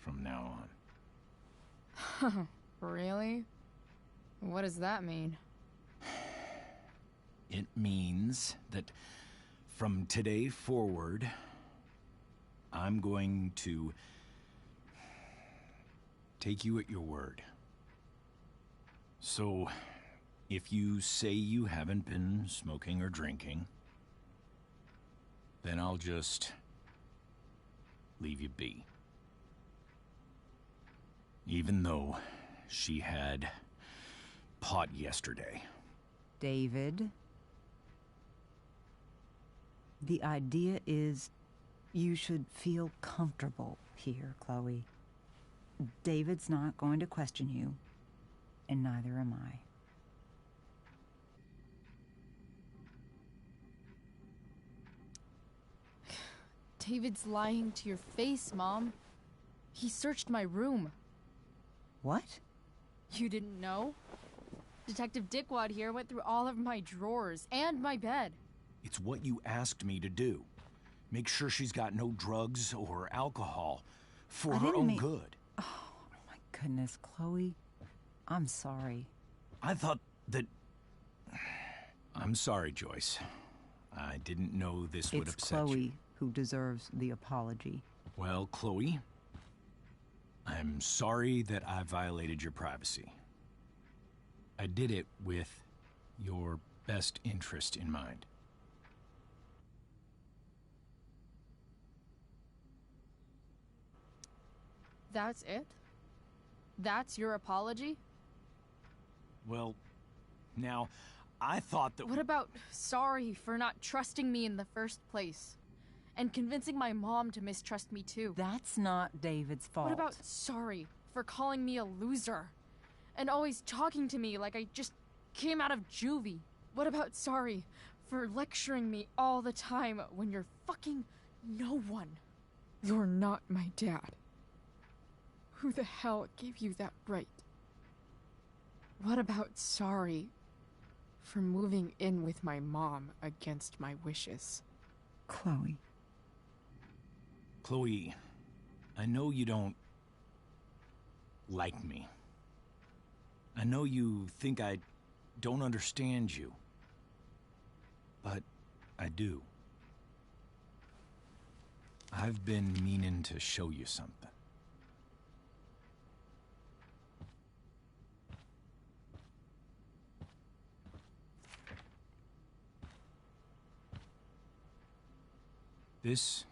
from now on. Really? What does that mean? It means that from today forward, I'm going to take you at your word. So, if you say you haven't been smoking or drinking, then I'll just leave you be. Even though she had pot yesterday. David, the idea is you should feel comfortable here, Chloe. David's not going to question you, and neither am I. David's lying to your face, Mom. He searched my room. What? You didn't know? Detective Dickwad here went through all of my drawers and my bed. It's what you asked me to do. Make sure she's got no drugs or alcohol for her own good. Oh, my goodness, Chloe. I'm sorry. I thought that... I'm sorry, Joyce. I didn't know this would upset you. It's Chloe who deserves the apology. Well, Chloe, I'm sorry that I violated your privacy. I did it with your best interest in mind. That's it? That's your apology? Well, now, I thought that... What about sorry for not trusting me in the first place? And convincing my mom to mistrust me too? That's not David's fault. What about sorry for calling me a loser? And always talking to me like I just came out of juvie? What about sorry for lecturing me all the time when you're fucking no one? You're not my dad. Who the hell gave you that right? What about sorry for moving in with my mom against my wishes? Chloe. Chloe, I know you don't like me. I know you think I don't understand you. But I do. I've been meaning to show you something. This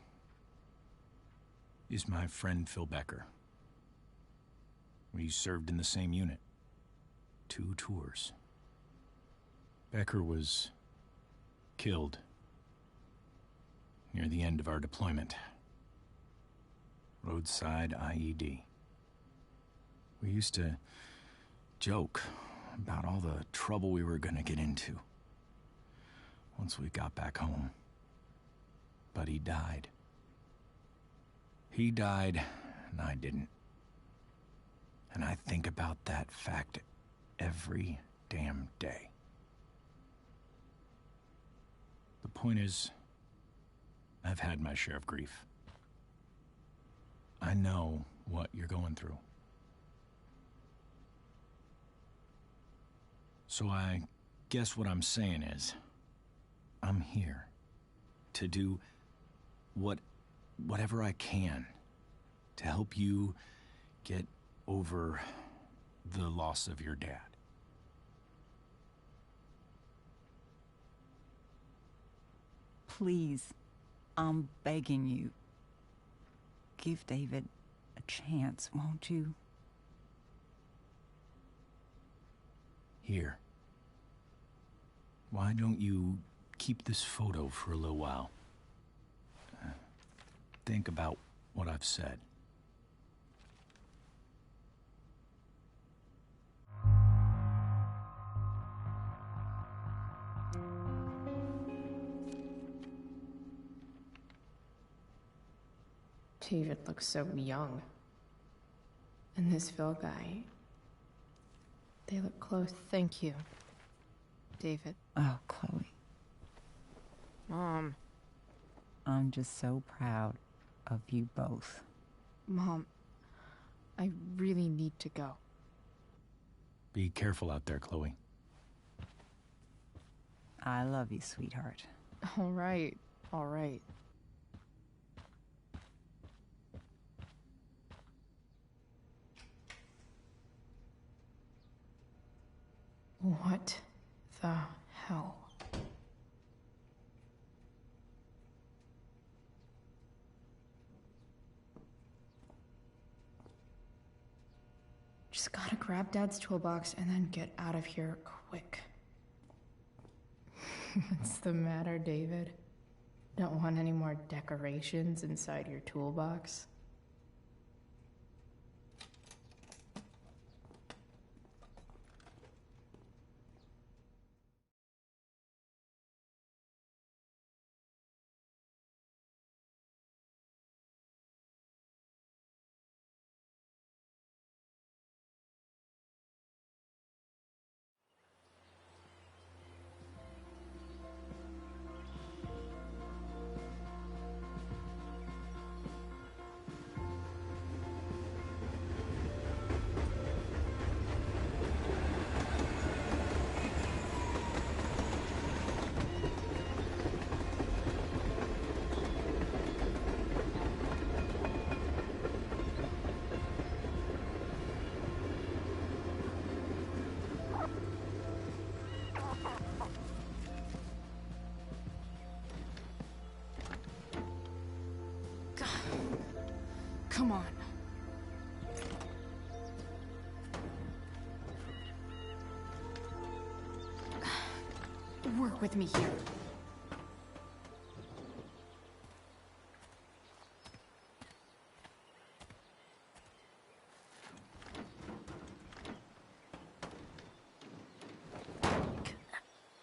is my friend Phil Becker. We served in the same unit. 2 tours. Becker was killed near the end of our deployment. Roadside IED. We used to joke about all the trouble we were gonna get into once we got back home. But he died. He died, and I didn't. And I think about that fact every damn day. The point is, I've had my share of grief. I know what you're going through. So I guess what I'm saying is, I'm here to do whatever I can to help you get over the loss of your dad. Please, I'm begging you. Give David a chance, won't you? Here. Why don't you keep this photo for a little while? Think about what I've said. David looks so young. And this Phil guy, they look close. Thank you, David. Oh, Chloe. Mom. I'm just so proud of you both. Mom, I really need to go. Be careful out there, Chloe. I love you, sweetheart. All right, all right. What the hell? Just gotta grab Dad's toolbox and then get out of here quick. What's the matter, David? Don't want any more decorations inside your toolbox? Come on. Work with me here.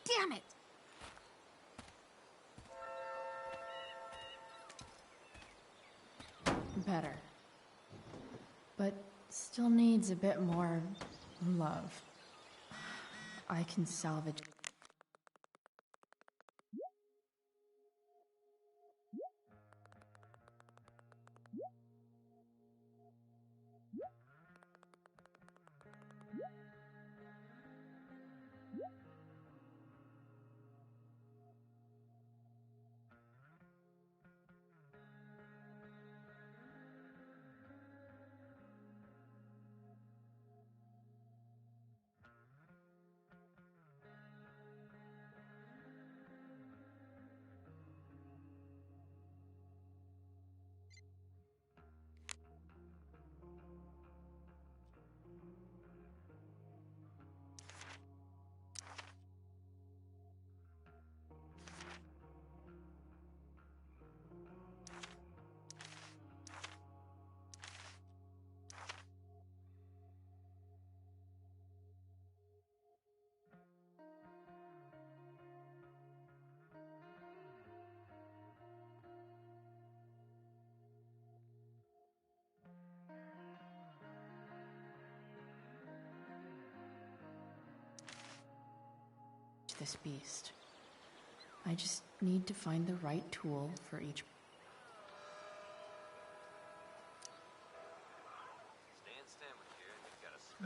Damn it! Better. But still needs a bit more love. I can salvage. this beast. I just need to find the right tool for each.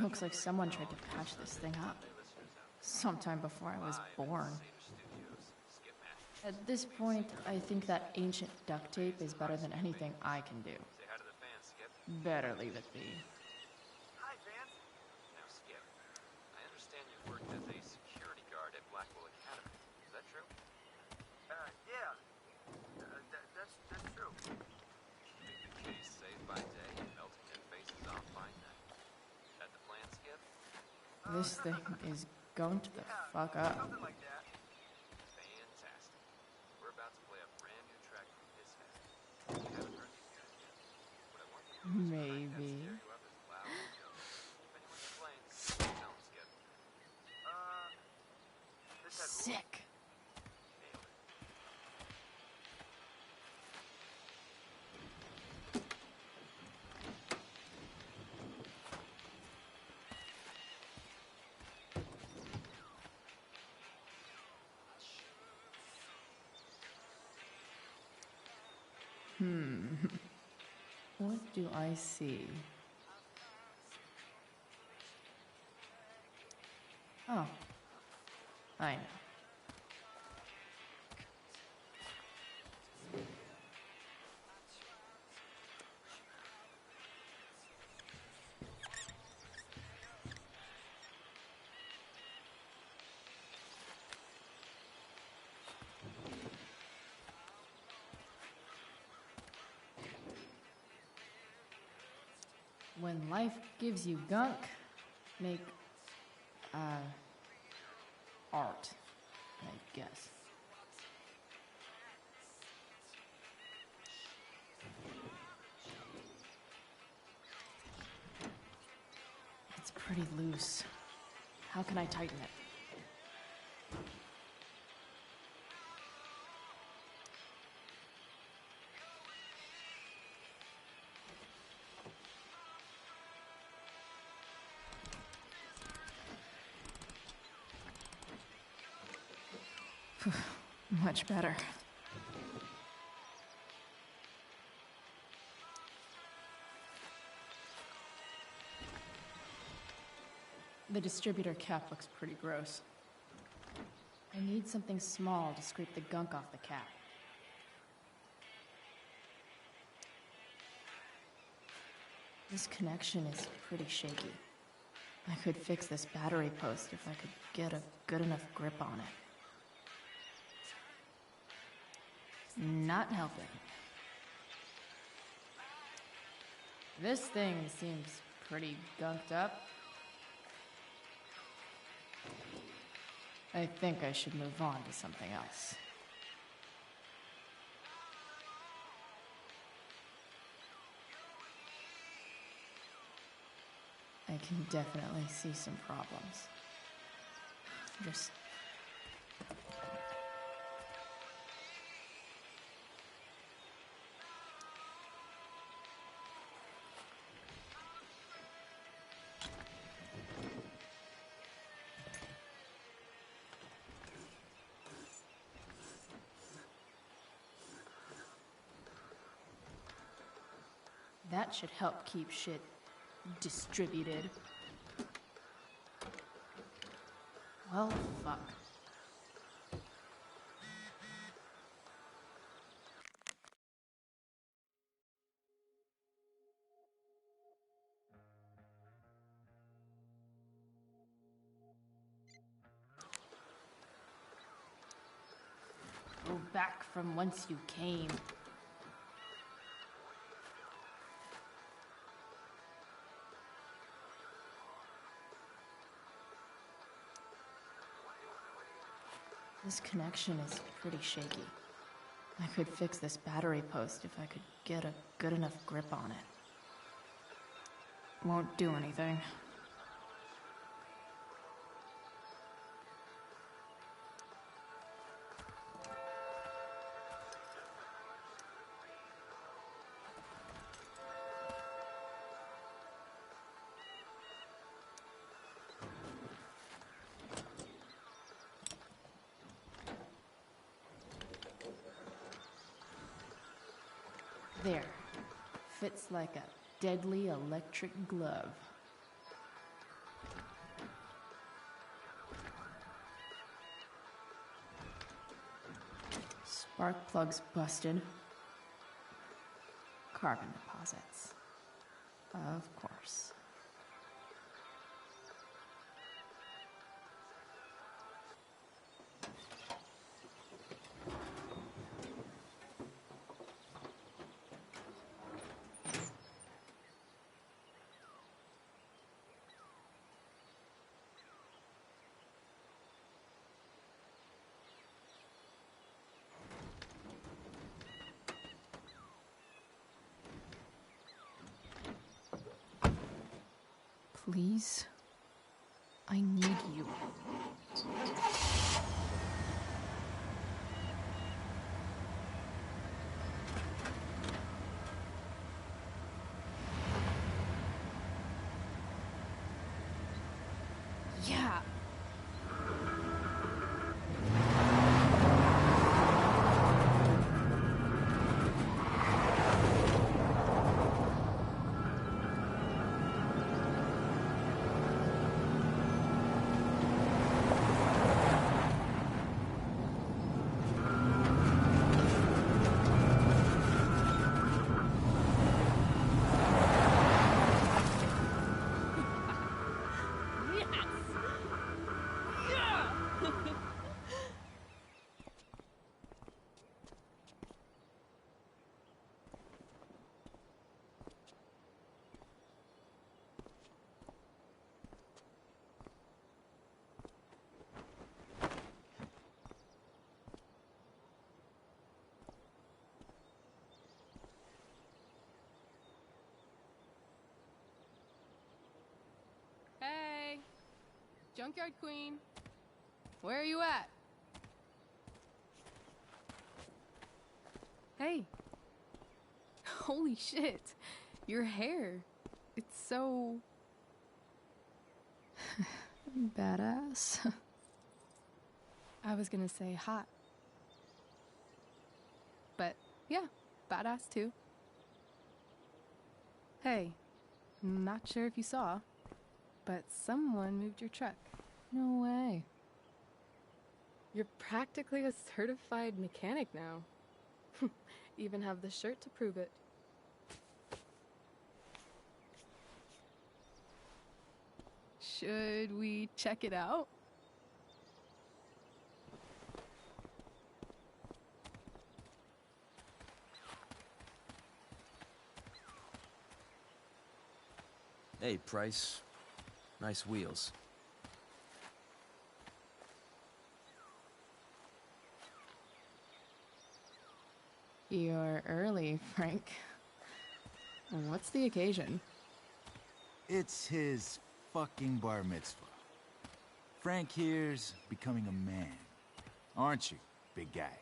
Looks like someone tried to patch this thing up. Sometime before I was born. At this point, I think that ancient duct tape is better than anything I can do. Better leave it be. Hi, Vance. Now, Skip, I understand you worked as a security guard at Blackwell Academy. Is that true? Yeah. That's true. Keeping the case safe by day and melting their faces off by night. That the plan, Skip? This thing is going to the fuck up. Something like that. Fantastic. We're about to play a brand new track from this head. You haven't heard these guys yet. What I want you to do is crank that stereo up as loud as you go. If anyone complains, tell them, Skip. This had rules. Sick. Nailed it. What do I see? Oh. I know. When life gives you gunk, make, art, I guess. It's pretty loose. How can I tighten it? Much better. The distributor cap looks pretty gross. I need something small to scrape the gunk off the cap. This connection is pretty shaky. I could fix this battery post if I could get a good enough grip on it. Not helping. This thing seems pretty gunked up. I think I should move on to something else. I can definitely see some problems. Just that should help keep shit distributed. Well, fuck. Go back from whence you came. This connection is pretty shaky. I could fix this battery post if I could get a good enough grip on it. Won't do anything. There. Fits like a deadly electric glove. Spark plug's busted. Carbon deposits. Of course. Please? I need you. Yeah. Hey! Junkyard Queen! Where are you at? Hey! Holy shit! Your hair! It's so... Badass. I was gonna say hot. But, yeah, badass too. Hey, not sure if you saw, but someone moved your truck. No way. You're practically a certified mechanic now. Even have the shirt to prove it. Should we check it out? Hey, Price. Nice wheels. You're early, Frank. What's the occasion? It's his fucking bar mitzvah. Frank here's becoming a man. Aren't you, big guy?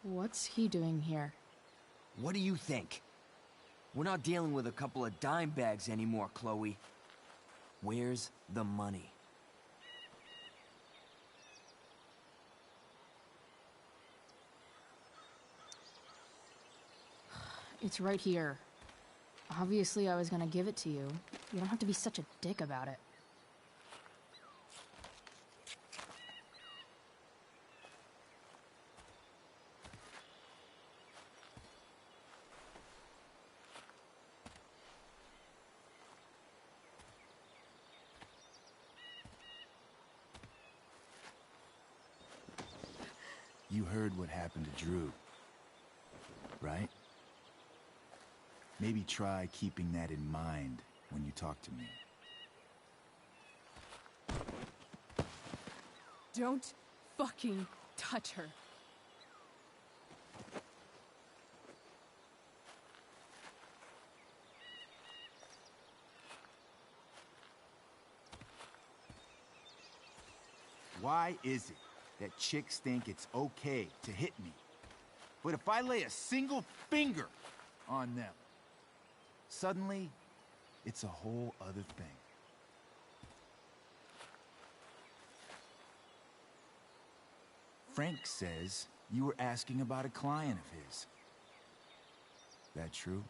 What's he doing here? What do you think? We're not dealing with a couple of dime bags anymore, Chloe. Where's the money? It's right here. Obviously, I was gonna give it to you. You don't have to be such a dick about it. You heard what happened to Drew, right? Maybe try keeping that in mind when you talk to me. Don't fucking touch her. Why is it that chicks think it's okay to hit me? But if I lay a single finger on them, suddenly, it's a whole other thing. Frank says you were asking about a client of his. That true?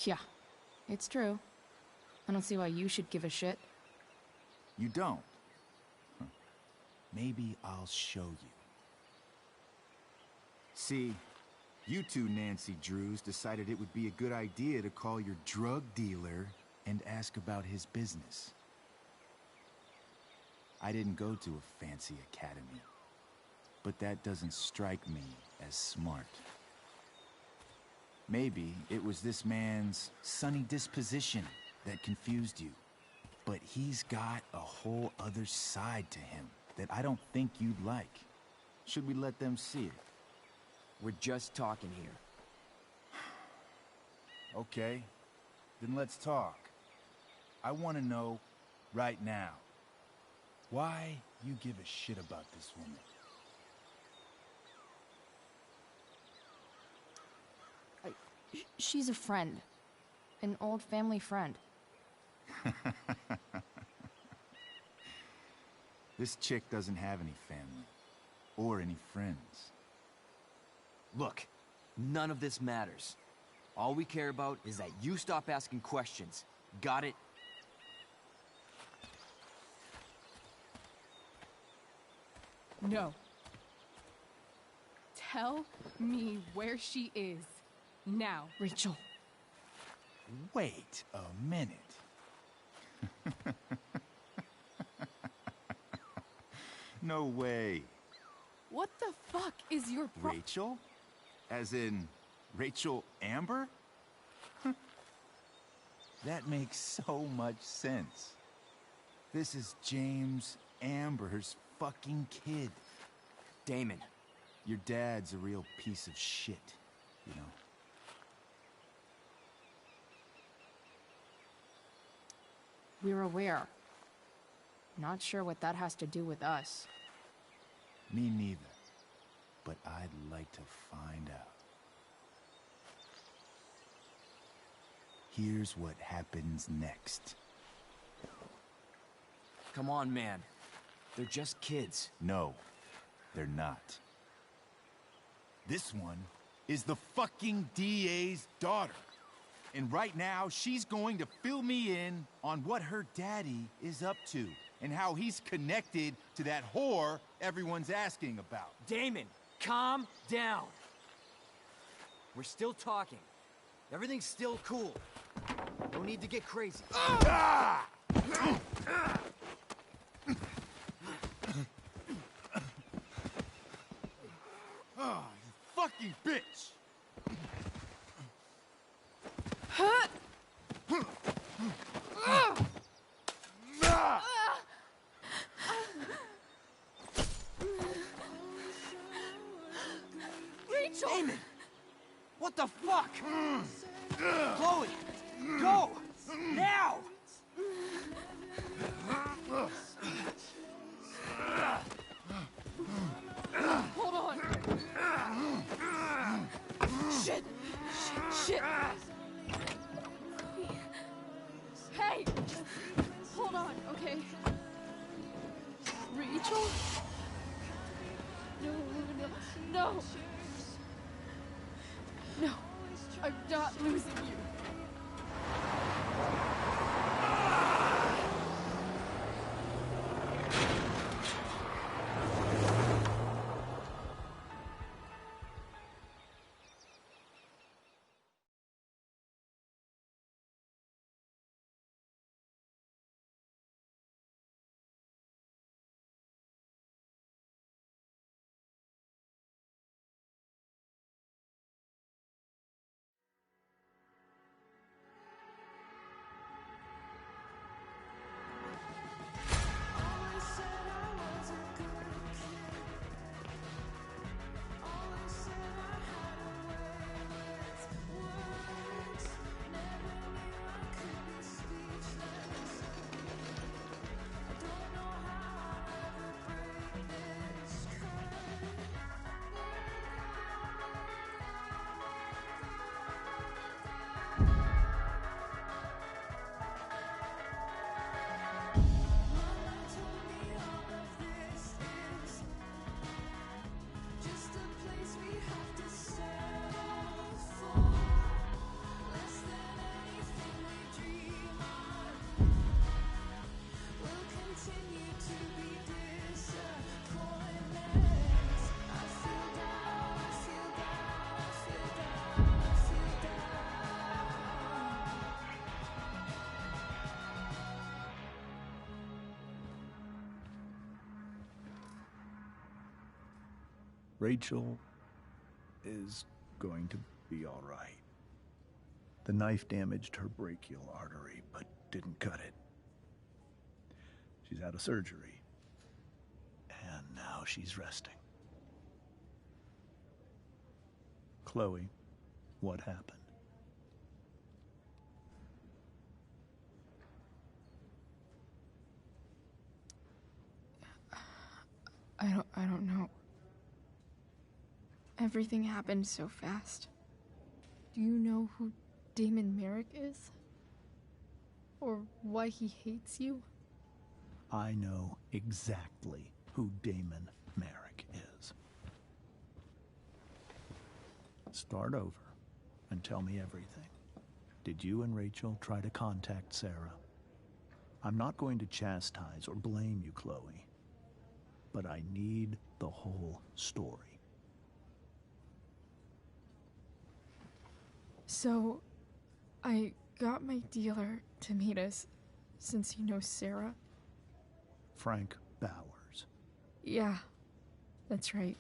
Yeah, it's true. I don't see why you should give a shit. You don't? Huh. Maybe I'll show you. See, you two Nancy Drews decided it would be a good idea to call your drug dealer and ask about his business. I didn't go to a fancy academy, but that doesn't strike me as smart. Maybe it was this man's sunny disposition that confused you. But he's got a whole other side to him that I don't think you'd like. Should we let them see it? We're just talking here. Okay, then let's talk. I want to know right now why you give a shit about this woman. She's a friend. An old family friend. This chick doesn't have any family. Or any friends. Look, none of this matters. All we care about is that you stop asking questions. Got it? No. Tell me where she is. Now. Rachel. Wait a minute. No way. What the fuck is your Rachel? As in, Rachel Amber? That makes so much sense. This is James Amber's fucking kid. Damon. Your dad's a real piece of shit, you know? We're aware. Not sure what that has to do with us. Me neither. But I'd like to find out. Here's what happens next. Come on, man. They're just kids. No, they're not. This one is the fucking DA's daughter. And right now, she's going to fill me in on what her daddy is up to and how he's connected to that whore everyone's asking about. Damon, calm down. We're still talking. Everything's still cool. No need to get crazy. Ah! Oh, you fucking bitch! Rachel! Damon! What the fuck? Chloe! Go! Now! Hold on! Shit! Shit! Hey! Hold on, okay? Rachel? No! No! I'm not losing you! Rachel is going to be all right. The knife damaged her brachial artery, but didn't cut it. She's had a surgery, and now she's resting. Chloe, what happened? I don't know. Everything happened so fast. Do you know who Damon Merrick is? Or why he hates you? I know exactly who Damon Merrick is. Start over and tell me everything. Did you and Rachel try to contact Sarah? I'm not going to chastise or blame you, Chloe, but I need the whole story. So, I got my dealer to meet us, since he knows Sarah. Frank Bowers. Yeah, that's right.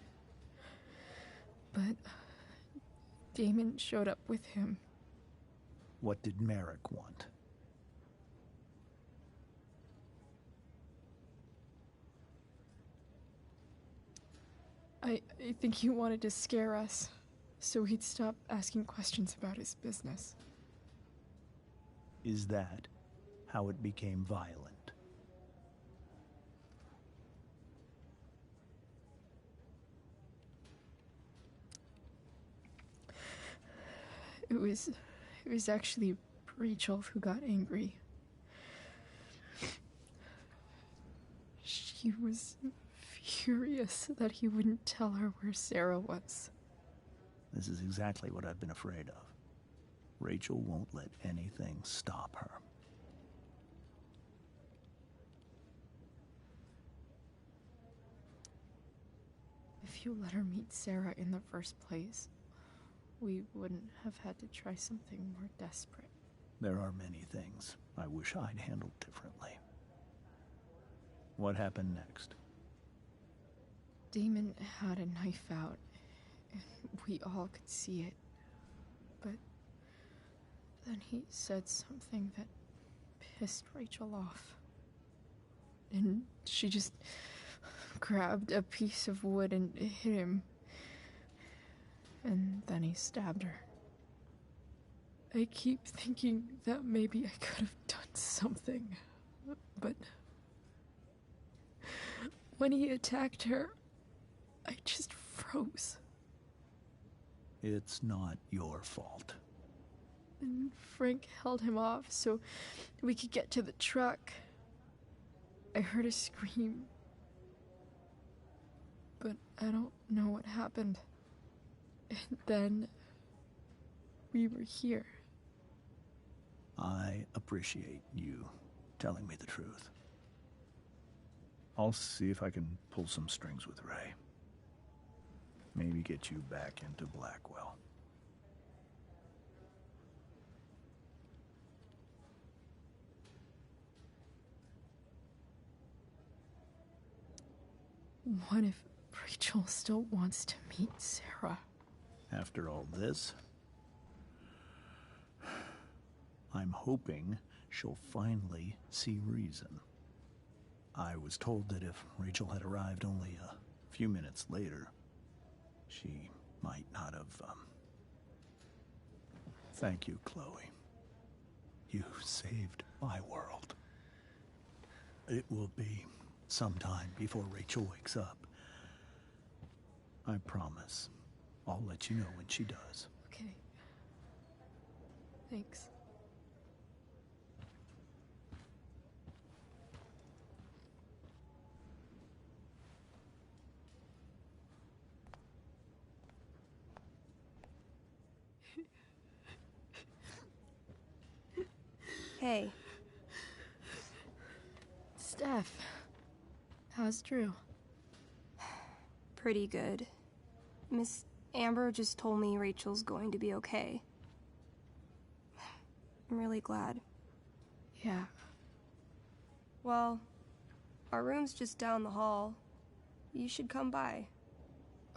But Damon showed up with him. What did Merrick want? I think he wanted to scare us, so he'd stop asking questions about his business. Is that how it became violent? It was actually Rachel who got angry. She was furious that he wouldn't tell her where Sarah was. This is exactly what I've been afraid of. Rachel won't let anything stop her. If you let her meet Sarah in the first place, we wouldn't have had to try something more desperate. There are many things I wish I'd handled differently. What happened next? Damon had a knife out, and we all could see it. But then he said something that pissed Rachel off. And she just grabbed a piece of wood and hit him. And then he stabbed her. I keep thinking that maybe I could have done something, but when he attacked her, I just froze. It's not your fault. And Frank held him off so we could get to the truck. I heard a scream, but I don't know what happened. And then we were here. I appreciate you telling me the truth. I'll see if I can pull some strings with Ray. Maybe get you back into Blackwell. What if Rachel still wants to meet Sarah? After all this, I'm hoping she'll finally see reason. I was told that if Rachel had arrived only a few minutes later, she might not have, Thank you, Chloe. You saved my world. It will be some time before Rachel wakes up. I promise. I'll let you know when she does. Okay. Thanks. Hey. Steph, how's Drew? Pretty good. Miss Amber just told me Rachel's going to be okay. I'm really glad. Yeah. Well, our room's just down the hall. You should come by.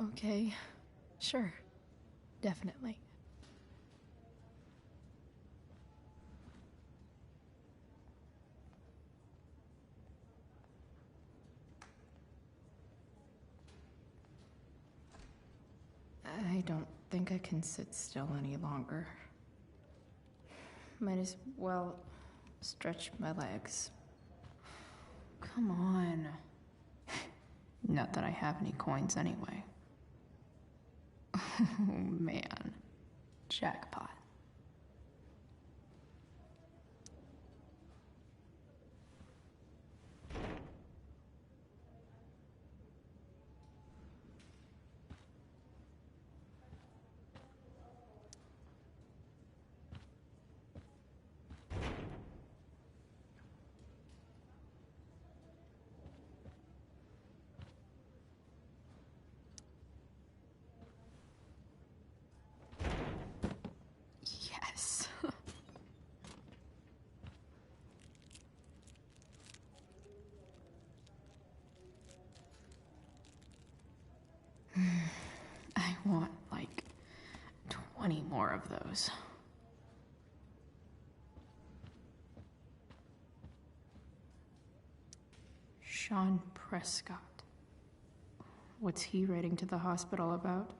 Okay. Sure. Definitely. I don't think I can sit still any longer. Might as well stretch my legs. Come on. Not that I have any coins anyway. Oh man. Jackpot. Yes. I want like 20 more of those. Sean Prescott. What's he writing to the hospital about?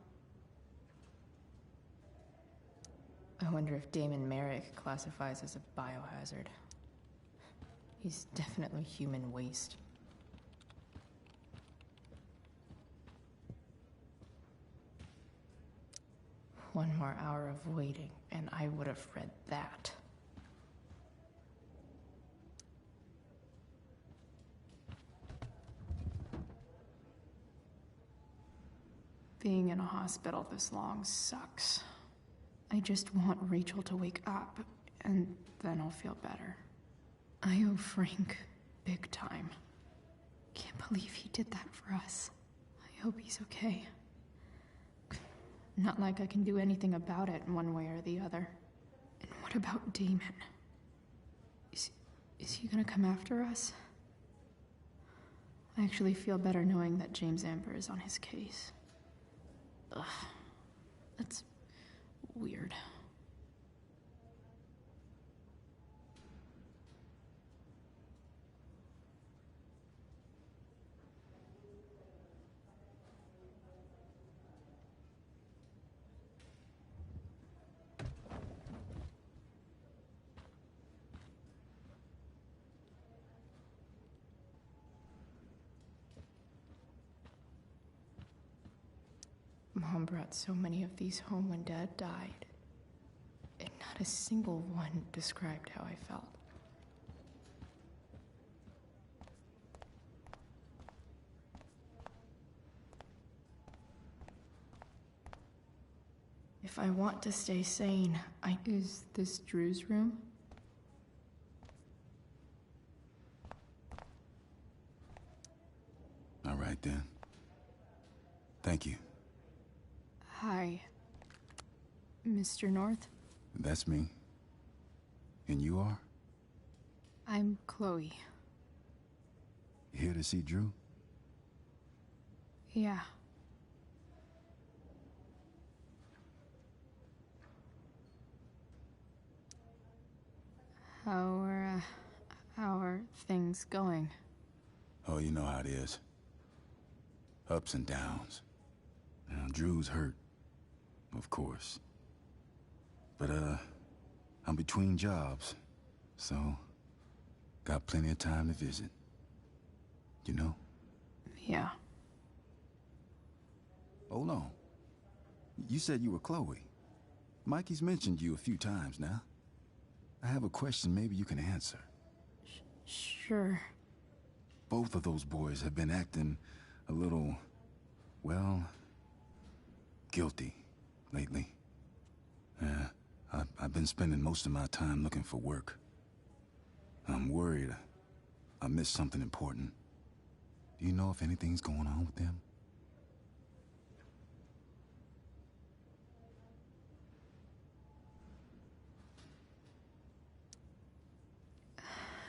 I wonder if Damon Merrick classifies as a biohazard. He's definitely human waste. One more hour of waiting, and I would have read that. Being in a hospital this long sucks. I just want Rachel to wake up, and then I'll feel better. I owe Frank big time. Can't believe he did that for us. I hope he's okay. Not like I can do anything about it one way or the other. And what about Damon? Is he gonna come after us? I actually feel better knowing that James Amber is on his case. Ugh. That's weird. Mom brought so many of these home when Dad died, and not a single one described how I felt. If I want to stay sane, Is this Drew's room? All right, then. Thank you. Hi, Mr. North. That's me. And you are? I'm Chloe. You here to see Drew? Yeah. How are things going? Oh, you know how it is. Ups and downs. Now, Drew's hurt, of course. But, I'm between jobs, so got plenty of time to visit. You know? Yeah. Hold on. You said you were Chloe. Mikey's mentioned you a few times now. I have a question maybe you can answer. Sure. Both of those boys have been acting a little, well, guilty lately. Yeah, I've been spending most of my time looking for work. I'm worried I missed something important. Do you know if anything's going on with them?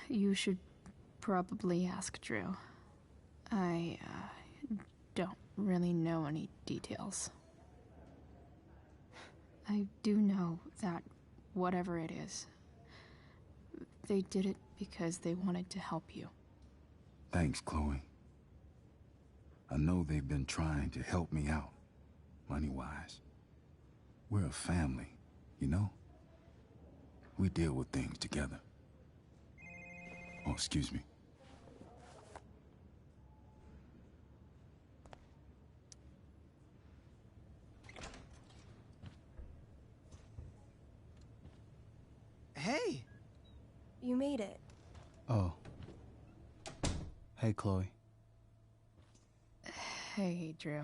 You should probably ask Drew. I don't really know any details. I do know that whatever it is, they did it because they wanted to help you. Thanks, Chloe. I know they've been trying to help me out, money-wise. We're a family, you know? We deal with things together. Oh, excuse me. Hey! You made it. Oh. Hey, Chloe. Hey, Drew.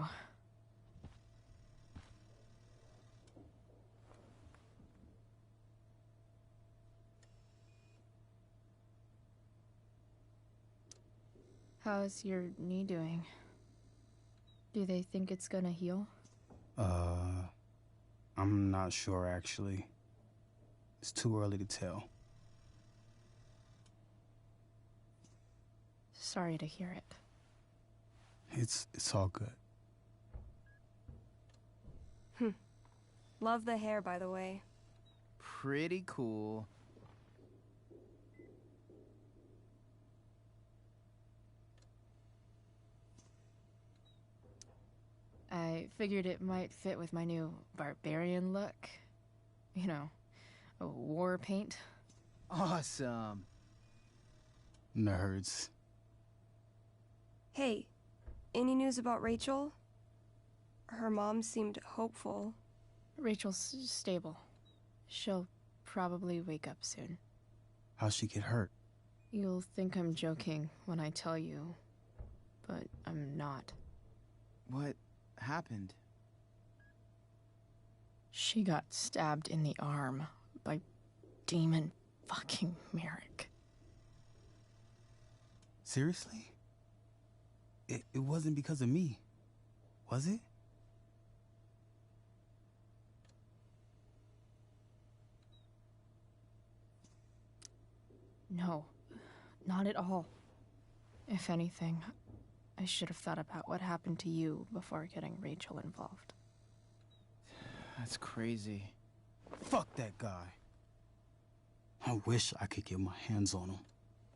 How's your knee doing? Do they think it's gonna heal? I'm not sure, actually. It's too early to tell. Sorry to hear it. It's all good. Love the hair, by the way. Pretty cool. I figured it might fit with my new barbarian look. You know, war paint. Awesome. Nerds. Hey, any news about Rachel? Her mom seemed hopeful. Rachel's stable. She'll probably wake up soon. How'd she get hurt? You'll think I'm joking when I tell you, but I'm not. What happened? She got stabbed in the arm by Demon fucking Merrick. Seriously? It wasn't because of me, was it? No, not at all. If anything, I should have thought about what happened to you before getting Rachel involved. That's crazy. Fuck that guy. I wish I could get my hands on him.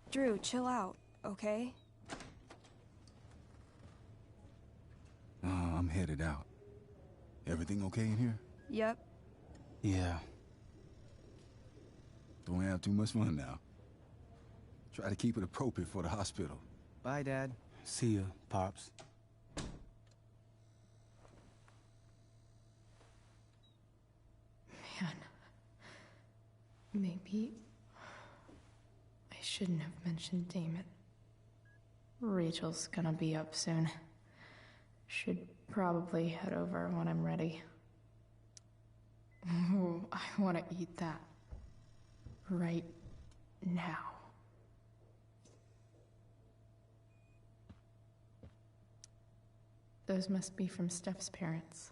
Drew, chill out, okay? I'm headed out. Everything okay in here? Yep. Yeah. Don't have too much fun now. Try to keep it appropriate for the hospital. Bye, Dad. See ya, Pops. Man, maybe I shouldn't have mentioned Damon. Rachel's gonna be up soon. Should probably head over when I'm ready. Ooh, I want to eat that. Right now. Those must be from Steph's parents.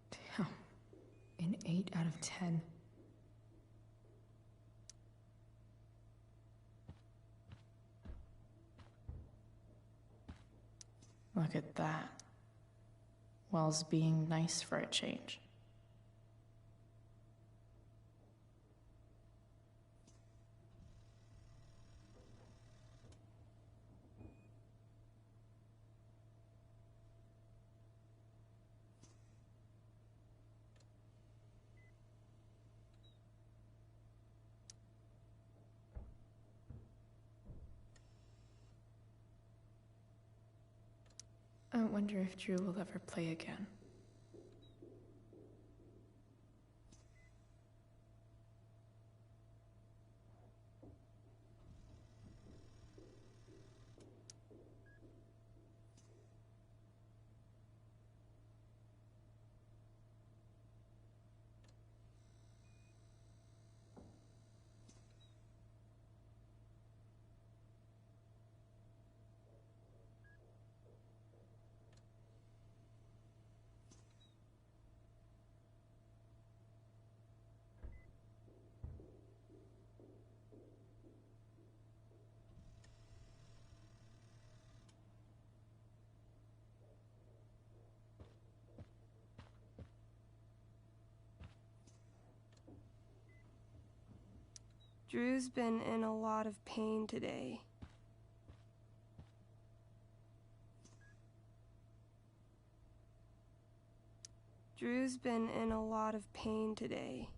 Damn. An 8 out of 10. Look at that. Wells being nice for a change. I wonder if Drew will ever play again. Drew's been in a lot of pain today. Drew's been in a lot of pain today.